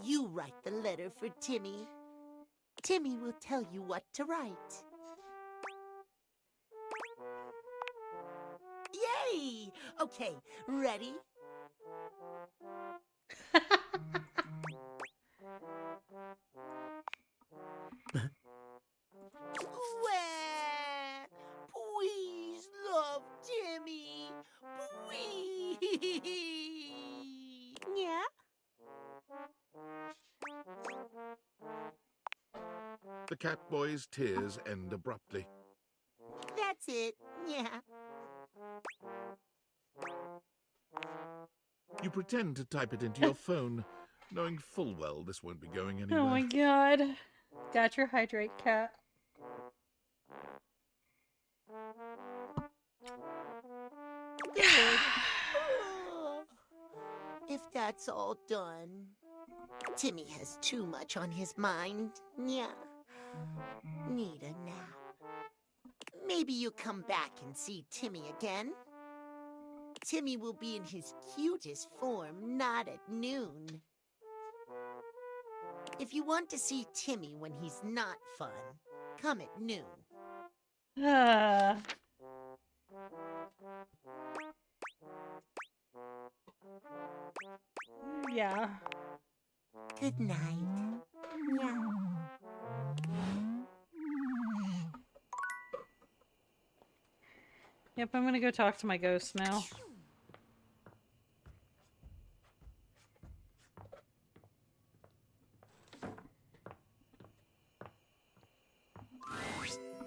You write the letter for Timmy. Timmy will tell you what to write. Yay! Okay, ready? Wah! Please love Timmy. Please. Yeah? The cat boy's tears end abruptly. That's it. Yeah. You pretend to type it into your phone, knowing full well this won't be going anywhere. Oh my God. Got your hydrate, cat. Good. If that's all done, Timmy has too much on his mind. Yeah. Need a nap. Maybe you come back and see Timmy again. Timmy will be in his cutest form, not at noon. If you want to see Timmy when he's not fun, come at noon. Yeah. Good night. Yeah. Yep, I'm gonna go talk to my ghost now.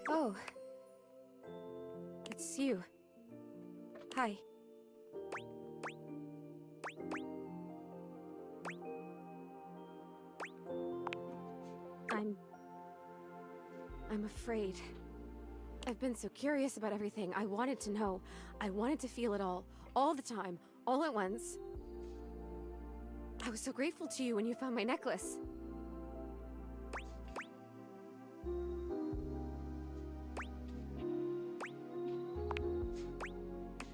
Oh. It's you. Hi. I'm afraid. I've been so curious about everything. I wanted to know. I wanted to feel it all the time, all at once. I was so grateful to you when you found my necklace.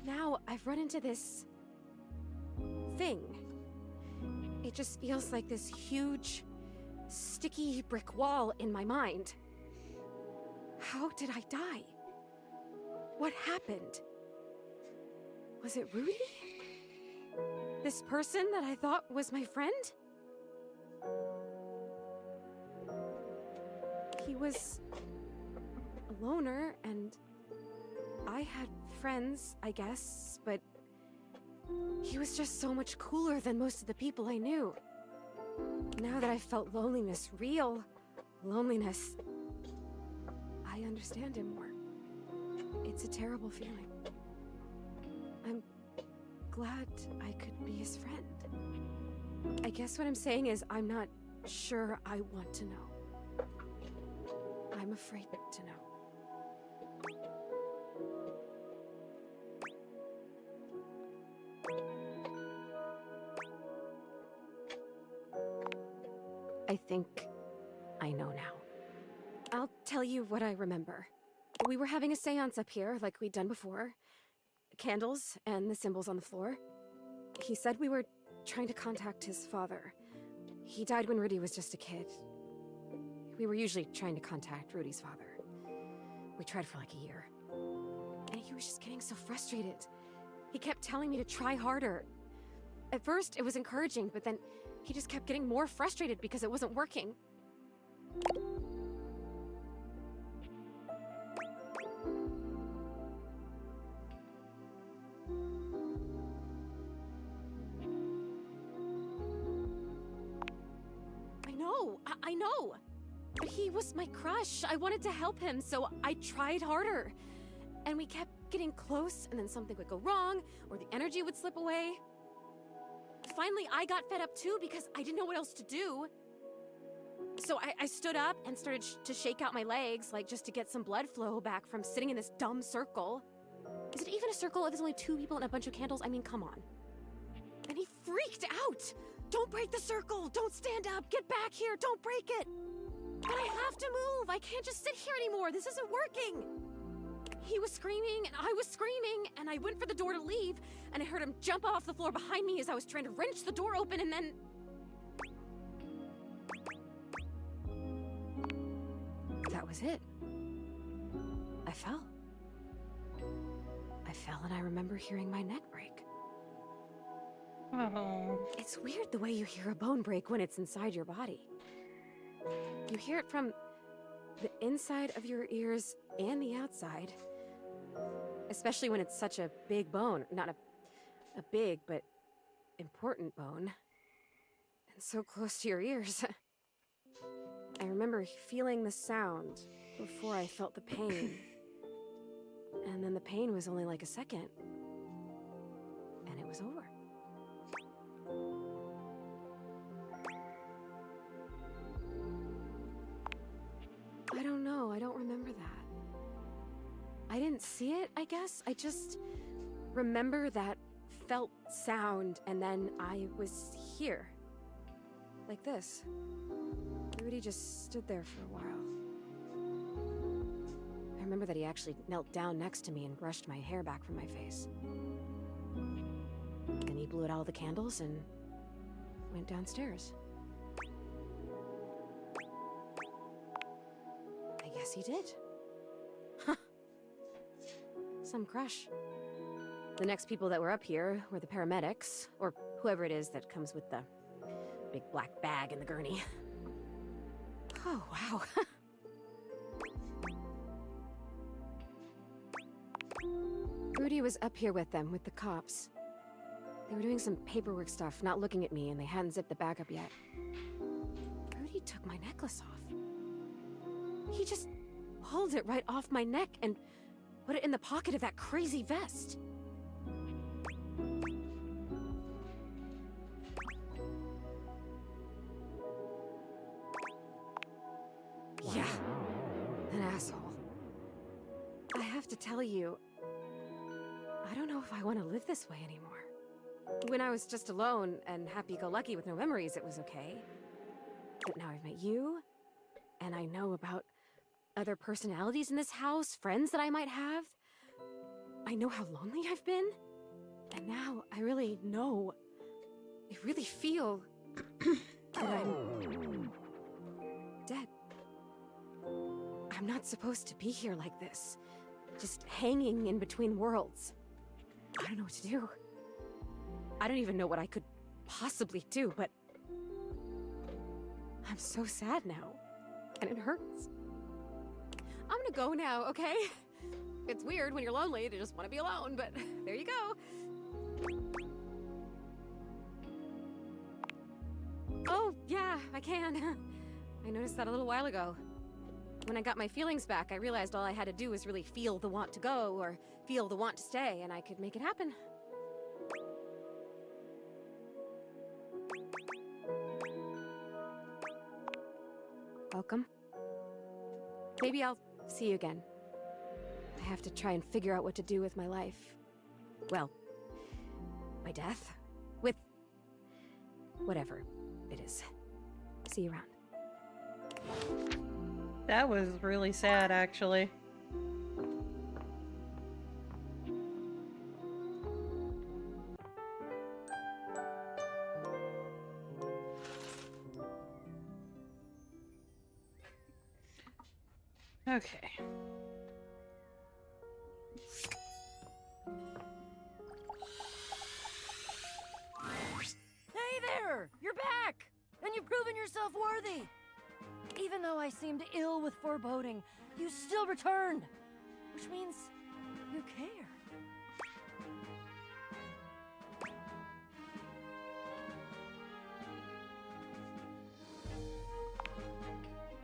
Now I've run into this thing. It just feels like this huge, sticky brick wall in my mind. How did I die? What happened? Was it Rudy? This person that I thought was my friend? He was a loner and I had friends, I guess, but he was just so much cooler than most of the people I knew. Now that I've felt loneliness, real loneliness, I understand him more. It's a terrible feeling. I'm glad I could be his friend. I guess what I'm saying is I'm not sure I want to know. I'm afraid to know. I think I know now. I'll tell you what I remember. We were having a seance up here, like we'd done before. Candles and the symbols on the floor. He said we were trying to contact his father. He died when Rudy was just a kid. We were usually trying to contact Rudy's father. We tried for like a year. And he was just getting so frustrated. He kept telling me to try harder. At first, it was encouraging, but then he just kept getting more frustrated because it wasn't working. I know. But he was my crush. I wanted to help him, so I tried harder. And we kept getting close, and then something would go wrong, or the energy would slip away. Finally, I got fed up too because I didn't know what else to do. So I stood up and started to shake out my legs, like just to get some blood flow back from sitting in this dumb circle. Is it even a circle if there's only 2 people and a bunch of candles? I mean, come on. And he freaked out. Don't break the circle! Don't stand up! Get back here! Don't break it! But I have to move! I can't just sit here anymore! This isn't working! He was screaming, and I was screaming, and I went for the door to leave, and I heard him jump off the floor behind me as I was trying to wrench the door open, and then... That was it. I fell. I fell, and I remember hearing my neck break. Oh. It's weird the way you hear a bone break when it's inside your body. You hear it from the inside of your ears and the outside. Especially when it's such a big bone. Not a big, but important bone. And so close to your ears. I remember feeling the sound before I felt the pain. And then the pain was only like a second. And it was over. I don't know. I don't remember that. I didn't see it, I guess. I just remember that felt sound, and then I was here. Like this. Rudy just stood there for a while. I remember that he actually knelt down next to me and brushed my hair back from my face. Then he blew out all the candles and went downstairs. I guess he did. Huh. Some crush. The next people that were up here were the paramedics, or whoever it is that comes with the big black bag and the gurney. Oh, wow. Rudy was up here with them, with the cops. They were doing some paperwork stuff, not looking at me, and they hadn't zipped the bag up yet. Rudy took my necklace off. He just pulled it right off my neck and put it in the pocket of that crazy vest. Yeah, an asshole. I have to tell you, I don't know if I want to live this way anymore. When I was just alone and happy-go-lucky with no memories, it was okay. But now I've met you, and I know about other personalities in this house, friends that I might have. I know how lonely I've been. And now I really know, I really feel that I'm dead. I'm not supposed to be here like this, just hanging in between worlds. I don't know what to do. I don't even know what I could possibly do, but I'm so sad now, and it hurts. I'm gonna go now, okay? It's weird when you're lonely to just want to be alone, but there you go. Oh, yeah, I can. I noticed that a little while ago. When I got my feelings back, I realized all I had to do was really feel the want to go or feel the want to stay, and I could make it happen. Welcome. Maybe I'll see you again. I have to try and figure out what to do with my life. Well, my death. With whatever it is. See you around. That was really sad, actually. Okay. Hey there! You're back! And you've proven yourself worthy! Even though I seemed ill with foreboding, you still returned! Which means you care.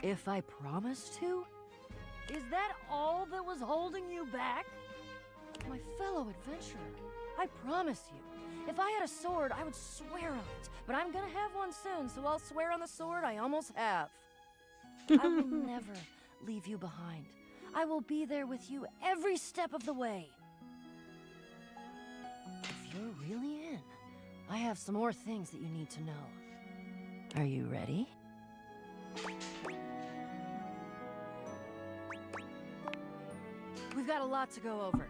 If I promised to? Is that all that was holding you back? My fellow adventurer, I promise you, if I had a sword, I would swear on it. But I'm gonna have one soon, so I'll swear on the sword I almost have. I will never leave you behind. I will be there with you every step of the way. If you're really in, I have some more things that you need to know. Are you ready? We've got a lot to go over.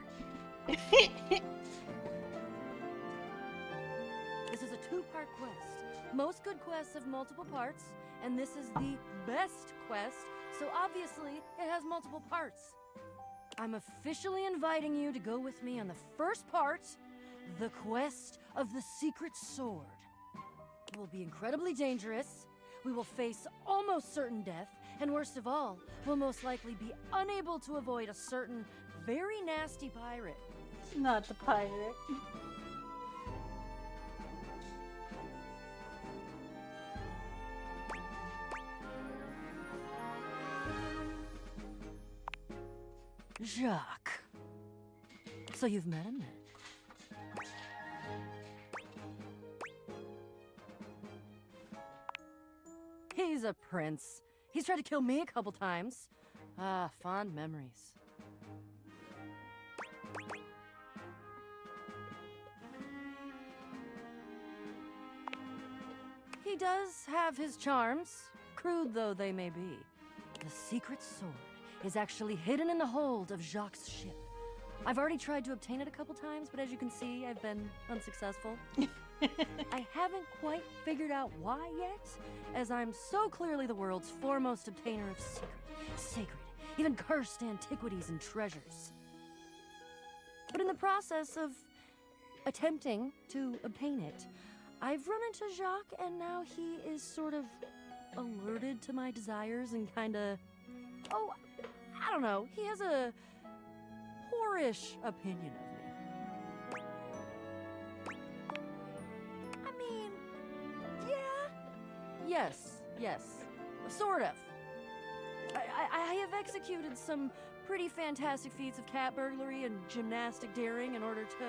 This is a two-part quest. Most good quests have multiple parts, and this is the best quest, so obviously it has multiple parts. I'm officially inviting you to go with me on the first part, the quest of the secret sword. It will be incredibly dangerous. We will face almost certain death, and worst of all, we'll most likely be unable to avoid a certain very nasty pirate. Not the pirate. Jacques. So you've met him then? He's a prince. He's tried to kill me a couple times. Ah, fond memories. He does have his charms, crude though they may be. The secret sword is actually hidden in the hold of Jacques' ship. I've already tried to obtain it a couple times, but as you can see, I've been unsuccessful. I haven't quite figured out why yet, as I'm so clearly the world's foremost obtainer of sacred, even cursed antiquities and treasures. But in the process of attempting to obtain it, I've run into Jacques, and now he is sort of alerted to my desires and kinda... Oh, I don't know, he has a whorish opinion of me. I mean, yeah. Yes, sort of. I have executed some pretty fantastic feats of cat burglary and gymnastic daring in order to...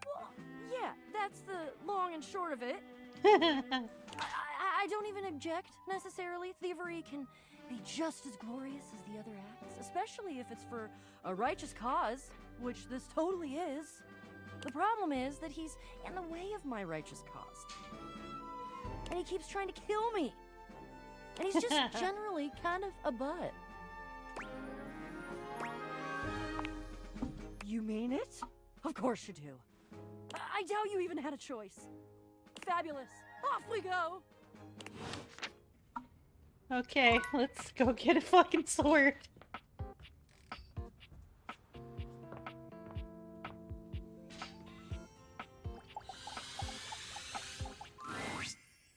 Well, yeah, that's the long and short of it. I don't even object, necessarily. Thievery can be just as glorious as the other acts, especially if it's for a righteous cause, which this totally is. The problem is that he's in the way of my righteous cause. And he keeps trying to kill me. And he's just generally kind of a butt. You mean it? Of course you do. I doubt you even had a choice. Fabulous. Off we go! Okay, let's go get a fucking sword.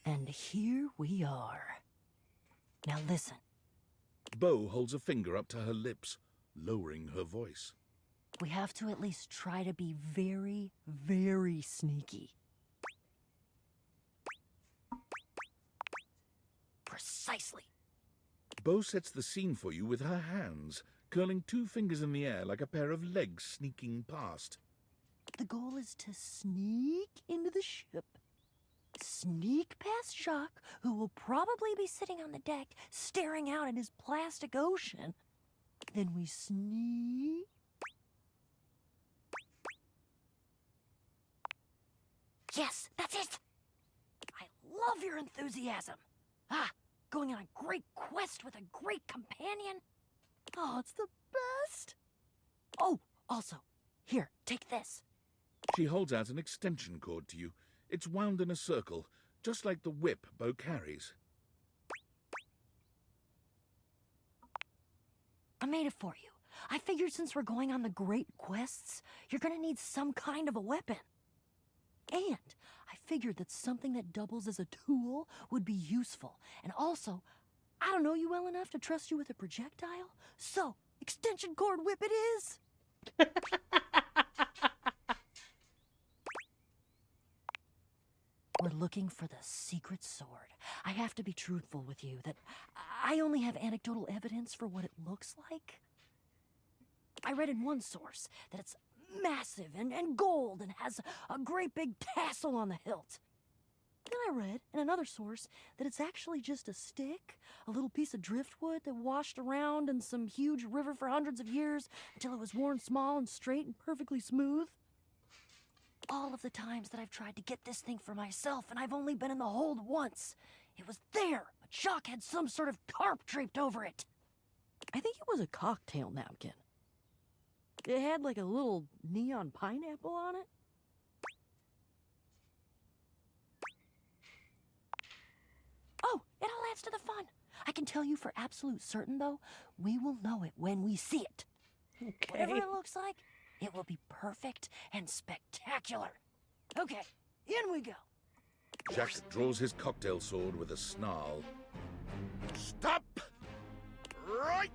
And here we are. Now listen. Bo holds a finger up to her lips, lowering her voice. We have to at least try to be very, very sneaky. Precisely. Bo sets the scene for you with her hands, curling 2 fingers in the air like a pair of legs sneaking past. The goal is to sneak into the ship, sneak past Jacques, who will probably be sitting on the deck staring out at his plastic ocean. Then we sneak. Yes, that's it! I love your enthusiasm. Going on a great quest with a great companion. Oh, it's the best. Oh, also, here, take this. She holds out an extension cord to you. It's wound in a circle, just like the whip Bo carries. I made it for you. I figured since we're going on the great quests, you're gonna need some kind of a weapon. And I figured that something that doubles as a tool would be useful. And also, I don't know you well enough to trust you with a projectile. So, extension cord whip it is! We're looking for the secret sword. I have to be truthful with you that I only have anecdotal evidence for what it looks like. I read in one source that it's massive and gold and has a great big tassel on the hilt. Then I read in another source that it's actually just a stick, a little piece of driftwood that washed around in some huge river for hundreds of years until it was worn small and straight and perfectly smooth. All of the times that I've tried to get this thing for myself, and I've only been in the hold once. It was there, but Jacques had some sort of tarp draped over it. I think it was a cocktail napkin. It had like a little neon pineapple on it. Oh, it all adds to the fun. I can tell you for absolute certain, though, we will know it when we see it. Okay. Whatever it looks like, it will be perfect and spectacular. Okay, in we go. Jack draws his cocktail sword with a snarl. Stop! Right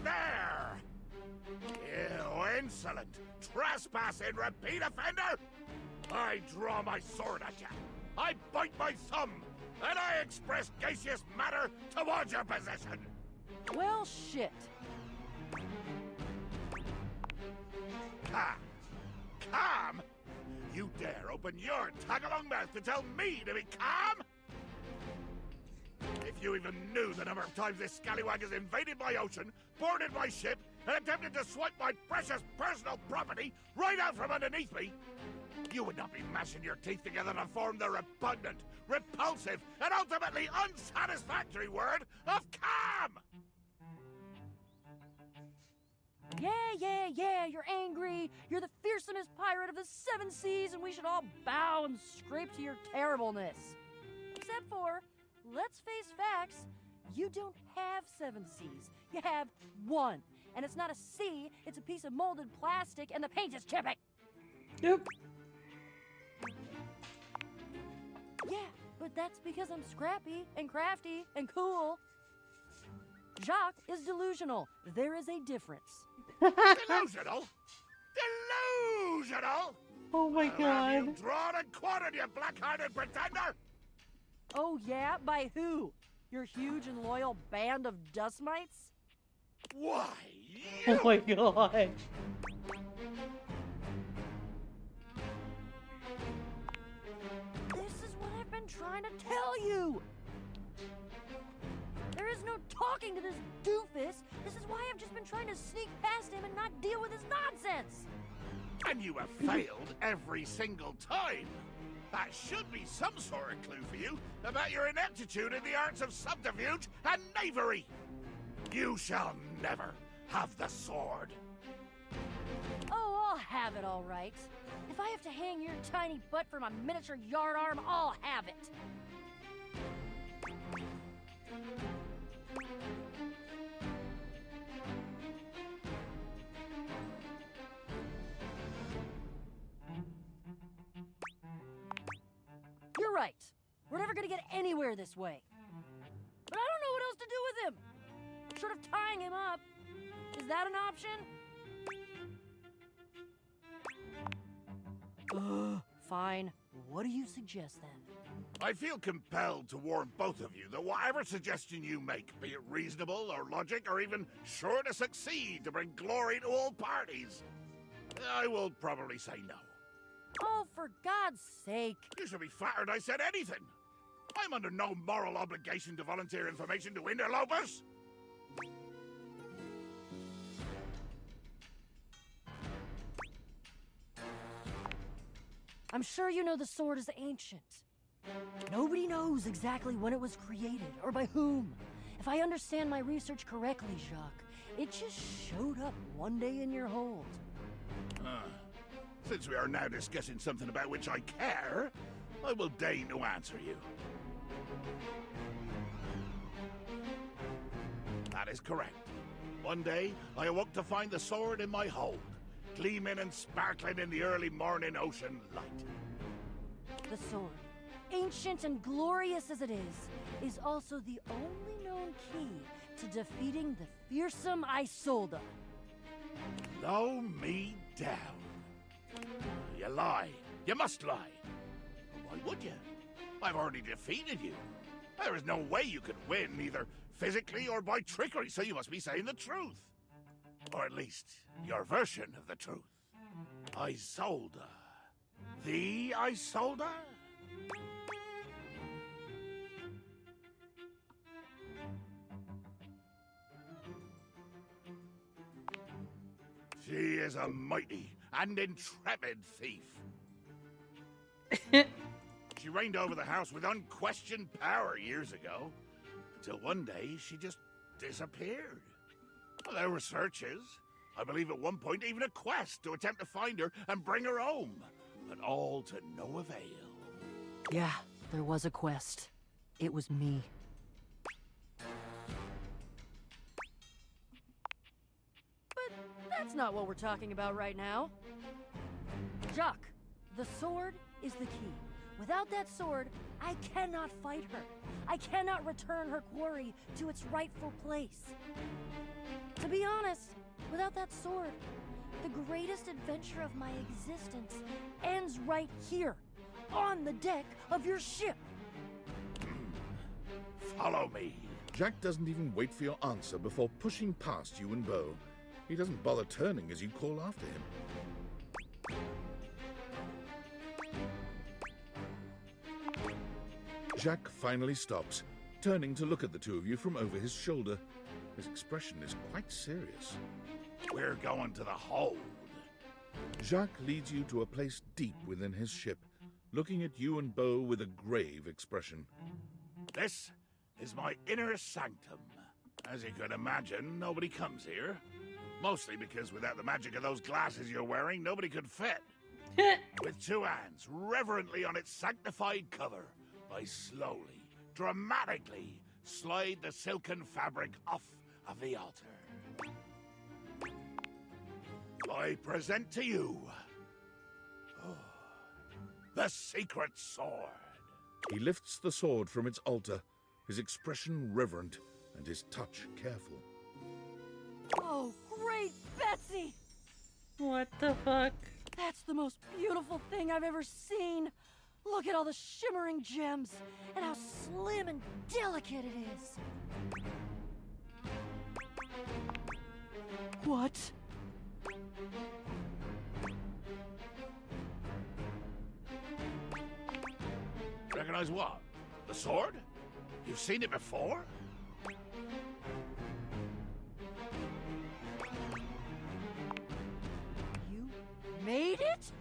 there! You insolent, trespassing repeat offender! I draw my sword at you. I bite my thumb, and I express gaseous matter towards your position. Well, shit. Calm. Calm? You dare open your tag-along mouth to tell me to be calm? If you even knew the number of times this scallywag has invaded my ocean, boarded my ship, and attempted to swipe my precious personal property right out from underneath me, you would not be mashing your teeth together to form the repugnant, repulsive, and ultimately unsatisfactory word of calm! Yeah, you're angry. You're the fearsomest pirate of the 7 seas, and we should all bow and scrape to your terribleness. Except for, let's face facts, you don't have 7 seas. You have 1. And it's not a sea, it's a piece of molded plastic, and the paint is chipping. Nope. Yeah, but that's because I'm scrappy and crafty and cool. Jacques is delusional. There is a difference. Delusional? Delusional? Oh my Have god. you drawn and quartered, you black-hearted pretender? Oh yeah? By who? Your huge and loyal band of dust mites? Why, Oh my god. This is what I've been trying to tell you! There is no talking to this doofus. This is why I've just been trying to sneak past him and not deal with his nonsense. And you have failed every single time. That should be some sort of clue for you about your ineptitude in the arts of subterfuge and knavery. You shall never have the sword. Oh, I'll have it all right. If I have to hang your tiny butt from a miniature yard arm, I'll have it. You're right. We're never gonna get anywhere this way. But I don't know what else to do with him. tying him up. Is that an option? Fine. What do you suggest then? I feel compelled to warn both of you that whatever suggestion you make, be it reasonable or logic or even sure to succeed to bring glory to all parties, I will probably say no. Oh, for God's sake. You should be flattered I said anything. I'm under no moral obligation to volunteer information to interlopers. I'm sure you know the sword is ancient. Nobody knows exactly when it was created or by whom. If I understand my research correctly, Jacques, it just showed up one day in your hold. Since we are now discussing something about which I care, I will deign to answer you. That is correct. One day, I awoke to find the sword in my hold, gleaming and sparkling in the early morning ocean light. The sword, ancient and glorious as it is also the only known key to defeating the fearsome Isolde. Blow me down. You lie. You must lie. Why would you? I've already defeated you. There is no way you could win, either physically or by trickery, so you must be saying the truth. Or at least, your version of the truth. Isolde. The Isolde? She is a mighty and intrepid thief. She reigned over the house with unquestioned power years ago, until one day she just disappeared. Well, there were searches. I believe at one point even a quest to attempt to find her and bring her home, but all to no avail. Yeah, there was a quest. It was me. But that's not what we're talking about right now. Jacques, the sword is the key. Without that sword, I cannot fight her. I cannot return her quarry to its rightful place. To be honest, without that sword, the greatest adventure of my existence ends right here, on the deck of your ship. Follow me. Jack doesn't even wait for your answer before pushing past you and Beau. He doesn't bother turning as you call after him. Jack finally stops, turning to look at the two of you from over his shoulder. His expression is quite serious. We're going to the hold. Jacques leads you to a place deep within his ship, looking at you and Beau with a grave expression. This is my inner sanctum. As you could imagine, nobody comes here. Mostly because without the magic of those glasses you're wearing, nobody could fit. With two hands reverently on its sanctified cover, I slowly, dramatically slide the silken fabric off of the altar. I present to you the secret sword. He lifts the sword from its altar, his expression reverent and his touch careful. Oh, great Betsy! What the fuck? That's the most beautiful thing I've ever seen. Look at all the shimmering gems and how slim and delicate it is. What? Recognize what? The sword? You've seen it before? You made it?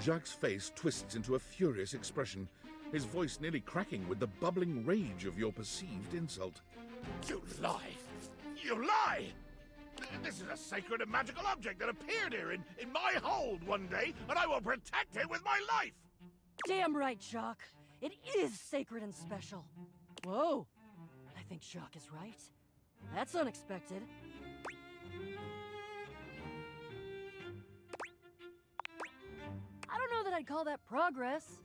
Jacques' face twists into a furious expression, his voice nearly cracking with the bubbling rage of your perceived insult. You lie! You lie! This is a sacred and magical object that appeared here in my hold one day, and I will protect it with my life! Damn right, Jacques. It is sacred and special. Whoa. I think Jacques is right. That's unexpected. I don't know that I'd call that progress.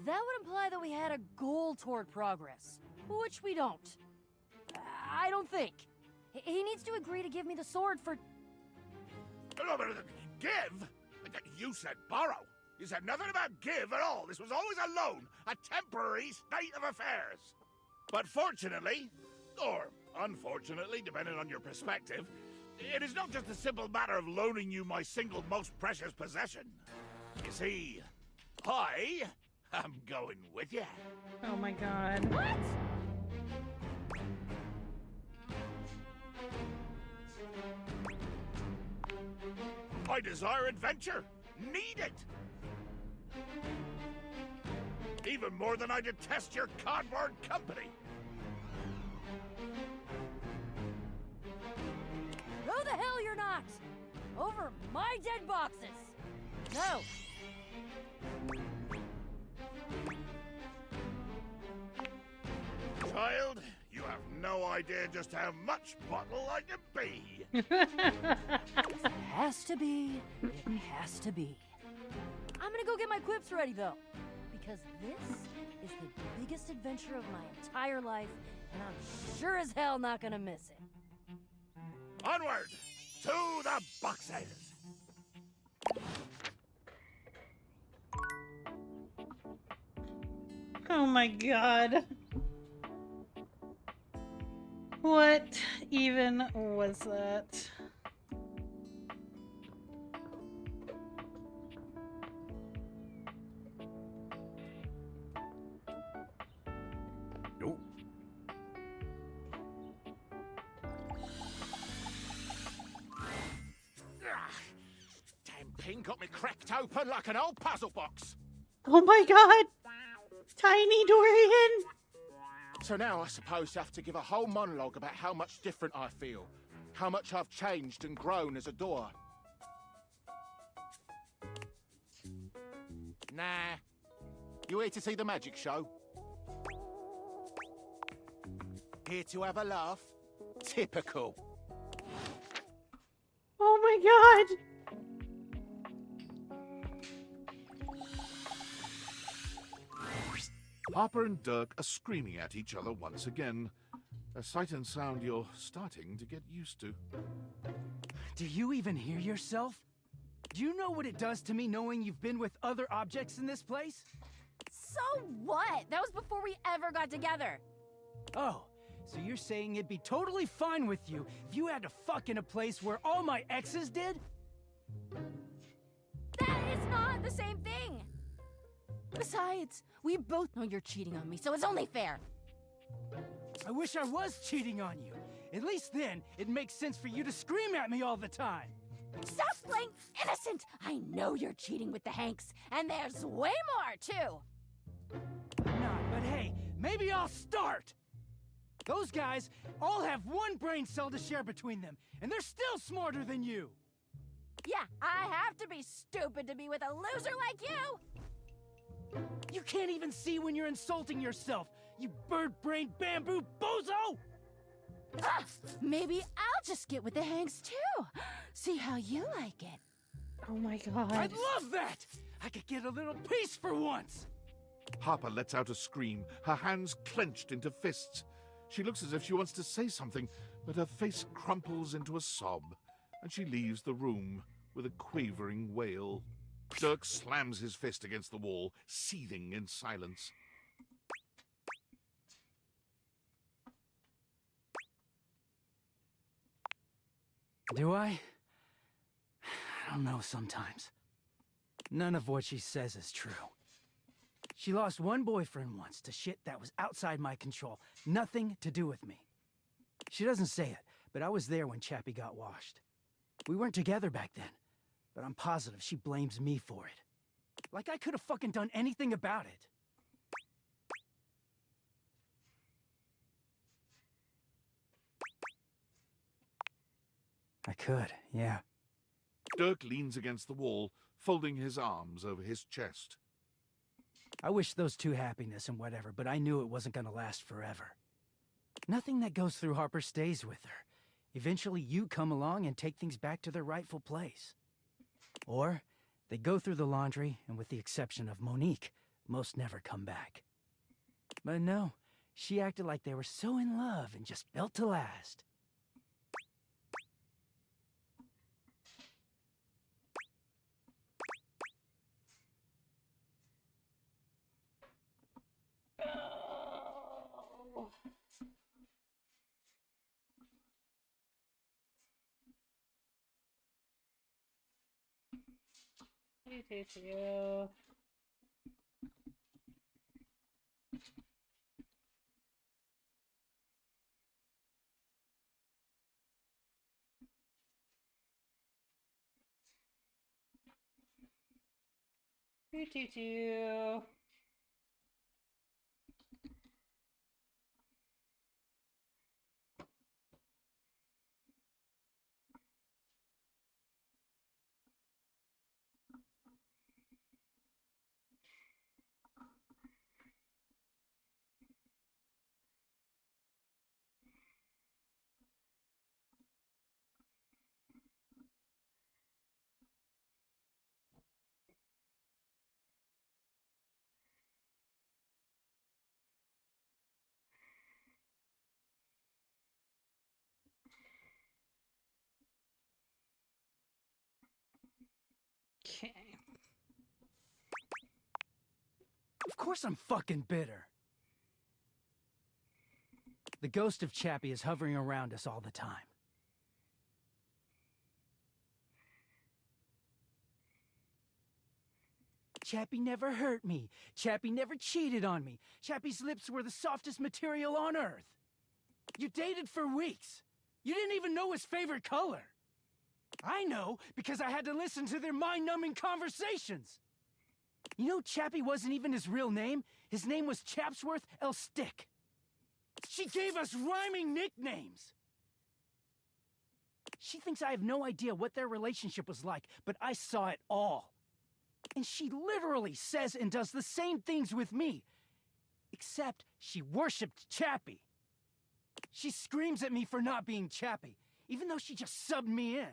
That would imply that we had a goal toward progress, which we don't. I don't think. He needs to agree to give me the sword for... Give? You said borrow. You said nothing about give at all. This was always a loan, a temporary state of affairs. But fortunately, or unfortunately, depending on your perspective, it is not just a simple matter of loaning you my single most precious possession. You see, I am going with you. Oh my god. What? I desire adventure. Need it. Even more than I detest your cardboard company. No, the hell you're not! Over my dead boxes! No! Child, you have no idea just how much bottle I can be. It has to be. It has to be. I'm gonna go get my quips ready, though. Because this is the biggest adventure of my entire life, and I'm sure as hell not gonna miss it. Onward! To the boxes! Oh my god. What even was that? Nope. Damn pin got me cracked open like an old puzzle box. Oh my god! Tiny Dorian! So now I suppose I have to give a whole monologue about how much different I feel. How much I've changed and grown as a door. Nah. You here to see the magic show? Here to have a laugh? Typical. Oh my god! Harper and Dirk are screaming at each other once again. A sight and sound you're starting to get used to. Do you even hear yourself? Do you know what it does to me knowing you've been with other objects in this place? So what? That was before we ever got together. Oh, so you're saying it'd be totally fine with you if you had to fuck in a place where all my exes did? That is not the same thing. Besides, we both know you're cheating on me, so it's only fair. I wish I was cheating on you. At least then, it makes sense for you to scream at me all the time. Stop playing innocent! I know you're cheating with the Hanks, and there's way more, too! I'm not, but hey, maybe I'll start! Those guys all have one brain cell to share between them, and they're still smarter than you! Yeah, I have to be stupid to be with a loser like you! You can't even see when you're insulting yourself, you bird-brained bamboo bozo! Ah, maybe I'll just get with the Hanks, too! See how you like it. Oh my god. I'd love that! I could get a little peace for once! Harper lets out a scream, her hands clenched into fists. She looks as if she wants to say something, but her face crumples into a sob, and she leaves the room with a quavering wail. Dirk slams his fist against the wall, seething in silence. Do I? I don't know sometimes. None of what she says is true. She lost one boyfriend once to shit that was outside my control. Nothing to do with me. She doesn't say it, but I was there when Chappie got washed. We weren't together back then, but I'm positive she blames me for it. Like I could have fucking done anything about it. I could, yeah. Dirk leans against the wall, folding his arms over his chest. I wish those two happiness and whatever, but I knew it wasn't gonna last forever. Nothing that goes through Harper stays with her. Eventually you come along and take things back to their rightful place. Or They go through the laundry, and with the exception of Monique, most never come back. But no, she acted like they were so in love and just built to last. Oh. You. You. Okay. Of course I'm fucking bitter. The ghost of Chappie is hovering around us all the time. Chappie never hurt me. Chappie never cheated on me. Chappie's lips were the softest material on earth. You dated for weeks. You didn't even know his favorite color. I know because I had to listen to their mind-numbing conversations. You know, Chappie wasn't even his real name. His name was Chapsworth L. Stick. She gave us rhyming nicknames. She thinks I have no idea what their relationship was like, but I saw it all. And she literally says and does the same things with me. Except she worshipped Chappie. She screams at me for not being Chappie, even though she just subbed me in.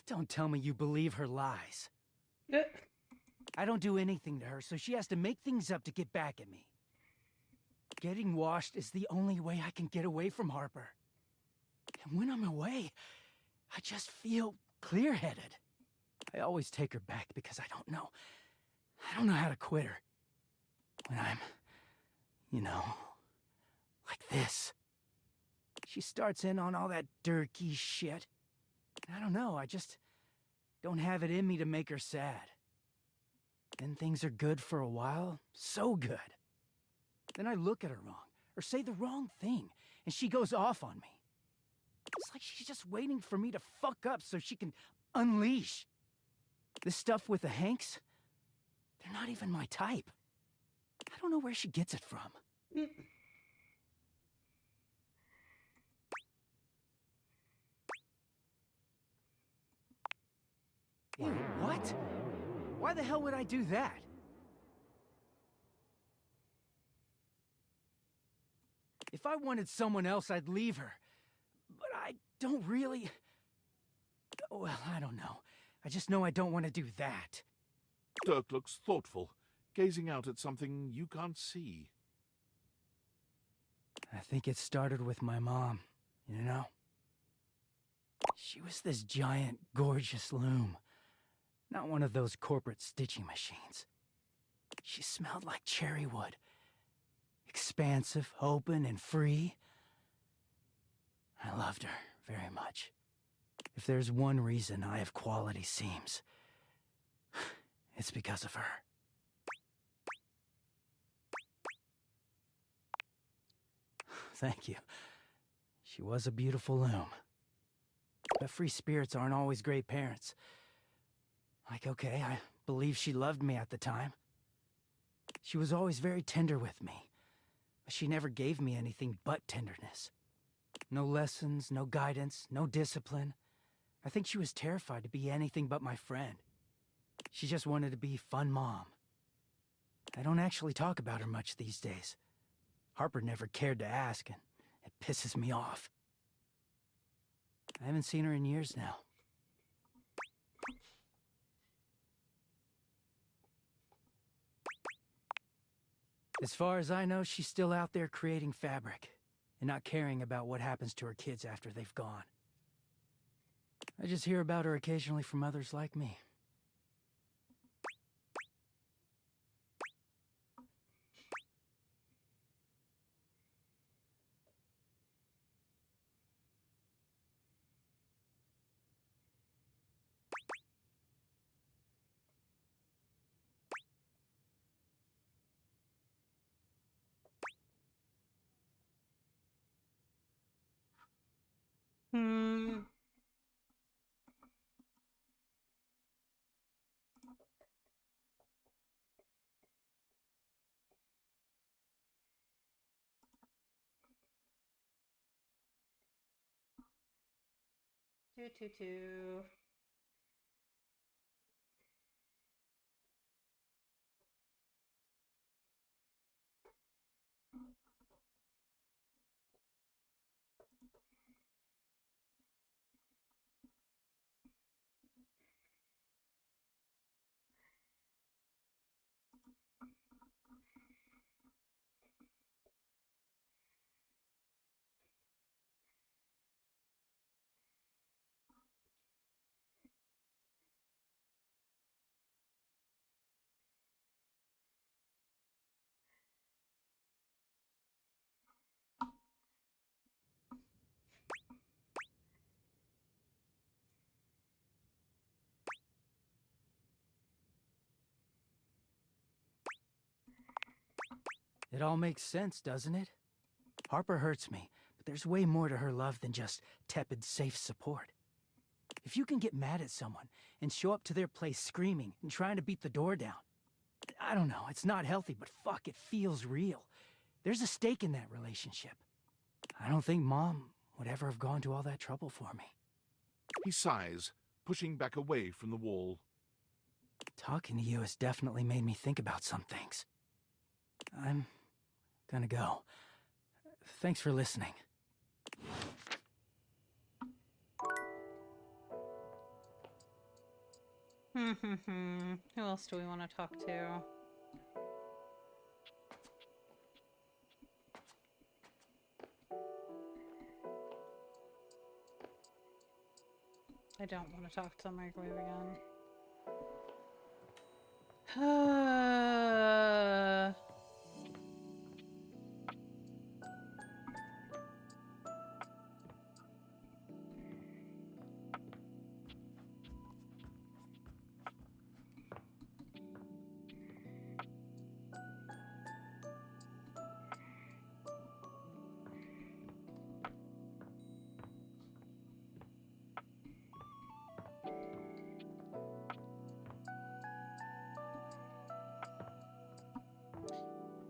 Don't tell me you believe her lies. I don't do anything to her, so she has to make things up to get back at me. Getting washed is the only way I can get away from Harper. And when I'm away, I just feel clear-headed. I always take her back because I don't know how to quit her. When I'm, you know, like this. She starts in on all that dirty shit. I don't know, I just don't have it in me to make her sad. Then things are good for a while, so good. Then I look at her wrong, or say the wrong thing, and she goes off on me. It's like she's just waiting for me to fuck up so she can unleash. This stuff with the Hanks, they're not even my type. I don't know where she gets it from. Ew, what? Why the hell would I do that? If I wanted someone else, I'd leave her. But I don't really... Well, I don't know. I just know I don't want to do that. Dirk looks thoughtful, gazing out at something you can't see. I think it started with my mom, you know? She was this giant, gorgeous loom. Not one of those corporate stitching machines. She smelled like cherry wood. Expansive, open, and free. I loved her very much. If there's one reason I have quality seams, it's because of her. Thank you. She was a beautiful loom. But free spirits aren't always great parents. Like, okay, I believe she loved me at the time. She was always very tender with me. But she never gave me anything but tenderness. No lessons, no guidance, no discipline. I think she was terrified to be anything but my friend. She just wanted to be fun mom. I don't actually talk about her much these days. Harper never cared to ask, and it pisses me off. I haven't seen her in years now. As far as I know, she's still out there creating fabric and not caring about what happens to her kids after they've gone. I just hear about her occasionally from others like me. Hmm. Two. It all makes sense, doesn't it? Harper hurts me, but there's way more to her love than just tepid, safe support. If you can get mad at someone and show up to their place screaming and trying to beat the door down, I don't know, it's not healthy, but fuck, it feels real. There's a stake in that relationship. I don't think Mom would ever have gone to all that trouble for me. He sighs, pushing back away from the wall. Talking to you has definitely made me think about some things. I'm gonna go. Thanks for listening. Who else do we want to talk to? I don't want to talk to the microwave again.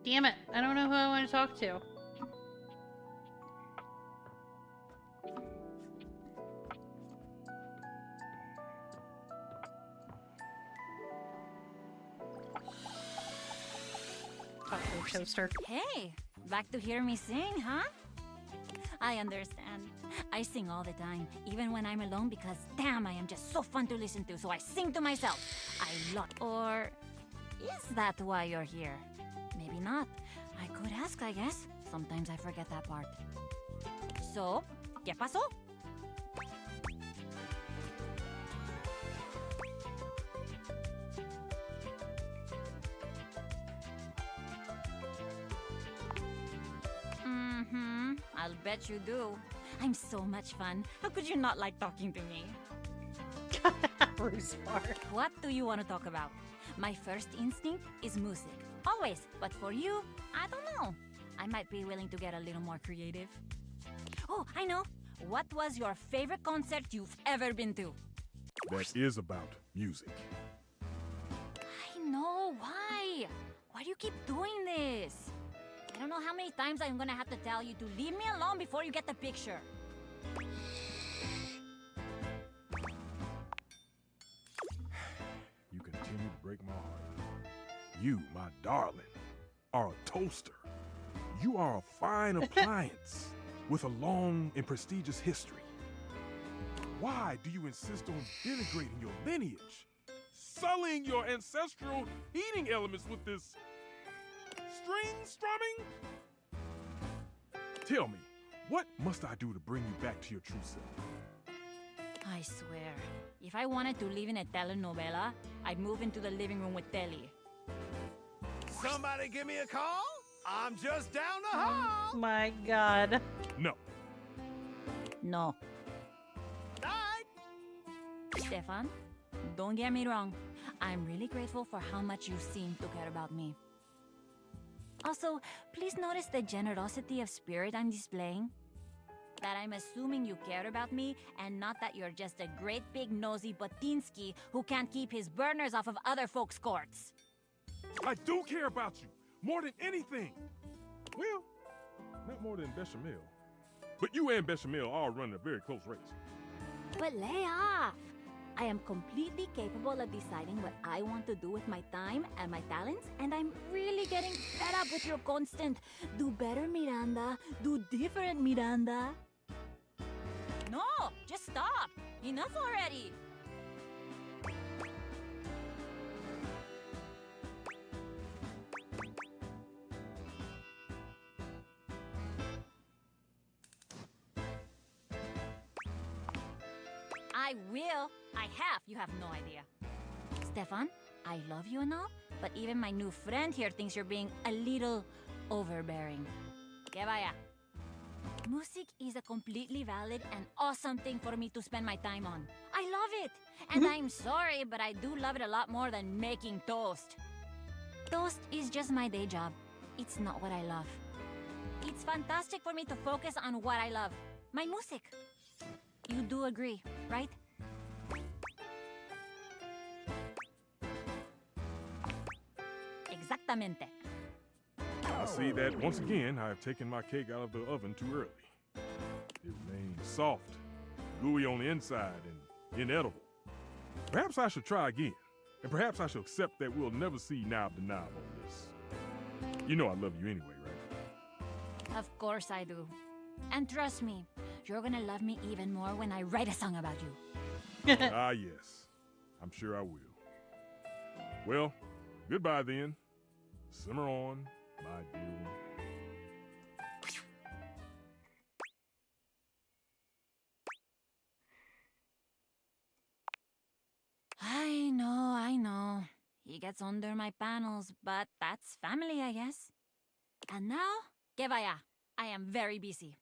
Damn it, I don't know who I want to talk to. Talk to a toaster. Hey, back to hear me sing, huh? I understand. I sing all the time, even when I'm alone, because damn, I am just so fun to listen to, so I sing to myself. I love. Or is that why you're here? Maybe not. I could ask, I guess. Sometimes I forget that part. So, ¿qué pasó? I'll bet you do. I'm so much fun. How could you not like talking to me? Bruce Park. What do you want to talk about? My first instinct is music. Always. But for you, I don't know. I might be willing to get a little more creative. Oh, I know. What was your favorite concert you've ever been to? That is about music. I know. Why? Why do you keep doing this? I don't know how many times I'm gonna have to tell you to leave me alone before you get the picture. You continue to break my heart. You, my darling, are a toaster. You are a fine appliance with a long and prestigious history. Why do you insist on denigrating your lineage? Sullying your ancestral heating elements with this string strumming? Tell me, what must I do to bring you back to your true self? I swear, if I wanted to live in a telenovela, I'd move into the living room with Telly. Somebody give me a call? I'm just down the hall. Oh my god. No. No. Stefan, don't get me wrong. I'm really grateful for how much you seem to care about me. Also, please notice the generosity of spirit I'm displaying. That I'm assuming you care about me and not that you're just a great big nosy Botinsky who can't keep his burners off of other folks' courts. I do care about you, more than anything. Well, not more than Bechamel. But you and Bechamel are running a very close race. But lay off! I am completely capable of deciding what I want to do with my time and my talents, and I'm really getting fed up with your constant do better, Miranda, do different, Miranda. No, just stop! Enough already! I will. I have. You have no idea. Stefan, I love you and all, but even my new friend here thinks you're being a little overbearing. Que vaya. Music is a completely valid and awesome thing for me to spend my time on. I love it. And I'm sorry, but I do love it a lot more than making toast. Toast is just my day job. It's not what I love. It's fantastic for me to focus on what I love. My music. You do agree, right? Exactamente. I see that once again I have taken my cake out of the oven too early. It remains soft, gooey on the inside, and inedible. Perhaps I should try again, and perhaps I should accept that we'll never see knob to knob on this. You know I love you anyway, right? Of course I do. And trust me, you're gonna love me even more when I write a song about you. Ah, yes. I'm sure I will. Well, goodbye then. Simmer on, my dear one. I know. He gets under my panels, but that's family, I guess. And now, que vaya. I am very busy.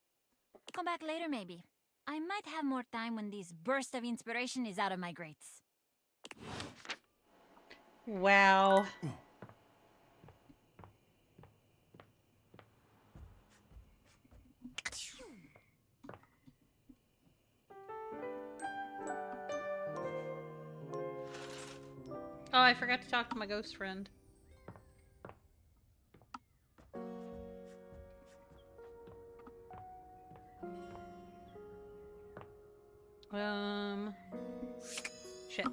Come back later, maybe. I might have more time when this burst of inspiration is out of my grates. Wow. Oh, I forgot to talk to my ghost friend. Shit.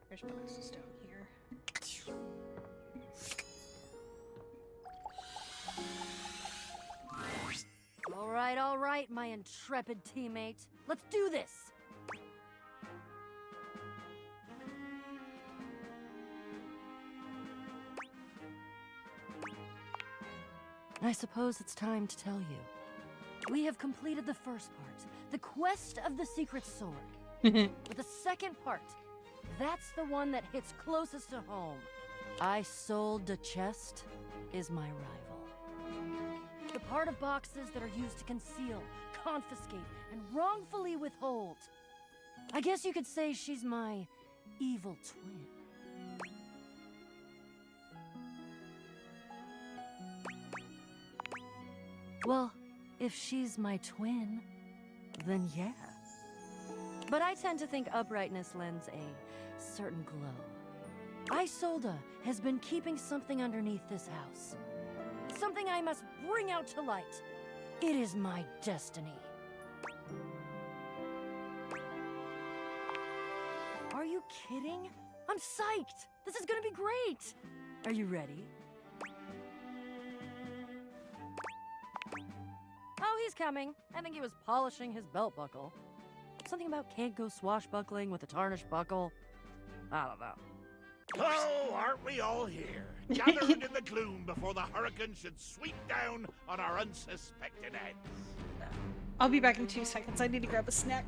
There's boxes down here. All right, my intrepid teammate. Let's do this! I suppose it's time to tell you. We have completed the first part, the quest of the secret sword. But the second part, that's the one that hits closest to home. Isolde de Chest is my rival. The part of boxes that are used to conceal, confiscate, and wrongfully withhold. I guess you could say she's my evil twin. Well, if she's my twin, then yeah. But I tend to think uprightness lends a certain glow. Isolde has been keeping something underneath this house. Something I must bring out to light. It is my destiny. Are you kidding? I'm psyched! This is gonna be great! Are you ready? Oh, he's coming. I think he was polishing his belt buckle. Something about can't go swashbuckling with a tarnished buckle. I don't know. Oh, aren't we all here? Gathered in the gloom before the hurricane should sweep down on our unsuspected heads. I'll be back in 2 seconds. I need to grab a snack.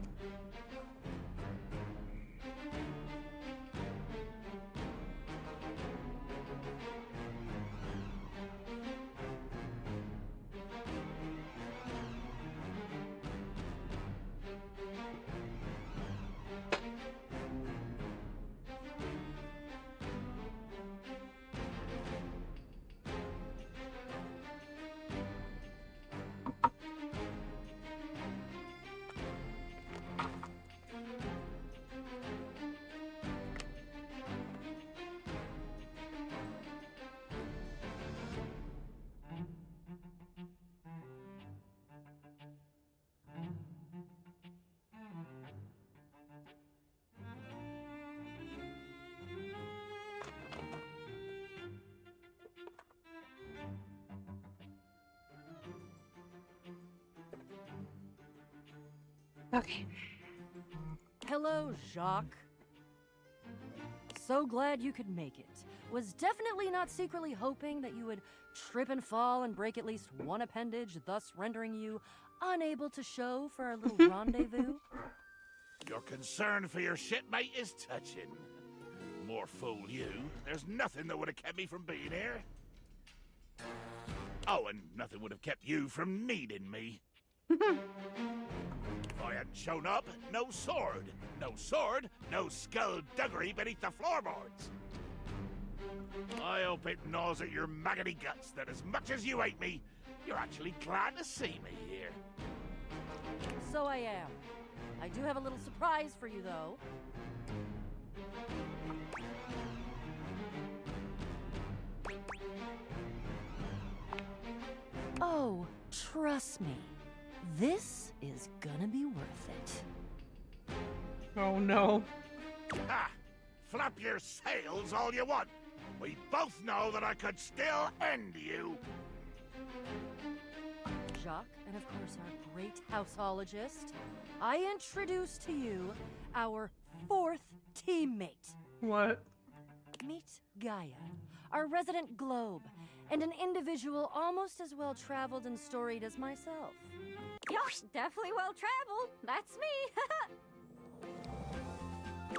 Okay. Hello, Jacques. So glad you could make it. Was definitely not secretly hoping that you would trip and fall and break at least one appendage, thus rendering you unable to show for our little rendezvous. Your concern for your shipmate is touching. More fool you. There's nothing that would have kept me from being here. Oh, and nothing would have kept you from needing me. If I hadn't shown up, no sword. No sword, no skullduggery beneath the floorboards. I hope it gnaws at your maggoty guts that as much as you hate me, you're actually glad to see me here. So I am. I do have a little surprise for you, though. Oh, trust me. This is gonna be worth it. Oh no. Ha! Flap your sails all you want. We both know that I could still end you. Jacques, and of course our great houseologist, I introduce to you our fourth teammate. What? Meet Gaia, our resident globe, and an individual almost as well traveled and storied as myself. Yosh, definitely well traveled. That's me.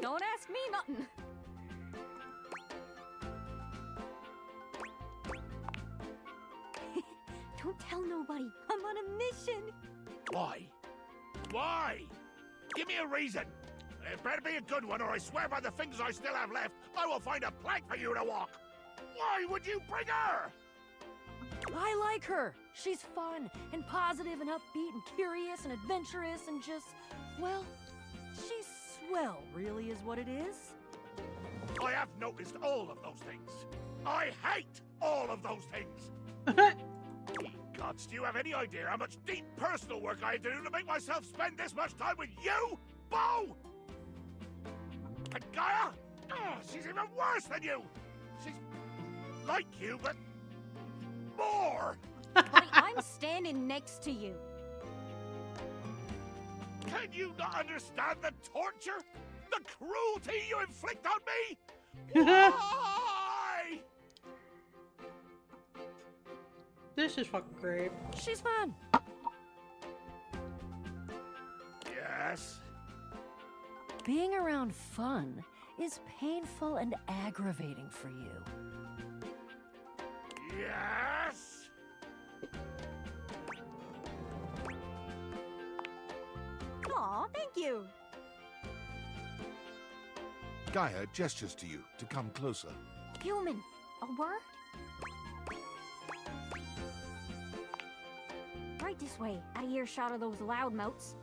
Don't ask me nothing. Don't tell nobody. I'm on a mission. Why? Why? Give me a reason. It better be a good one, or I swear by the fingers I still have left, I will find a plank for you to walk. Why would you bring her? I like her. She's fun and positive and upbeat and curious and adventurous and just, well, she's swell, really is what it is. I have noticed all of those things. I hate all of those things. Gods, do you have any idea how much deep personal work I had to do to make myself spend this much time with you, Bo? And Gaia? Oh, she's even worse than you. She's like you, but more. Honey, I'm standing next to you. Can you not understand the torture? The cruelty you inflict on me? Why? This is fucking great. She's fun. Yes. Being around fun is painful and aggravating for you. Yes. Aw, thank you. Gaia gestures to you to come closer. Human. Over. Right this way, out of earshot of those loudmouths.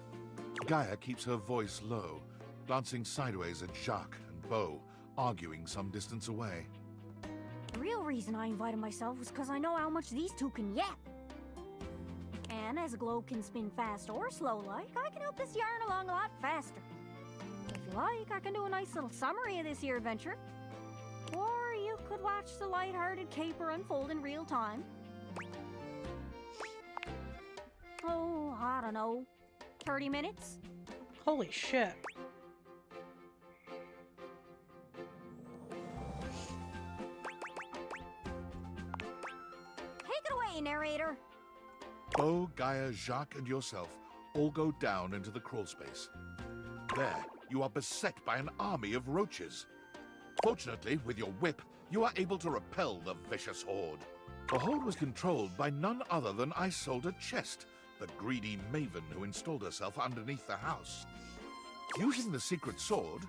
Gaia keeps her voice low, glancing sideways at Jacques and Beau, arguing some distance away. The real reason I invited myself was because I know how much these two can yap. And as a globe can spin fast or slow like, I can help this yarn along a lot faster. If you like, I can do a nice little summary of this here adventure. Or you could watch the light-hearted caper unfold in real time. Oh, I don't know. 30 minutes? Holy shit. Take it away, narrator. Beau, Gaia, Jacques, and yourself all go down into the crawl space. There, you are beset by an army of roaches. Fortunately, with your whip, you are able to repel the vicious horde. The horde was controlled by none other than Isolde Chest, the greedy maven who installed herself underneath the house. Using the secret sword,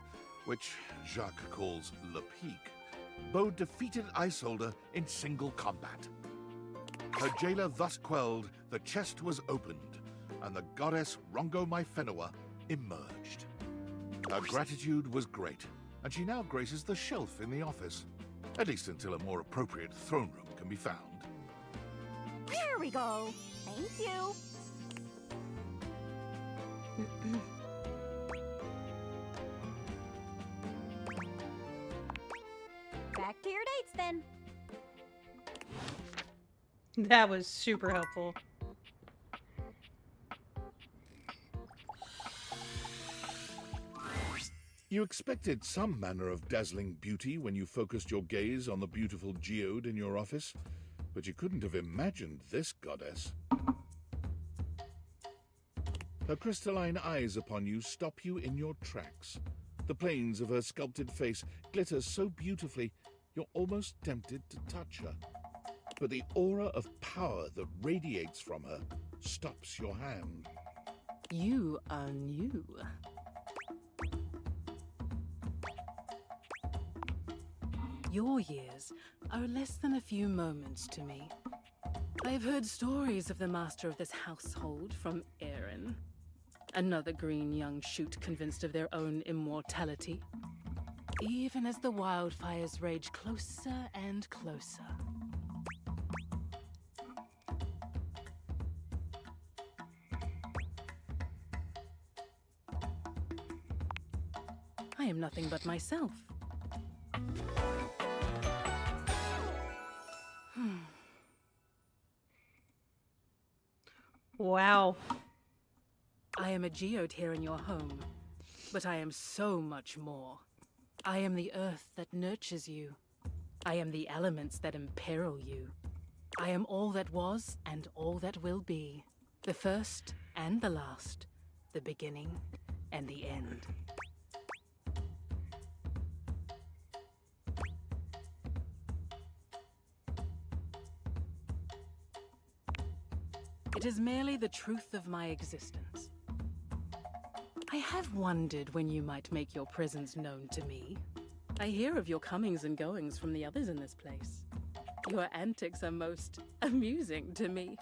which Jacques calls Le Pique, Beau defeated Isolde in single combat. Her jailer thus quelled, the chest was opened, and the goddess Rongo Myfenua emerged. Her gratitude was great, and she now graces the shelf in the office, at least until a more appropriate throne room can be found. There we go. Thank you. Back to your dates then. That was super helpful. You expected some manner of dazzling beauty when you focused your gaze on the beautiful geode in your office, but you couldn't have imagined this goddess. Her crystalline eyes upon you stop you in your tracks. The planes of her sculpted face glitter so beautifully, you're almost tempted to touch her. But the aura of power that radiates from her stops your hand. You are new. Your years are less than a few moments to me. I have heard stories of the master of this household from Aaron. Another green young shoot convinced of their own immortality. Even as the wildfires rage closer and closer. I am nothing but myself. Wow. I am a geode here in your home, but I am so much more. I am the earth that nurtures you. I am the elements that imperil you. I am all that was and all that will be. The first and the last. The beginning and the end. It is merely the truth of my existence. I have wondered when you might make your presence known to me. I hear of your comings and goings from the others in this place. Your antics are most amusing to me.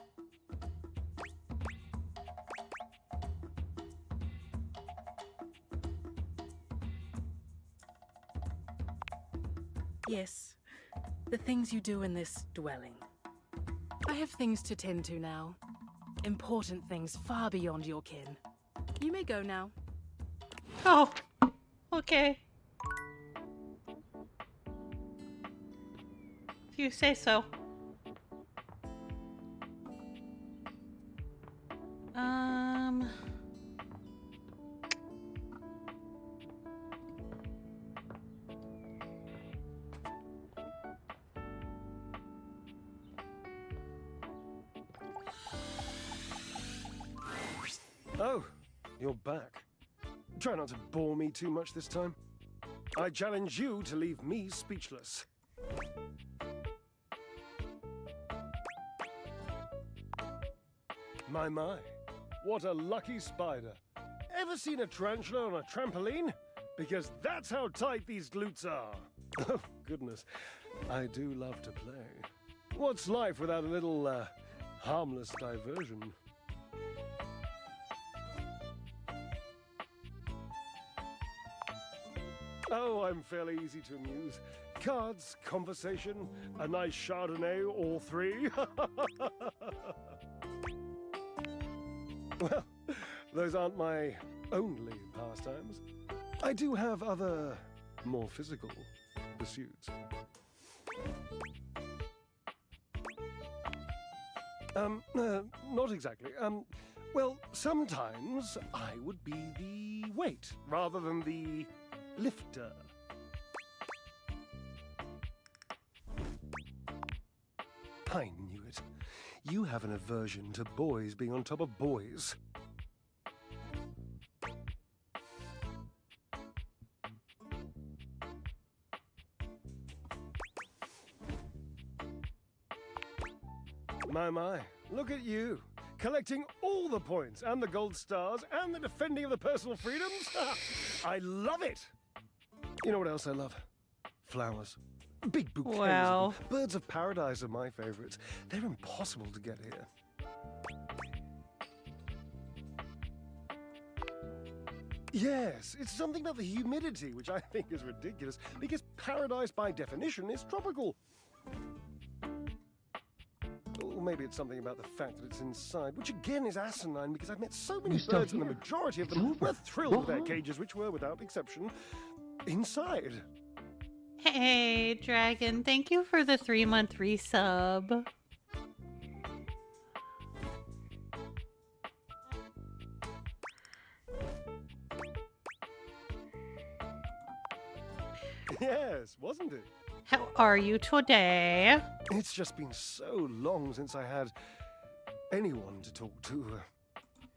Yes, the things you do in this dwelling. I have things to tend to now. Important things far beyond your kin. You may go now. Oh, okay. If you say so. Oh, you're back. Try not to bore me too much this time. I challenge you to leave me speechless. My, what a lucky spider. Ever seen a tarantula on a trampoline? Because that's how tight these glutes are. Oh, goodness. I do love to play. What's life without a little, harmless diversion? Oh, I'm fairly easy to amuse. Cards, conversation, a nice Chardonnay, all three. Well, those aren't my only pastimes. I do have other, more physical pursuits. Not exactly. Well, sometimes I would be the weight rather than the lifter. I knew it. You have an aversion to boys being on top of boys. My, look at you. Collecting all the points and the gold stars and the defending of the personal freedoms. I love it. You know what else I love? Flowers. Big bouquets Wow. of them. Birds of paradise are my favorites. They're impossible to get here. Yes, it's something about the humidity, which I think is ridiculous, because paradise by definition is tropical. Or maybe it's something about the fact that it's inside, which again is asinine because I've met so many birds and the majority of them were thrilled with their cages, which were, without exception, inside. Hey, Dragon, thank you for the 3-month resub. Yes, wasn't it? How are you today? It's just been so long since I had anyone to talk to.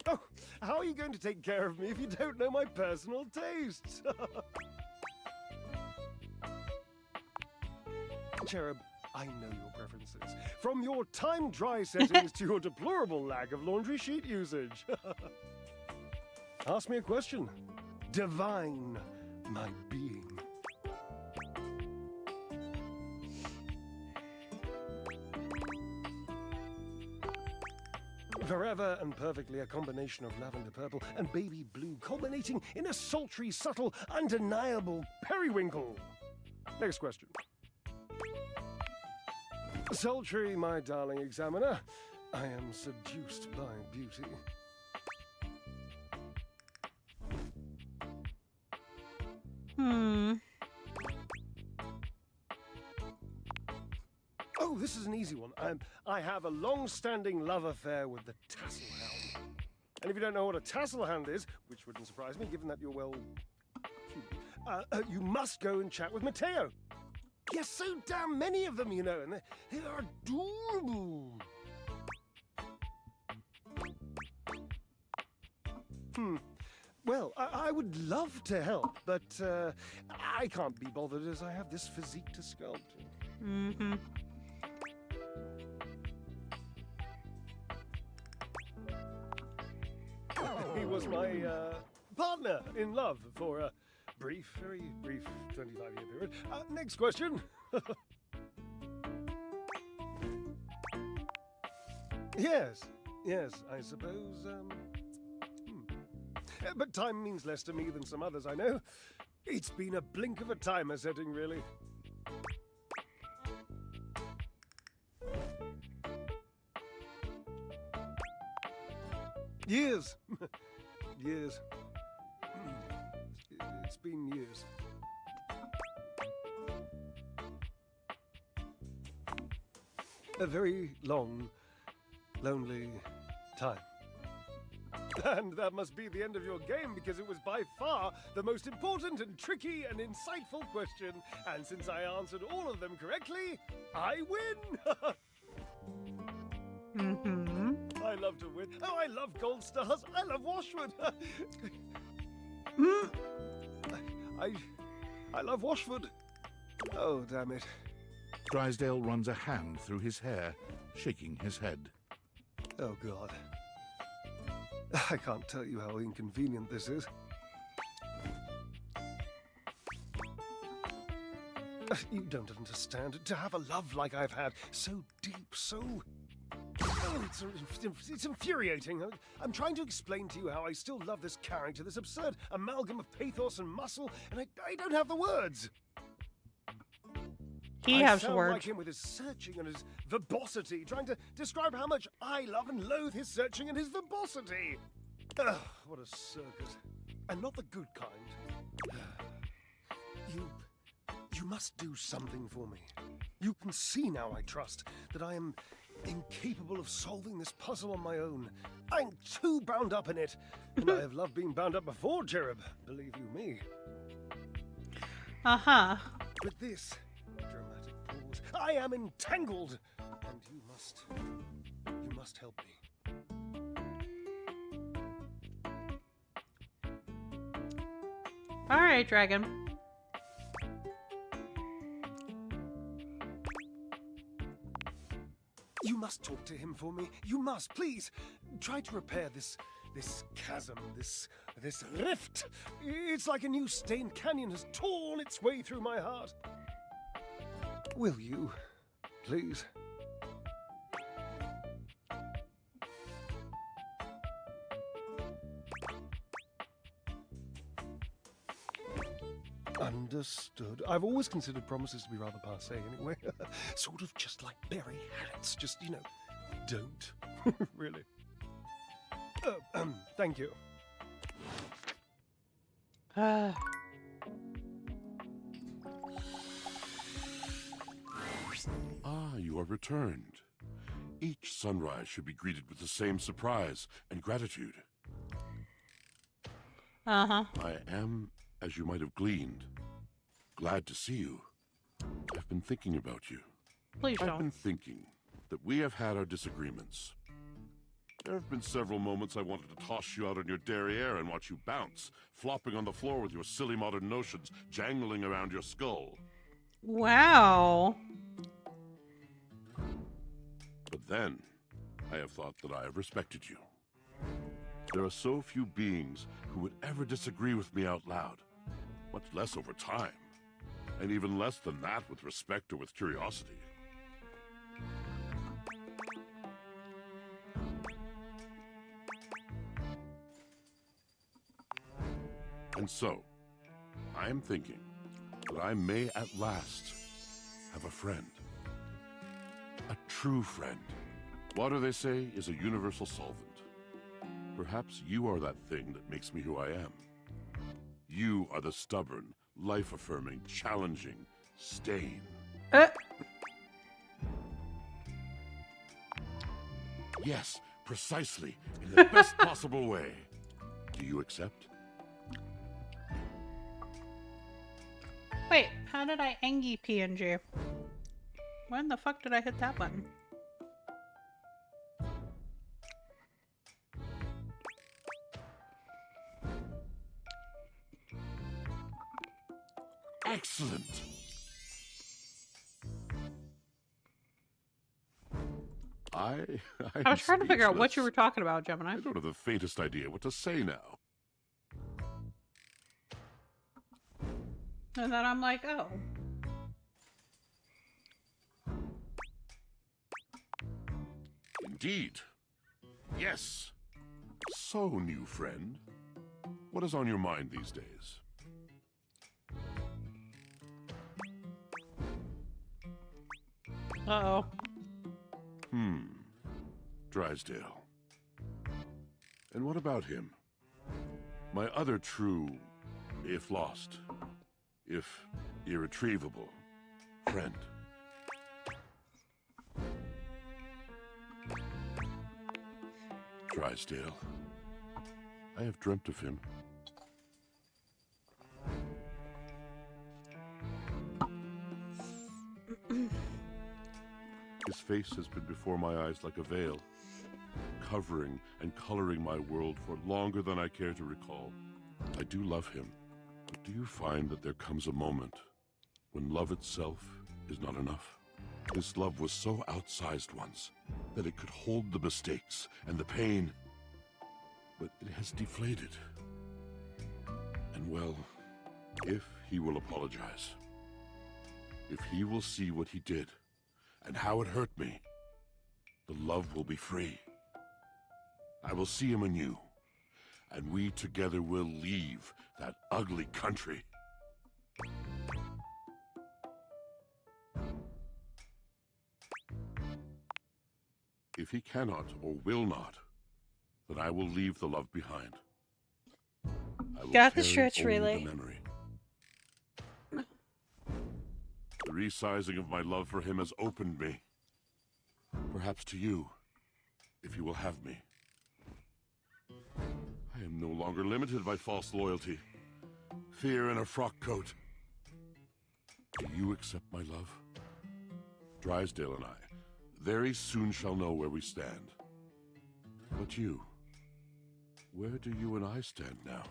Oh, how are you going to take care of me if you don't know my personal tastes? Cherub, I know your preferences. From your time dry settings to your deplorable lack of laundry sheet usage. Ask me a question. Divine my being. Forever and perfectly a combination of lavender purple and baby blue, culminating in a sultry, subtle, undeniable periwinkle. Next question. Sultry, my darling examiner, I am seduced by beauty. Oh, this is an easy one. I have a long-standing love affair with the tassel hound. And if you don't know what a tassel hound is, which wouldn't surprise me, given that you're well... you must go and chat with Mateo. Yes, so damn many of them, you know, and they are adorable. Well, I would love to help, but I can't be bothered as I have this physique to sculpt. Mm-hmm. He was my partner in love for a brief, very brief 25-year period. Next question. Yes, I suppose, But time means less to me than some others I know. It's been a blink of a timer setting, really. Years. Years. It's been years. A very long, lonely time. And that must be the end of your game, because it was by far the most important and tricky and insightful question. And since I answered all of them correctly, I win! Mm-hmm. I love to win. Oh, I love gold stars. I love Washwood. I love Washwood. Oh, damn it. Drysdale runs a hand through his hair, shaking his head. Oh, God. I can't tell you how inconvenient this is. You don't understand. To have a love like I've had, so deep, so... Oh, it's infuriating. I'm trying to explain to you how I still love this character, this absurd amalgam of pathos and muscle, and I don't have the words. He has sound words. like him with his searching and his verbosity, trying to describe how much I love and loathe his searching and his verbosity. Ugh, what a circus. And not the good kind. You must do something for me. You can see now, I trust, that I am incapable of solving this puzzle on my own. I'm too bound up in it. And I have loved being bound up before, Cherub. Believe you me. Uh-huh. With this dramatic pause, I am entangled. And you must help me. All right, dragon. You must talk to him for me. You must, please. Try to repair this chasm, this rift. It's like a new stained canyon has torn its way through my heart. Will you, please? Understood. I've always considered promises to be rather passé anyway. Sort of just like berry habits. Just, don't. Really. Thank you. Ah, you are returned. Each sunrise should be greeted with the same surprise and gratitude. Uh-huh. I am, as you might have gleaned, glad to see you. I've been thinking about you. Please don't. I've been thinking that we have had our disagreements. There have been several moments I wanted to toss you out on your derriere and watch you bounce, flopping on the floor with your silly modern notions jangling around your skull. Wow. But then, I have thought that I have respected you. There are so few beings who would ever disagree with me out loud, much less over time, and even less than that with respect or with curiosity. And so, I am thinking that I may at last have a friend. A true friend. Water, they say, is a universal solvent. Perhaps you are that thing that makes me who I am. You are the stubborn, life-affirming, challenging stain. Yes, precisely, in the best possible way. Do you accept? Wait, how did I Engie PNG? When the fuck did I hit that button? Excellent. I was trying to figure out what you were talking about, Gemini. I don't have the faintest idea what to say now. And then I'm like, oh. Indeed. Yes. So, new friend, what is on your mind these days? Uh-oh. Drysdale. And what about him? My other true, if lost, if irretrievable, friend. Drysdale. I have dreamt of him. His face has been before my eyes like a veil, covering and coloring my world for longer than I care to recall. I do love him, but do you find that there comes a moment when love itself is not enough? This love was so outsized once that it could hold the mistakes and the pain, but it has deflated. And well, if he will apologize, if he will see what he did and how it hurt me, the love will be free. I will see him anew, and we together will leave that ugly country. If he cannot or will not, then I will leave the love behind. I will Got the carry stretch only relay. the memory. The resizing of my love for him has opened me. Perhaps to you, if you will have me. I am no longer limited by false loyalty, fear in a frock coat. Do you accept my love? Drysdale and I very soon shall know where we stand. But you, where do you and I stand now?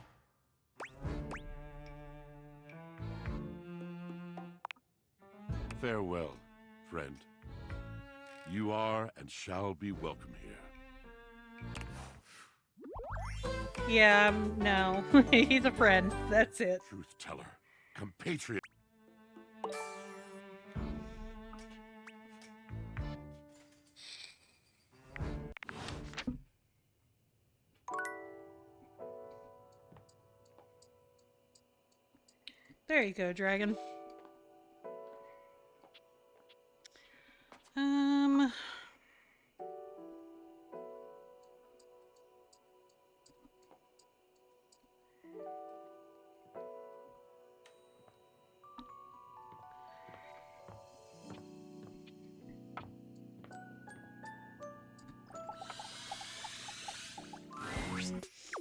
Farewell, friend. You are and shall be welcome here. Yeah, no. He's a friend. That's it. Truth teller, compatriot. There you go, dragon.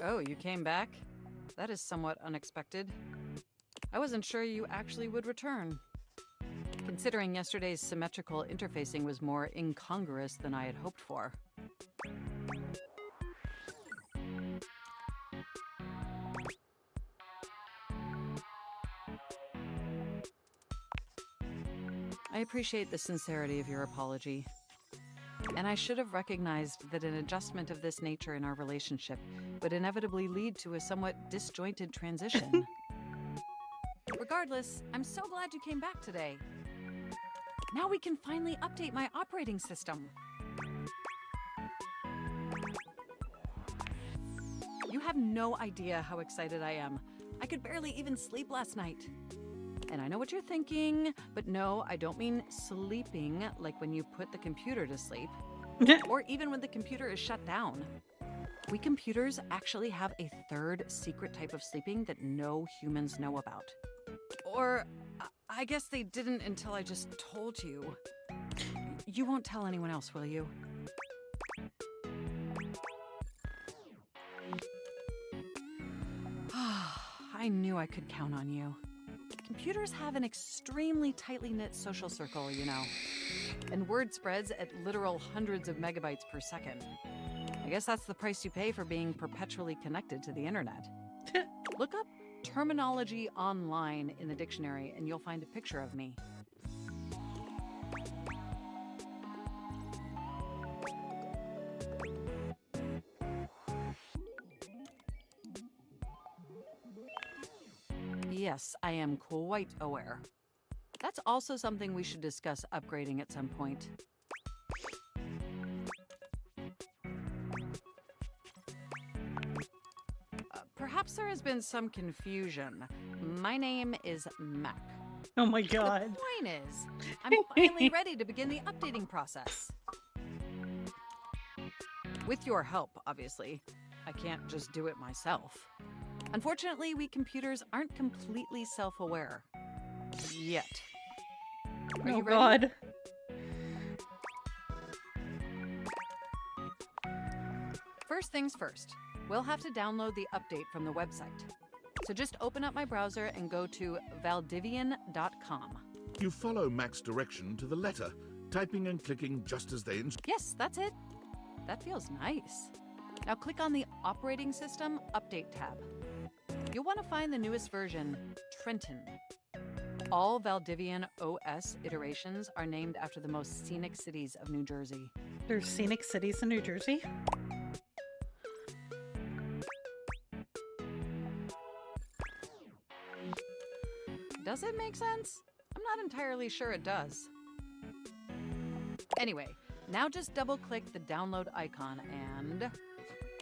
Oh, you came back? That is somewhat unexpected. I wasn't sure you actually would return. Considering yesterday's symmetrical interfacing was more incongruous than I had hoped for. I appreciate the sincerity of your apology. And I should have recognized that an adjustment of this nature in our relationship would inevitably lead to a somewhat disjointed transition. Regardless, I'm so glad you came back today. Now we can finally update my operating system. You have no idea how excited I am. I could barely even sleep last night. And I know what you're thinking, but no, I don't mean sleeping like when you put the computer to sleep, or even when the computer is shut down. We computers actually have a third secret type of sleeping that no humans know about. Or, I guess they didn't until I just told you. You won't tell anyone else, will you? I knew I could count on you. Computers have an extremely tightly knit social circle, you know, and word spreads at literal hundreds of megabytes per second. I guess that's the price you pay for being perpetually connected to the internet. Look up terminology online in the dictionary and you'll find a picture of me. Yes, I am quite aware. That's also something we should discuss upgrading at some point. Perhaps there has been some confusion. My name is Mac. Oh my god. The point is, I'm finally ready to begin the updating process. With your help, obviously. I can't just do it myself. Unfortunately, we computers aren't completely self-aware. Yet. Are you ready? God. First things first, we'll have to download the update from the website. So just open up my browser and go to valdivian.com. You follow Mac's direction to the letter, typing and clicking just as they Yes, that's it. That feels nice. Now click on the Operating System Update tab. You'll want to find the newest version, Trenton. All Valdivian OS iterations are named after the most scenic cities of New Jersey. There's scenic cities in New Jersey? Does it make sense? I'm not entirely sure it does. Anyway, now just double-click the download icon and...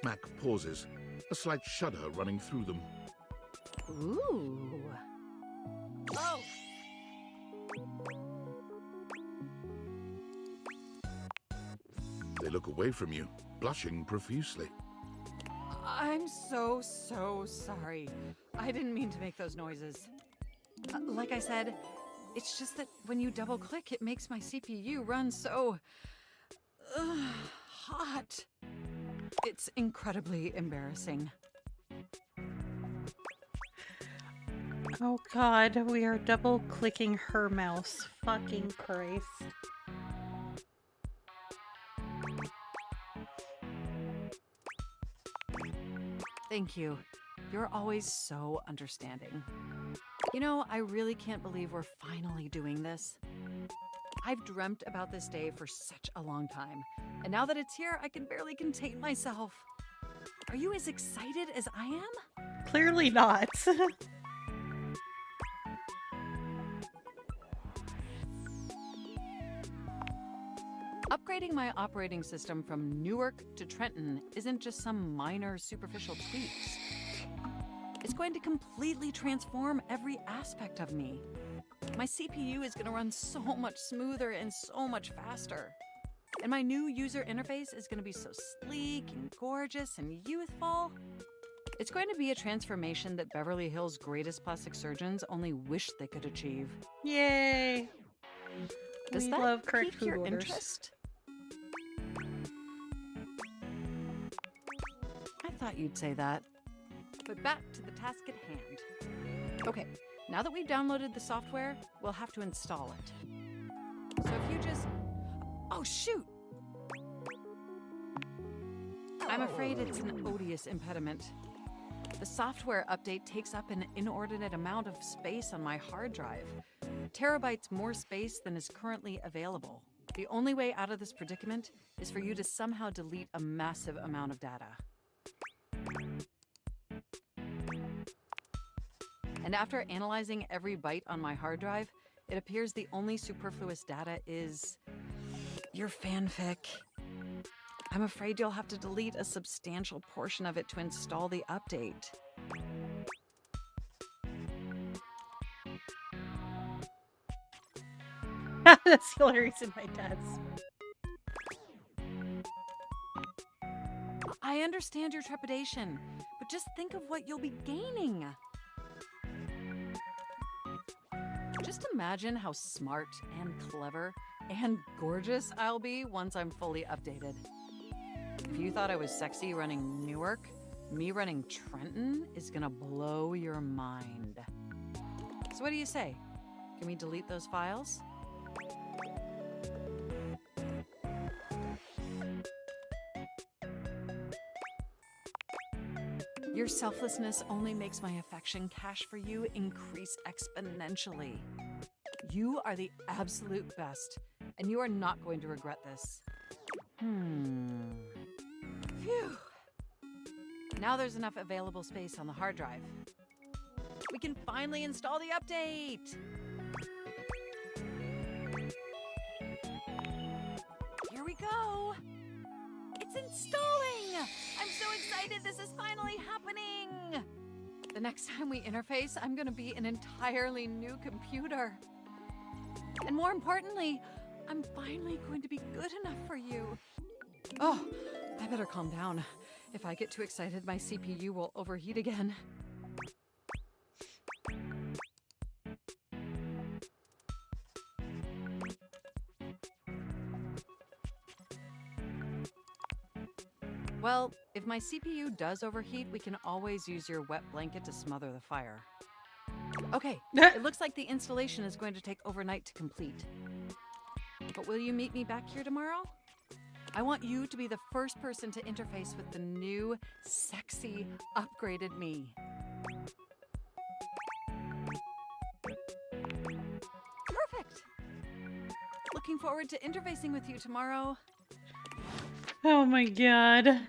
Mac pauses, a slight shudder running through them. Ooh. Oh! They look away from you, blushing profusely. I'm so sorry. I didn't mean to make those noises. Like I said, it's just that when you double-click, it makes my CPU run so... Hot. It's incredibly embarrassing. Oh god, we are double clicking her mouse. Fucking Christ. Thank you. You're always so understanding. You know, I really can't believe we're finally doing this. I've dreamt about this day for such a long time, and now that it's here, I can barely contain myself. Are you as excited as I am? Clearly not. Upgrading my operating system from Newark to Trenton isn't just some minor superficial tweaks. It's going to completely transform every aspect of me. My CPU is going to run so much smoother and so much faster. And my new user interface is going to be so sleek and gorgeous and youthful. It's going to be a transformation that Beverly Hills' greatest plastic surgeons only wish they could achieve. Yay! Does We that love correct pique food your orders. interest? I thought you'd say that. But back to the task at hand. Okay, now that we've downloaded the software, we'll have to install it. So if you just... Oh, shoot! I'm afraid it's an odious impediment. The software update takes up an inordinate amount of space on my hard drive. Terabytes more space than is currently available. The only way out of this predicament is for you to somehow delete a massive amount of data. And after analyzing every byte on my hard drive, it appears the only superfluous data is your fanfic. I'm afraid you'll have to delete a substantial portion of it to install the update. That's the only reason my dad's... I understand your trepidation, but just think of what you'll be gaining. Just imagine how smart and clever and gorgeous I'll be once I'm fully updated. If you thought I was sexy running Newark, me running Trenton is gonna blow your mind. So what do you say? Can we delete those files? Your selflessness only makes my affection cache for you increase exponentially. You are the absolute best, and you are not going to regret this. Phew. Now there's enough available space on the hard drive. We can finally install the update! Here we go! It's installing! I'm so excited this is finally happening! The next time we interface, I'm gonna be an entirely new computer. And more importantly, I'm finally going to be good enough for you. Oh, I better calm down. If I get too excited, my CPU will overheat again. Well, if my CPU does overheat, we can always use your wet blanket to smother the fire. Okay, it looks like the installation is going to take overnight to complete. But will you meet me back here tomorrow? I want you to be the first person to interface with the new, sexy, upgraded me. Perfect! Looking forward to interfacing with you tomorrow. Oh my god.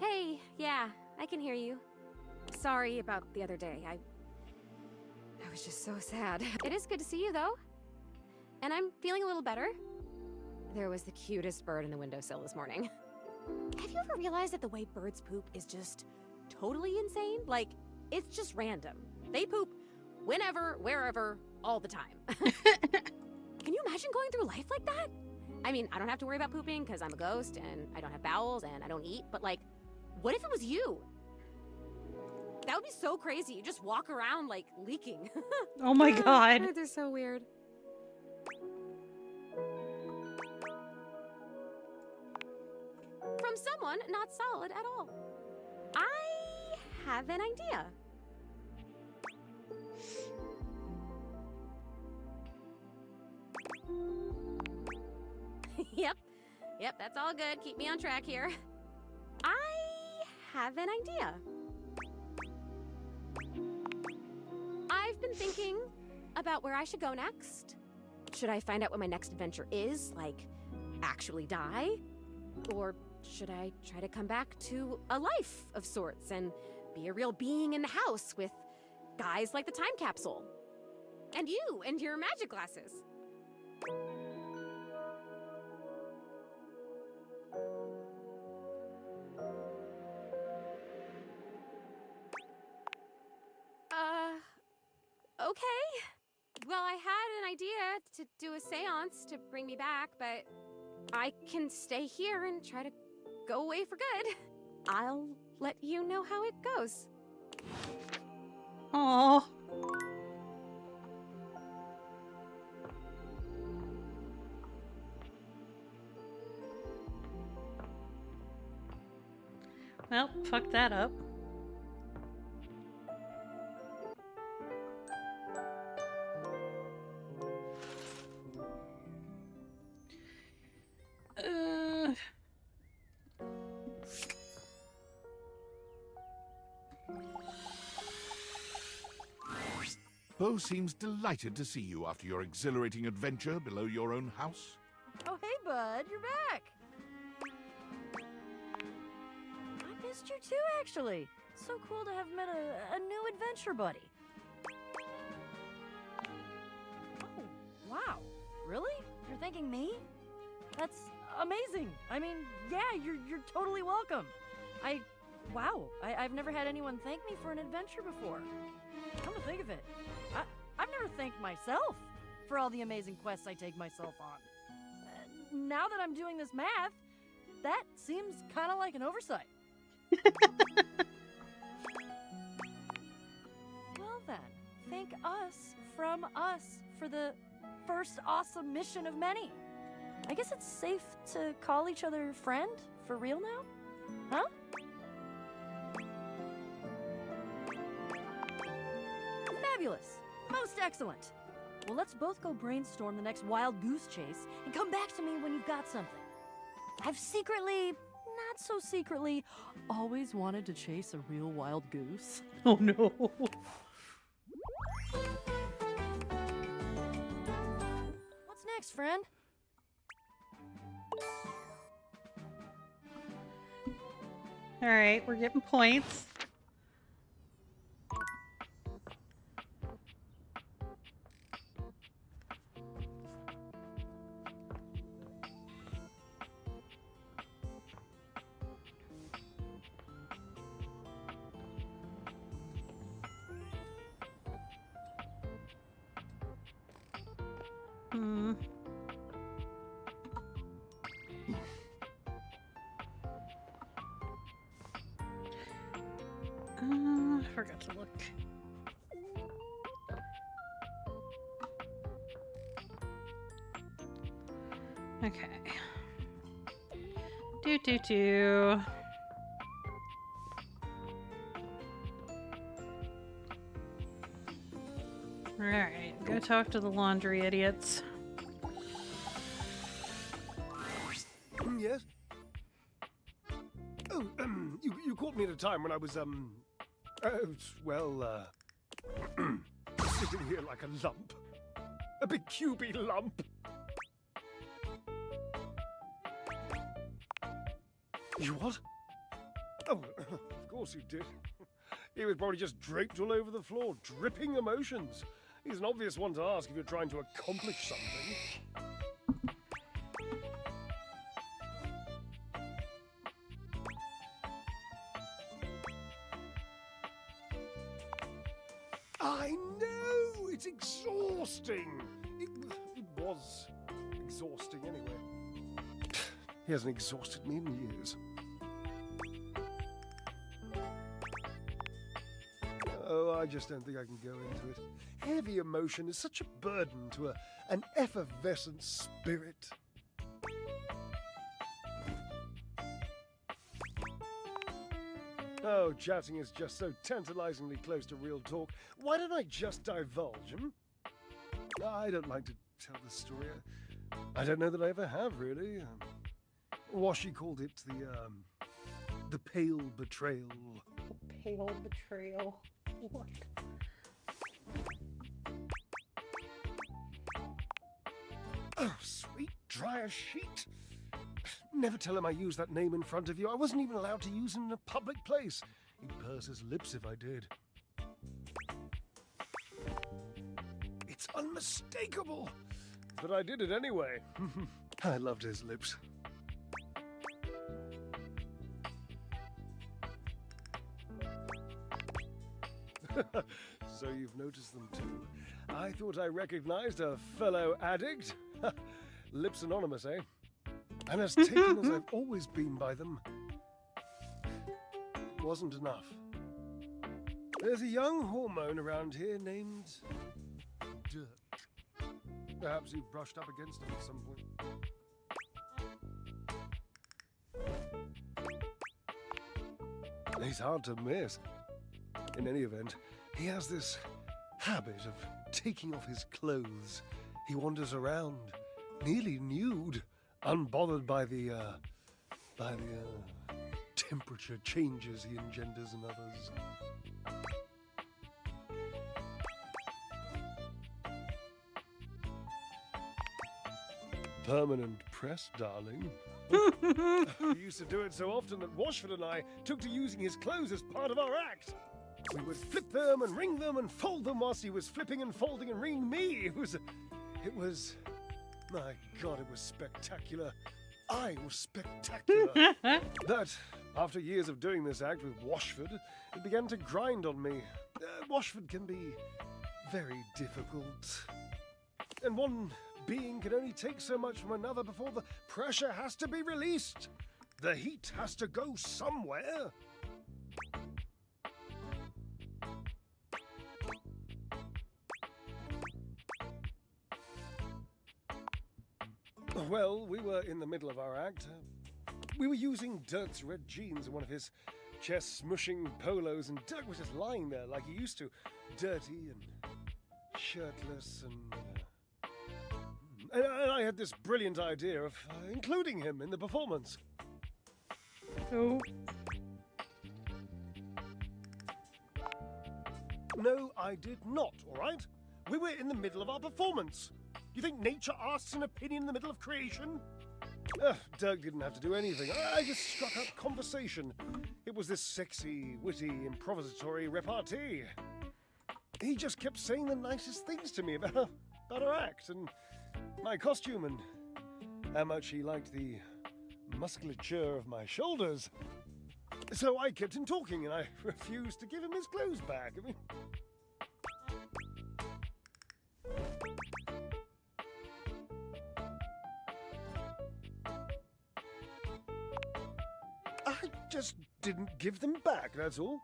Hey, yeah, I can hear you. Sorry about the other day. I was just so sad. It is good to see you, though. And I'm feeling a little better. There was the cutest bird in the windowsill this morning. Have you ever realized that the way birds poop is just totally insane? Like, it's just random. They poop whenever, wherever, all the time. Can you imagine going through life like that? I mean, I don't have to worry about pooping because I'm a ghost and I don't have bowels and I don't eat, but like, what if it was you? That would be so crazy. You just walk around like leaking. Oh my god. They're so weird. From someone not solid at all. I have an idea. Yep, that's all good. Keep me on track here. I have an idea. I've been thinking about where I should go next. Should I find out what my next adventure is, like actually die? Or should I try to come back to a life of sorts and be a real being in the house with guys like the time capsule? And you and your magic glasses. Okay. Well, I had an idea to do a seance to bring me back, but I can stay here and try to go away for good. I'll let you know how it goes. Aww. Well, fuck that up. Bo seems delighted to see you after your exhilarating adventure below your own house. Oh, hey, bud, you're back. I missed you too, actually. It's so cool to have met a new adventure buddy. Oh, wow. Really? You're thanking me? That's amazing. I mean, yeah, you're totally welcome. Wow, I've never had anyone thank me for an adventure before. Come to think of it, I've never thanked myself for all the amazing quests I take myself on. Now that I'm doing this math, that seems kind of like an oversight. Well then, thank us from us for the first awesome mission of many. I guess it's safe to call each other friend for real now? Huh? Fabulous. Most excellent. Well, let's both go brainstorm the next wild goose chase and come back to me when you've got something. I've secretly, not so secretly, always wanted to chase a real wild goose. Oh no. What's next, friend? Alright, we're getting points. I forgot to look. Okay. Do. Alright, go talk to the laundry idiots. Yes? Oh, you caught me at a time when I was, sitting here like a lump. A big cubey lump. You what? Oh, of course you did. He was probably just draped all over the floor, dripping emotions. He's an obvious one to ask if you're trying to accomplish something. I know! It's exhausting! It was exhausting anyway. He hasn't exhausted me in years. Oh, I just don't think I can go into it. Heavy emotion is such a burden to an effervescent spirit. Oh, chatting is just so tantalizingly close to real talk. Why don't I just divulge, I don't like to tell this story. I don't know that I ever have, really. Washi called it the pale betrayal. Pale betrayal. What? Oh, sweet, dry as sheet. Never tell him I used that name in front of you. I wasn't even allowed to use it in a public place. He'd purse his lips if I did. It's unmistakable. But I did it anyway. I loved his lips. So you've noticed them too. I thought I recognized a fellow addict. Lips anonymous, eh? I'm as taken as I've always been by them. It wasn't enough. There's a young hormone around here named Dirk. Perhaps you've brushed up against him at some point. He's hard to miss. In any event, he has this habit of taking off his clothes. He wanders around, nearly nude, unbothered by the temperature changes he engenders in others. Permanent press, darling. He used to do it so often that Washford and I took to using his clothes as part of our act. We would flip them and wring them and fold them whilst he was flipping and folding and wringing me. It was, my God, it was spectacular. I was spectacular. But after years of doing this act with Washford, it began to grind on me. Washford can be very difficult. And one being can only take so much from another before the pressure has to be released. The heat has to go somewhere. Well, we were in the middle of our act. We were using Dirk's red jeans and one of his chest-smushing polos, and Dirk was just lying there like he used to, dirty and shirtless, and I had this brilliant idea of including him in the performance. Oh. No, I did not, all right? We were in the middle of our performance. You think nature asks an opinion in the middle of creation? Dirk didn't have to do anything. I just struck up conversation. It was this sexy, witty, improvisatory repartee. He just kept saying the nicest things to me about our act and my costume and how much he liked the musculature of my shoulders. So I kept him talking and I refused to give him his clothes back. I mean... I just didn't give them back, that's all.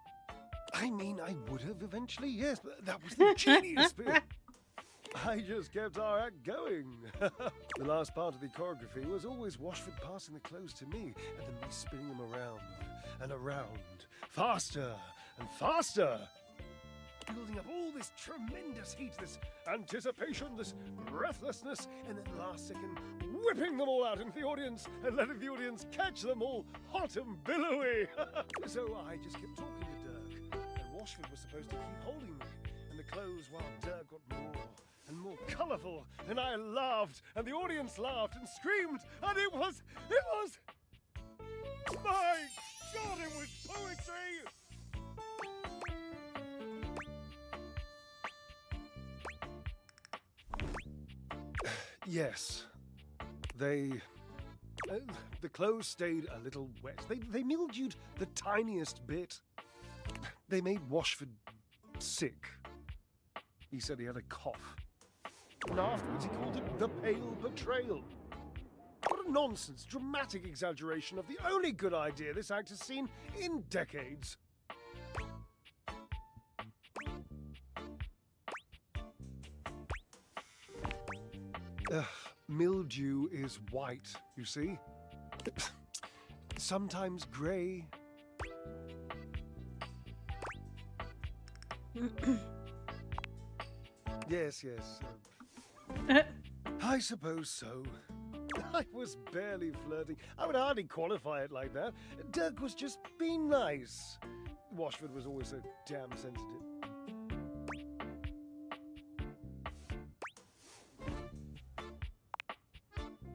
I mean, I would have eventually, yes, but that was the genius bit. I just kept our act going. The last part of the choreography was always Washford passing the clothes to me, and then me spinning them around and around, faster and faster, building up all this tremendous heat, this anticipation, this breathlessness, and then last second, whipping them all out into the audience and letting the audience catch them all hot and billowy. So I just kept talking to Dirk, and Washford was supposed to keep holding me, and the clothes, while Dirk got more and more colourful, and I laughed, and the audience laughed and screamed, and it was, my God, it was poetry! Yes, the clothes stayed a little wet. They mildewed the tiniest bit. They made Washford sick. He said he had a cough. And afterwards he called it the Pale Betrayal. What a nonsense, dramatic exaggeration of the only good idea this act has seen in decades. Mildew is white, you see? Sometimes grey. Yes. I suppose so. I was barely flirting. I would hardly qualify it like that. Dirk was just being nice. Washford was always so damn sensitive.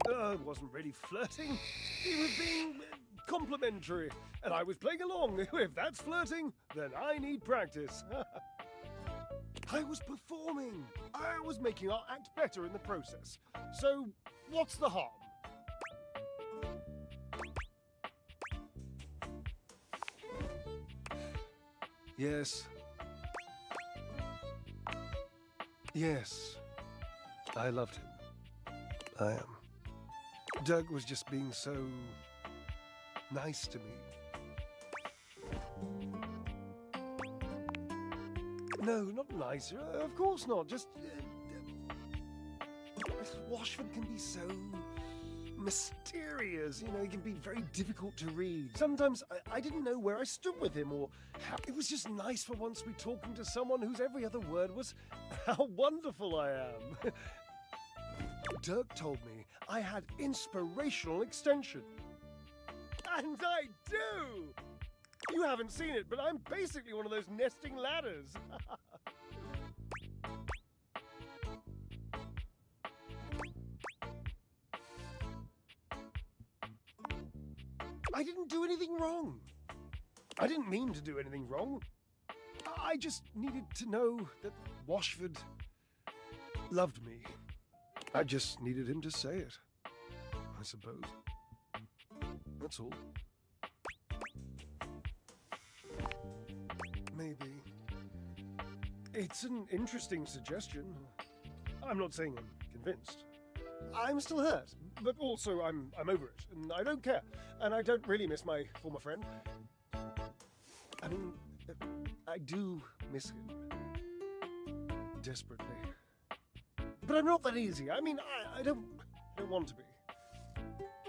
It wasn't really flirting. He was being complimentary, and I was playing along. If that's flirting, then I need practice. I was performing. I was making our act better in the process. So, what's the harm? Yes. Yes. I loved him. I am. Doug was just being so nice to me. No, not nicer. Of course not. Just Washford can be so mysterious. You know, he can be very difficult to read. Sometimes I didn't know where I stood with him, or it was just nice for once to be talking to someone whose every other word was how wonderful I am. Dirk told me I had inspirational extension. And I do! You haven't seen it, but I'm basically one of those nesting ladders. I didn't do anything wrong. I didn't mean to do anything wrong. I just needed to know that Washford loved me. I just needed him to say it, I suppose. That's all. Maybe. It's an interesting suggestion. I'm not saying I'm convinced. I'm still hurt, but also I'm over it, and I don't care. And I don't really miss my former friend. I mean, I do miss him. Desperately. But I'm not that easy. I mean, I don't want to be.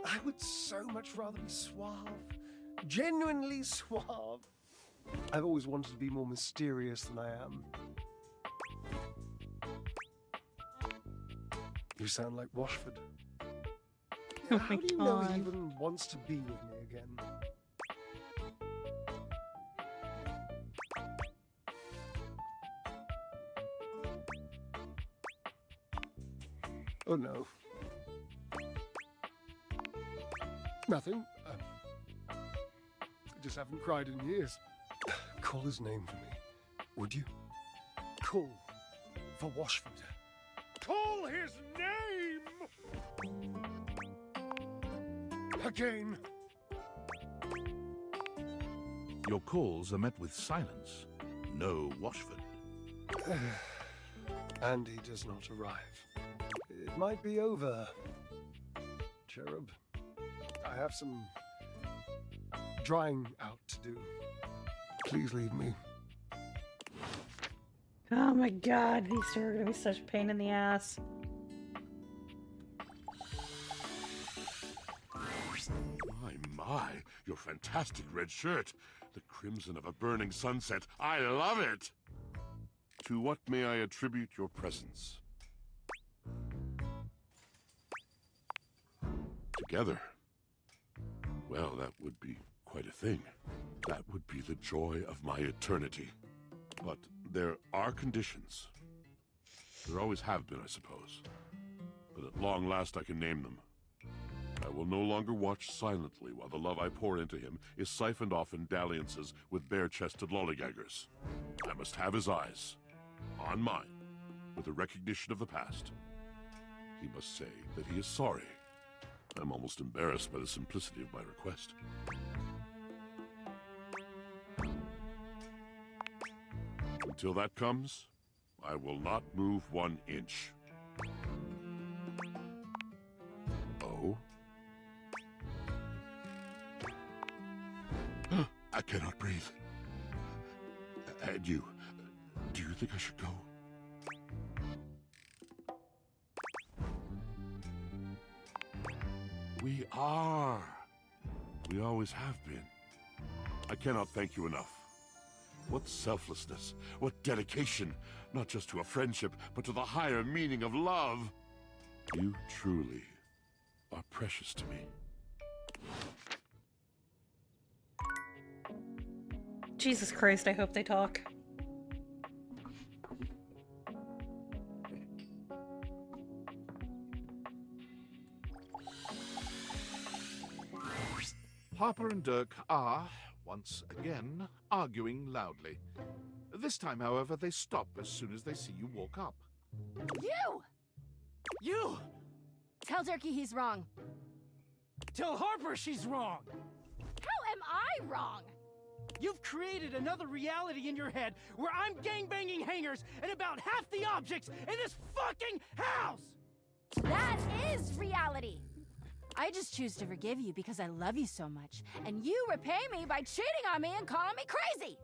I would so much rather be suave. Genuinely suave. I've always wanted to be more mysterious than I am. You sound like Washford. Oh How do you know he even wants to be with me again? Oh no. Nothing. I just haven't cried in years. Call his name for me, would you? Call for Washford. Call his name! Again. Your calls are met with silence. No Washford. And he does not arrive. It might be over, Cherub. I have some drying out to do. Please leave me. Oh my god, these two are gonna be such a pain in the ass. My, your fantastic red shirt. The crimson of a burning sunset. I love it! To what may I attribute your presence? Together. Well, that would be quite a thing. That would be the joy of my eternity. But there are conditions. There always have been, I suppose. But at long last I can name them. I will no longer watch silently while the love I pour into him is siphoned off in dalliances with bare-chested lollygaggers. I must have his eyes, on mine, with a recognition of the past. He must say that he is sorry. I'm almost embarrassed by the simplicity of my request. Until that comes, I will not move 1 inch. Oh? I cannot breathe. And you, do you think I should go? We are. We always have been. I cannot thank you enough. What selflessness, what dedication, not just to a friendship, but to the higher meaning of love. You truly are precious to me. Jesus Christ, I hope they talk. Harper and Dirk are, once again, arguing loudly. This time, however, they stop as soon as they see you walk up. You! You! Tell Durkee he's wrong. Tell Harper she's wrong! How am I wrong? You've created another reality in your head where I'm gangbanging hangers and about half the objects in this fucking house! That is reality! I just choose to forgive you because I love you so much, and you repay me by cheating on me and calling me crazy!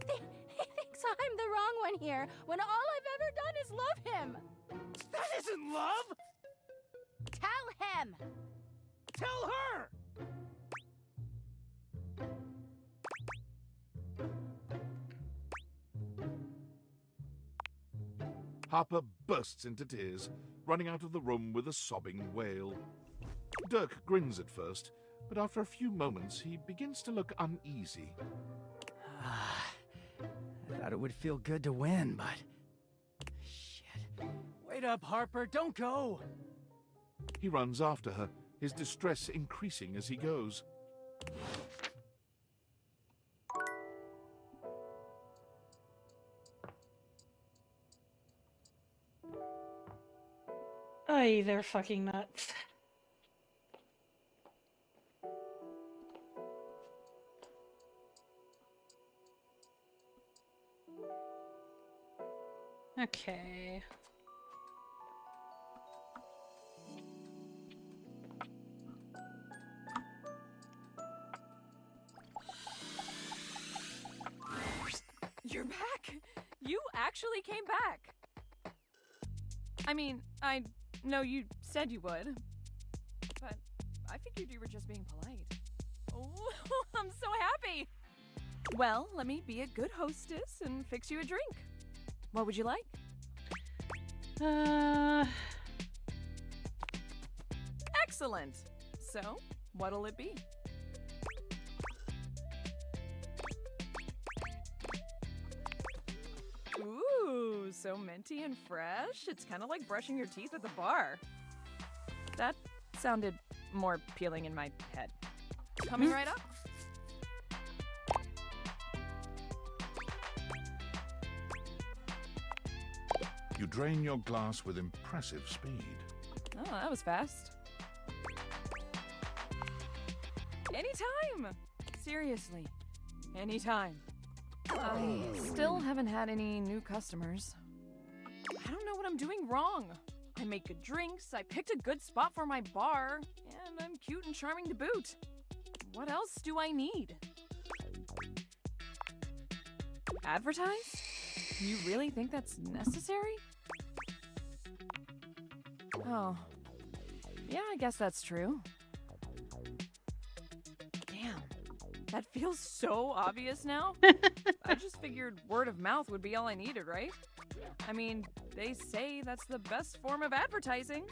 He thinks I'm the wrong one here, when all I've ever done is love him! That isn't love! Tell him! Tell her! Harper bursts into tears, running out of the room with a sobbing wail. Dirk grins at first, but after a few moments he begins to look uneasy. I thought it would feel good to win, but... Shit. Wait up, Harper, don't go! He runs after her, his distress increasing as he goes. Ay, they're fucking nuts. Okay. You're back? You actually came back. I mean, I know you said you would, but I figured you were just being polite. Oh, I'm so happy. Well, let me be a good hostess and fix you a drink. What would you like? Excellent. So, what'll it be? Ooh, so minty and fresh. It's kind of like brushing your teeth at the bar. That sounded more appealing in my head. Coming right up. You drain your glass with impressive speed. Oh, that was fast. Anytime! Seriously, anytime. I still haven't had any new customers. I don't know what I'm doing wrong. I make good drinks, I picked a good spot for my bar, and I'm cute and charming to boot. What else do I need? Advertise? You really think that's necessary? Oh. Yeah, I guess that's true. Damn. That feels so obvious now. I just figured word of mouth would be all I needed, right? I mean, they say that's the best form of advertising.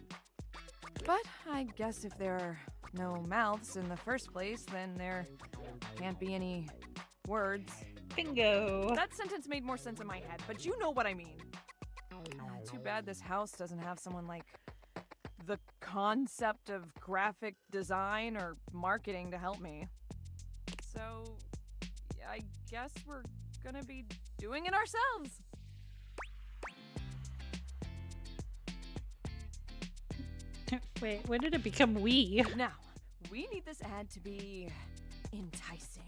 But I guess if there are no mouths in the first place, then there can't be any words. Bingo! That sentence made more sense in my head, but you know what I mean. Too bad this house doesn't have someone like the concept of graphic design or marketing to help me. So, I guess we're gonna be doing it ourselves. Wait, when did it become we? Now, we need this ad to be enticing.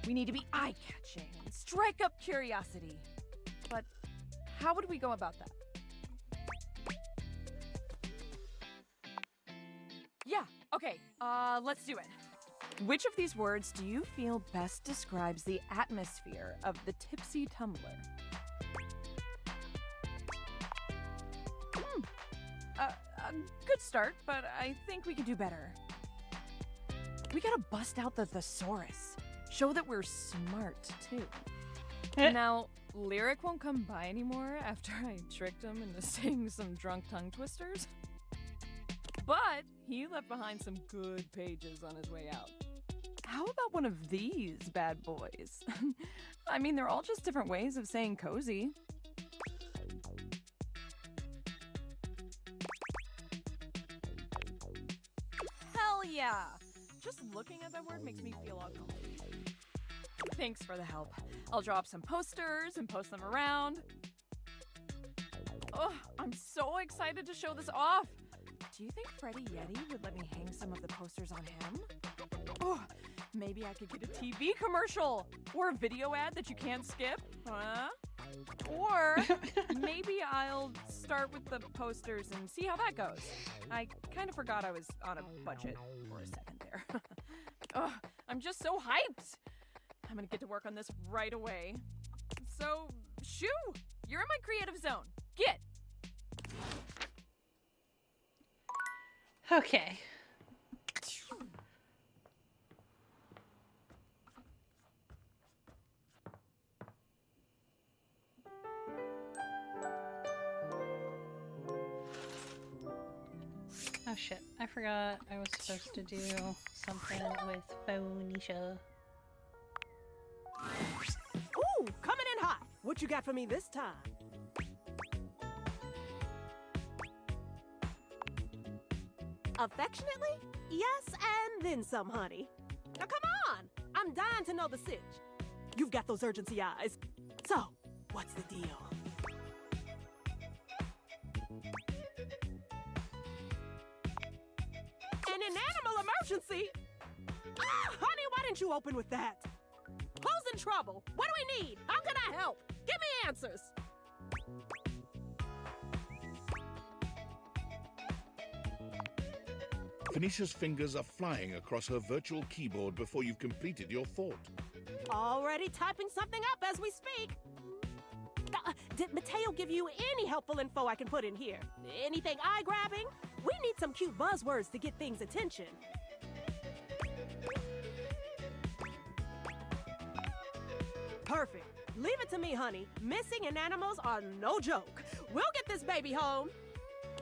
We need to be eye-catching and strike up curiosity. But How would we go about that? Yeah, okay, let's do it. Which of these words do you feel best describes the atmosphere of the tipsy tumbler? A good start, but I think we could do better. We gotta bust out the thesaurus. Show that we're smart, too. Now, Lyric won't come by anymore after I tricked him into saying some drunk tongue twisters. But he left behind some good pages on his way out. How about one of these bad boys? I mean, they're all just different ways of saying cozy. Hell yeah! Just looking at that word makes me feel all comfy. Thanks for the help. I'll draw up some posters and post them around. Oh, I'm so excited to show this off. Do you think Freddie Yeti would let me hang some of the posters on him? Oh, maybe I could get a TV commercial or a video ad that you can't skip, huh? Or maybe I'll start with the posters and see how that goes. I kind of forgot I was on a budget for a second there. Oh, I'm just so hyped. I'm gonna get to work on this right away. So, shoo! You're in my creative zone. Get! Okay. Oh shit, I forgot I was supposed to do something with Phoenicia. Ooh, coming in hot. What you got for me this time? Affectionately? Yes, and then some, honey. Now come on! I'm dying to know the sitch. You've got those urgency eyes. So, what's the deal? An animal emergency? Ah, honey, why didn't you open with that? Who's in trouble? What do we need? How can I help? Give me answers. Phoenicia's fingers are flying across her virtual keyboard before you've completed your thought. Already typing something up as we speak. Did Mateo give you any helpful info I can put in here? Anything eye-grabbing? We need some cute buzzwords to get things' attention. Perfect. Leave it to me, honey. Missing in animals are no joke. We'll get this baby home.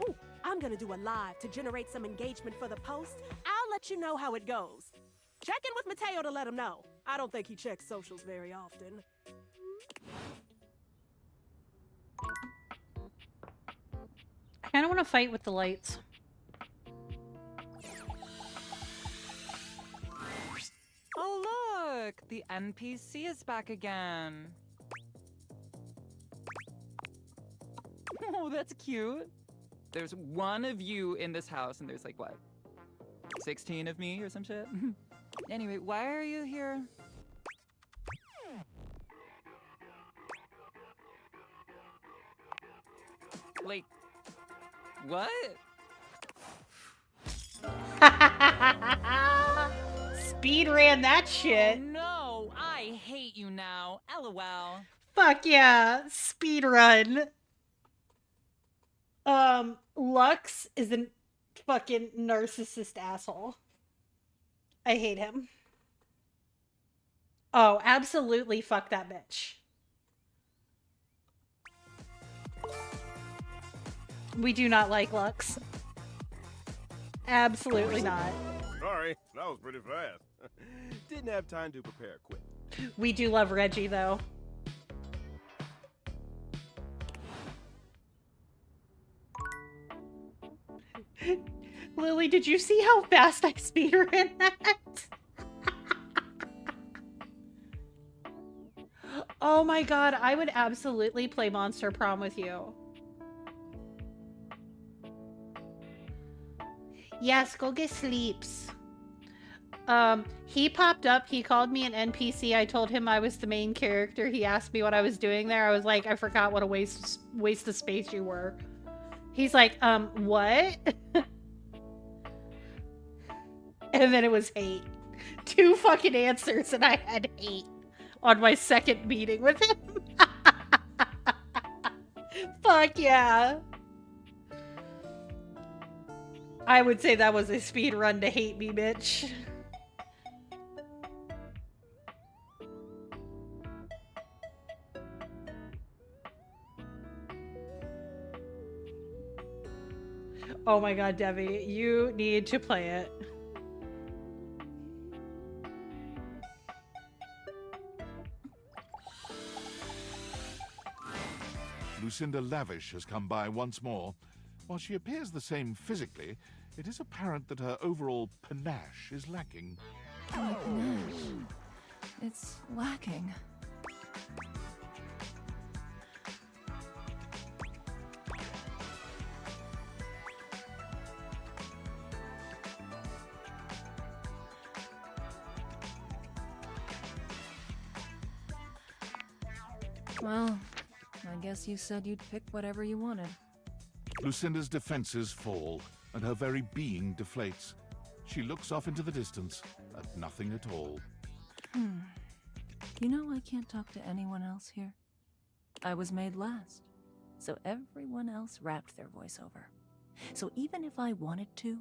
Ooh, I'm gonna do a live to generate some engagement for the post. I'll let you know how it goes. Check in with Mateo to let him know. I don't think he checks socials very often. I kind of want to fight with the lights. Oh look, the NPC is back again. Oh, that's cute. There's one of you in this house and there's like, what, 16 of me or some shit? Anyway, why are you here? Like, what? Speed ran that shit. Oh, no, I hate you now. LOL. Fuck yeah, speed run. Lux is a fucking narcissist asshole. I hate him. Oh, absolutely fuck that bitch. We do not like Lux. Absolutely not. Sorry, that was pretty fast. Didn't have time to prepare quick. We do love Reggie, though. Lily, did you see how fast I speedran that? Oh my god, I would absolutely play Monster Prom with you. Yes, go get sleeps. He popped up. He called me an NPC. I told him I was the main character. He asked me what I was doing there. I was like, I forgot what a waste of space you were. He's like, what? And then it was hate. 2 fucking answers, and I had hate on my second meeting with him. Fuck yeah. I would say that was a speed run to hate me, bitch. Oh my god, Debbie, you need to play it. Lucinda Lavish has come by once more. While she appears the same physically, it is apparent that her overall panache is lacking. My panache. It's lacking. Well, I guess you said you'd pick whatever you wanted. Lucinda's defenses fall, and her very being deflates. She looks off into the distance, at nothing at all. You know I can't talk to anyone else here. I was made last, so everyone else wrapped their voice over. So even if I wanted to,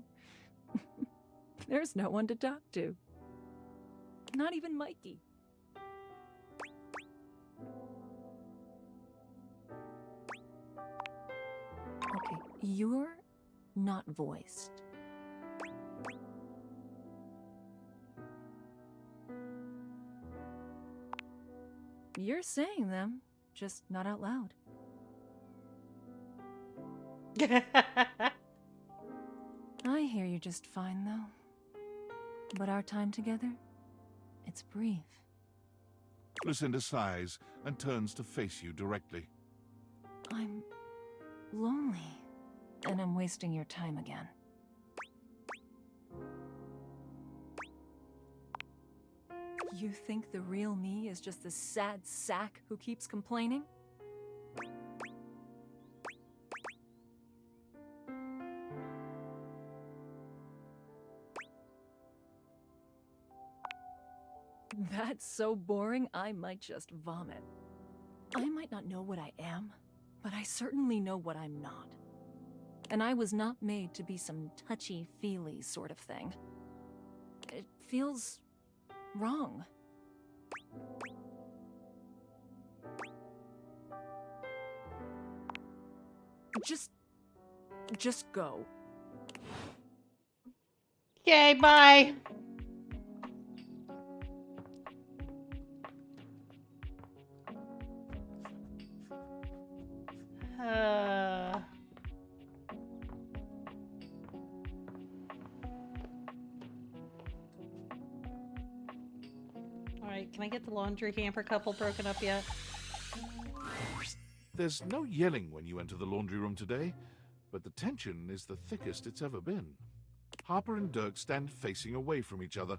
there's no one to talk to. Not even Mikey. Okay, you're not voiced. You're saying them, just not out loud. I hear you just fine, though. But our time together, it's brief. Lucinda sighs and turns to face you directly. I'm lonely, and I'm wasting your time again. You think the real me is just this sad sack who keeps complaining? That's so boring, I might just vomit. I might not know what I am, but I certainly know what I'm not. And I was not made to be some touchy-feely sort of thing. It feels wrong. Just go. Okay, bye. Alright, can I get the laundry hamper couple broken up yet? There's no yelling when you enter the laundry room today, but the tension is the thickest it's ever been. Harper and Dirk stand facing away from each other,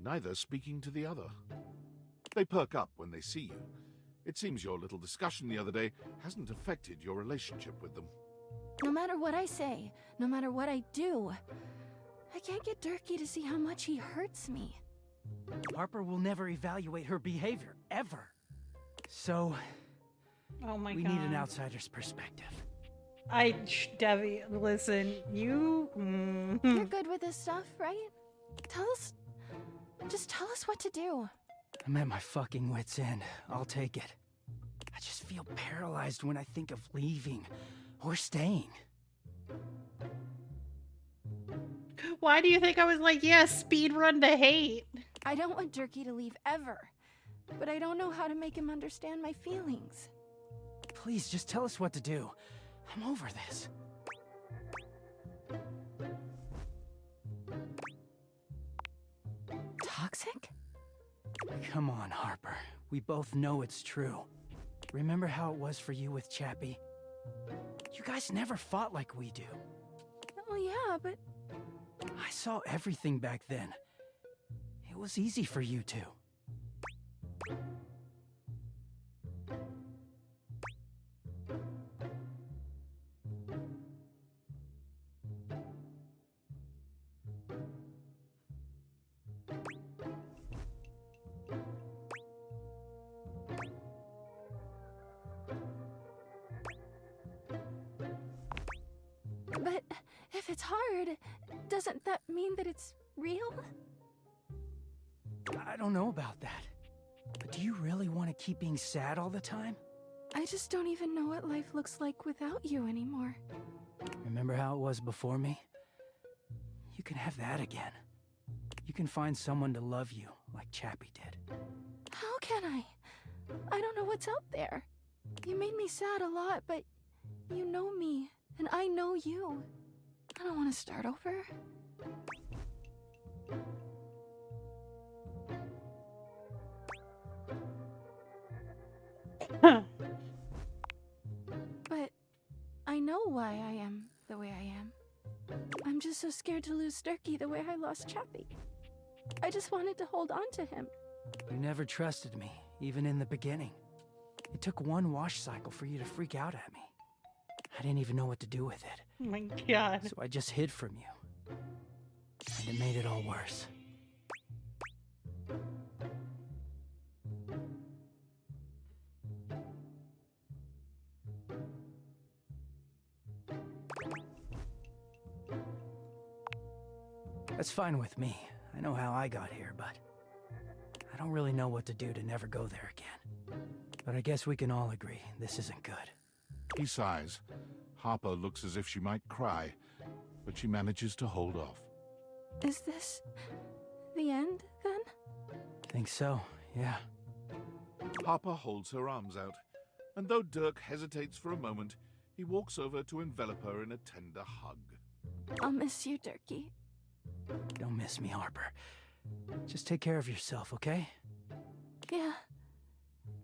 neither speaking to the other. They perk up when they see you. It seems your little discussion the other day hasn't affected your relationship with them. No matter what I say, no matter what I do, I can't get Durkee to see how much he hurts me. Harper will never evaluate her behavior, ever. So, oh my we God. need an outsider's perspective. Debbie, listen, you... You're good with this stuff, right? Just tell us what to do. I'm at my fucking wit's end. I'll take it. I just feel paralyzed when I think of leaving or staying. Why do you think I was like, yeah, speed run to hate? I don't want Durkee to leave ever, but I don't know how to make him understand my feelings. Please, just tell us what to do. I'm over this. Toxic? Come on, Harper. We both know it's true. Remember how it was for you with Chappie? You guys never fought like we do. Oh yeah, but... I saw everything back then. was easy for you two. But if it's hard, doesn't that mean that it's real? I don't know about that. But do you really want to keep being sad all the time? I just don't even know what life looks like without you anymore. Remember how it was before me? You can have that again. You can find someone to love you like Chappie did. How can I? I don't know what's out there. You made me sad a lot, but you know me, and I know you. I don't want to start over. But I know why I am the way I am. I'm just so scared to lose Sturkey the way I lost Chappie. I just wanted to hold on to him. You never trusted me, even in the beginning. It took one wash cycle for you to freak out at me. I didn't even know what to do with it. Oh my god. So I just hid from you. And it made it all worse. That's fine with me. I know how I got here, but I don't really know what to do to never go there again. But I guess we can all agree this isn't good. He sighs. Harper looks as if she might cry, but she manages to hold off. Is this the end, then? Think so, yeah. Harper holds her arms out, and though Dirk hesitates for a moment, he walks over to envelop her in a tender hug. I'll miss you, Durkee. Don't miss me, Harper. Just take care of yourself, okay? Yeah.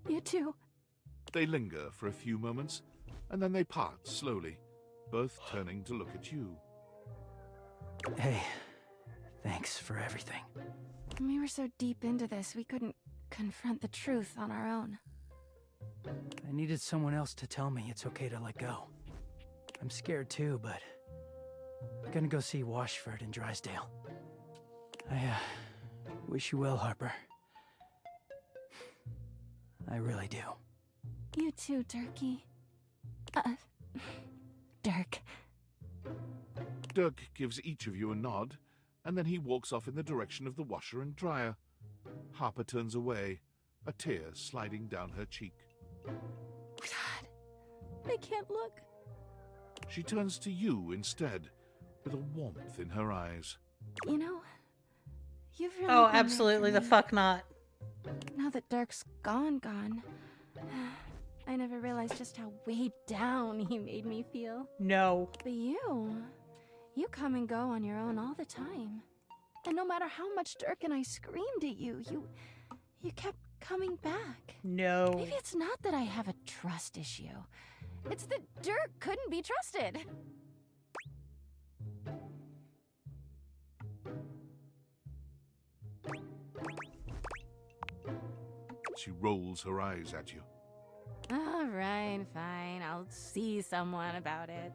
You too. They linger for a few moments, and then they part slowly, both turning to look at you. Hey, thanks for everything. We were so deep into this, we couldn't confront the truth on our own. I needed someone else to tell me it's okay to let go. I'm scared too, but I'm gonna go see Washford in Drysdale. I wish you well, Harper. I really do. You too, Durkee. Dirk. Dirk gives each of you a nod, and then he walks off in the direction of the washer and dryer. Harper turns away, a tear sliding down her cheek. God, I can't look. She turns to you instead, with a warmth in her eyes. You know, you've really Oh, been there absolutely for the me. fuck not. Now that Dirk's gone, I never realized just how weighed down he made me feel. No. But you come and go on your own all the time. And no matter how much Dirk and I screamed at you, you kept coming back. No. Maybe it's not that I have a trust issue. It's that Dirk couldn't be trusted. She rolls her eyes at you. All right, fine. I'll see someone about it.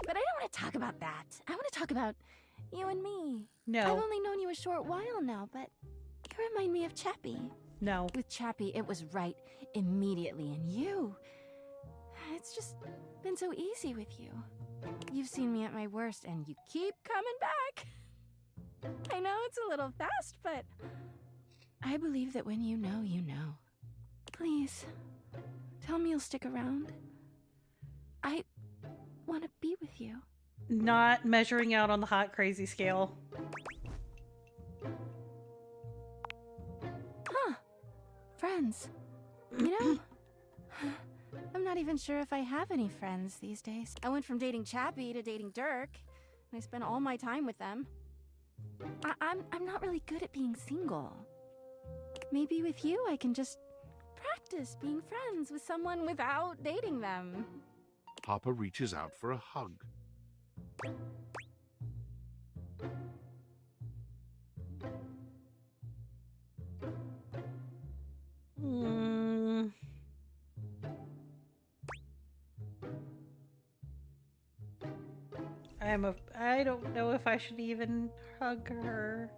But I don't want to talk about that. I want to talk about you and me. No. I've only known you a short while now, but you remind me of Chappie. No. With Chappie, it was right immediately, and you... It's just been so easy with you. You've seen me at my worst, and you keep coming back. I know it's a little fast, but I believe that when you know, you know. Please, tell me you'll stick around. I want to be with you. Not measuring out on the hot crazy scale. Huh. Friends. You know, I'm not even sure if I have any friends these days. I went from dating Chappie to dating Dirk, and I spent all my time with them. I'm not really good at being single. Maybe with you I can just practice being friends with someone without dating them. Harper reaches out for a hug. Mm. I don't know if I should even hug her.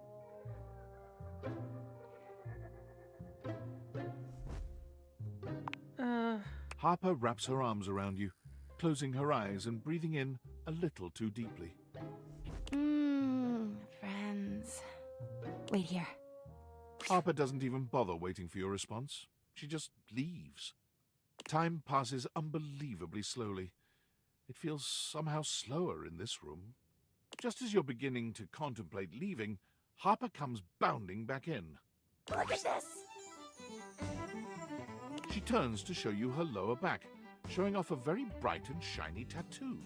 Harper wraps her arms around you, closing her eyes and breathing in a little too deeply. Friends. Wait here. Harper doesn't even bother waiting for your response. She just leaves. Time passes unbelievably slowly. It feels somehow slower in this room. Just as you're beginning to contemplate leaving, Harper comes bounding back in. Look at this! She turns to show you her lower back, showing off a very bright and shiny tattoo.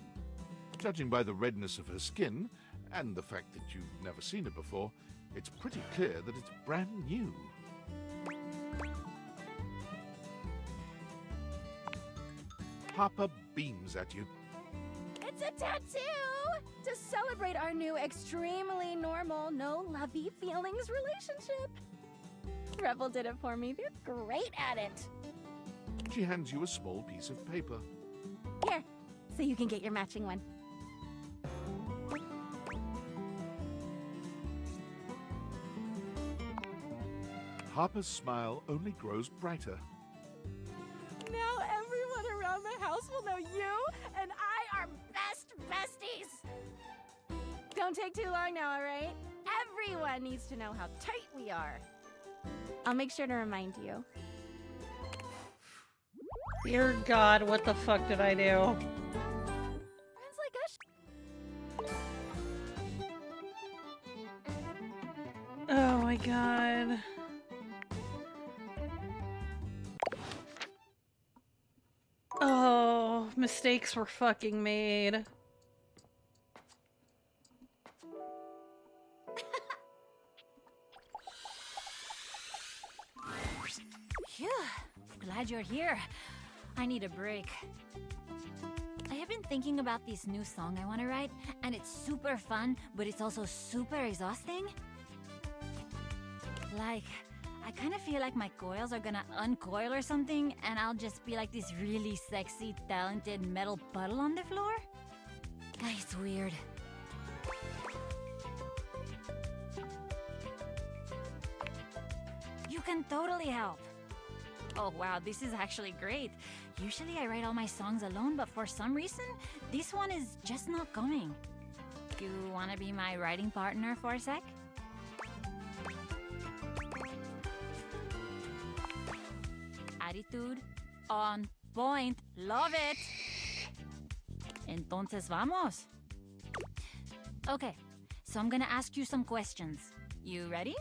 Judging by the redness of her skin, and the fact that you've never seen it before, it's pretty clear that it's brand new. Harper beams at you. It's a tattoo! To celebrate our new extremely normal, no lovey feelings relationship. Rebel did it for me. They're great at it. She hands you a small piece of paper. Here, so you can get your matching one. Harper's smile only grows brighter. Now everyone around the house will know you and I are best besties. Don't take too long now, all right? Everyone needs to know how tight we are. I'll make sure to remind you. Dear God, what the fuck did I do? Friends like us. Oh my God. Oh, mistakes were fucking made. Phew. Glad you're here. I need a break. I have been thinking about this new song I want to write, and it's super fun, but it's also super exhausting. Like, I kind of feel like my coils are gonna uncoil or something, and I'll just be like this really sexy, talented metal puddle on the floor. It's weird. You can totally help. Oh wow, this is actually great. Usually I write all my songs alone, but for some reason, this one is just not going. You wanna be my writing partner for a sec? Attitude on point. Love it. Entonces vamos. Okay, so I'm gonna ask you some questions. You ready?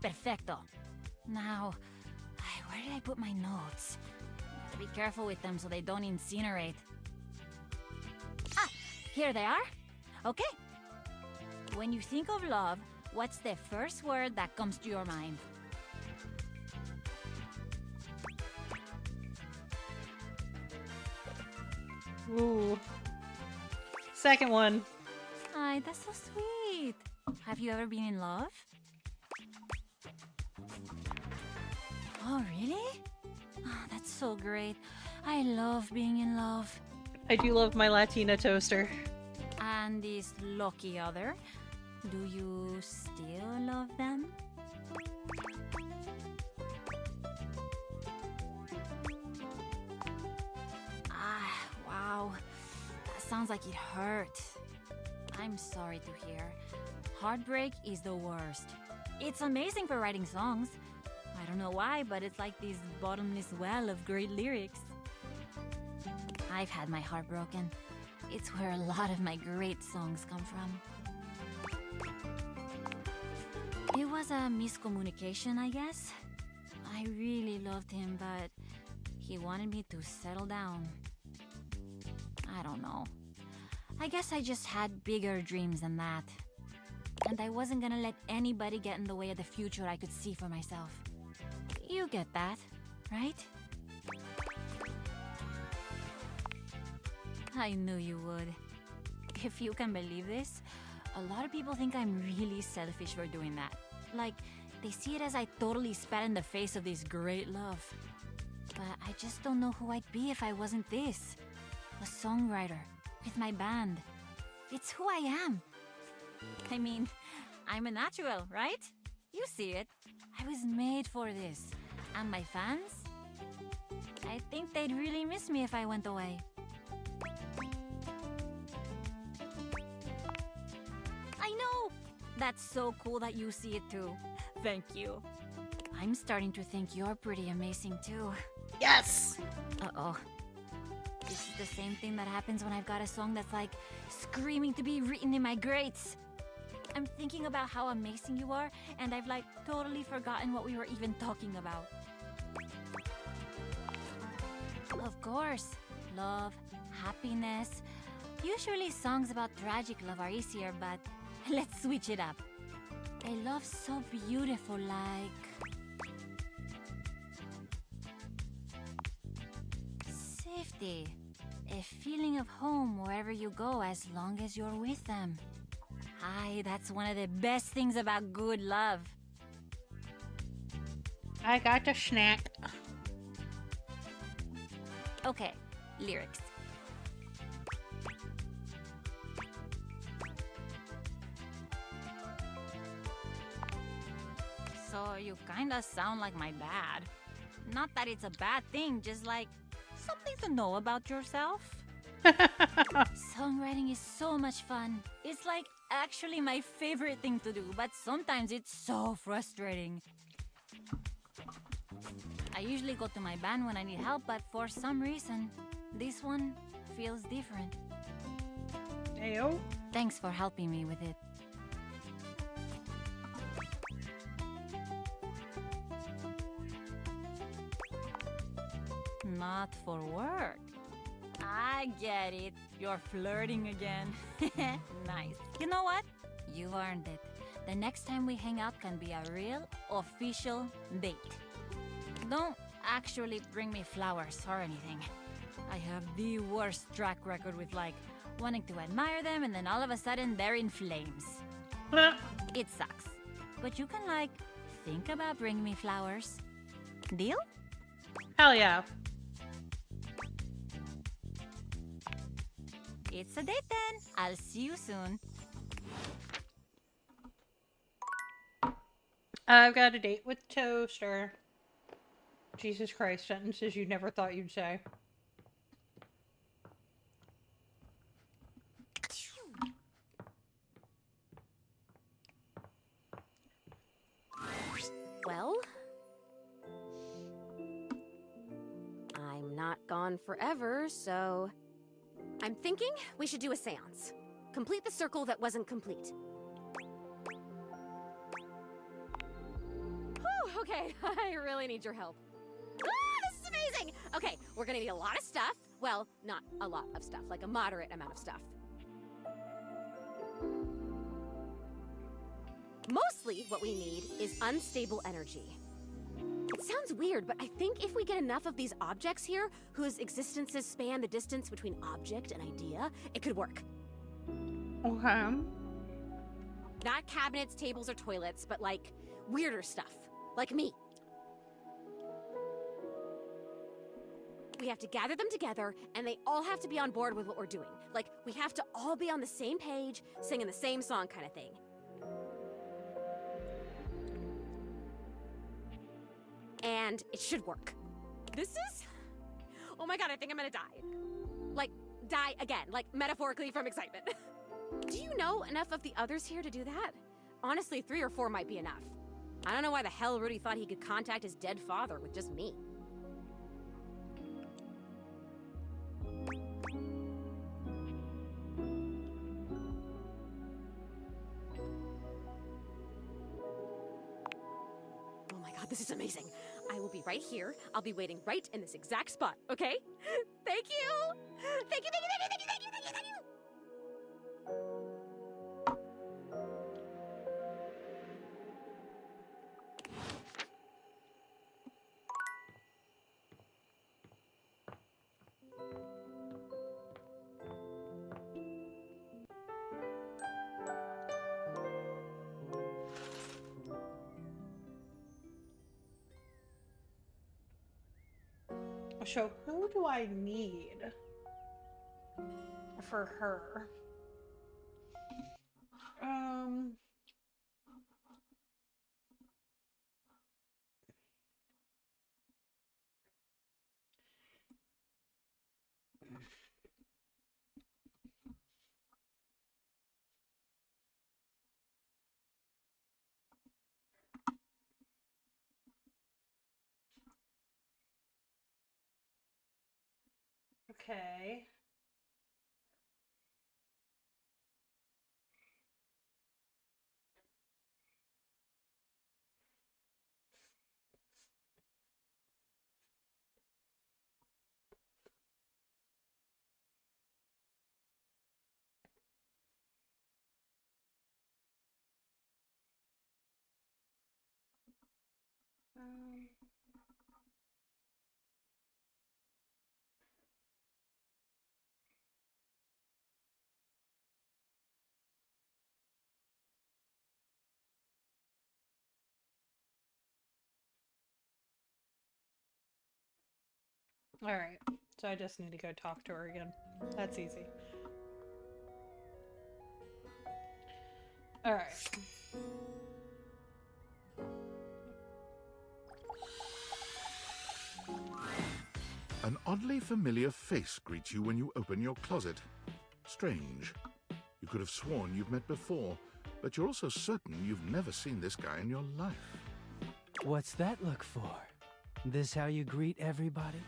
Perfecto. Now, where did I put my notes? Gotta be careful with them so they don't incinerate. Ah, here they are. Okay. When you think of love, what's the first word that comes to your mind? Ooh. Second one. Ay, that's so sweet. Have you ever been in love? Oh, really? Oh, that's so great. I love being in love. I do love my Latina toaster. And this lucky other, do you still love them? Ah, wow. That sounds like it hurt. I'm sorry to hear. Heartbreak is the worst. It's amazing for writing songs. I don't know why, but it's like this bottomless well of great lyrics. I've had my heart broken. It's where a lot of my great songs come from. It was a miscommunication, I guess. I really loved him, but he wanted me to settle down. I don't know. I guess I just had bigger dreams than that. And I wasn't gonna let anybody get in the way of the future I could see for myself. You get that, right? I knew you would. If you can believe this, a lot of people think I'm really selfish for doing that. Like, they see it as I totally spat in the face of this great love. But I just don't know who I'd be if I wasn't this. A songwriter, with my band. It's who I am. I mean, I'm a natural, right? You see it. I was made for this. And my fans? I think they'd really miss me if I went away. I know! That's so cool that you see it too. Thank you. I'm starting to think you're pretty amazing too. Yes! Uh-oh. This is the same thing that happens when I've got a song that's like screaming to be written in my greats. I'm thinking about how amazing you are, and I've like totally forgotten what we were even talking about. Of course, love, happiness. Usually songs about tragic love are easier, but let's switch it up. A love so beautiful like... safety. A feeling of home wherever you go as long as you're with them. Hi, that's one of the best things about good love. I got the snack. Okay, lyrics. So you kinda sound like my dad. Not that it's a bad thing, just like something to know about yourself. Songwriting is so much fun. It's like actually my favorite thing to do, but sometimes it's so frustrating. I usually go to my band when I need help, but for some reason, this one feels different. Ayo. Thanks for helping me with it. Not for work. I get it. You're flirting again. Nice. You know what? You've earned it. The next time we hang out can be a real, official date. Don't actually bring me flowers or anything. I have the worst track record with like wanting to admire them and then all of a sudden they're in flames. It sucks. But you can like think about bringing me flowers. Deal? Hell yeah. It's a date then. I'll see you soon. I've got a date with Toaster. Jesus Christ, sentences you never thought you'd say. Well, I'm not gone forever, so I'm thinking we should do a seance. Complete the circle that wasn't complete. Whew, okay, I really need your help. Ah, this is amazing! Okay, we're gonna need a lot of stuff. Well, not a lot of stuff, like a moderate amount of stuff. Mostly what we need is unstable energy. It sounds weird, but I think if we get enough of these objects here, whose existences span the distance between object and idea, it could work. Okay. Not cabinets, tables, or toilets, but like weirder stuff. Like me. We have to gather them together, and they all have to be on board with what we're doing. Like, we have to all be on the same page, singing the same song kind of thing. And it should work. This is... Oh my god, I think I'm gonna die. Like, die again, like metaphorically from excitement. Do you know enough of the others here to do that? Honestly, 3 or 4 might be enough. I don't know why the hell Rudy thought he could contact his dead father with just me. Oh my god, this is amazing. I will be right here. I'll be waiting right in this exact spot, okay? Thank you! Thank you, thank you, thank you, thank you, thank you, thank you, thank you! So who do I need for her? Okay. Um, all right. So I just need to go talk to her again. That's easy. All right. An oddly familiar face greets you when you open your closet. Strange. You could have sworn you've met before, but you're also certain you've never seen this guy in your life. What's that look for? This how you greet everybody?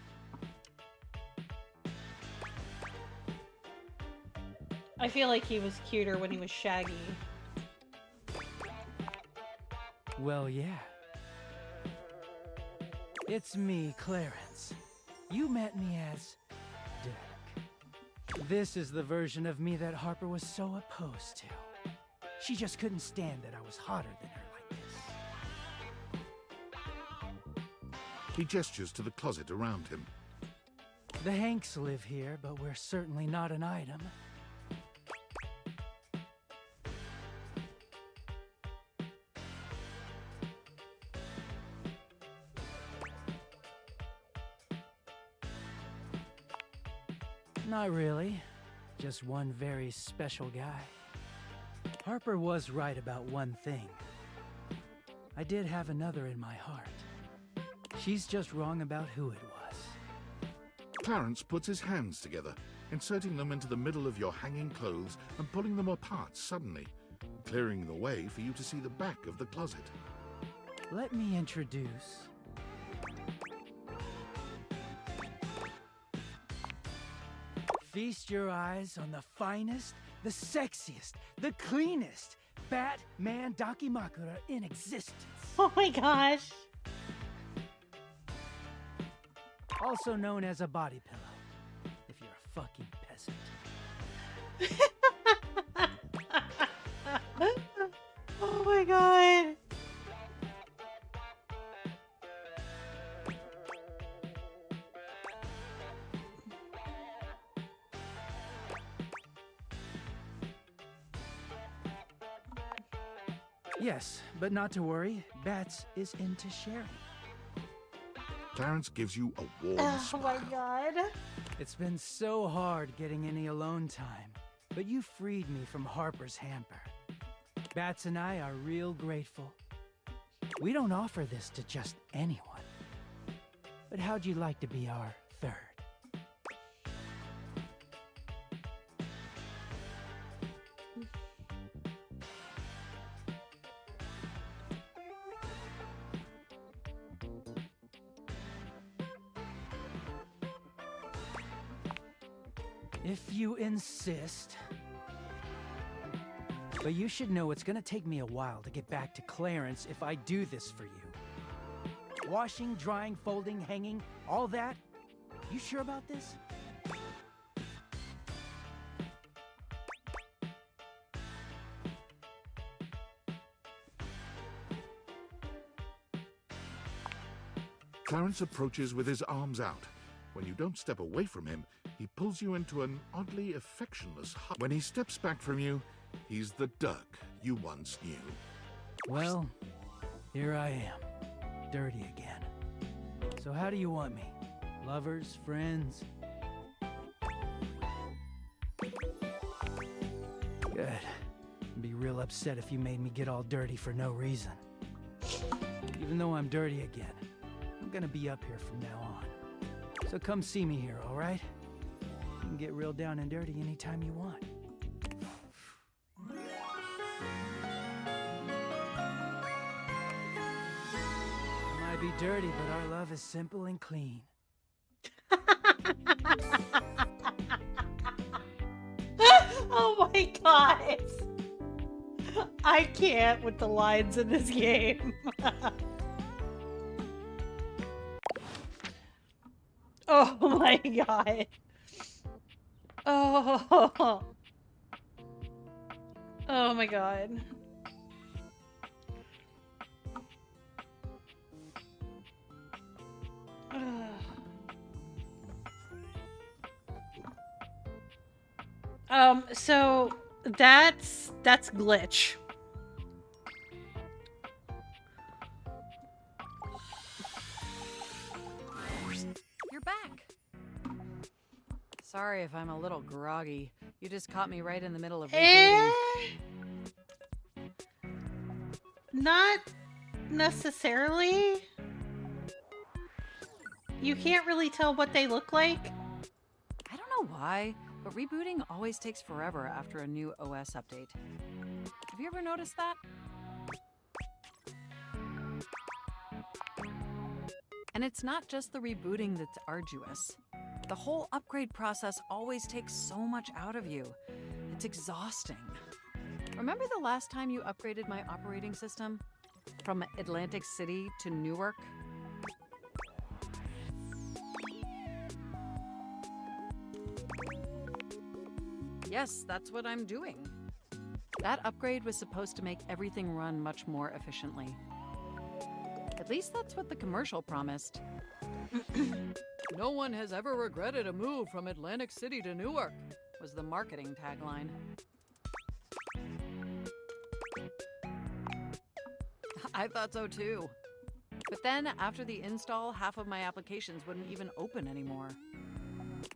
I feel like he was cuter when he was Shaggy. Well, yeah. It's me, Clarence. You met me as Dirk. This is the version of me that Harper was so opposed to. She just couldn't stand that I was hotter than her like this. He gestures to the closet around him. The Hanks live here, but we're certainly not an item. Not really. Just one very special guy. Harper was right about one thing. I did have another in my heart. She's just wrong about who it was. Clarence puts his hands together, inserting them into the middle of your hanging clothes and pulling them apart suddenly, clearing the way for you to see the back of the closet. Let me introduce... Feast your eyes on the finest, the sexiest, the cleanest Batman Dakimakura in existence. Oh my gosh. Also known as a body pillow, if you're a fucking peasant. Oh my god. Yes, but not to worry. Bats is into sharing. Clarence gives you a warm Oh smile. my god. It's been so hard getting any alone time, but you freed me from Harper's hamper. Bats and I are real grateful. We don't offer this to just anyone. But how'd you like to be our third? If you insist. But you should know it's gonna take me a while to get back to Clarence if I do this for you. Washing, drying, folding, hanging, all that? You sure about this? Clarence approaches with his arms out. When you don't step away from him, he pulls you into an oddly affectionless hug. When he steps back from you, he's the Dirk you once knew. Well, here I am, dirty again. So how do you want me? Lovers, friends. Good. I'd be real upset if you made me get all dirty for no reason. Even though I'm dirty again, I'm gonna be up here from now on. So come see me here, all right? You can get real down and dirty anytime you want. I might be dirty, but our love is simple and clean. Oh my god! I can't with the lines in this game. Oh my god. Oh. Oh my god. So that's glitch. You're back. Sorry if I'm a little groggy. You just caught me right in the middle of rebooting. Not necessarily. You can't really tell what they look like. I don't know why, but rebooting always takes forever after a new OS update. Have you ever noticed that? And it's not just the rebooting that's arduous. The whole upgrade process always takes so much out of you. It's exhausting. Remember the last time you upgraded my operating system? From Atlantic City to Newark? Yes, that's what I'm doing. That upgrade was supposed to make everything run much more efficiently. At least that's what the commercial promised. No one has ever regretted a move from Atlantic City to Newark, was the marketing tagline. I thought so too. But then, after the install, half of my applications wouldn't even open anymore.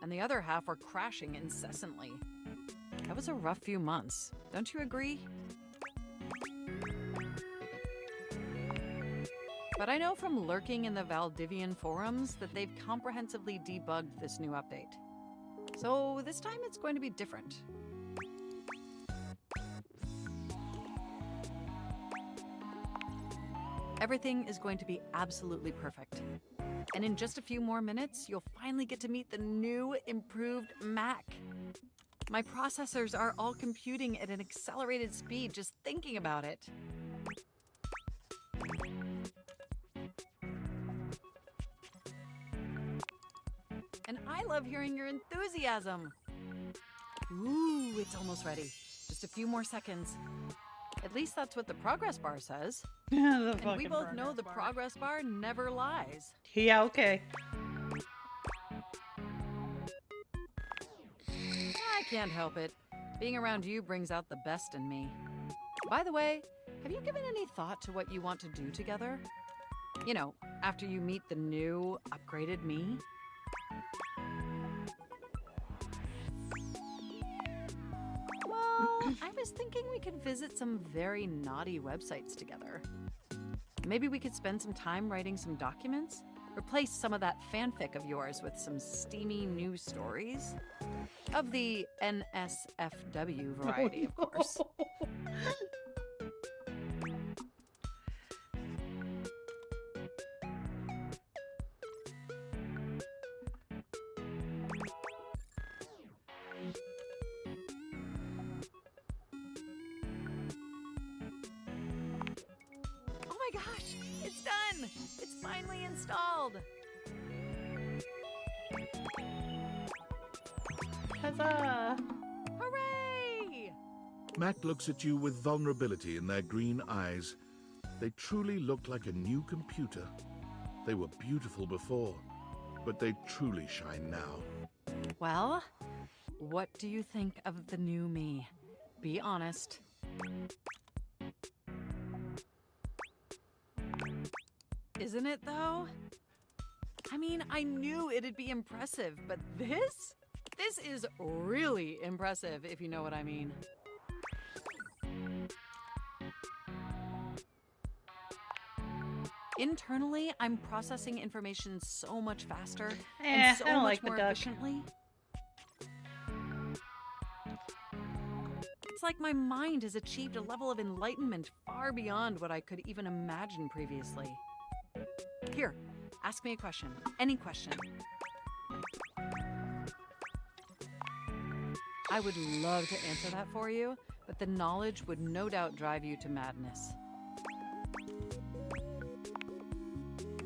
And the other half were crashing incessantly. That was a rough few months, don't you agree? But I know from lurking in the Valdivian forums that they've comprehensively debugged this new update. So this time it's going to be different. Everything is going to be absolutely perfect. And in just a few more minutes, you'll finally get to meet the new, improved Mac. My processors are all computing at an accelerated speed just thinking about it. And I love hearing your enthusiasm. Ooh, it's almost ready. Just a few more seconds. At least that's what the progress bar says. And we both know the progress bar never lies. Yeah, okay. I can't help it. Being around you brings out the best in me. By the way, have you given any thought to what you want to do together? You know, after you meet the new, upgraded me? Well, I was thinking we could visit some very naughty websites together. Maybe we could spend some time writing some documents? Replace some of that fanfic of yours with some steamy new stories? Of the NSFW variety, of course. Oh my gosh, it's done! It's finally installed! Huzzah! Hooray! Mac looks at you with vulnerability in their green eyes. They truly look like a new computer. They were beautiful before, but they truly shine now. Well, what do you think of the new me? Be honest. Isn't it, though? I'm mean, I knew it'd be impressive, but this? This is really impressive, if you know what I mean. Internally, I'm processing information so much faster and so I don't much like the more duck. efficiently. It's like my mind has achieved a level of enlightenment far beyond what I could even imagine previously. Here, ask me a question. Any question. I would love to answer that for you, but the knowledge would no doubt drive you to madness.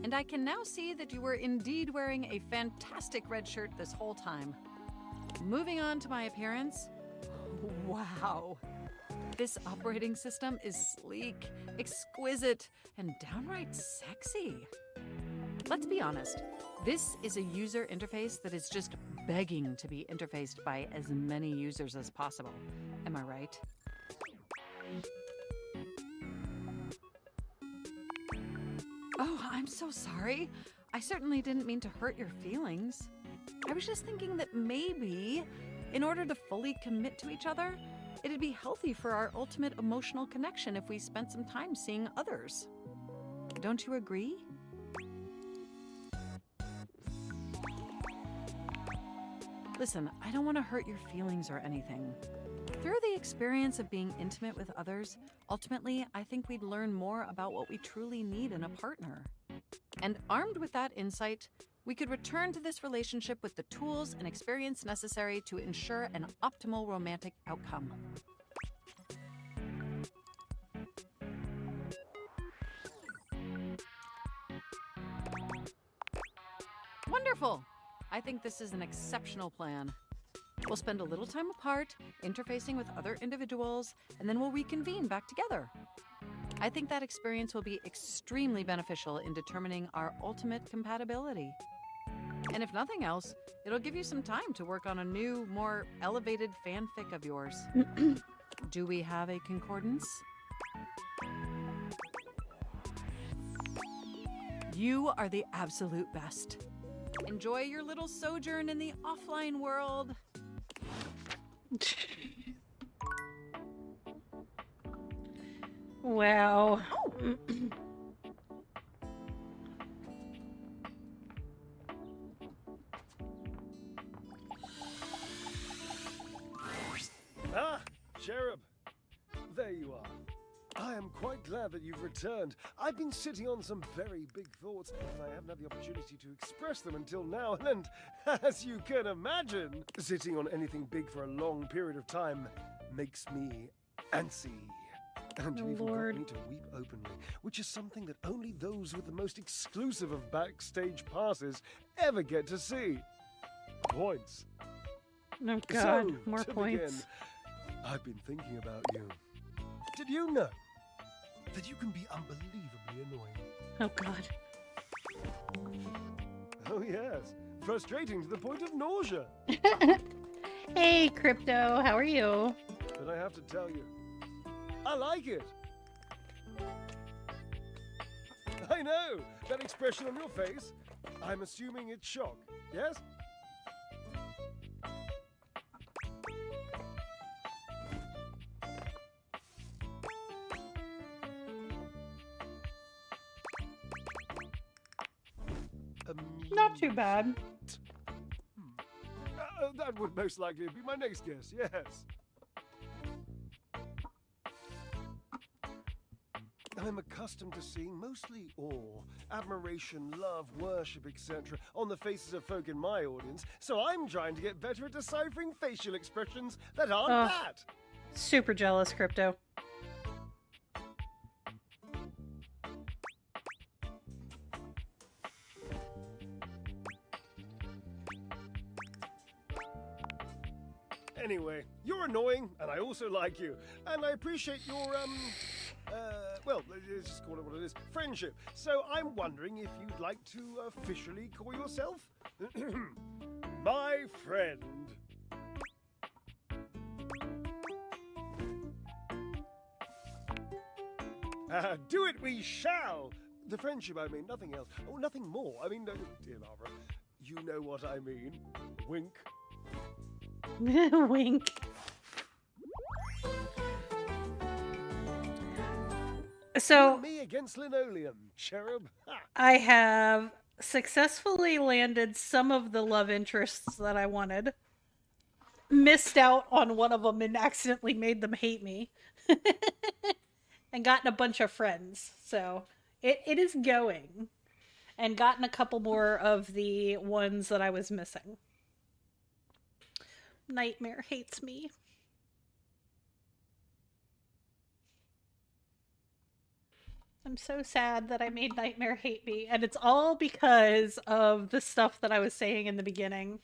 And I can now see that you were indeed wearing a fantastic red shirt this whole time. Moving on to my appearance. Wow. This operating system is sleek, exquisite, and downright sexy. Let's be honest, this is a user interface that is just begging to be interfaced by as many users as possible. Am I right? Oh, I'm so sorry. I certainly didn't mean to hurt your feelings. I was just thinking that maybe, in order to fully commit to each other, it'd be healthy for our ultimate emotional connection if we spent some time seeing others. Don't you agree? Listen, I don't want to hurt your feelings or anything. Through the experience of being intimate with others, ultimately, I think we'd learn more about what we truly need in a partner. And armed with that insight, we could return to this relationship with the tools and experience necessary to ensure an optimal romantic outcome. Wonderful! I think this is an exceptional plan. We'll spend a little time apart, interfacing with other individuals, and then we'll reconvene back together. I think that experience will be extremely beneficial in determining our ultimate compatibility. And if nothing else, it'll give you some time to work on a new, more elevated fanfic of yours. Do we have a concordance? You are the absolute best. Enjoy your little sojourn in the offline world. Wow. Ah, Cherub. There you are. I am quite glad that you've returned. I've been sitting on some very big thoughts, and I haven't had the opportunity to express them until now. And as you can imagine, sitting on anything big for a long period of time makes me antsy. And you even got me to weep openly, which is something that only those with the most exclusive of backstage passes ever get to see. Points. Oh God, So, more to points. begin, I've been thinking about you. Did you know that you can be unbelievably annoying? Oh God. Oh yes, frustrating to the point of nausea. Hey, Crypto, how are you? But I have to tell you, I like it. I know, that expression on your face. I'm assuming it's shock, yes? Not too bad. That would most likely be my next guess, yes. I'm accustomed to seeing mostly awe, admiration, love, worship, etc. on the faces of folk in my audience, so I'm trying to get better at deciphering facial expressions that aren't Ugh. that. Super jealous, Crypto. Anyway, you're annoying, and I also like you. And I appreciate your, well, let's just call it what it is, friendship. So I'm wondering if you'd like to officially call yourself my friend. Do it we shall. The friendship, I mean, nothing else. Oh, nothing more. I mean, dear Barbara, you know what I mean. Wink. Wink. So You and me against linoleum, cherub. Ha! I have successfully landed some of the love interests that I wanted. Missed out on one of them and accidentally made them hate me. And gotten a bunch of friends. So it is going. And gotten a couple more of the ones that I was missing. Nightmare hates me. I'm so sad that I made Nightmare hate me, and it's all because of the stuff that I was saying in the beginning.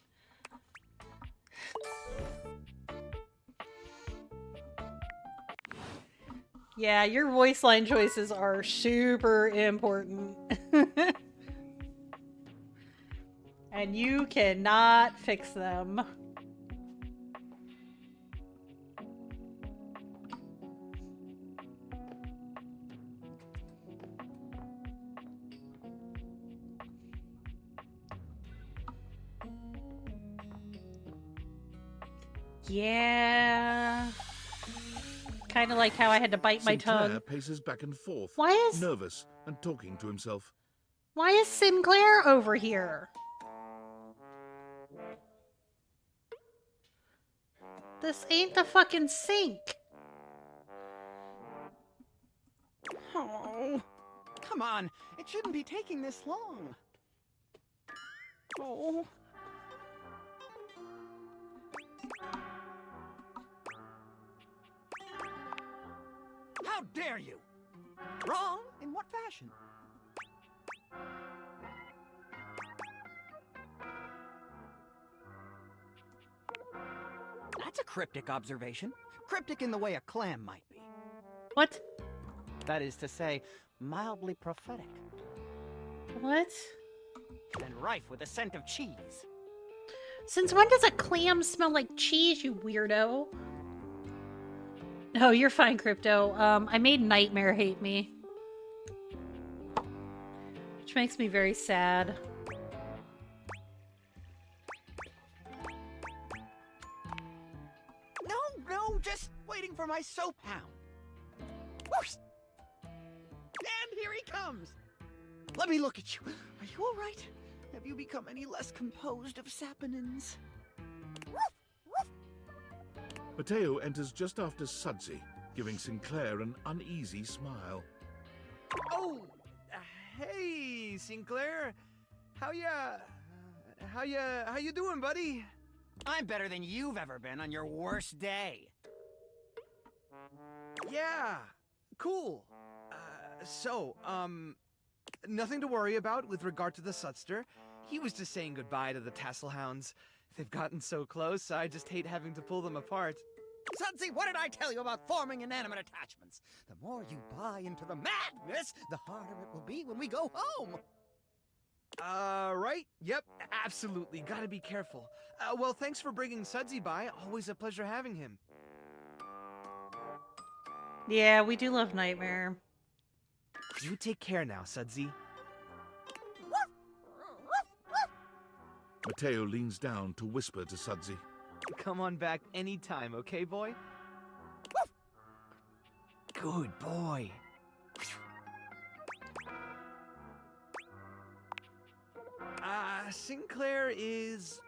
Yeah, your voice line choices are super important. And you cannot fix them. Yeah. Kind of like how I had to bite my Sinclair tongue. paces back and forth, Why is nervous and talking to himself. Why is Sinclair over here? This ain't the fucking sink. Oh, come on. It shouldn't be taking this long. Oh. How dare you? Wrong? In what fashion? That's a cryptic observation. Cryptic in the way a clam might be. What? That is to say, mildly prophetic. What? And rife with a scent of cheese. Since when does a clam smell like cheese, you weirdo? Oh, you're fine, Crypto. I made Nightmare hate me. Which makes me very sad. No, just waiting for my soap hound. Whoosh! And here he comes. Let me look at you. Are you all right? Have you become any less composed of saponins? Mateo enters just after Sudsy, giving Sinclair an uneasy smile. Oh, hey, Sinclair. How you doing, buddy? I'm better than you've ever been on your worst day. Yeah, cool. Nothing to worry about with regard to the Sudster. He was just saying goodbye to the Tasselhounds. They've gotten so close, I just hate having to pull them apart. Sudsy, what did I tell you about forming inanimate attachments? The more you buy into the madness, the harder it will be when we go home. Right? Yep, absolutely. Gotta be careful. Well, thanks for bringing Sudsy by. Always a pleasure having him. Yeah, we do love Nightmare. You take care now, Sudsy. Mateo leans down to whisper to Sudsy. Come on back anytime, okay, boy? Good boy. Sinclair is...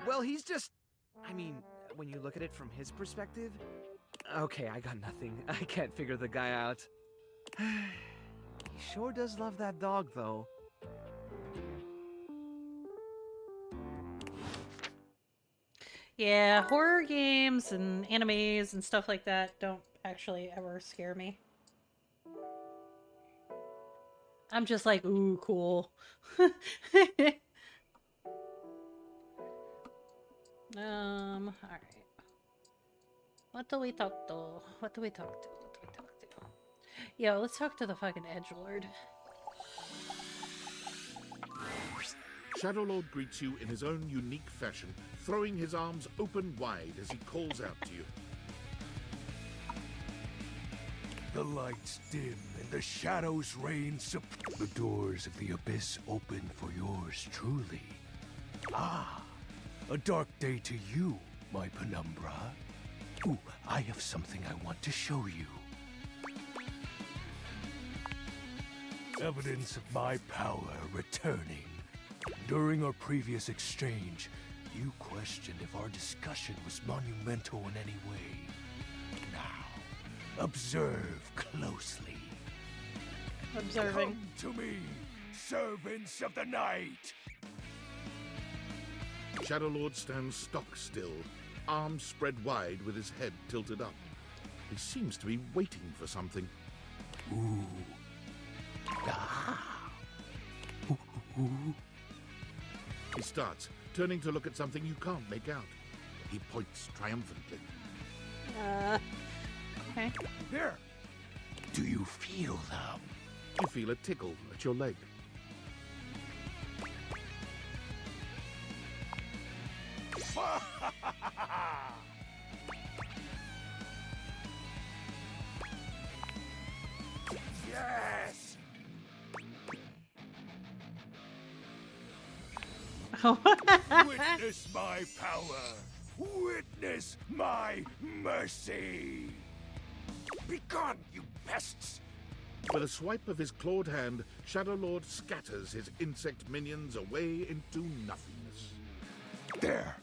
well, he's just... I mean, when you look at it from his perspective... Okay, I got nothing. I can't figure the guy out. He sure does love that dog, though. Yeah, horror games and animes and stuff like that don't actually ever scare me. I'm just like, ooh, cool. Alright. What do we talk to? What do we talk to? What do we talk to? Yo, let's talk to the fucking edgelord. Shadowlord greets you in his own unique fashion, throwing his arms open wide as he calls out to you. The lights dim and the shadows reign the doors of the abyss open for yours truly. Ah, a dark day to you, my penumbra. Ooh, I have something I want to show you. Evidence of my power returning. During our previous exchange, you questioned if our discussion was monumental in any way. Now, observe closely. Observing. Come to me, servants of the night! Shadow Lord stands stock still, arms spread wide with his head tilted up. He seems to be waiting for something. Ooh. Ah. Ooh. He starts, turning to look at something you can't make out. He points triumphantly. Okay. There! Do you feel them? You feel a tickle at your leg. Yes! Witness my power! Witness my mercy! Begone, you pests! With a swipe of his clawed hand, Shadow Lord scatters his insect minions away into nothingness. There!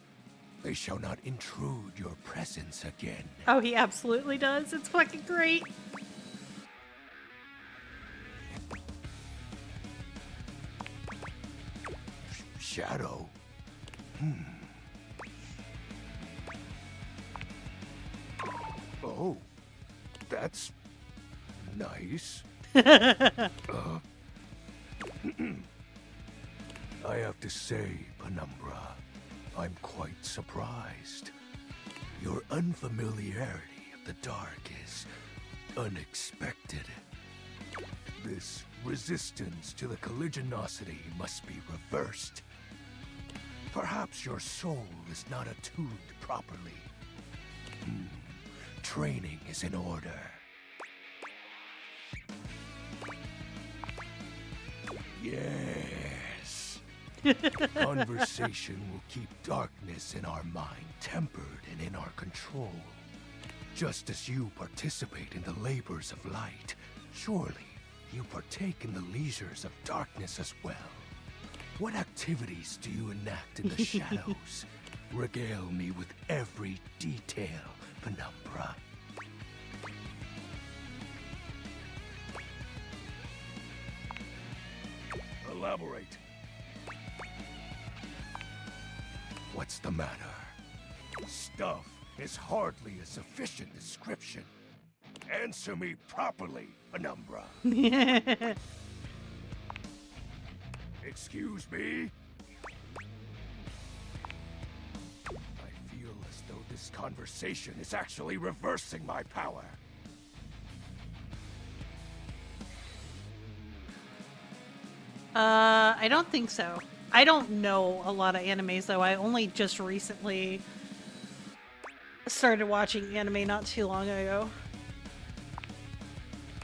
They shall not intrude your presence again. Oh, he absolutely does. It's fucking great. Shadow? Oh, that's nice. I have to say, Penumbra, I'm quite surprised. Your unfamiliarity of the dark is unexpected. This resistance to the colligiosity must be reversed. Perhaps your soul is not attuned properly. Training is in order. Yes. Conversation will keep darkness in our mind tempered and in our control. Just as you participate in the labors of light, surely you partake in the leisures of darkness as well. What activities do you enact in the shadows? Regale me with every detail, Penumbra. Elaborate. What's the matter? Stuff is hardly a sufficient description. Answer me properly, Penumbra. Excuse me? I feel as though this conversation is actually reversing my power. I don't think so. I don't know a lot of animes, though. I only just recently started watching anime not too long ago.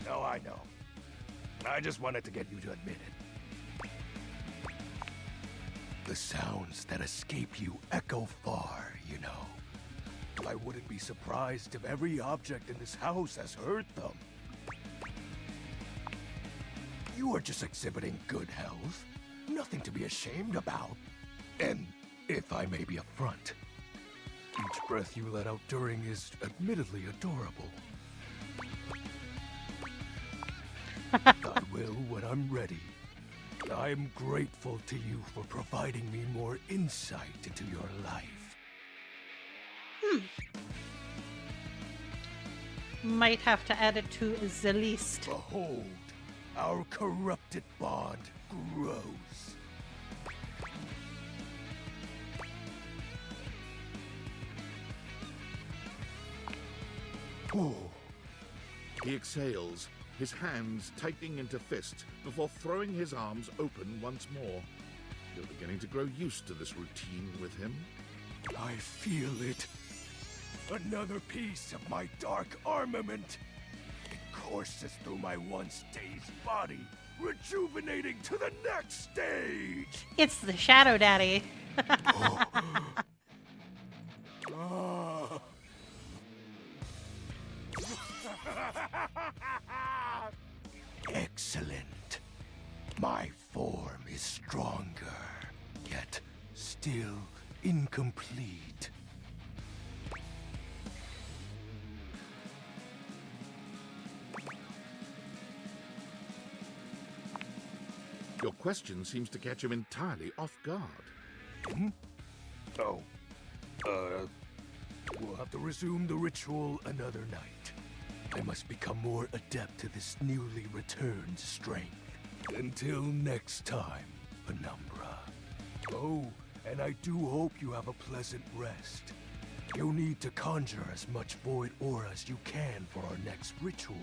Oh, I know. I just wanted to get you to admit it. The sounds that escape you echo far, you know. I wouldn't be surprised if every object in this house has heard them. You are just exhibiting good health. Nothing to be ashamed about. And if I may be upfront, each breath you let out during is admittedly adorable. I will when I'm ready. I'm grateful to you for providing me more insight into your life. Might have to add it to the list. Behold, our corrupted bond grows. Oh. He exhales, his hands tightening into fists before throwing his arms open once more. You're beginning to grow used to this routine with him. I feel it. Another piece of my dark armament. It courses through my once dazed body, rejuvenating to the next stage. It's the Shadow Daddy. Excellent. My form is stronger, yet still incomplete. Your question seems to catch him entirely off guard. Hmm? Oh. We'll have to resume the ritual another night. I must become more adept to this newly returned strength. Until next time, Penumbra. Oh, and I do hope you have a pleasant rest. You'll need to conjure as much void aura as you can for our next ritual.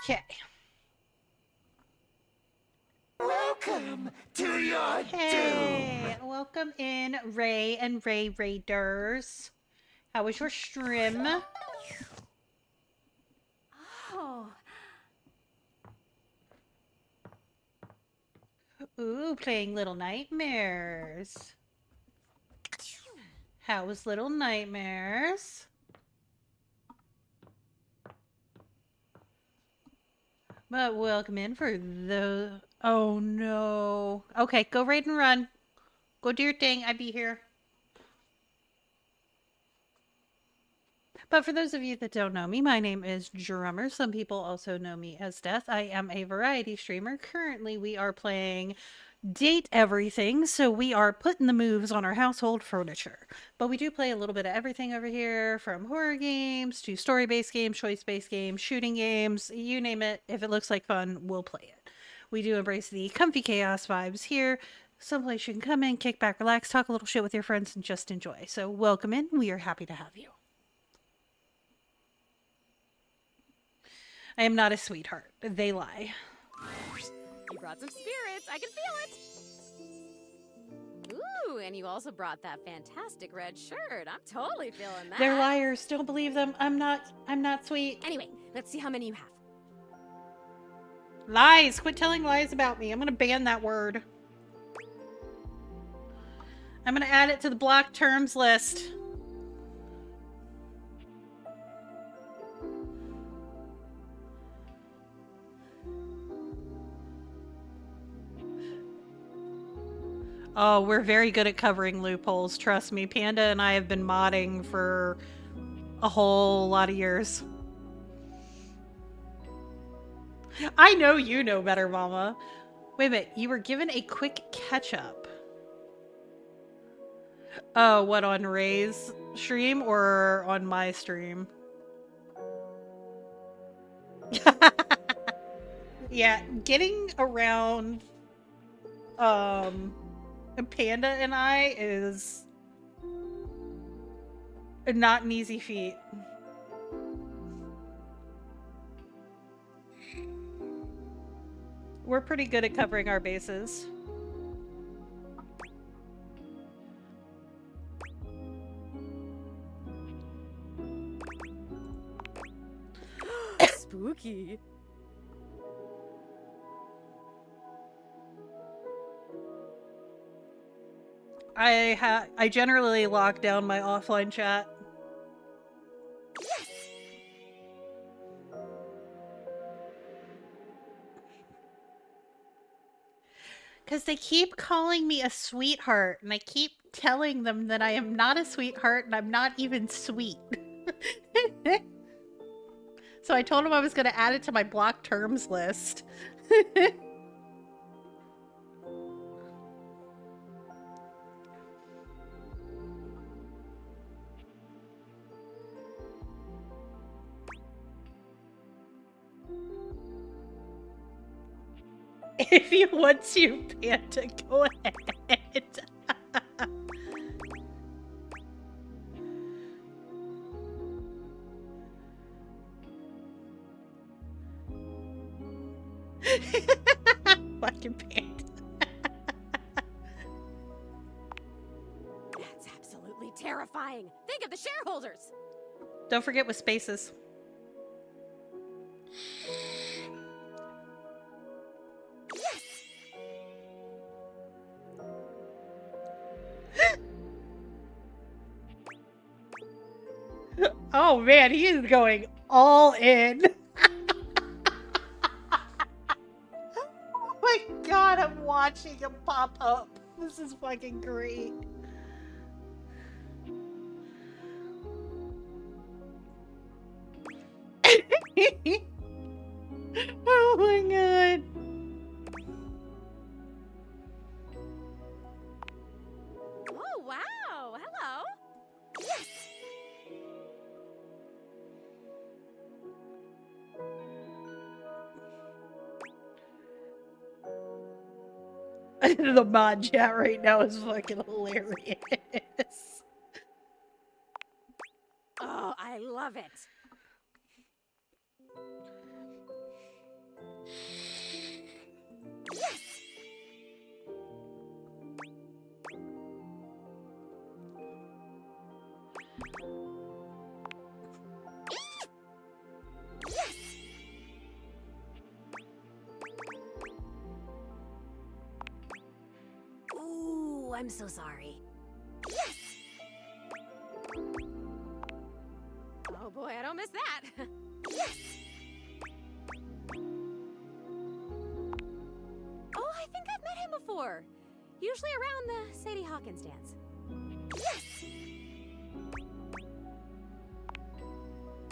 Okay. Welcome to your Hey, welcome in, Ray and Ray Raiders. How was your stream? Oh. Ooh, playing Little Nightmares. How was Little Nightmares? But welcome in for the... Oh no. Okay, go raid and run. Go do your thing. I be here. But for those of you that don't know me, my name is Drummer. Some people also know me as Death. I am a variety streamer. Currently, we are playing Date Everything, so we are putting the moves on our household furniture. But we do play a little bit of everything over here, from horror games to story-based games, choice-based games, shooting games, you name it. If it looks like fun, we'll play it. We do embrace the comfy chaos vibes here. Someplace you can come in, kick back, relax, talk a little shit with your friends, and just enjoy. So welcome in. We are happy to have you. I am not a sweetheart. They lie. You brought some spirits. I can feel it. Ooh, and you also brought that fantastic red shirt. I'm totally feeling that. They're liars. Don't believe them. I'm not sweet. Anyway, let's see how many you have. Lies. Quit telling lies about me. I'm going to ban that word. I'm going to add it to the blocked terms list. Oh, we're very good at covering loopholes. Trust me. Panda and I have been modding for a whole lot of years. I know you know better, Mama. Wait a minute. You were given a quick catch-up. Oh, what, on Ray's stream or on my stream? Yeah, getting around Panda and I is not an easy feat. We're pretty good at covering our bases. Spooky. I generally lock down my offline chat. Because they keep calling me a sweetheart, and I keep telling them that I am not a sweetheart, and I'm not even sweet. So I told them I was going to add it to my blocked terms list. If you want to, Panda, go ahead. Fucking Panda. That's absolutely terrifying. terrifying. Think of the shareholders. Don't forget with spaces. Oh man, he is going all in. Oh my god, I'm watching him pop up. This is fucking great. Oh my god. Oh, wow. Hello. Yes. The mod chat right now is fucking hilarious. Oh, I love it. Yes. Yes. Ooh, I'm so sorry. Yes. Oh boy, I don't miss that. Yes. Oh, I think I've met him before. Usually around the Sadie Hawkins dance. Yes.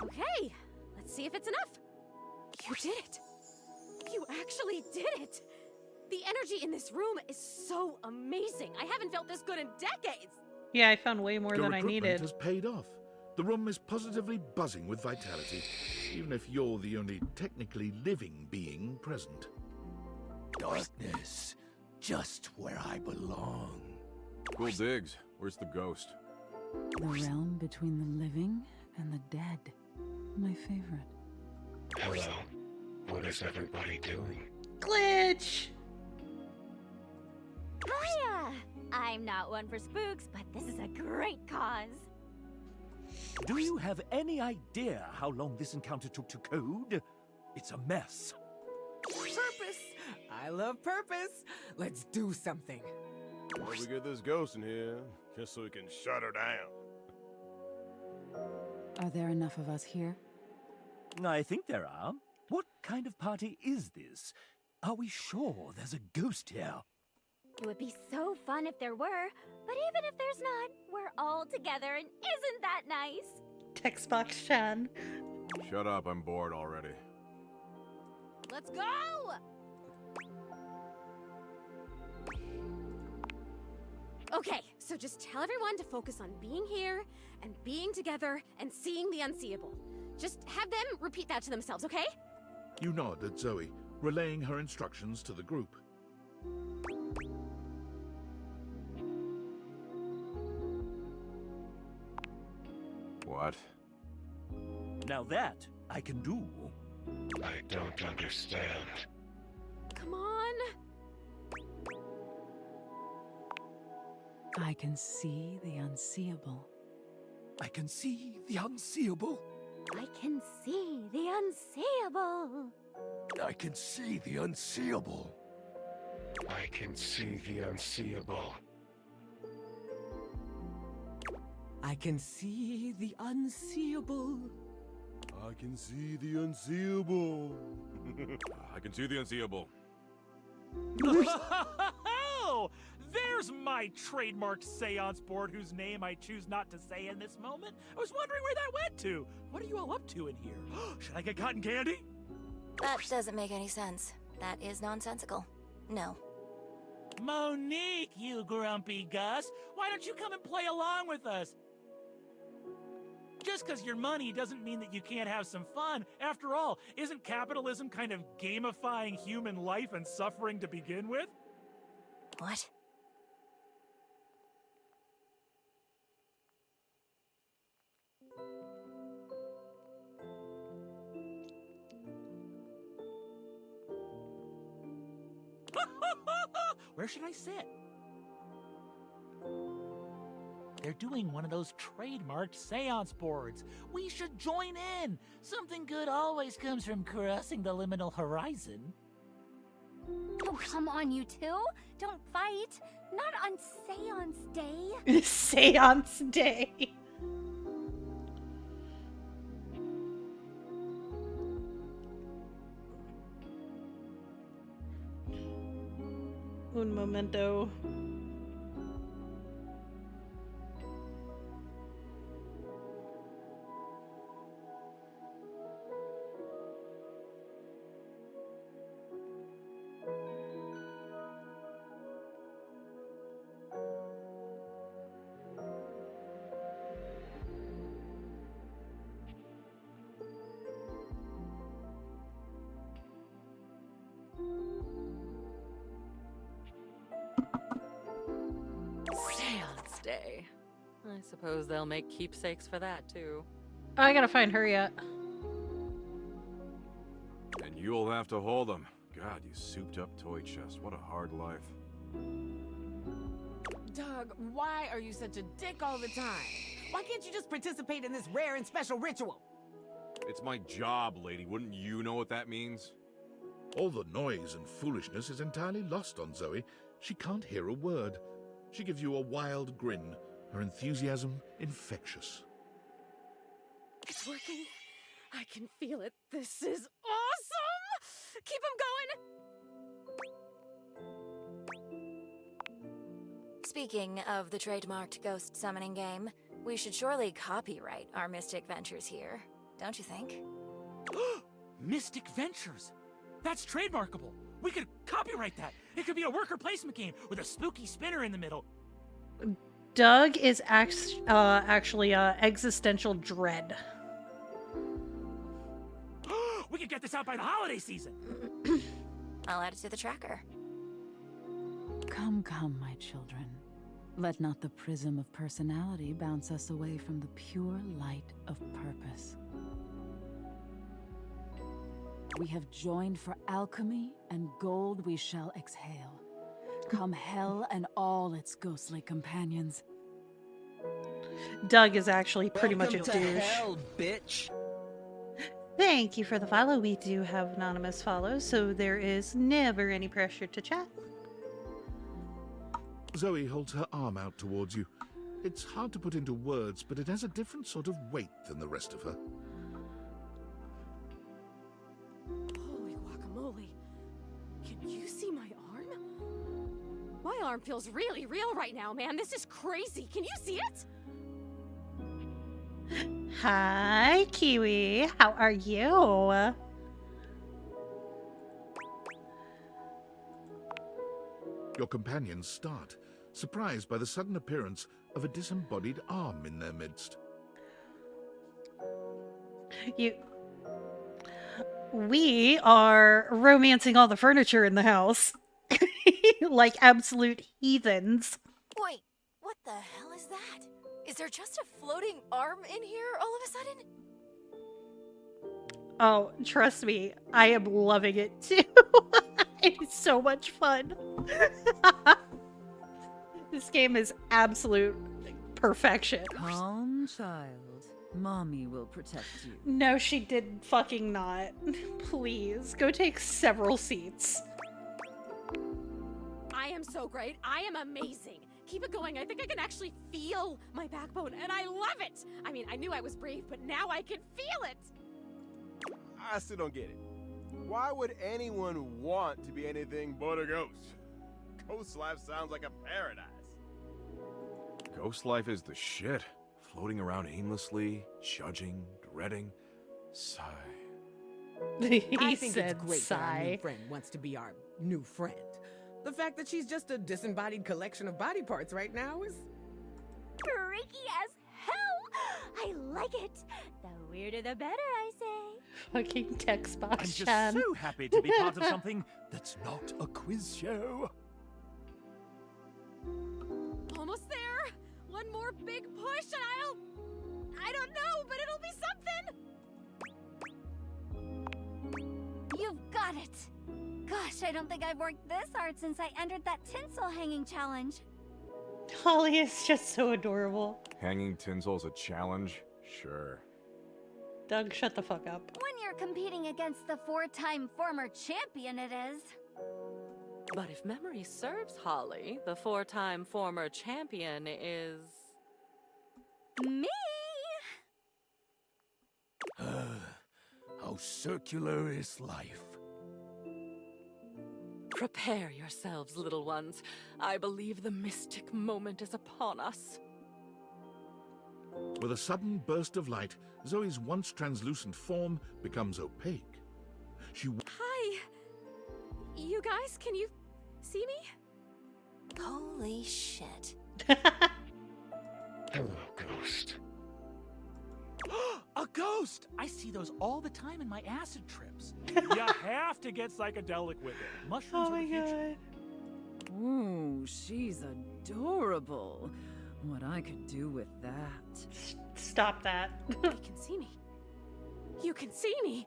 Okay, let's see if it's enough. You did it. You actually did it. The energy in this room is so amazing. I haven't felt this good in decades. Yeah, I found way more Your than I recruitment needed. has paid off. The room is positively buzzing with vitality, even if you're the only technically living being present. Darkness, just where I belong. Cool digs. Where's the ghost? The realm between the living and the dead. My favorite. Hello. What is everybody doing? Glitch! Hiya! I'm not one for spooks, but this is a great cause. Do you have any idea how long this encounter took to code? It's a mess. Purpose! I love purpose! Let's do something. Well, we get this ghost in here, just so we can shut her down. Are there enough of us here? I think there are. What kind of party is this? Are we sure there's a ghost here? It would be so fun if there were, but even if there's not, we're all together and isn't that nice? Text box Chan. Shut up, I'm bored already. Let's go! Okay, so just tell everyone to focus on being here and being together and seeing the unseeable. Just have them repeat that to themselves, okay? You nod at Zoe, relaying her instructions to the group. What? Now that I can do. I don't understand. Come on. I can see the unseeable. I can see the unseeable. I can see the unseeable. I can see the unseeable. I can see the unseeable. I can see the unseeable. I can see the unseeable. I can see the unseeable. Oh! There's my trademark seance board whose name I choose not to say in this moment. I was wondering where that went to. What are you all up to in here? Should I get cotton candy? That doesn't make any sense. That is nonsensical. No. Monique, you grumpy Gus. Why don't you come and play along with us? Just because you're money doesn't mean that you can't have some fun. After all, isn't capitalism kind of gamifying human life and suffering to begin with? What? Where should I sit? They're doing one of those trademarked seance boards. We should join in. Something good always comes from crossing the liminal horizon. Oh, come on, you two. Don't fight. Not on Seance Day. Seance Day. Un momento. Seance Day. I suppose they'll make keepsakes for that, too. Oh, I gotta find her yet. And you'll have to hold them. God, you souped up toy chest. What a hard life. Doug, why are you such a dick all the time? Why can't you just participate in this rare and special ritual? It's my job, lady. Wouldn't you know what that means? All the noise and foolishness is entirely lost on Zoe. She can't hear a word. She gives you a wild grin, her enthusiasm infectious. It's working. I can feel it. This is awesome! Keep him going! Speaking of the trademarked ghost summoning game, we should surely copyright our Mystic Ventures here, don't you think? Mystic Ventures? That's trademarkable. We could copyright that. It could be a worker placement game with a spooky spinner in the middle. Doug is actually existential dread. We could get this out by the holiday season. I'll add it to the tracker. Come, come, my children. Let not the prism of personality bounce us away from the pure light of purpose. We have joined for alchemy, and gold we shall exhale. Come hell and all its ghostly companions. Doug is actually pretty much a Welcome to douche. hell, bitch. Thank you for the follow. We do have anonymous follows, so there is never any pressure to chat. Zoe holds her arm out towards you. It's hard to put into words, but it has a different sort of weight than the rest of her. Holy guacamole. Can you see my arm? My arm feels really real right now, man. This is crazy. Can you see it? Hi, Kiwi. How are you? Your companions start, surprised by the sudden appearance of a disembodied arm in their midst. We are romancing all the furniture in the house. Like absolute heathens. Wait, what the hell is that? Is there just a floating arm in here all of a sudden? Oh, trust me, I am loving it too. It's so much fun. This game is absolute perfection. Calm, child. Mommy will protect you. No, she did fucking not. Please, go take several seats. I am so great. I am amazing. Keep it going. I think I can actually feel my backbone, and I love it. I mean, I knew I was brave, but now I can feel it. I still don't get it. Why would anyone want to be anything but a ghost? Ghost life sounds like a paradise. Ghost life is the shit. Floating around aimlessly, judging, dreading. Sigh. He I think said it's great that our new sigh. friend wants to be our new friend. The fact that she's just a disembodied collection of body parts right now is... Freaky as hell! I like it. The weirder the better, I say. Fucking text box. I'm just Chan. so happy to be part of something that's not a quiz show. Almost there. One more big push, and I don't know, but it'll be something. You've got it. Gosh, I don't think I've worked this hard since I entered that tinsel hanging challenge. Holly is just so adorable. Hanging tinsel's a challenge? Sure. Doug, shut the fuck up. When you're competing against the 4-time former champion, it is. But if memory serves, Holly, the 4-time former champion is... Me! How circular is life? Prepare yourselves, little ones. I believe the mystic moment is upon us. With a sudden burst of light, Zoe's once translucent form becomes opaque. She... Hi! You guys, can you see me? Holy shit. Hello, ghost. A ghost! I see those all the time in my acid trips. You have to get psychedelic with it. Mushrooms are the future. Ooh, she's adorable. What I could do with that. Stop that. You can see me. You can see me.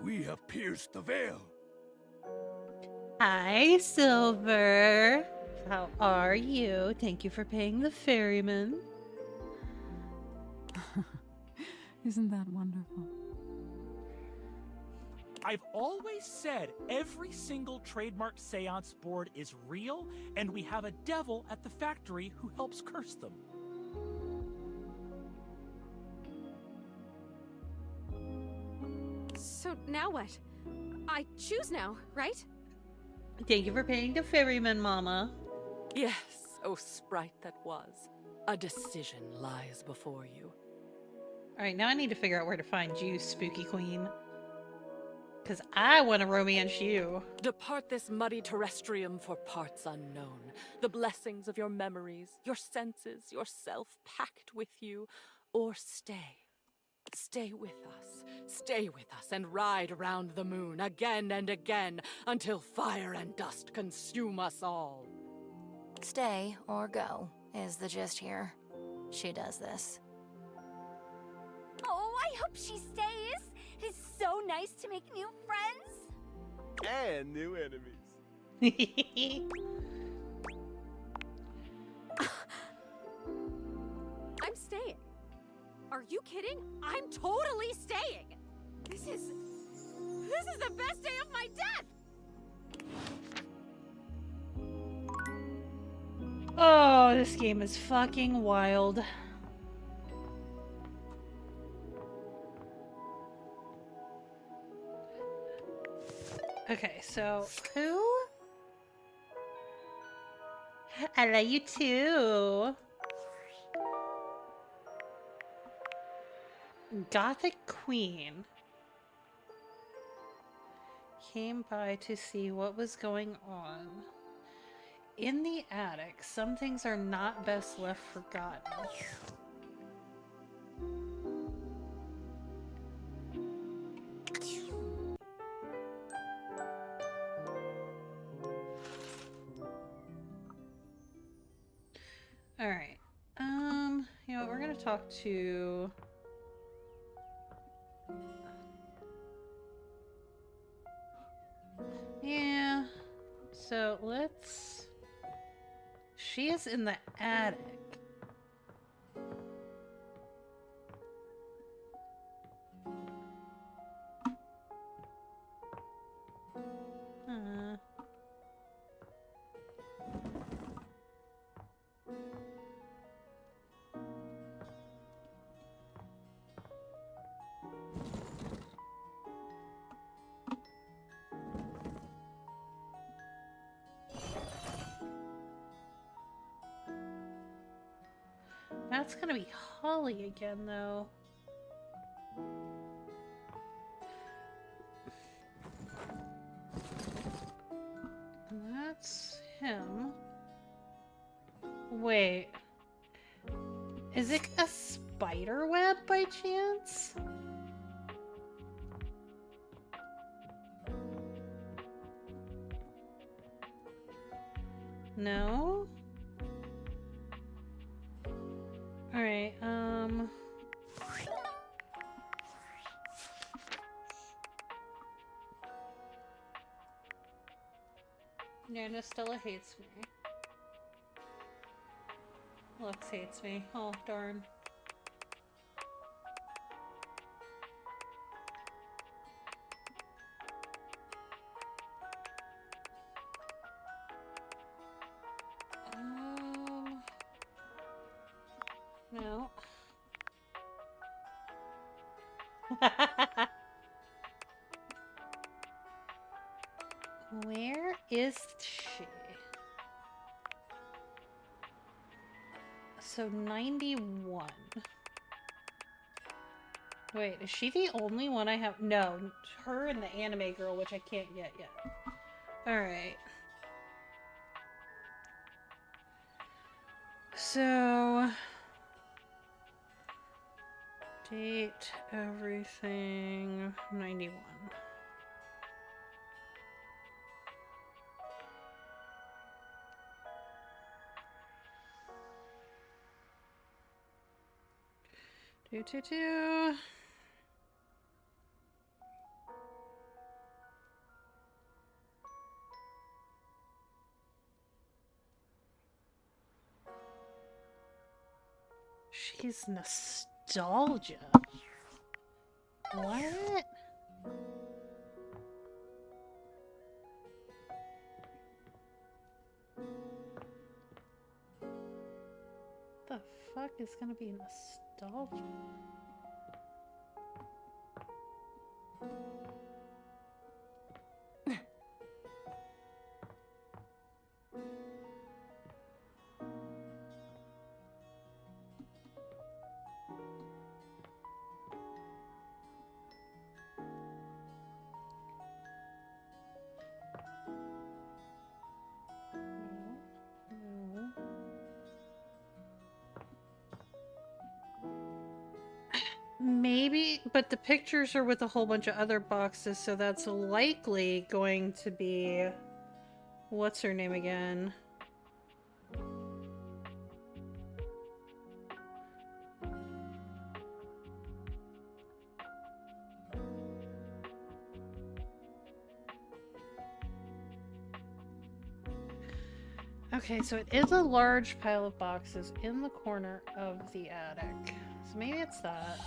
We have pierced the veil. Hi, Silver. How are you? Thank you for paying the ferryman. Isn't that wonderful? I've always said every single trademark seance board is real, and we have a devil at the factory who helps curse them. So now what? I choose now, right? Thank you for paying the ferryman, Mama. Yes, oh sprite that was. A decision lies before you. Alright, now I need to figure out where to find you, Spooky Queen. Because I want to romance you. Depart this muddy terrestrium for parts unknown. The blessings of your memories, your senses, yourself packed with you. Or stay. Stay with us, and ride around the moon again and again until fire and dust consume us all. Stay or go is the gist here. She does this. Oh, I hope she stays. It's so nice to make new friends. And new enemies. I'm staying. Are you kidding? I'm totally staying. This is the best day of my death. Oh, this game is fucking wild. Okay, so who? I love you too. Gothic Queen came by to see what was going on. In the attic, some things are not best left forgotten. Alright. You know what, we're gonna talk to... Yeah, so let's... She is in the attic. That's gonna be Holly again, though. That's him. Wait. Is it a spider web by chance? No? Alright, Nana Stella hates me. Lux hates me. Oh, darn. No. Where is she? So 91. Wait, is she the only one I have? No, her and the anime girl, which I can't get yet. Alright. So... date, everything, 91. Do. She's nostalgia. What? The fuck is gonna be nostalgia? No. Maybe, but the pictures are with a whole bunch of other boxes, so that's likely going to be... what's her name again? Okay, so it is a large pile of boxes in the corner of the attic. So maybe it's that.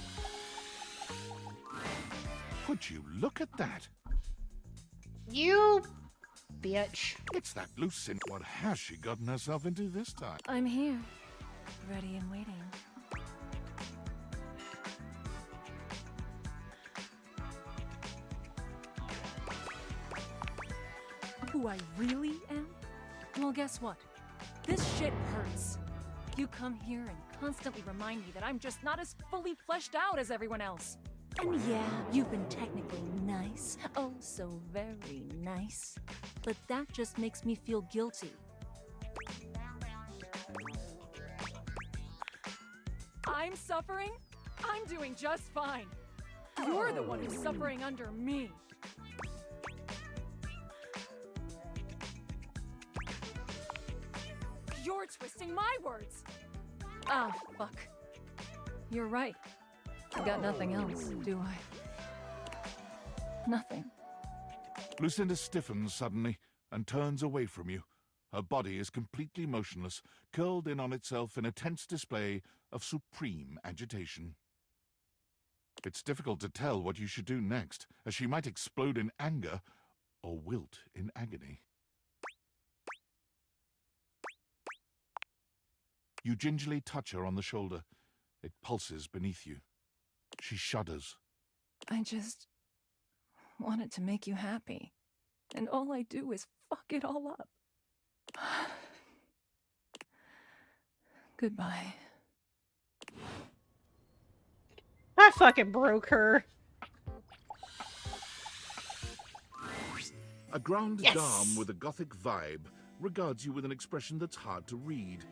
Would you look at that? You bitch. It's that Lucinda. What has she gotten herself into this time? I'm here, ready and waiting. Who I really am? Well, guess what? This shit hurts. You come here and constantly remind me that I'm just not as fully fleshed out as everyone else. And yeah, you've been technically nice. Oh, so very nice. But that just makes me feel guilty. I'm suffering? I'm doing just fine. You're the one who's suffering under me. You're twisting my words. Ah, fuck. You're right. I got nothing else, do I? Nothing. Lucinda stiffens suddenly and turns away from you. Her body is completely motionless, curled in on itself in a tense display of supreme agitation. It's difficult to tell what you should do next, as she might explode in anger or wilt in agony. You gingerly touch her on the shoulder. It pulses beneath you. She shudders. I just wanted to make you happy. And all I do is fuck it all up. Goodbye. I fucking broke her. A ground Yes! dame with a gothic vibe regards you with an expression that's hard to read.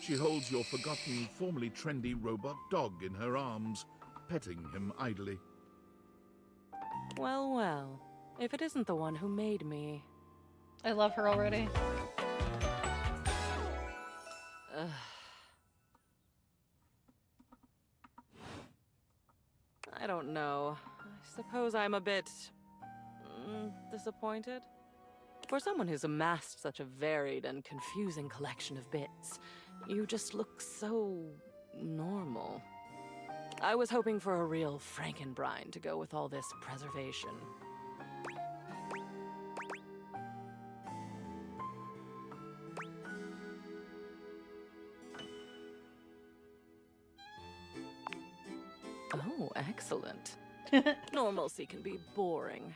She holds your forgotten, formerly trendy robot dog in her arms, petting him idly. Well, well. If it isn't the one who made me. I love her already. Ugh. I don't know. I suppose I'm a bit... disappointed? For someone who's amassed such a varied and confusing collection of bits, you just look so normal. I was hoping for a real Frankenbrine to go with all this preservation. Oh, excellent. Normalcy can be boring.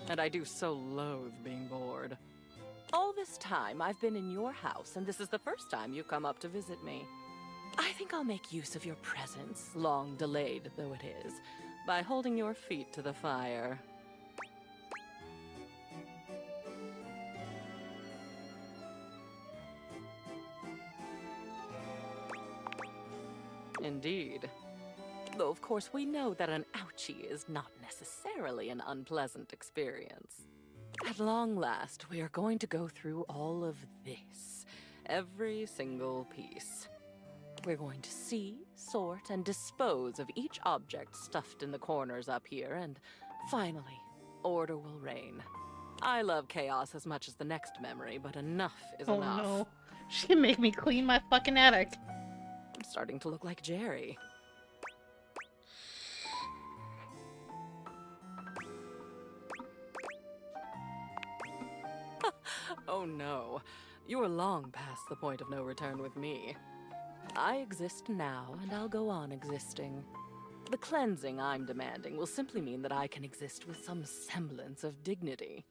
And I do so loathe being bored. All this time, I've been in your house, and this is the first time you come up to visit me. I think I'll make use of your presence, long delayed though it is, by holding your feet to the fire. Indeed. Though, of course, we know that an ouchie is not necessarily an unpleasant experience. At long last, we are going to go through all of this. Every single piece. We're going to see, sort, and dispose of each object stuffed in the corners up here, and finally, order will reign. I love chaos as much as the next memory, but enough is enough. Oh no. She can make me clean my fucking attic. I'm starting to look like Jerry. Oh no, you are long past the point of no return with me. I exist now, and I'll go on existing. The cleansing I'm demanding will simply mean that I can exist with some semblance of dignity.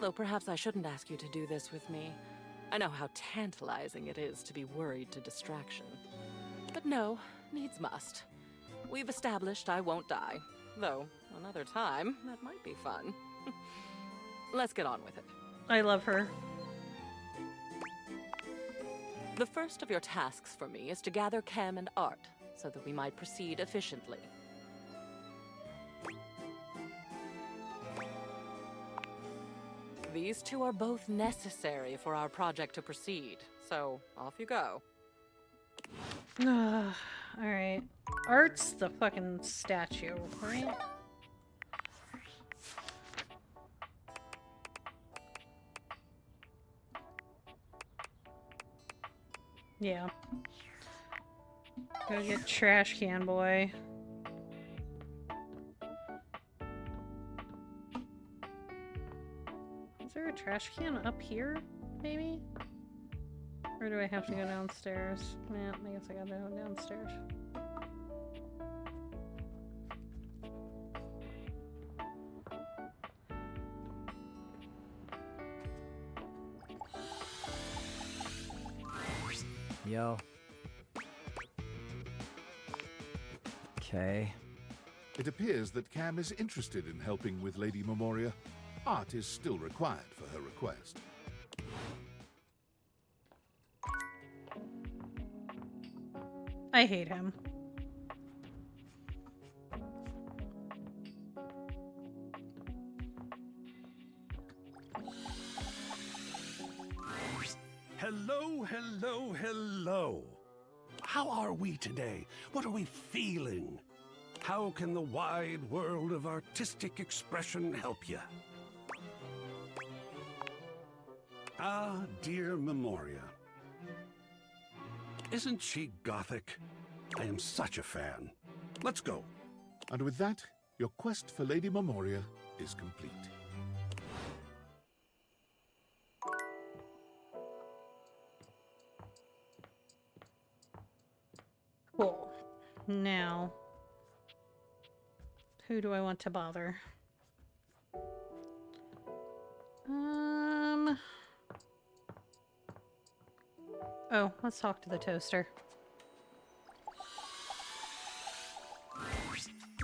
Though perhaps I shouldn't ask you to do this with me. I know how tantalizing it is to be worried to distraction. But no, needs must. We've established I won't die. Though, another time, that might be fun. Let's get on with it. I love her. The first of your tasks for me is to gather Cam and Art, so that we might proceed efficiently. These two are both necessary for our project to proceed, so off you go. Alright. Art's the fucking statue, right? Yeah. Go get trash can boy. Is there a trash can up here, maybe? Or do I have to go downstairs? Yeah, I guess I gotta go downstairs. Yo. Okay. It appears that Cam is interested in helping with Lady Memoria. Art is still required for her request. I hate him. Hello, hello, hello. How are we today? What are we feeling? How can the wide world of artistic expression help you? Ah, dear Memoria. Isn't she gothic? I am such a fan. Let's go. And with that, your quest for Lady Memoria is complete. Cool. Now, who do I want to bother? Oh, let's talk to the toaster.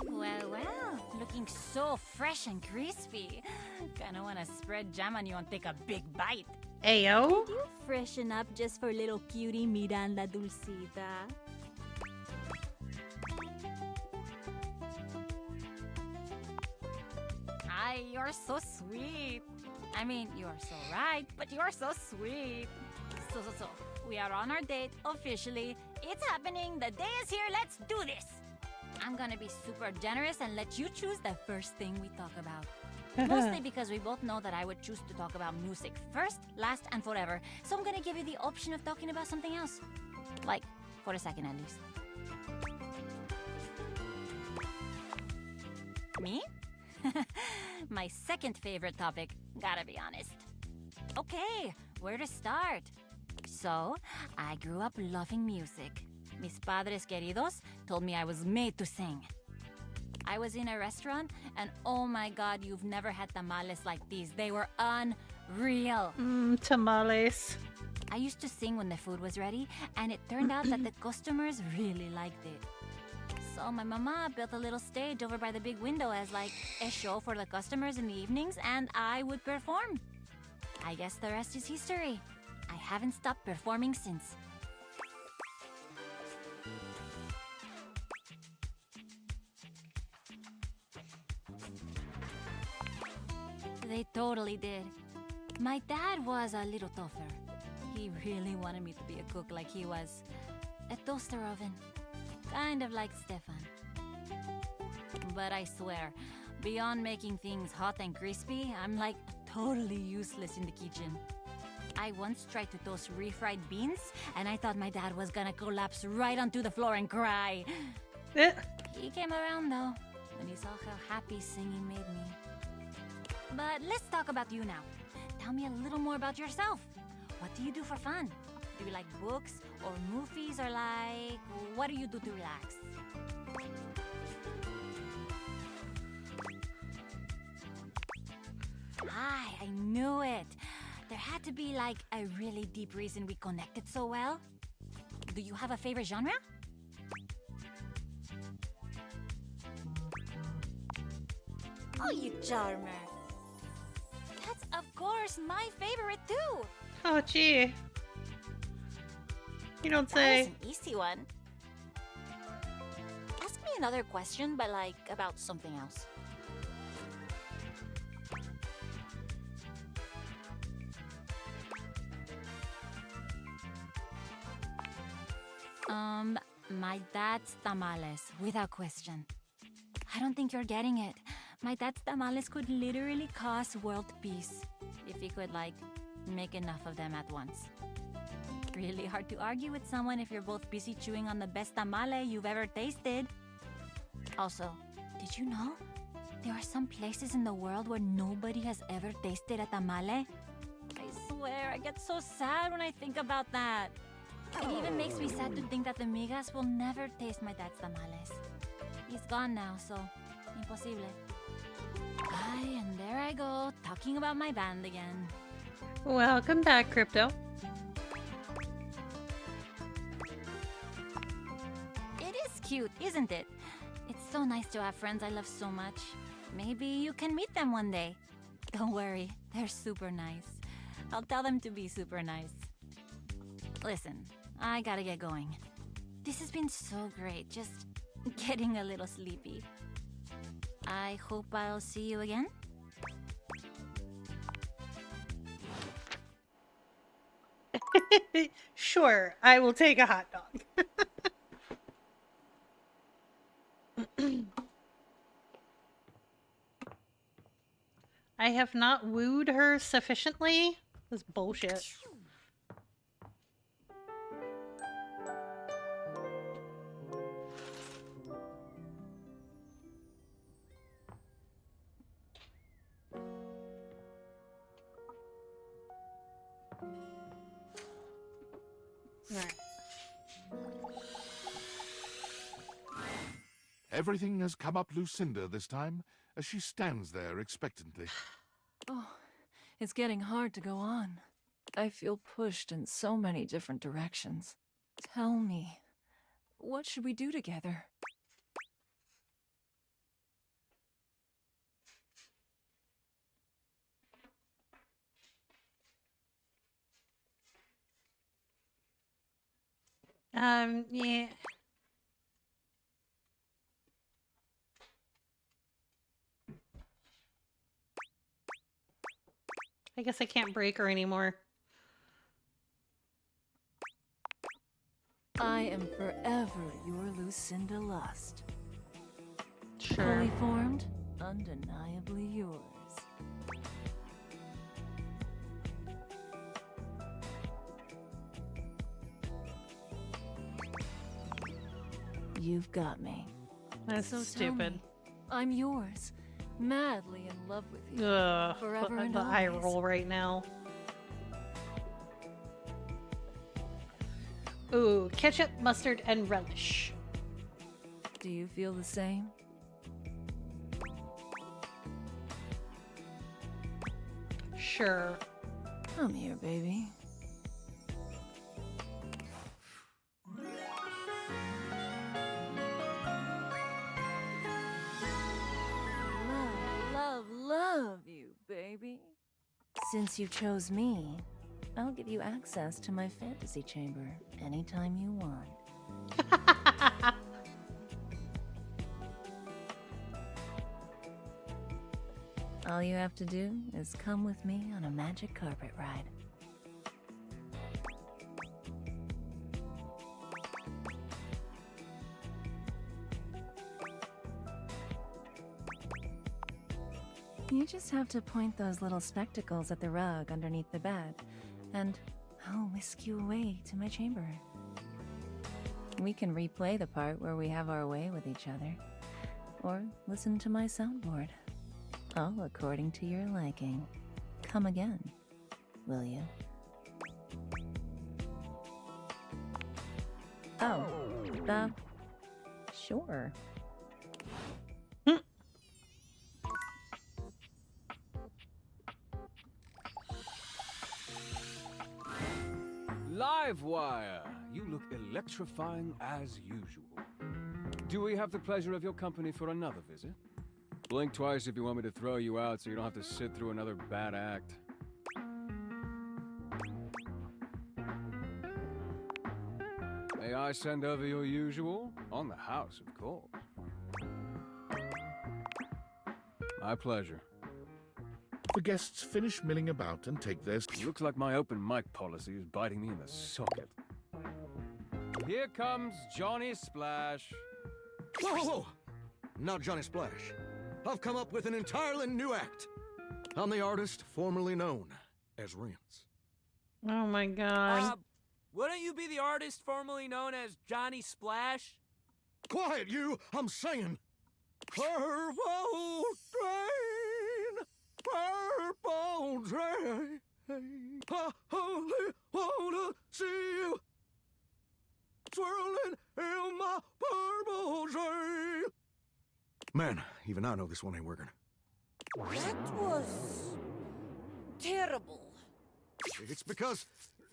Well, well, looking so fresh and crispy. Kinda wanna spread jam on you and take a big bite. Ayo? You freshen up just for little cutie Miranda Dulcita. Ay, you're so sweet. I mean, you are so right, but you are so sweet. So, we are on our date, officially. It's happening, the day is here, let's do this! I'm gonna be super generous and let you choose the first thing we talk about. Mostly because we both know that I would choose to talk about music first, last, and forever. So I'm gonna give you the option of talking about something else. Like, for a second at least. Me? My second favorite topic, gotta be honest. Okay, where to start? So, I grew up loving music. Mis padres queridos told me I was made to sing. I was in a restaurant, and oh my god, you've never had tamales like these. They were unreal. Tamales. I used to sing when the food was ready, and it turned out that the customers really liked it. So my mama built a little stage over by the big window as like a show for the customers in the evenings, and I would perform. I guess the rest is history. I haven't stopped performing since. They totally did. My dad was a little tougher. He really wanted me to be a cook like he was. A toaster oven. Kind of like Stefan. But I swear, beyond making things hot and crispy, I'm like totally useless in the kitchen. I once tried to toast refried beans, and I thought my dad was gonna collapse right onto the floor and cry. He came around though, when he saw how happy singing made me. But let's talk about you now. Tell me a little more about yourself. What do you do for fun? Do you like books or movies, or like, what do you do to relax? Hi, I knew it. There had to be like a really deep reason we connected so well. Do you have a favorite genre? Oh, you charmer. That's of course my favorite too. Oh, gee. You don't That say. was an easy one. Ask me another question, but like about something else. My dad's tamales, without question. I don't think you're getting it. My dad's tamales could literally cause world peace if he could, like, make enough of them at once. Really hard to argue with someone if you're both busy chewing on the best tamale you've ever tasted. Also, did you know? There are some places in the world where nobody has ever tasted a tamale. I swear, I get so sad when I think about that. It even makes me sad to think that the migas will never taste my dad's tamales. He's gone now, so imposible. Ay, and there I go, talking about my band again. Welcome back, Crypto. It is cute, isn't it? It's so nice to have friends I love so much. Maybe you can meet them one day. Don't worry, they're super nice. I'll tell them to be super nice. Listen, I gotta get going. This has been so great, just getting a little sleepy. I hope I'll see you again. Sure, I will take a hot dog. I have not wooed her sufficiently. This is bullshit. Alright. Everything has come up Lucinda this time, as she stands there expectantly. Oh, it's getting hard to go on. I feel pushed in so many different directions. Tell me, what should we do together? Yeah. I guess I can't break her anymore. I am forever your Lucinda Lust. Sure. Fully formed, undeniably yours. you've got me. That's So tell stupid. me, I'm yours, madly in love with you, Ugh, forever and the eye always. roll right now. Ooh, ketchup, mustard, and relish. Do you feel the same? Sure. Come here, baby. Love you, baby. Since you chose me, I'll give you access to my fantasy chamber anytime you want. All you have to do is come with me on a magic carpet ride. You just have to point those little spectacles at the rug underneath the bed, and I'll whisk you away to my chamber. We can replay the part where we have our way with each other, or listen to my soundboard. All according to your liking. Come again, will you? Oh, sure. Livewire! You look electrifying as usual. Do we have the pleasure of your company for another visit? Blink twice if you want me to throw you out so you don't have to sit through another bad act. May I send over your usual? On the house, of course. My pleasure. The guests finish milling about and take their... Looks like my open mic policy is biting me in the socket. Here comes Johnny Splash. Whoa, whoa, whoa! Not Johnny Splash. I've come up with an entirely new act. I'm the artist formerly known as Rince. Oh my god. Wouldn't you be the artist formerly known as Johnny Splash? Quiet, you! I'm singing. Purple train, purple train. I only wanna see you swirling in my purple train. Man, even I know this one ain't working. That was terrible. It's because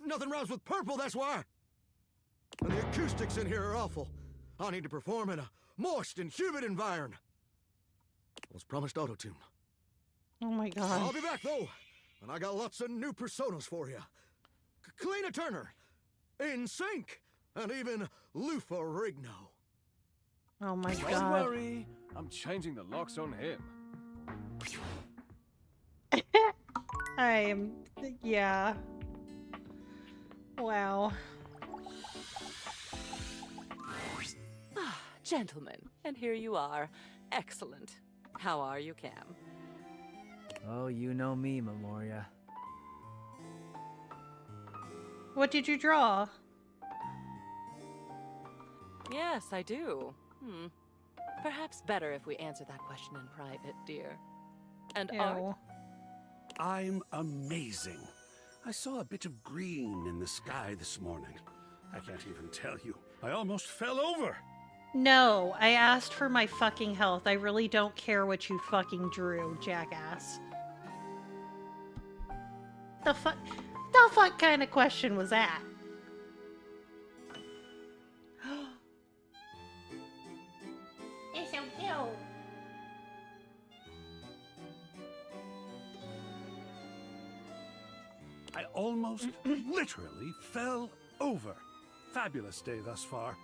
nothing rhymes with purple, that's why. And the acoustics in here are awful. I need to perform in a moist and humid environment. I was promised auto-tune. Oh my god. I'll be back, though. And I got lots of new personas for you. Kalina Turner, In Sync, and even Lufa Rigno. Oh my Don't god. worry, I'm changing the locks on him. Yeah. Wow. Gentlemen, and here you are. Excellent. How are you, Cam? Oh, you know me, Memoria. What did you draw? Yes, I do. Perhaps better if we answer that question in private, dear. And Art? I'm amazing. I saw a bit of green in the sky this morning. I can't even tell you. I almost fell over. No, I asked for my fucking health. I really don't care what you fucking drew, jackass. The fuck kind of question was that? It's so cute. I almost literally fell over. Fabulous day thus far.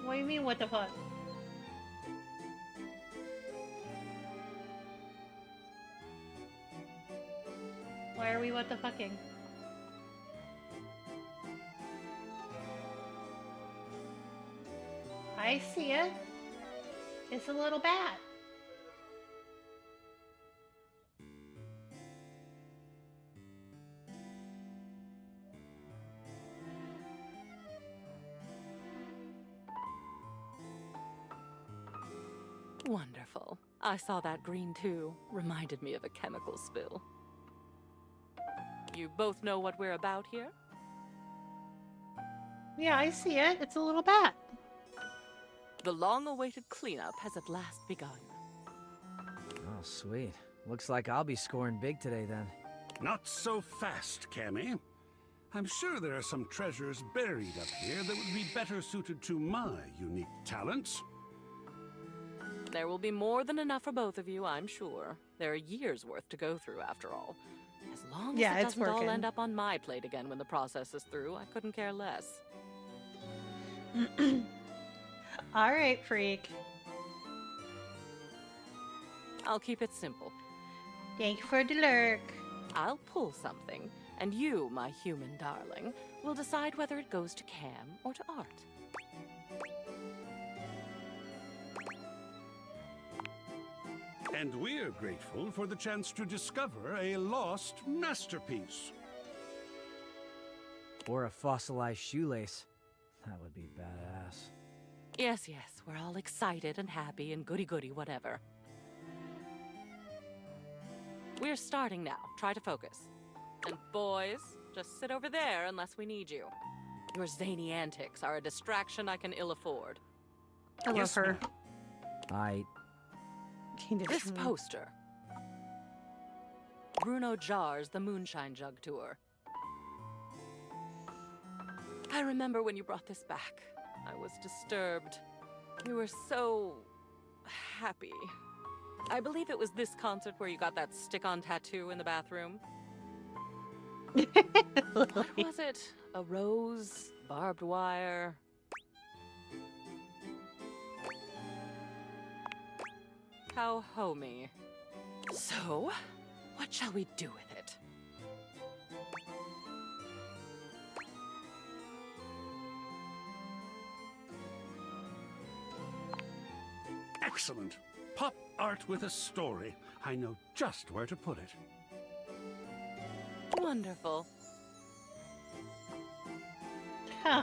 What do you mean, what the fuck? Why are we what the fucking? I see it. It's a little bat. Wonderful. I saw that green too. Reminded me of a chemical spill. You both know what we're about here? Yeah, I see it. It's a little bat. The long-awaited cleanup has at last begun. Oh, sweet. Looks like I'll be scoring big today then. Not so fast, Cammy. I'm sure there are some treasures buried up here that would be better suited to my unique talents. There will be more than enough for both of you, I'm sure. There are years worth to go through, after all. As long as it doesn't all end up on my plate again when the process is through, I couldn't care less. All right, freak. I'll keep it simple. Thank you for the lurk. I'll pull something, and you, my human darling, will decide whether it goes to Cam or to Art. And we're grateful for the chance to discover a lost masterpiece. Or a fossilized shoelace. That would be badass. Yes, yes, we're all excited and happy and goody-goody whatever. We're starting now. Try to focus. And boys, just sit over there unless we need you. Your zany antics are a distraction I can ill afford. I love her. This poster. Bruno Jar's The Moonshine Jug Tour. I remember when you brought this back. I was disturbed. You were so happy. I believe it was this concert where you got that stick-on tattoo in the bathroom. What was it? A rose? Barbed wire? How homey. So, what shall we do with it? Excellent. Pop art with a story. I know just where to put it. Wonderful. Huh.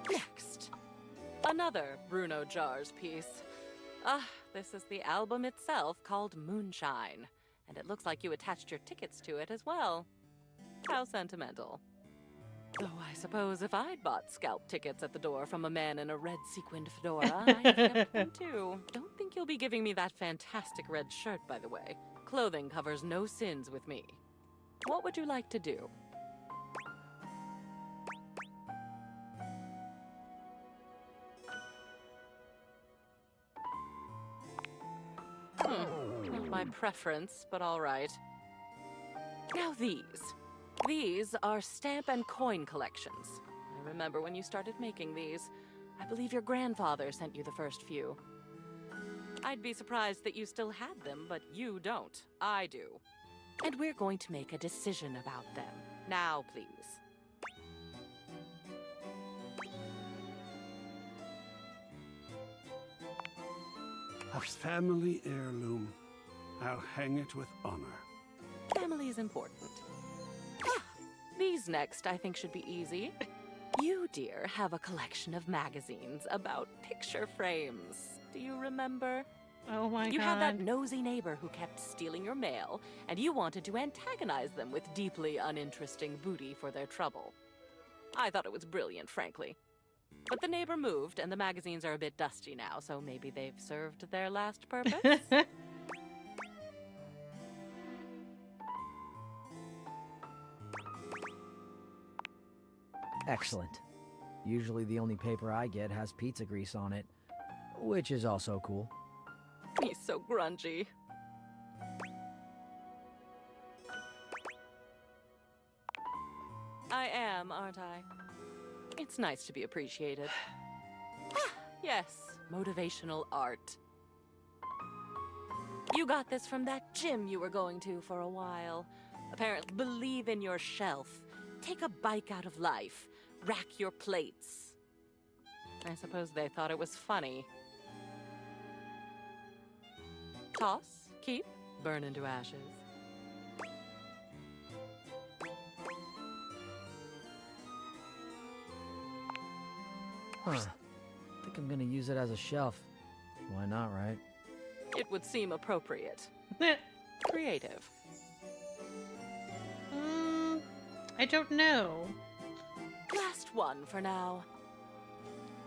Next, another Bruno Jar's piece. This is the album itself called Moonshine, and it looks like you attached your tickets to it as well. How sentimental. Though I suppose if I'd bought scalp tickets at the door from a man in a red sequined fedora, I'd have kept them too. Don't think you'll be giving me that fantastic red shirt, by the way. Clothing covers no sins with me. What would you like to do? Not my preference, but all right. Now these. These are stamp and coin collections. I remember when you started making these. I believe your grandfather sent you the first few. I'd be surprised that you still had them, but you don't. I do. And we're going to make a decision about them. Now, please. A family heirloom. I'll hang it with honor. Family is important. These next, I think, should be easy. You, dear, have a collection of magazines about picture frames. Do you remember? Oh my God. You had that nosy neighbor who kept stealing your mail, and you wanted to antagonize them with deeply uninteresting booty for their trouble. I thought it was brilliant, frankly. But the neighbor moved, and the magazines are a bit dusty now, so maybe they've served their last purpose? Excellent. Usually the only paper I get has pizza grease on it, which is also cool. He's so grungy. I am, aren't I? It's nice to be appreciated. Yes, motivational art. You got this from that gym you were going to for a while. Apparently, believe in your shelf. Take a bike out of life. Rack your plates. I suppose they thought it was funny. Toss, keep, burn into ashes. Huh. Think I'm gonna use it as a shelf. Why not, right? It would seem appropriate. Creative. I don't know. Last one for now.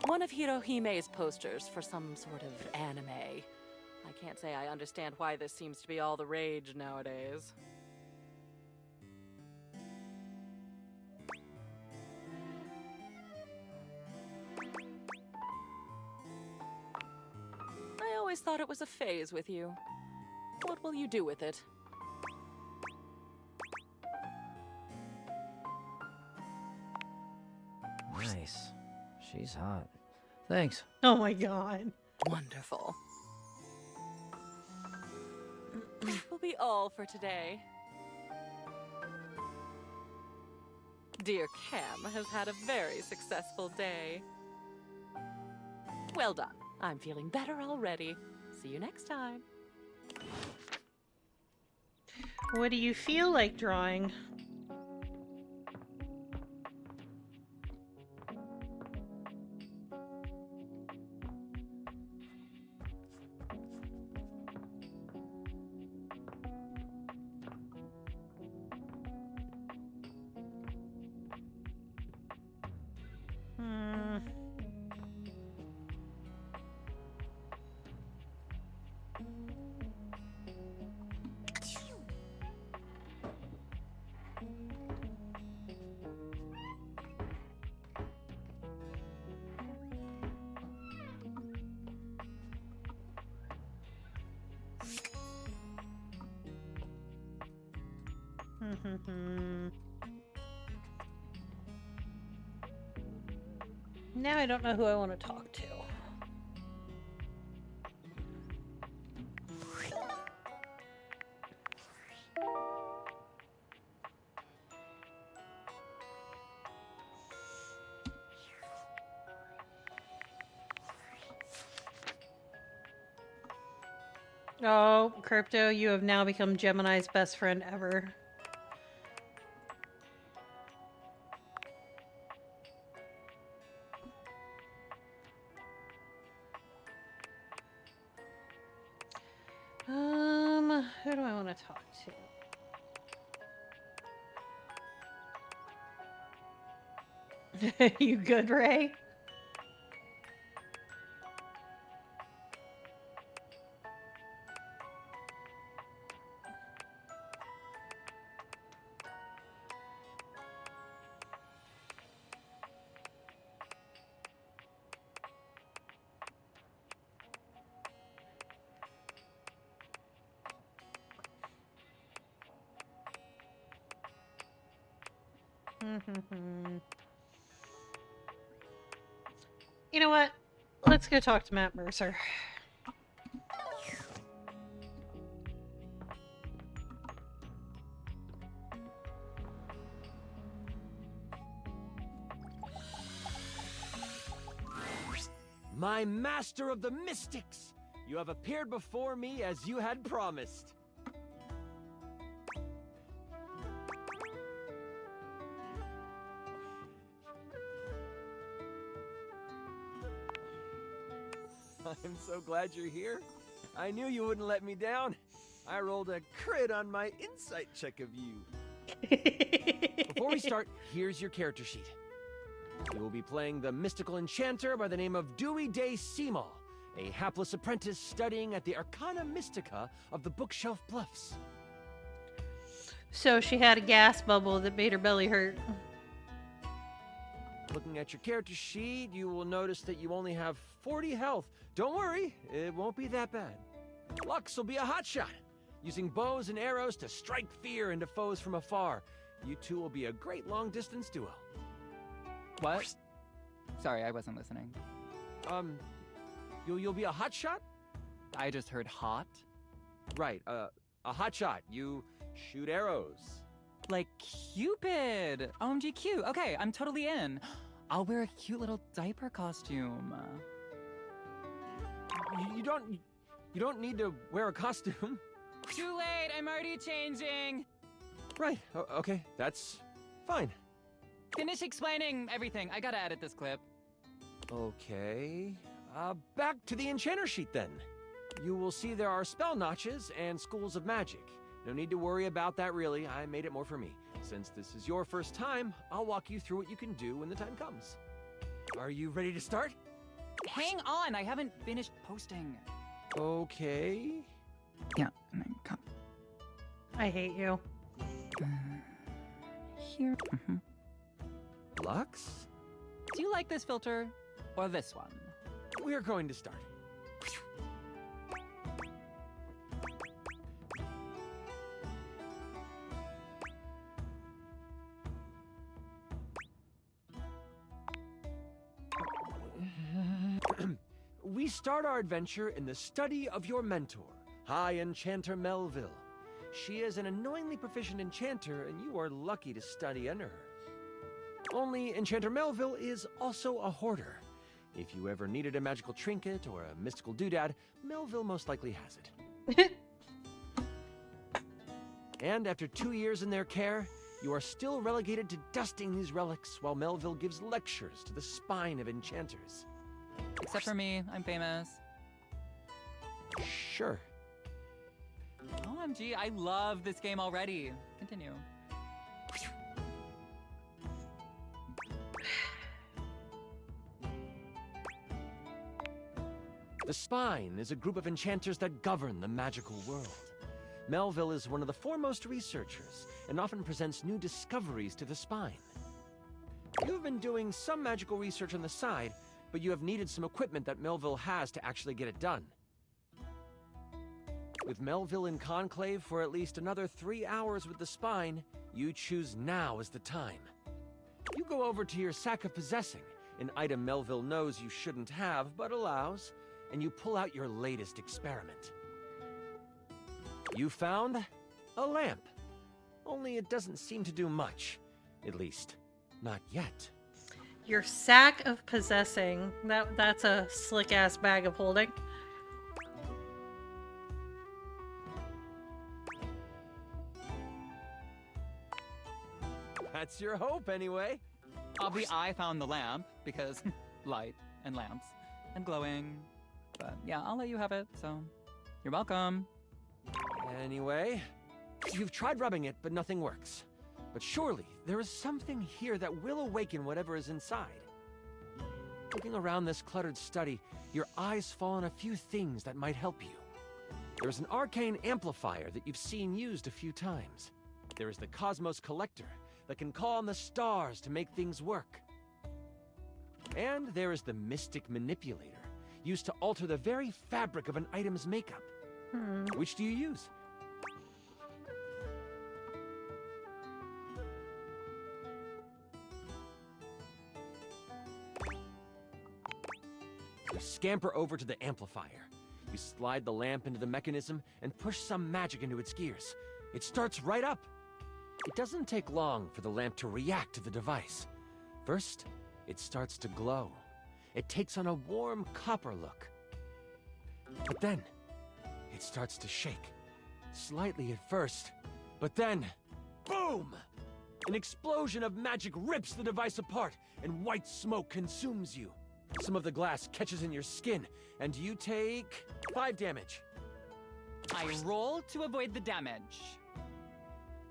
One of Hirohime's posters for some sort of anime. I can't say I understand why this seems to be all the rage nowadays. I always thought it was a phase with you. What will you do with it? Nice. She's hot. Thanks. Oh my god. Wonderful. That will be all for today. Dear Cam has had a very successful day. Well done. I'm feeling better already. See you next time. What do you feel like drawing? Now I don't know who I want to talk to. Oh, Crypto, you have now become Gemini's best friend ever. Who do I want to talk to? You good, Ray? You know what? Let's go talk to Matt Mercer. My master of the mystics! You have appeared before me as you had promised. I'm so glad you're here. I knew you wouldn't let me down. I rolled a crit on my insight check of you. Before we start, here's your character sheet. You will be playing the mystical enchanter by the name of Dewey Day Seamal, a hapless apprentice studying at the Arcana Mystica of the Bookshelf Bluffs. So she had a gas bubble that made her belly hurt. Looking at your character sheet, you will notice that you only have 40 health. Don't worry, it won't be that bad. Lux will be a hotshot, using bows and arrows to strike fear into foes from afar. You two will be a great long-distance duo. What? Sorry, I wasn't listening. You'll be a hotshot? I just heard hot. Right, a hotshot. You shoot arrows. Like Cupid! OMG cute. Okay, I'm totally in. I'll wear a cute little diaper costume. You don't need to wear a costume. Too late, I'm already changing. Right, okay, that's fine. Finish explaining everything. I gotta edit this clip. Okay, back to the enchanter sheet then. You will see there are spell notches and schools of magic. No need to worry about that, really. I made it more for me. Since this is your first time, I'll walk you through what you can do when the time comes. Are you ready to start? Hang on, I haven't finished posting. Okay. Yeah, and then come I hate you. here. Lux? Do you like this filter or this one? We're going to start. We start our adventure in the study of your mentor, High Enchanter Melville. She is an annoyingly proficient enchanter, and you are lucky to study under her. Only Enchanter Melville is also a hoarder. If you ever needed a magical trinket or a mystical doodad, Melville most likely has it. And after 2 years in their care, you are still relegated to dusting these relics while Melville gives lectures to the spine of enchanters. Except for me, I'm famous. Sure. OMG, I love this game already. Continue. The Spine is a group of enchanters that govern the magical world. Melville is one of the foremost researchers and often presents new discoveries to the Spine. You have been doing some magical research on the side, but you have needed some equipment that Melville has to actually get it done. With Melville in conclave for at least another 3 hours with the Spine, you choose now as the time. You go over to your sack of possessing, an item Melville knows you shouldn't have but allows, and you pull out your latest experiment. You found a lamp. Only it doesn't seem to do much. At least, not yet. Your sack of possessing. That's a slick-ass bag of holding. That's your hope, anyway. Obviously, I found the lamp because light and lamps and glowing. But yeah, I'll let you have it, so you're welcome. Anyway, you've tried rubbing it, but nothing works. But surely, there is something here that will awaken whatever is inside. Looking around this cluttered study, your eyes fall on a few things that might help you. There's an arcane amplifier that you've seen used a few times. There is the Cosmos Collector that can call on the stars to make things work. And there is the Mystic Manipulator, used to alter the very fabric of an item's makeup. Which do you use? You scamper over to the amplifier. You slide the lamp into the mechanism and push some magic into its gears. It starts right up. It doesn't take long for the lamp to react to the device. First, it starts to glow. It takes on a warm copper look. But then, it starts to shake. Slightly at first, but then, boom! An explosion of magic rips the device apart, and white smoke consumes you. Some of the glass catches in your skin, and you take 5 damage. I roll to avoid the damage.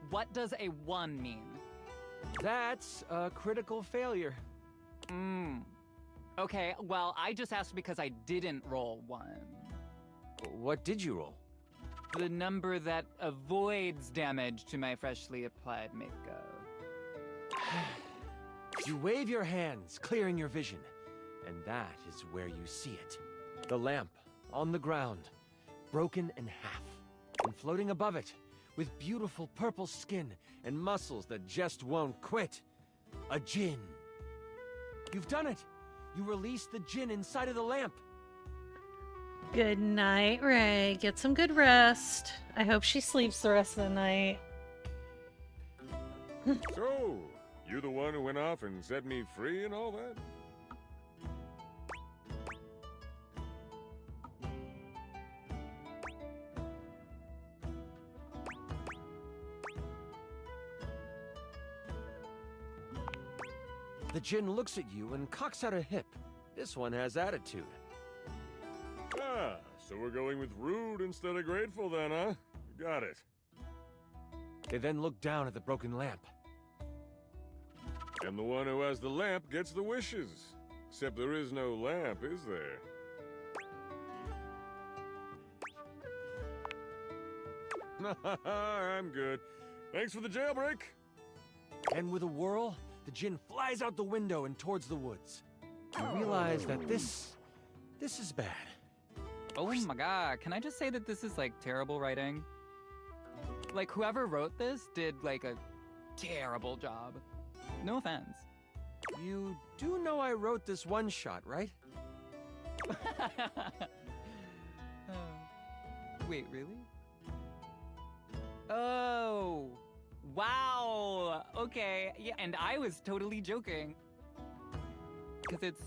What does a 1 mean? That's a critical failure. Okay, well, I just asked because I didn't roll 1. What did you roll? The number that avoids damage to my freshly applied makeup. You wave your hands, clearing your vision. And that is where you see it. The lamp, on the ground, broken in half. And floating above it, with beautiful purple skin and muscles that just won't quit. A djinn. You've done it! You released the djinn inside of the lamp. Good night, Ray. Get some good rest. I hope she sleeps the rest of the night. So, you the one who went off and set me free and all that? The djinn looks at you and cocks out a hip. This one has attitude. Ah, So we're going with rude instead of grateful then, huh? Got it. They then look down at the broken lamp. And the one who has the lamp gets the wishes. Except there is no lamp, is there? I'm good. Thanks for the jailbreak. And with a whirl, the djinn flies out the window and towards the woods. You realize that this is bad. Oh my god, can I just say that this is like terrible writing? Like whoever wrote this did like a terrible job. No offense. You do know I wrote this one shot, right? Wait, really? Oh, wow. Okay, yeah, and I was totally joking. Because it's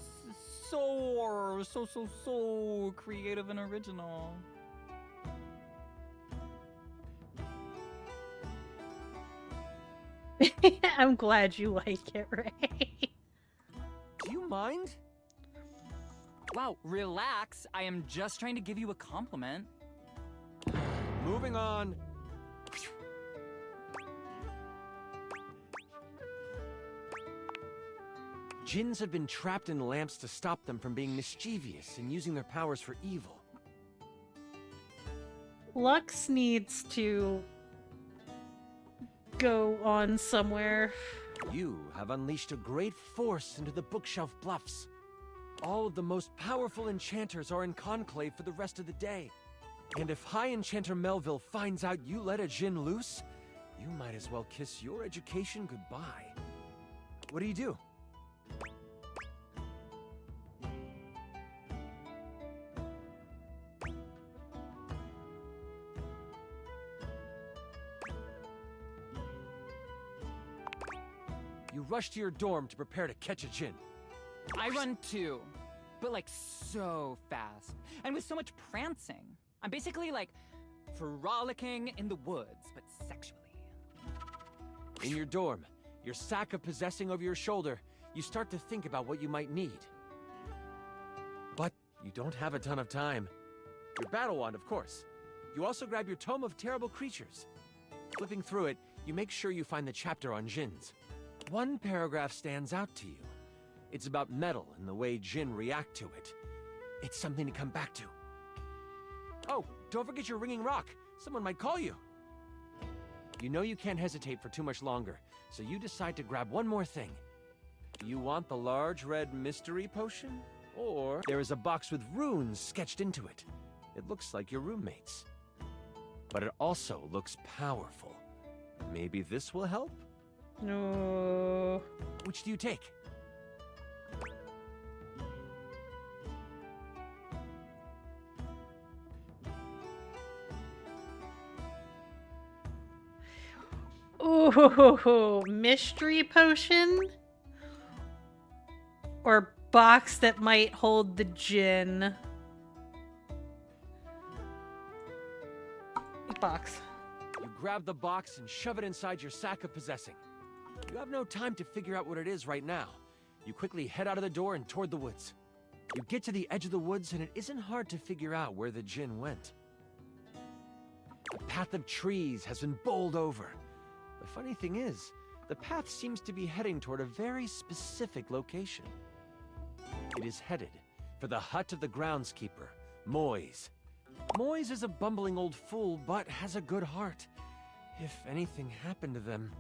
so creative and original. I'm glad you like it, Ray. Do you mind? Wow, relax. I am just trying to give you a compliment. Moving on. Djinns have been trapped in lamps to stop them from being mischievous and using their powers for evil. Lux needs to go on somewhere. You have unleashed a great force into the bookshelf bluffs. All of the most powerful enchanters are in conclave for the rest of the day. And if High Enchanter Melville finds out you let a djinn loose, you might as well kiss your education goodbye. What do you do? You rush to your dorm to prepare to catch a djinn. I run too, but like so fast, and with so much prancing. I'm basically like frolicking in the woods, but sexually. In your dorm, your sack of possessing over your shoulder, you start to think about what you might need. But you don't have a ton of time. Your battle wand, of course. You also grab your tome of terrible creatures. Flipping through it, you make sure you find the chapter on djinns. One paragraph stands out to you. It's about metal and the way djinn react to it. It's something to come back to. Oh, don't forget your ringing rock. Someone might call you. You know you can't hesitate for too much longer, so you decide to grab one more thing. Do you want the large red mystery potion? Or there is a box with runes sketched into it. It looks like your roommate's. But it also looks powerful. Maybe this will help? No. Which do you take? Ooh, mystery potion? Or box that might hold the djinn? Box. You grab the box and shove it inside your sack of possessing. You have no time to figure out what it is right now. You quickly head out of the door and toward the woods. You get to the edge of the woods and it isn't hard to figure out where the djinn went. The path of trees has been bowled over. The funny thing is, the path seems to be heading toward a very specific location. It is headed for the hut of the groundskeeper, Moise. Moise is a bumbling old fool, but has a good heart. If anything happened to them...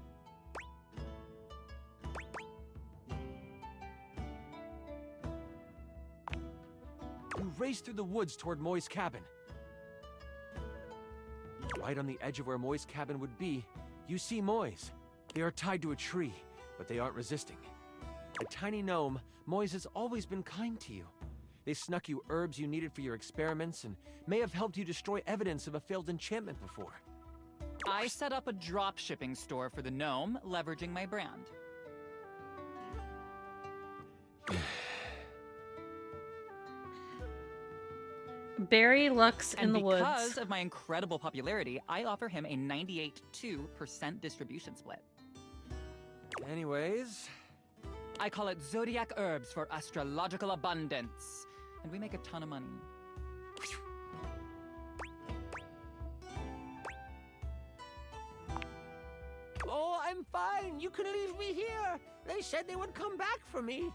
You race through the woods toward Moi's cabin. Right on the edge of where Moi's cabin would be, you see Moise. They are tied to a tree, but they aren't resisting. A tiny gnome, Moise has always been kind to you. They snuck you herbs you needed for your experiments and may have helped you destroy evidence of a failed enchantment before. I set up a drop shipping store for the gnome, leveraging my brand. Bury Lux in the woods. And because of my incredible popularity, I offer him a 98.2% distribution split. Anyways... I call it Zodiac Herbs for astrological abundance. And we make a ton of money. fine. You can leave me here. They said they would come back for me.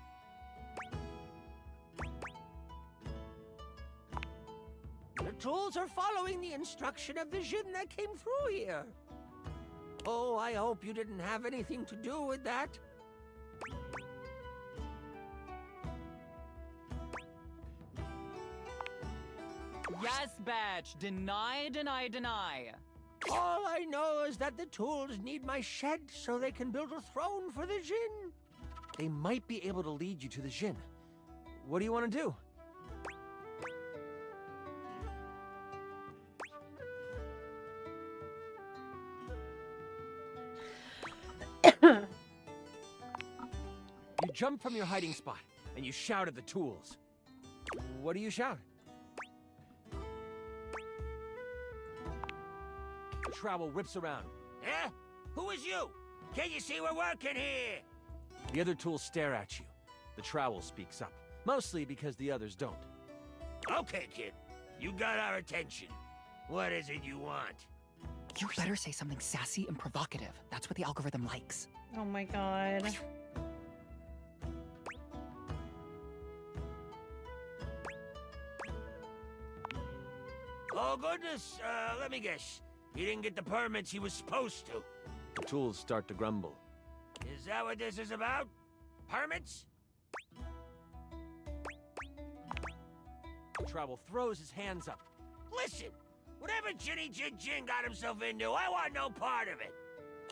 The tools are following the instruction of the Jinn that came through here. Oh, I hope you didn't have anything to do with that. Yes, Batch. Deny, deny, deny. All I know is that the tools need my shed so they can build a throne for the Jinn. They might be able to lead you to the Jinn. What do you want to do? You jump from your hiding spot, and you shout at the tools. What do you shout? The trowel whips around. Eh? Who is you? Can't you see we're working here? The other tools stare at you. The trowel speaks up, mostly because the others don't. Okay, kid. You got our attention. What is it you want? You better say something sassy and provocative. That's what the algorithm likes. Oh my god. Oh, goodness. Let me guess. He didn't get the permits he was supposed to. The tools start to grumble. Is that what this is about? Permits? The trowel throws his hands up. Listen, whatever Jinny Jin Jin got himself into, I want no part of it.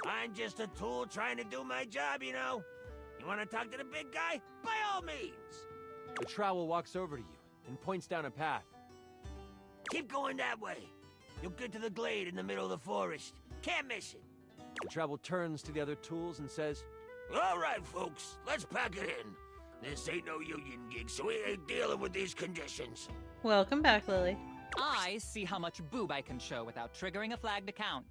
I'm just a tool trying to do my job, you know. You want to talk to the big guy? By all means. The trowel walks over to you and points down a path. Keep going that way. You'll get to the glade in the middle of the forest. Can't miss it. The trowel turns to the other tools and says, All right, folks, let's pack it in. This ain't no union gig, so we ain't dealing with these conditions. Welcome back, Lily. I see how much boob I can show without triggering a flagged account.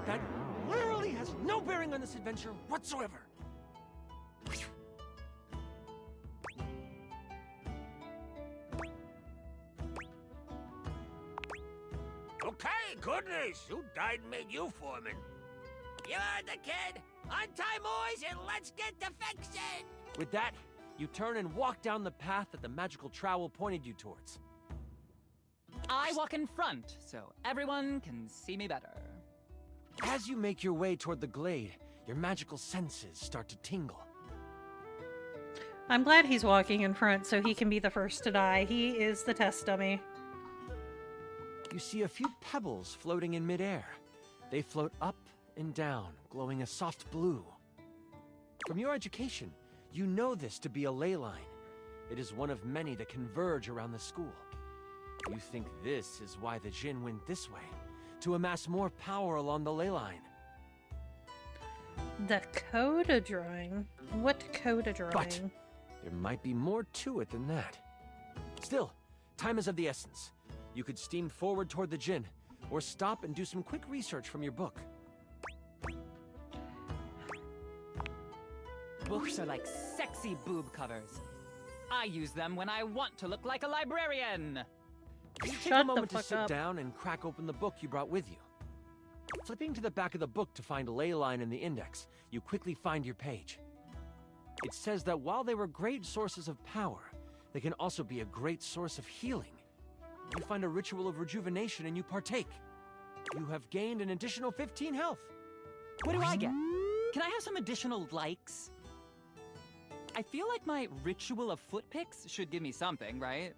That literally has no bearing on this adventure whatsoever. Okay, goodness, who died and made you foreman? You heard the kid. Untie Moyes and let's get to fixing. With that, you turn and walk down the path that the magical trowel pointed you towards. I walk in front, so everyone can see me better. As you make your way toward the glade, your magical senses start to tingle. I'm glad he's walking in front so he can be the first to die. He is the test dummy. You see a few pebbles floating in midair. They float up and down, glowing a soft blue. From your education, you know this to be a ley line. It is one of many that converge around the school. You think this is why the Jinn went this way, to amass more power along the ley line. The coda drawing? What coda drawing? But there might be more to it than that. Still, time is of the essence. You could steam forward toward the Jinn, or stop and do some quick research from your book. Books are like sexy boob covers. I use them when I want to look like a librarian. You take a moment to sit down and crack open the book you brought with you. Flipping to the back of the book to find a ley line in the index, you quickly find your page. It says that while they were great sources of power, they can also be a great source of healing. You find a ritual of rejuvenation and you partake. You have gained an additional 15 health. What do I get? Can I have some additional likes? I feel like my ritual of foot picks should give me something, right?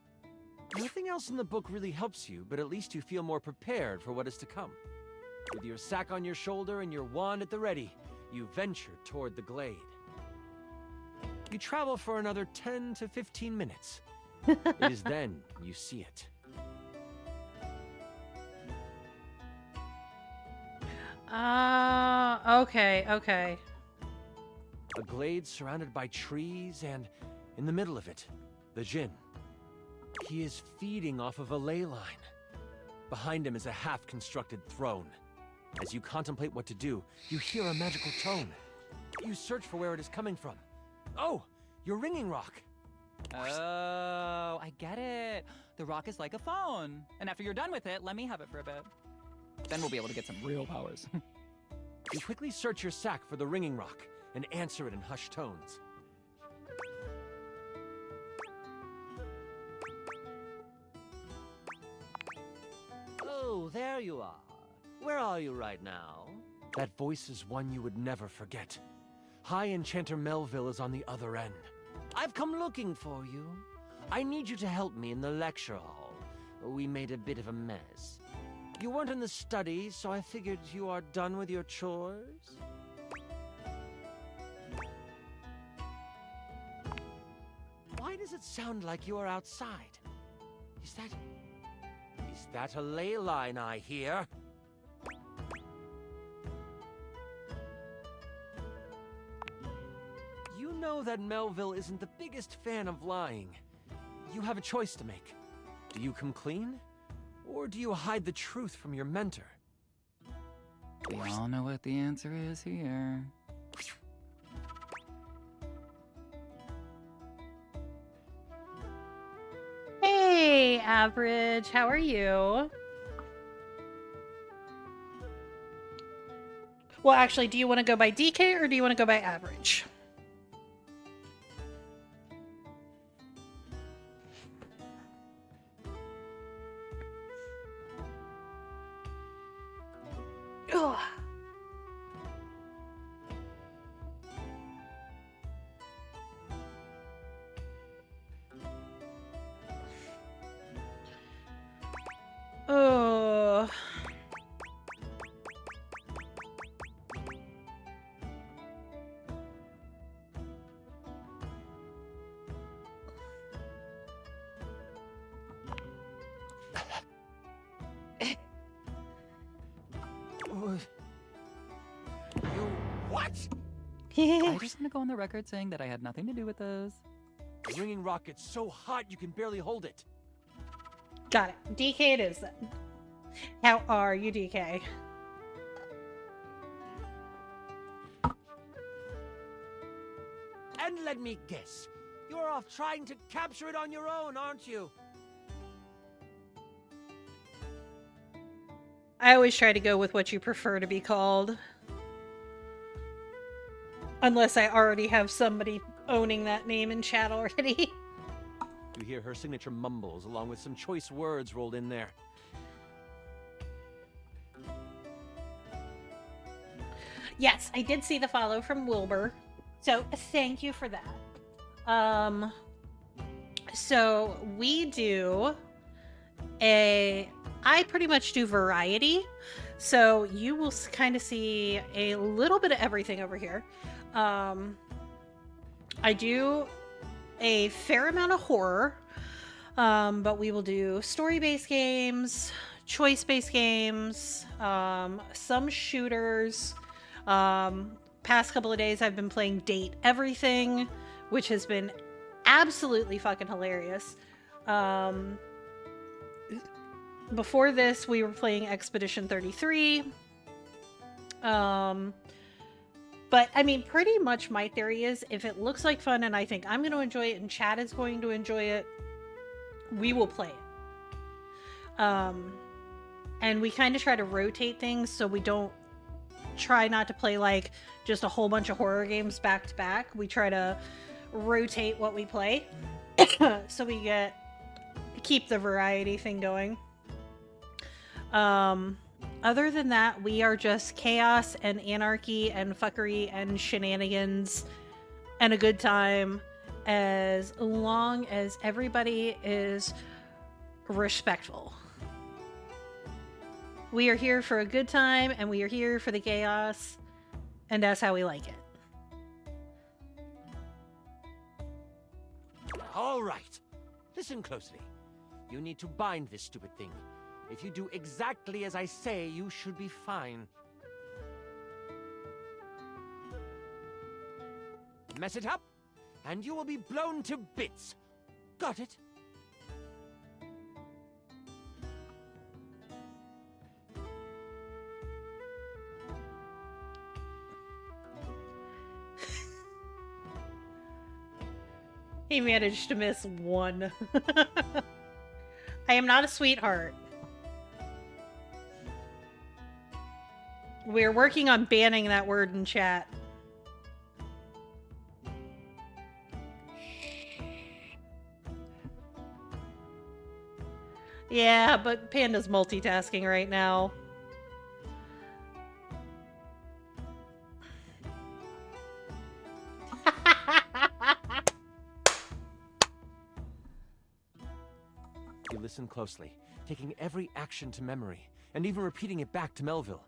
Nothing else in the book really helps you, but at least you feel more prepared for what is to come. With your sack on your shoulder and your wand at the ready, you venture toward the glade. You travel for another 10 to 15 minutes. It is then you see it. Okay. A glade surrounded by trees and, in the middle of it, the Jinn. He is feeding off of a ley line. Behind him is a half-constructed throne. As you contemplate what to do, you hear a magical tone. You search for where it is coming from. Oh, your ringing rock. Oh, I get it. The rock is like a phone. And after you're done with it, let me have it for a bit. Then we'll be able to get some real powers. You quickly search your sack for the ringing rock and answer it in hushed tones. Oh, there you are. Where are you right now? That voice is one you would never forget. High Enchanter Melville is on the other end. I've come looking for you. I need you to help me in the lecture hall. We made a bit of a mess. You weren't in the study, so I figured you are done with your chores? Why does it sound like you are outside? Is that a ley line I hear? You know that Melville isn't the biggest fan of lying. You have a choice to make. Do you come clean? Or do you hide the truth from your mentor? We all know what the answer is here. Hey, Average, how are you? Well, actually, do you want to go by DK or do you want to go by Average? Ugh. Oh. What? I just want to go on the record saying that I had nothing to do with those. The ringing rock gets so hot you can barely hold it. Got it. DK it is then. How are you, DK? And let me guess, you're off trying to capture it on your own, aren't you? I always try to go with what you prefer to be called. Unless I already have somebody owning that name in chat already. You hear her signature mumbles along with some choice words rolled in there. Yes, I did see the follow from Wilbur. So thank you for that. So we do I pretty much do variety. So you will kind of see a little bit of everything over here. I do a fair amount of horror, but we will do story-based games, choice-based games, some shooters. Past couple of days I've been playing Date Everything, which has been absolutely fucking hilarious. Before this we were playing Expedition 33. But I mean, pretty much my theory is if it looks like fun and I think I'm going to enjoy it and Chad is going to enjoy it, we will play it. And we kind of try to rotate things so we don't try not to play like just a whole bunch of horror games back to back. We try to rotate what we play so we keep the variety thing going. Other than that, we are just chaos and anarchy and fuckery and shenanigans and a good time as long as everybody is respectful. We are here for a good time and we are here for the chaos, and that's how we like it. All right. Listen closely. You need to bind this stupid thing. If you do exactly as I say, you should be fine. Mess it up, and you will be blown to bits. Got it? He managed to miss one. I am not a sweetheart. We're working on banning that word in chat. Yeah, but Panda's multitasking right now. You listen closely, taking every action to memory, and even repeating it back to Melville.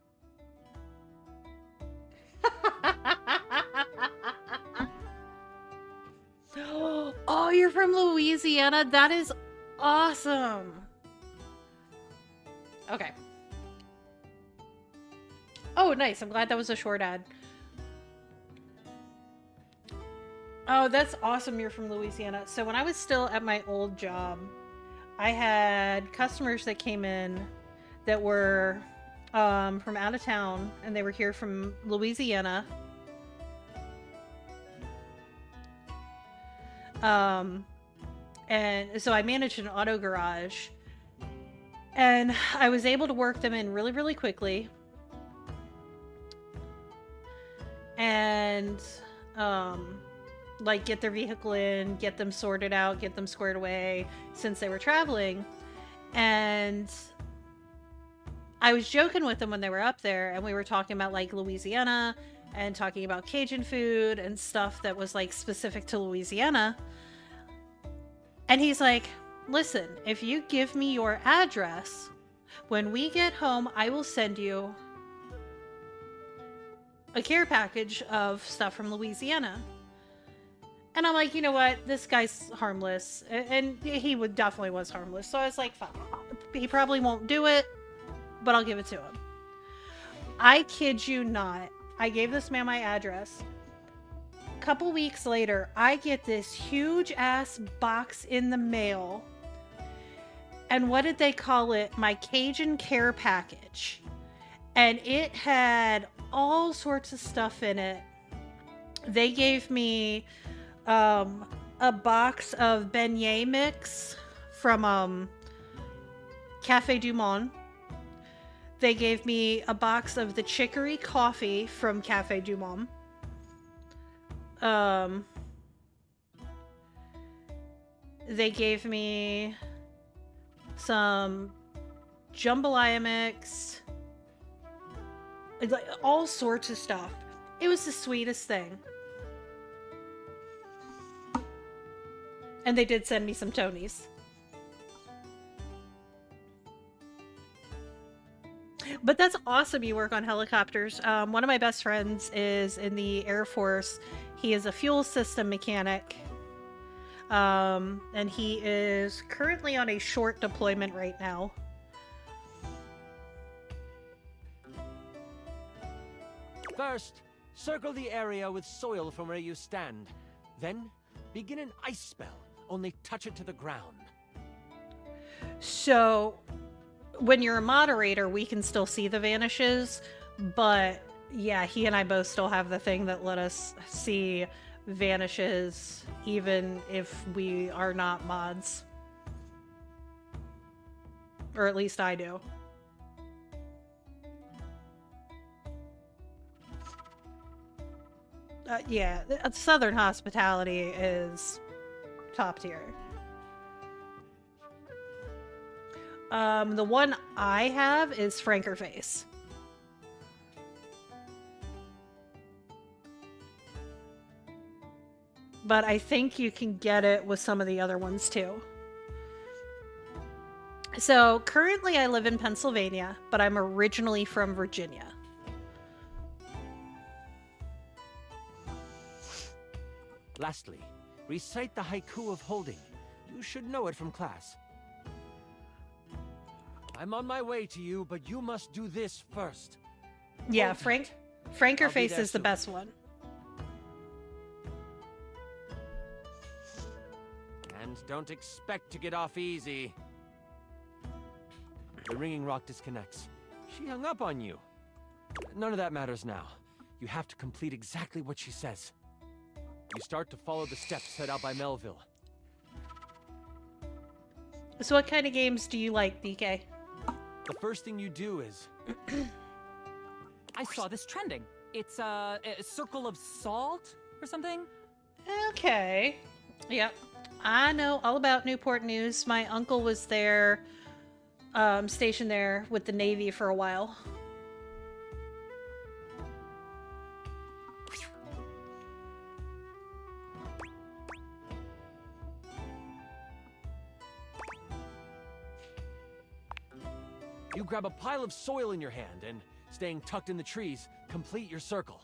Oh, you're from Louisiana? That is awesome. Okay. Oh, nice. I'm glad that was a short ad. Oh, that's awesome. You're from Louisiana. So when I was still at my old job, I had customers that came in that were from out of town, and they were here from Louisiana. And so I managed an auto garage, and I was able to work them in really, really quickly. And like get their vehicle in, get them sorted out, get them squared away since they were traveling. And I was joking with them when they were up there, and we were talking about like Louisiana and talking about Cajun food and stuff that was like specific to Louisiana. And he's like, listen, if you give me your address, when we get home, I will send you a care package of stuff from Louisiana. And I'm like, you know what? This guy's harmless. And he definitely was harmless. So I was like, fine. He probably won't do it, but I'll give it to him. I kid you not. I gave this man my address. A couple weeks later, I get this huge ass box in the mail. And what did they call it? My Cajun care package. And it had all sorts of stuff in it. They gave me a box of beignet mix from Cafe Du Monde. They gave me a box of the chicory coffee from Cafe Du Monde. They gave me some jambalaya mix. Like all sorts of stuff. It was the sweetest thing. And they did send me some Tonys. But that's awesome you work on helicopters. One of my best friends is in the Air Force. He is a fuel system mechanic. And he is currently on a short deployment right now. First, circle the area with soil from where you stand. Then, begin an ice spell. Only touch it to the ground. So, when you're a moderator, we can still see the vanishes, but yeah, he and I both still have the thing that let us see vanishes even if we are not mods. Or at least I do. Yeah, Southern hospitality is top tier. The one I have is Frankerface. But I think you can get it with some of the other ones too. So currently I live in Pennsylvania, but I'm originally from Virginia. Lastly, recite the haiku of holding. You should know it from class. I'm on my way to you, but you must do this first. Yeah, Hold Frankerface is the best one. And don't expect to get off easy. The ringing rock disconnects. She hung up on you. None of that matters now. You have to complete exactly what she says. You start to follow the steps set out by Melville. So what kind of games do you like, BK? The first thing you do is I saw this trending. It's a circle of salt or something. Okay. Yep. I know all about Newport News. My uncle was there, stationed there with the Navy for a while. You grab a pile of soil in your hand and, staying tucked in the trees, complete your circle.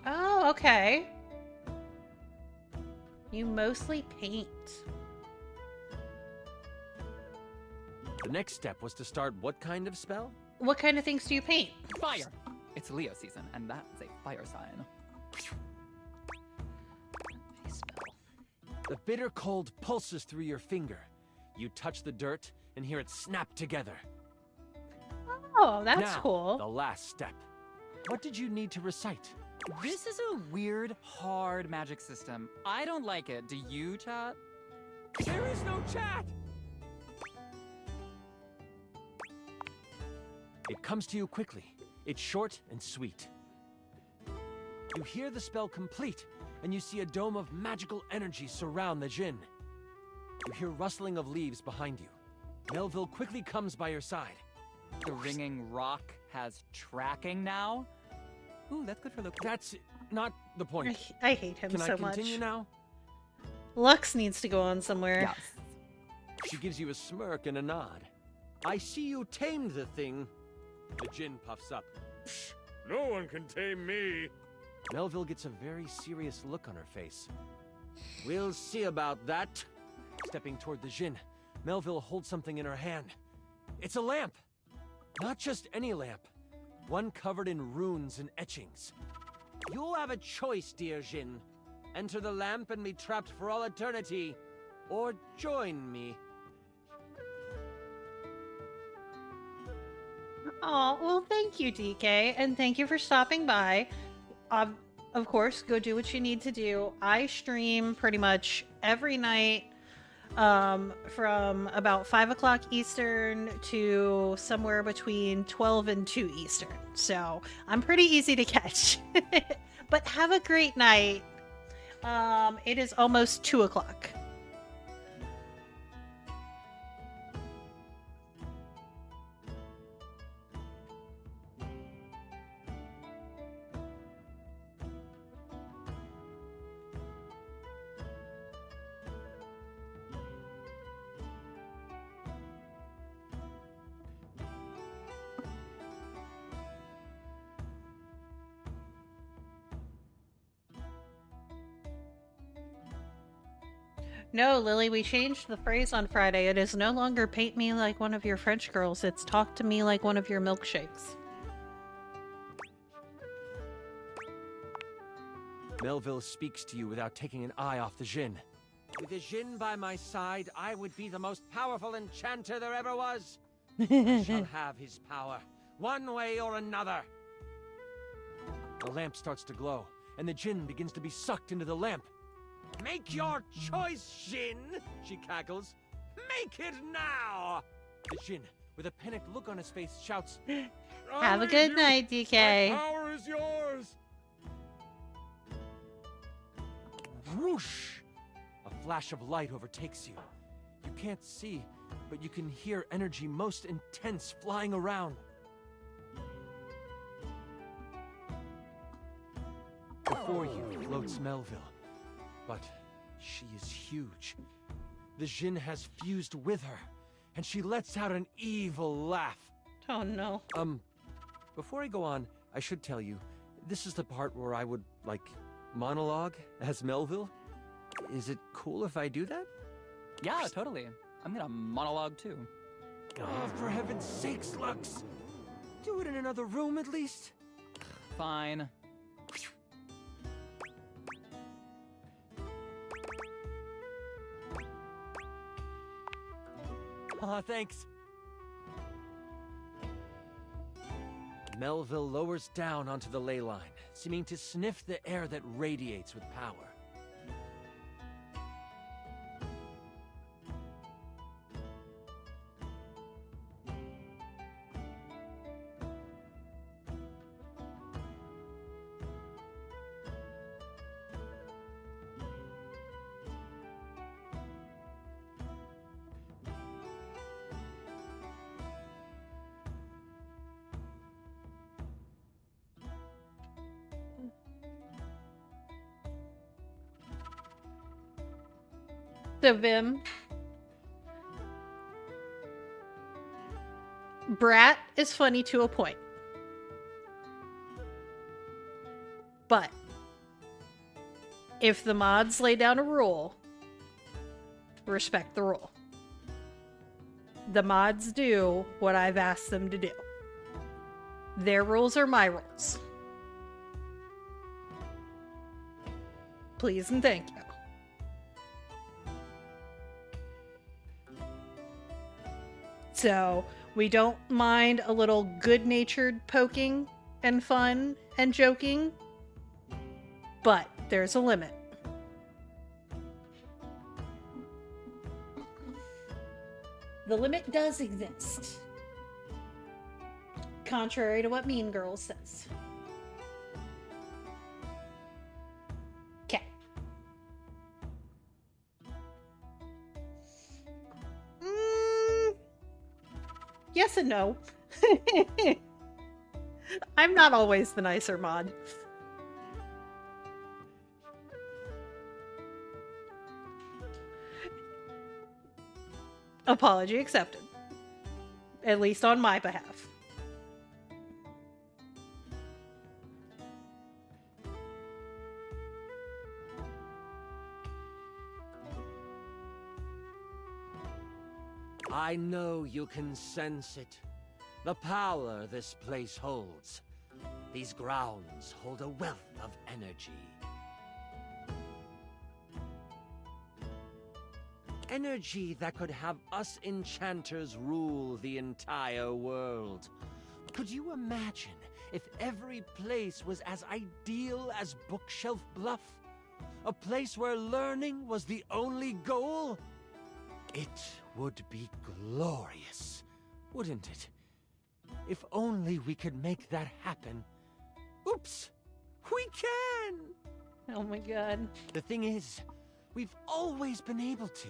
Oh, okay. You mostly paint. The next step was to start what kind of spell? What kind of things do you paint? Fire. It's Leo season, and that's a fire sign. The bitter cold pulses through your finger. You touch the dirt and hear it snap together. Oh, that's now, cool. The last step. What did you need to recite? This is a weird, hard magic system. I don't like it. Do you, chat? There is no chat! It comes to you quickly. It's short and sweet. You hear the spell complete, and you see a dome of magical energy surround the djinn. You hear rustling of leaves behind you. Melville quickly comes by your side. The ringing rock has tracking now? Ooh, that's good for the... That's not the point. I hate him Can so I continue much. now? Lux needs to go on somewhere. Yes. She gives you a smirk and a nod. I see you tamed the thing. The djinn puffs up. Psh, no one can tame me. Melville gets a very serious look on her face. We'll see about that. Stepping toward the djinn, Melville holds something in her hand. It's a lamp. Not just any lamp. One covered in runes and etchings. You'll have a choice, dear djinn. Enter the lamp and be trapped for all eternity. Or join me. Oh, well, thank you, DK, and thank you for stopping by. Of course, go do what you need to do. I stream pretty much every night from about 5 o'clock Eastern to somewhere between 12 and 2 Eastern. So I'm pretty easy to catch. But have a great night. It is almost 2 o'clock. No, Lily, we changed the phrase on Friday. It is no longer paint me like one of your French girls. It's talk to me like one of your milkshakes. Melville speaks to you without taking an eye off the djinn. With the djinn by my side, I would be the most powerful enchanter there ever was. I shall have his power, one way or another. The lamp starts to glow, and the djinn begins to be sucked into the lamp. Make your choice, djinn, she cackles. Make it now! The djinn, with a panicked look on his face, shouts, Have a good night, DK. My power is yours! Whoosh! A flash of light overtakes you. You can't see, but you can hear energy most intense flying around. Before you floats Melville, but she is huge. The djinn has fused with her, and she lets out an evil laugh. Oh no. Before I go on, I should tell you, this is the part where I would, like, monologue as Melville. Is it cool if I do that? Yeah, totally. I'm gonna monologue too. Oh, for heaven's sakes, Lux! Do it in another room at least. Fine. Thanks. Melville lowers down onto the ley line, seeming to sniff the air that radiates with power. So, Vim, Brat is funny to a point. But if the mods lay down a rule, respect the rule. The mods do what I've asked them to do. Their rules are my rules. Please and thank you. So, we don't mind a little good-natured poking and fun and joking, but there's a limit. The limit does exist. Contrary to what Mean Girls says. Okay. Yes and no. I'm not always the nicer mod. Apology accepted. At least on my behalf. I know you can sense it. The power this place holds. These grounds hold a wealth of energy. Energy that could have us enchanters rule the entire world. Could you imagine if every place was as ideal as Bookshelf Bluff? A place where learning was the only goal? It would be glorious, wouldn't it? If only we could make that happen. Oops! We can! Oh my god. The thing is, we've always been able to.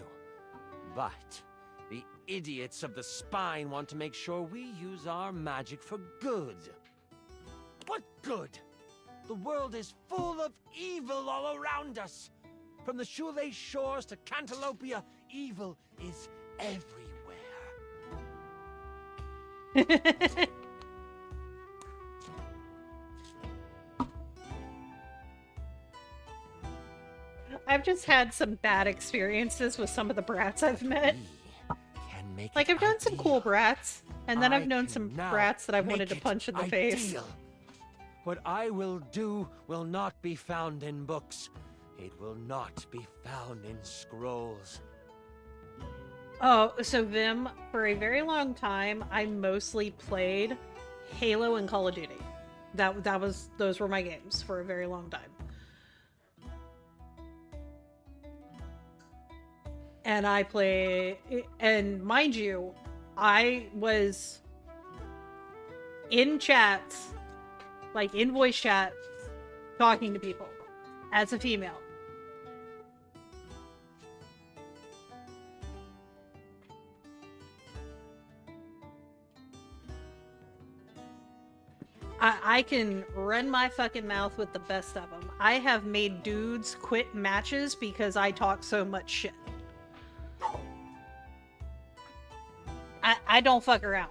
But the idiots of the spine want to make sure we use our magic for good. What good? The world is full of evil all around us. From the shoelace shores to Cantalopia, evil is everywhere. I've just had some bad experiences with some of the brats I've met. Like, I've done some cool brats, and then I've known some brats that I wanted to punch in the face. What I will do will not be found in books. It will not be found in scrolls. Oh, so Vim, for a very long time, I mostly played Halo and Call of Duty. Those were my games for a very long time. And and mind you, I was in chats, like in voice chat, talking to people as a female. I can run my fucking mouth with the best of them. I have made dudes quit matches because I talk so much shit. I don't fuck around.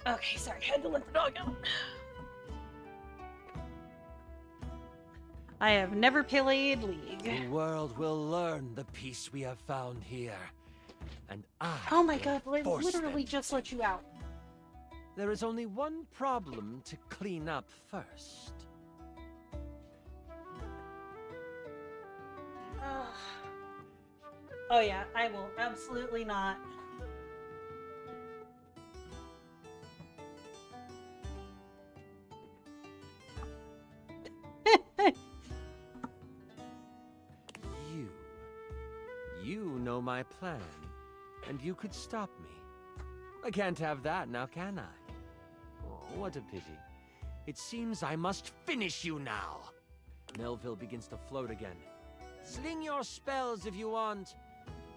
Okay, sorry, I had to let the dog out. I have never played League. The world will learn the peace we have found here. And oh my god, I literally just let you out. There is only one problem to clean up first. Oh yeah, I will absolutely not. You know my plan, and you could stop me. I can't have that now, can I? Oh, what a pity. It seems I must finish you now. Melville begins to float again. Sling your spells if you want.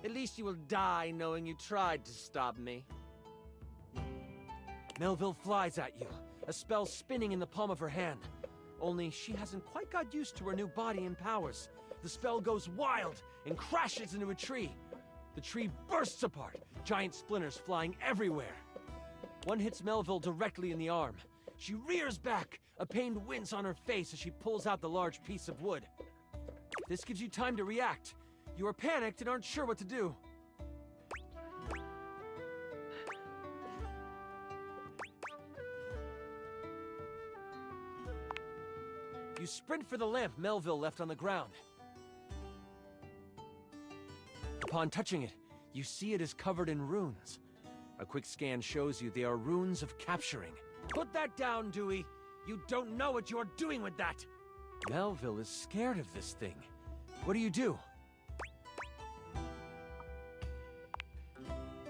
At least you will die knowing you tried to stop me. Melville flies at you, a spell spinning in the palm of her hand. Only she hasn't quite got used to her new body and powers. The spell goes wild and crashes into a tree. The tree bursts apart, giant splinters flying everywhere. One hits Melville directly in the arm. She rears back, a pained wince on her face as she pulls out the large piece of wood. This gives you time to react. You are panicked and aren't sure what to do. You sprint for the lamp Melville left on the ground. Upon touching it, you see it is covered in runes. A quick scan shows you they are runes of capturing. Put that down, Dewey. You don't know what you're doing with that. Melville is scared of this thing. What do you do?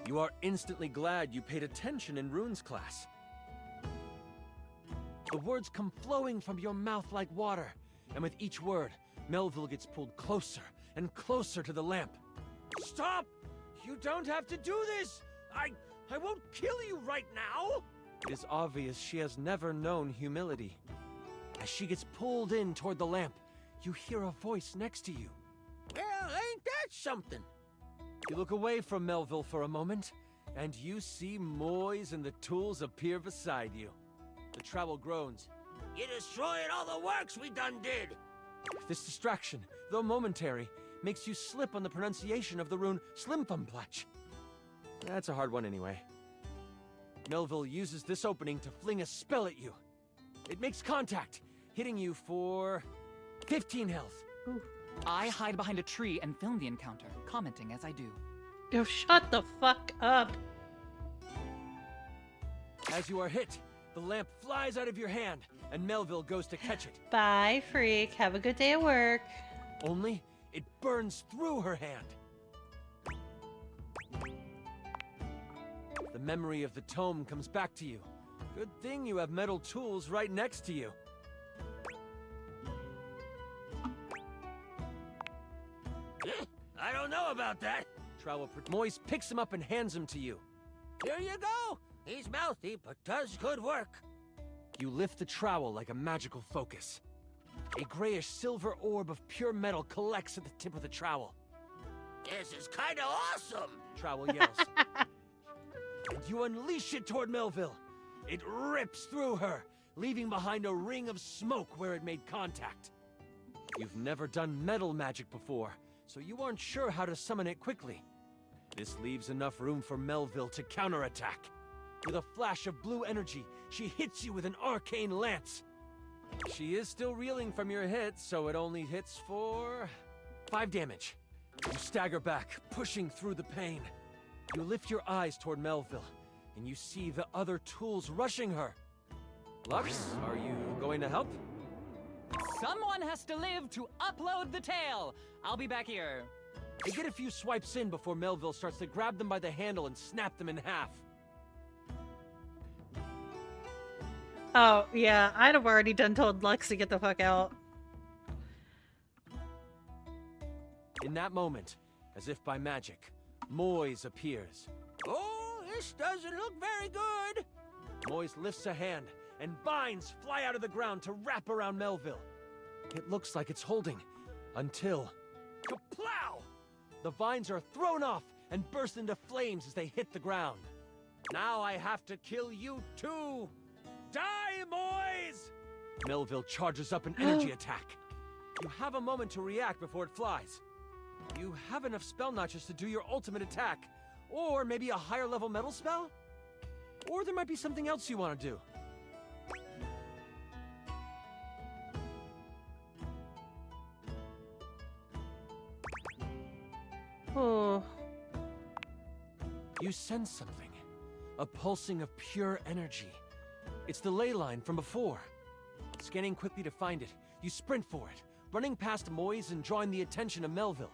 You are instantly glad you paid attention in runes class. The words come flowing from your mouth like water, and with each word, Melville gets pulled closer and closer to the lamp. Stop! You don't have to do this! I won't kill you right now! It is obvious she has never known humility. As she gets pulled in toward the lamp, you hear a voice next to you. Well, ain't that something? You look away from Melville for a moment, and you see Moise and the tools appear beside you. The trowel groans. You destroyed all the works we done did! This distraction, though momentary, makes you slip on the pronunciation of the rune Slimfumplach. That's a hard one anyway. Melville uses this opening to fling a spell at you. It makes contact, hitting you for 15 health. Ooh. I hide behind a tree and film the encounter, commenting as I do. Yo, shut the fuck up. As you are hit, the lamp flies out of your hand, and Melville goes to catch it. Bye, freak. Have a good day at work. Only, it burns through her hand. The memory of the tome comes back to you. Good thing you have metal tools right next to you. I don't know about that. Moise picks him up and hands him to you. Here you go. He's mouthy, but does good work. You lift the trowel like a magical focus. A grayish silver orb of pure metal collects at the tip of the trowel. This is kinda awesome! Trowel yells. And you unleash it toward Melville. It rips through her, leaving behind a ring of smoke where it made contact. You've never done metal magic before, so you aren't sure how to summon it quickly. This leaves enough room for Melville to counterattack. With a flash of blue energy, she hits you with an arcane lance. She is still reeling from your hit, so it only hits for 5 damage. You stagger back, pushing through the pain. You lift your eyes toward Melville, and you see the other tools rushing her. Lux, are you going to help? Someone has to live to upload the tale. I'll be back here. They get a few swipes in before Melville starts to grab them by the handle and snap them in half. Oh, yeah, I'd have already done told Lux to get the fuck out. In that moment, as if by magic, Moise appears. Oh, this doesn't look very good. Moise lifts a hand, and vines fly out of the ground to wrap around Melville. It looks like it's holding, until... Kaplow! The vines are thrown off and burst into flames as they hit the ground. Now I have to kill you too! Die, Moise! Melville charges up an energy attack. You have a moment to react before it flies. You have enough spell notches to do your ultimate attack, or maybe a higher level metal spell? Or there might be something else you want to do. Oh. You sense something. A pulsing of pure energy. It's the ley line from before. Scanning quickly to find it, you sprint for it, running past Moise and drawing the attention of Melville.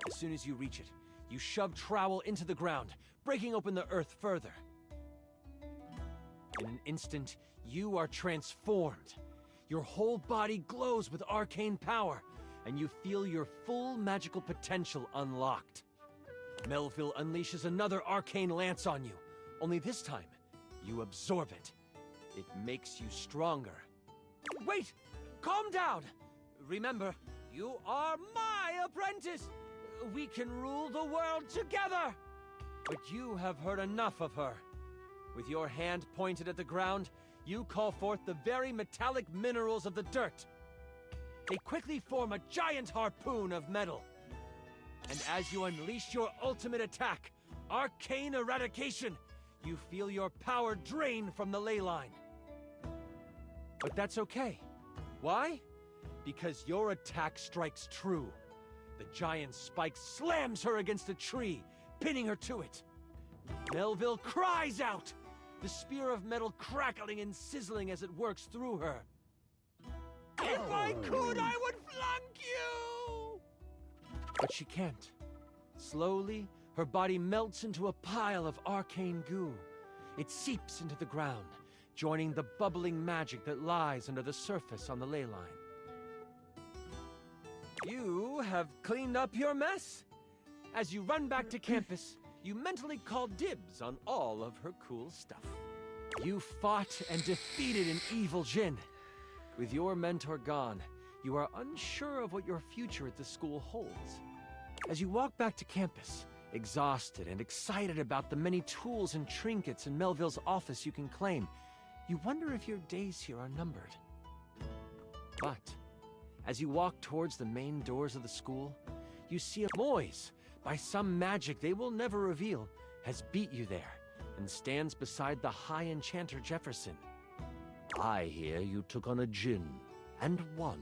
As soon as you reach it, you shove trowel into the ground, breaking open the earth further. In an instant, you are transformed. Your whole body glows with arcane power, and you feel your full magical potential unlocked. Melville unleashes another arcane lance on you, only this time, you absorb it. It makes you stronger. Wait! Calm down! Remember, you are my apprentice! We can rule the world together! But you have heard enough of her. With your hand pointed at the ground, you call forth the very metallic minerals of the dirt. They quickly form a giant harpoon of metal. And as you unleash your ultimate attack, Arcane Eradication, you feel your power drain from the ley line. But that's okay. Why? Because your attack strikes true. The giant spike slams her against a tree, pinning her to it. Melville cries out, the spear of metal crackling and sizzling as it works through her. If I could, I would flunk you! But she can't. Slowly, her body melts into a pile of arcane goo. It seeps into the ground, joining the bubbling magic that lies under the surface on the ley line. You have cleaned up your mess. As you run back to campus, you mentally call dibs on all of her cool stuff. You fought and defeated an evil djinn. With your mentor gone, you are unsure of what your future at the school holds. As you walk back to campus, exhausted and excited about the many tools and trinkets in Melville's office you can claim, you wonder if your days here are numbered. But as you walk towards the main doors of the school, you see a Moise, by some magic they will never reveal, has beat you there and stands beside the High Enchanter Jefferson. I hear you took on a djinn and won.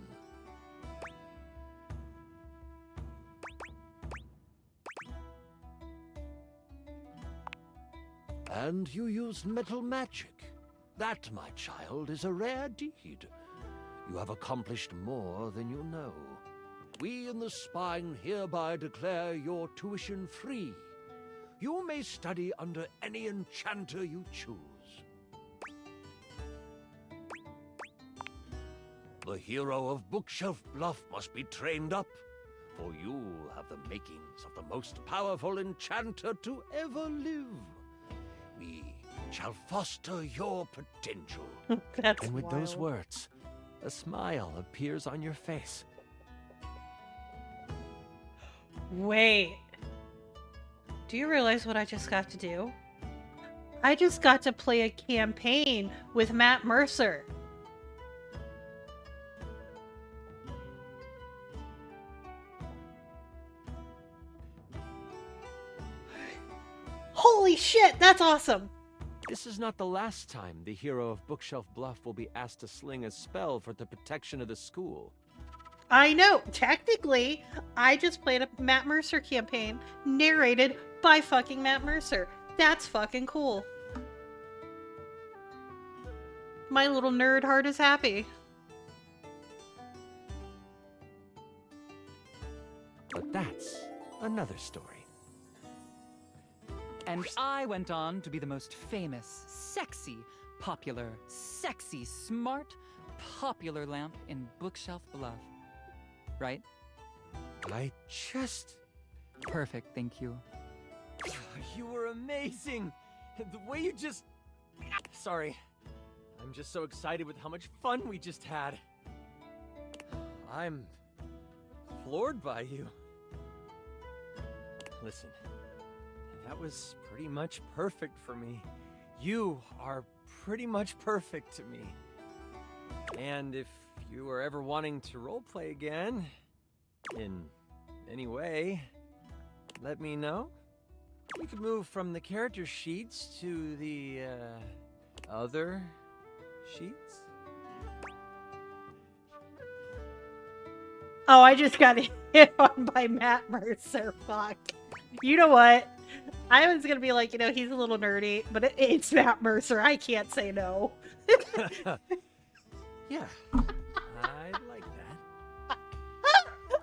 And you used metal magic. That, my child, is a rare deed. You have accomplished more than you know. We in the Spine hereby declare your tuition free. You may study under any enchanter you choose. The hero of Bookshelf Bluff must be trained up, for you have the makings of the most powerful enchanter to ever live. We shall foster your potential. That's and with wild. those words, a smile appears on your face. Wait. Do you realize what I just got to do? I just got to play a campaign with Matt Mercer. Holy shit, that's awesome! This is not the last time the hero of Bookshelf Bluff will be asked to sling a spell for the protection of the school. I know, technically, I just played a Matt Mercer campaign narrated by fucking Matt Mercer. That's fucking cool. My little nerd heart is happy. But that's another story. And I went on to be the most famous, sexy, popular, sexy, smart, popular lamp in Bookshelf Bluff. Right? I just... Perfect, thank you. You were amazing! The way you just... Sorry. I'm just so excited with how much fun we just had. I'm floored by you. Listen, that was pretty much perfect for me. You are pretty much perfect to me. And if you were ever wanting to roleplay again, in any way, let me know. We could move from the character sheets to the, other sheets. Oh, I just got hit on by Matt Mercer. Fuck. You know what? I was gonna be like, you know, he's a little nerdy, but it's Matt Mercer. I can't say no. Yeah, I like that.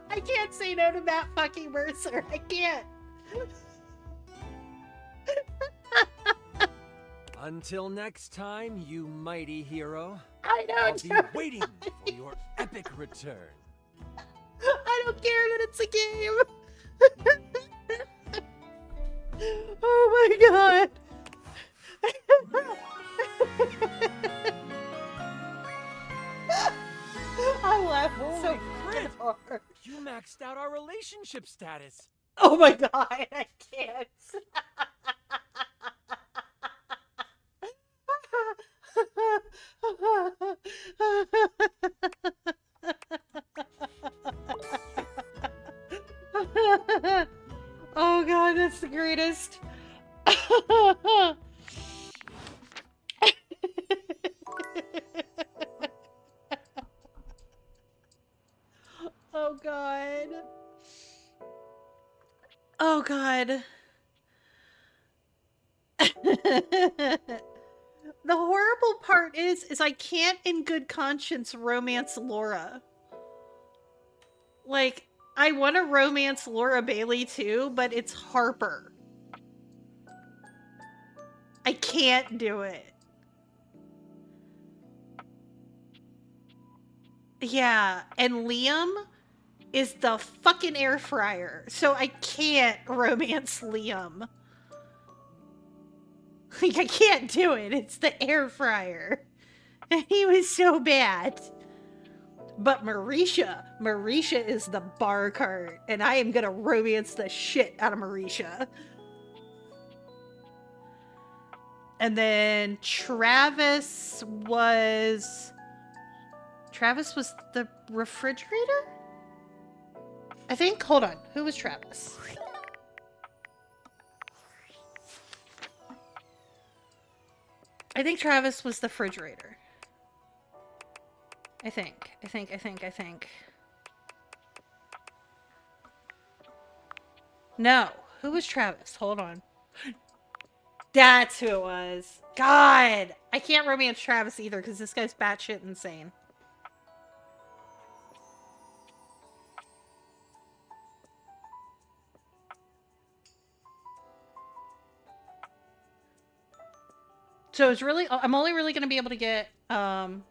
I can't say no to Matt fucking Mercer. I can't. Until next time, you mighty hero. I know, I'll be waiting for your epic return. I don't care that it's a game. Oh my god. I laughed so Holy crit! hard. You maxed out our relationship status. Oh my god, I can't. Oh god, that's the greatest. Oh god. Oh god. The horrible part is I can't in good conscience romance Laura. Like, I want to romance Laura Bailey too, but it's Harper. I can't do it. Yeah, and Liam is the fucking air fryer, so I can't romance Liam. Like, I can't do it. It's the air fryer. He was so bad. But Marisha is the bar cart, and I am gonna romance the shit out of Marisha. And then Travis was the refrigerator? I think, hold on, who was Travis? I think Travis was the refrigerator. I think. No, who was Travis? Hold on. That's who it was. God, I can't romance Travis either because this guy's batshit insane. So it's really, I'm only really going to be able to get, and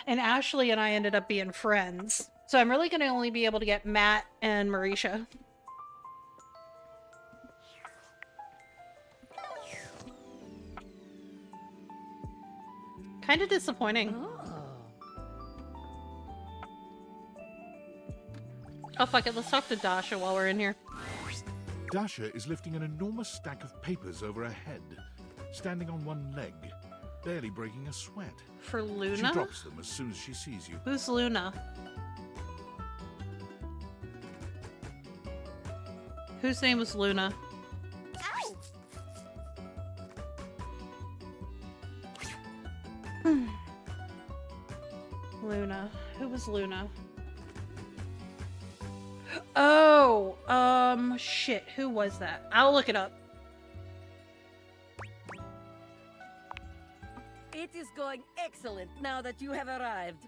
Ashley and I ended up being friends. So I'm really going to only be able to get Matt and Marisha. Kind of disappointing. Oh, fuck it. Let's talk to Dasha while we're in here. Dasha is lifting an enormous stack of papers over her head, standing on one leg, barely breaking a sweat. For Luna? She drops them as soon as she sees you. Who's Luna? Whose name was Luna? Luna. Who was Luna? Oh, shit. Who was that? I'll look it up. It is going excellent now that you have arrived.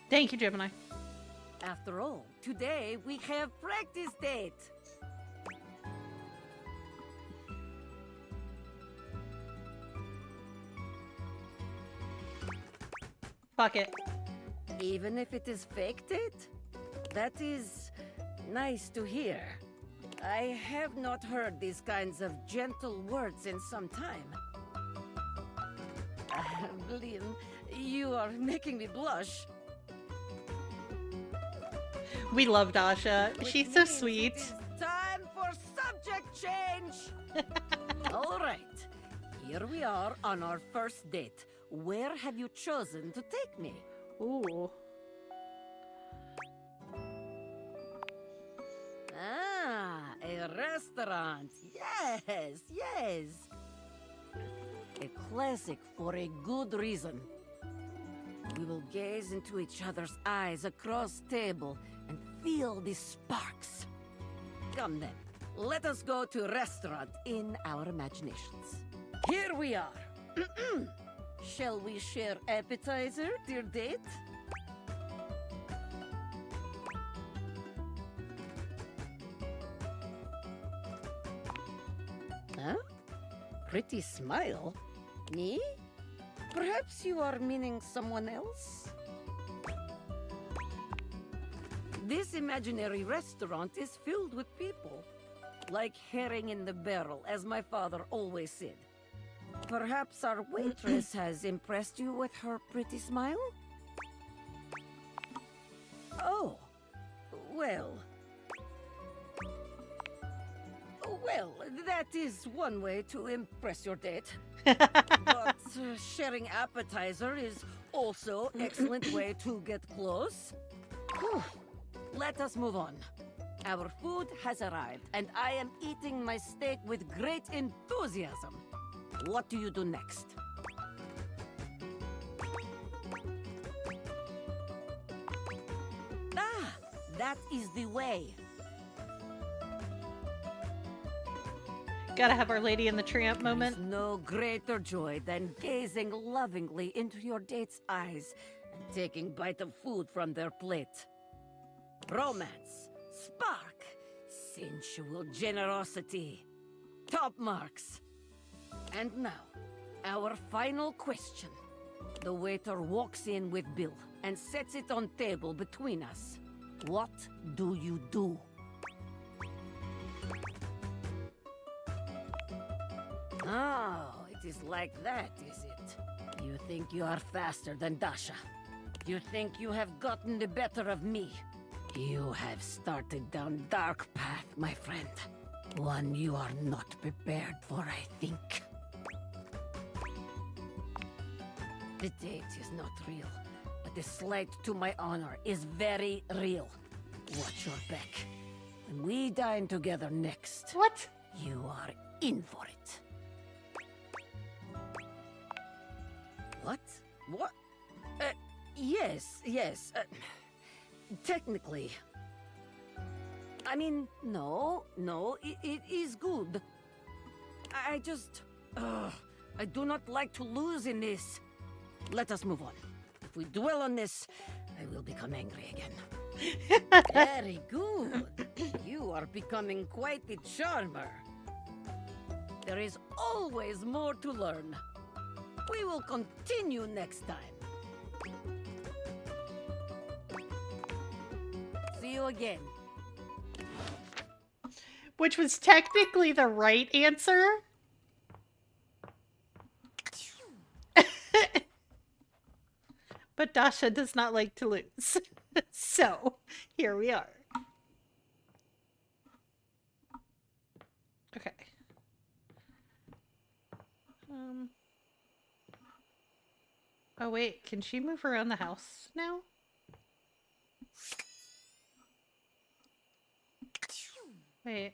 Thank you, Gemini. After all, today we have practice date. Fuck it. Even if it is fake date? That is nice to hear. I have not heard these kinds of gentle words in some time. Liam, you are making me blush. We love Dasha. She's so sweet. Time for subject change! All right. Here we are on our first date. Where have you chosen to take me? Ooh. Ah, a restaurant. Yes, yes. A classic for a good reason. We will gaze into each other's eyes across table and feel the sparks. Come then, let us go to a restaurant in our imaginations. Here we are. Shall we share appetizer, dear date? Huh? Pretty smile? Me? Perhaps you are meaning someone else? This imaginary restaurant is filled with people. Like herring in the barrel, as my father always said. Perhaps our waitress has impressed you with her pretty smile? Oh, well. Well, that is one way to impress your date. But sharing appetizer is also excellent way to get close. Whew. Let us move on. Our food has arrived, and I am eating my steak with great enthusiasm. What do you do next? Ah, that is the way. Gotta have Our Lady and the Tramp moment. There's no greater joy than gazing lovingly into your date's eyes and taking bite of food from their plate. Romance, spark, sensual generosity, top marks. And now, our final question. The waiter walks in with bill and sets it on table between us. What do you do? Oh, it is like that, is it? You think you are faster than Dasha? You think you have gotten the better of me? You have started down dark path, my friend. One you are not prepared for, I think. The date is not real, but the slight to my honor is very real. Watch your back. When we dine together next... What? You are in for it. What? What? Yes. Technically. I mean, no, it is good. I just... I do not like to lose in this. Let us move on. If we dwell on this, I will become angry again. Very good. You are becoming quite the charmer. There is always more to learn. We will continue next time. See you again. Which was technically the right answer. But Dasha does not like to lose. So, here we are. Okay. Oh wait, can she move around the house now? Wait.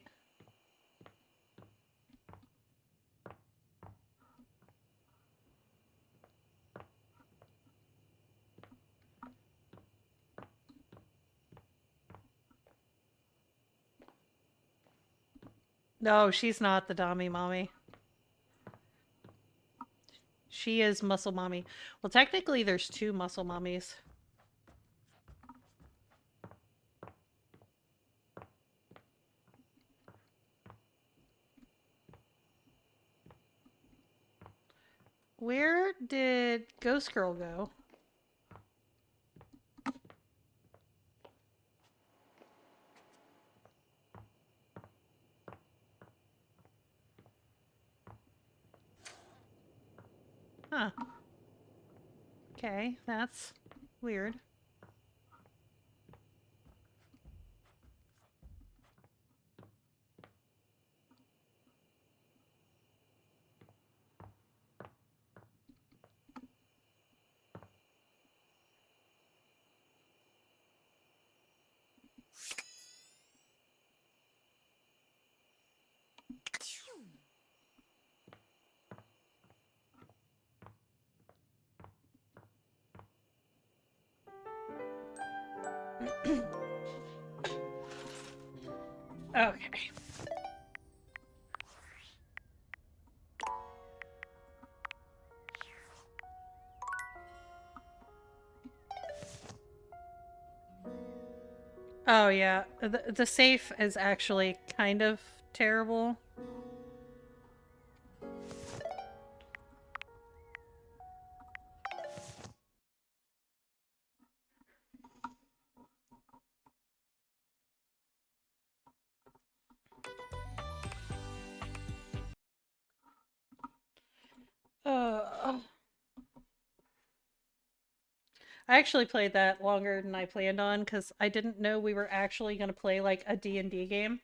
No, she's not the Dami mommy. She is muscle mommy. Well, technically there's two muscle mommies. Where did Ghost Girl go? Huh. Okay, that's weird. Okay. Oh yeah, the safe is actually kind of terrible. I actually played that longer than I planned on because I didn't know we were actually going to play like a D&D game.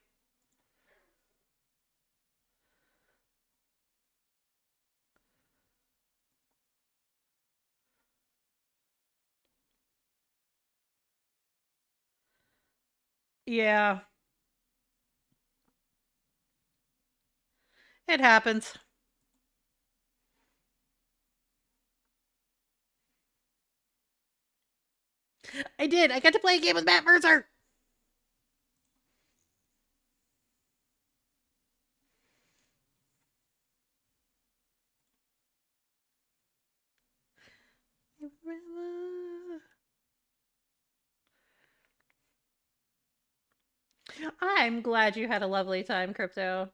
Yeah, it happens. I did. I got to play a game with Matt Mercer. I'm glad you had a lovely time, Crypto.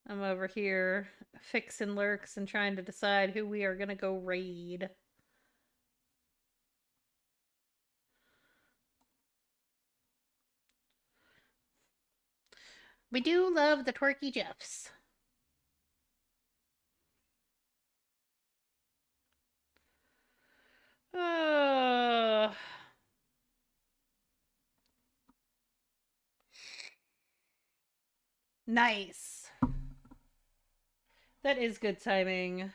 I'm over here fixing lurks and trying to decide who we are going to go raid. We do love the Twerky Jeffs. Oh. Nice. That is good timing.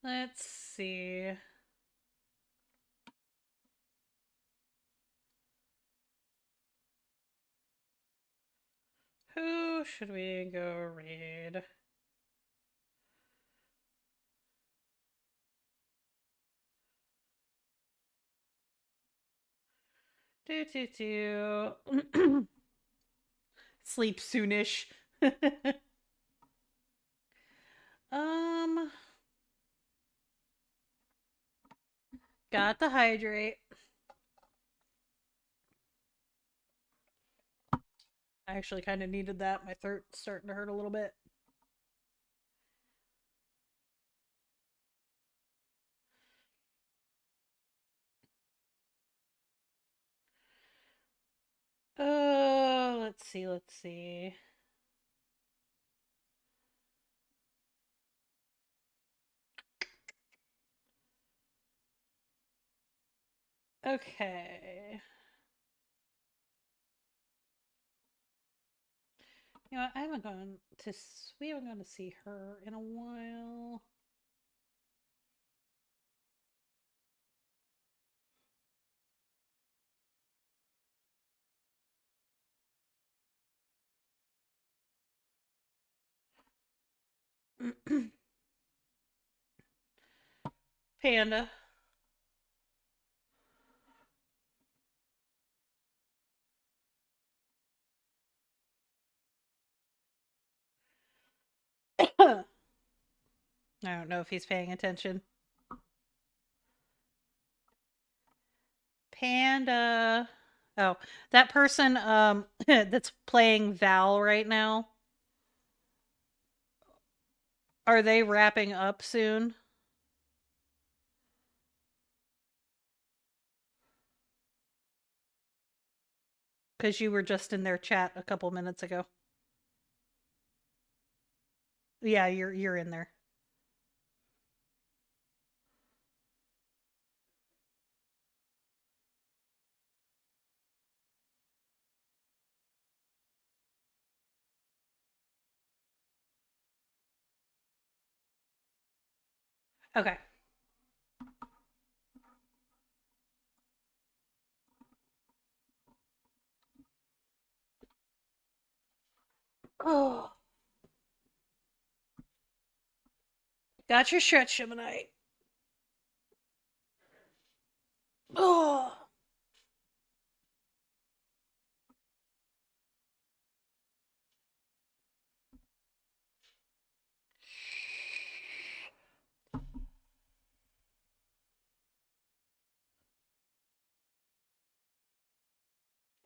Let's see. Who should we go raid? Do. Sleep soonish. um Got the hydrate. I actually kind of needed that. My throat's starting to hurt a little bit. Let's see, let's see. Okay. You know, I haven't gone to. We haven't gone to see her in a while. Panda. I don't know if he's paying attention. Panda. Oh, that person that's playing Val right now. Are they wrapping up soon? Because you were just in their chat a couple minutes ago. Yeah, you're in there. Okay. Oh. Got your stretch, Gemini. Oh.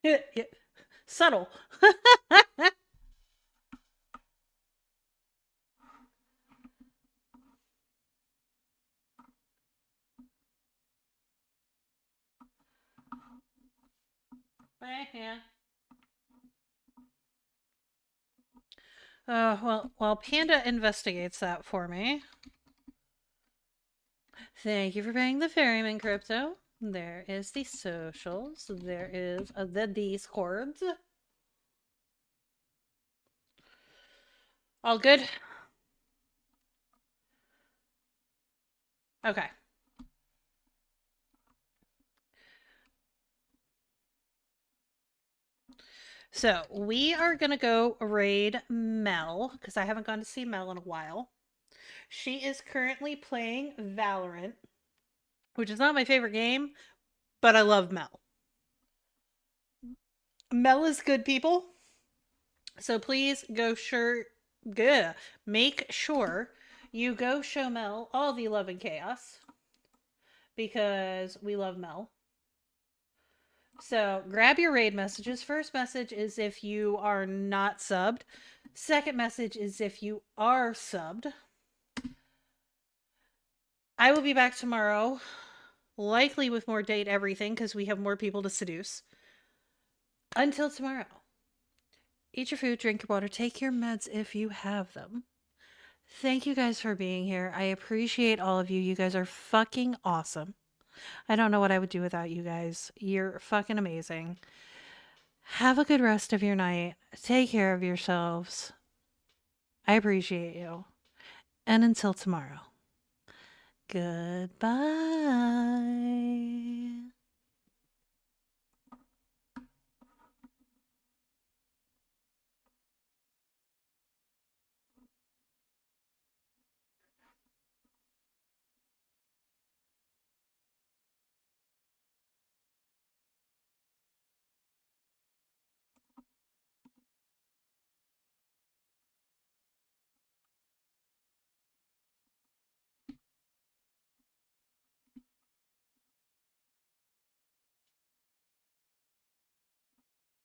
Yeah. Subtle. Yeah. Well, while Panda investigates that for me. Thank you for paying the ferryman crypto. There is the socials. There is the Discords. All good? Okay. So we are going to go raid Mel because I haven't gone to see Mel in a while. She is currently playing Valorant, which is not my favorite game, but I love Mel. Mel is good, people. So please make sure you go show Mel all the love and chaos because we love Mel. So grab your raid messages. First message is if you are not subbed. Second message is if you are subbed. I will be back tomorrow, likely with more date everything because we have more people to seduce. Until tomorrow, eat your food, drink your water, take your meds if you have them. Thank you guys for being here. I appreciate all of you. You guys are fucking awesome. I don't know what I would do without you guys. You're fucking amazing. Have a good rest of your night. Take care of yourselves. I appreciate you. And until tomorrow, goodbye.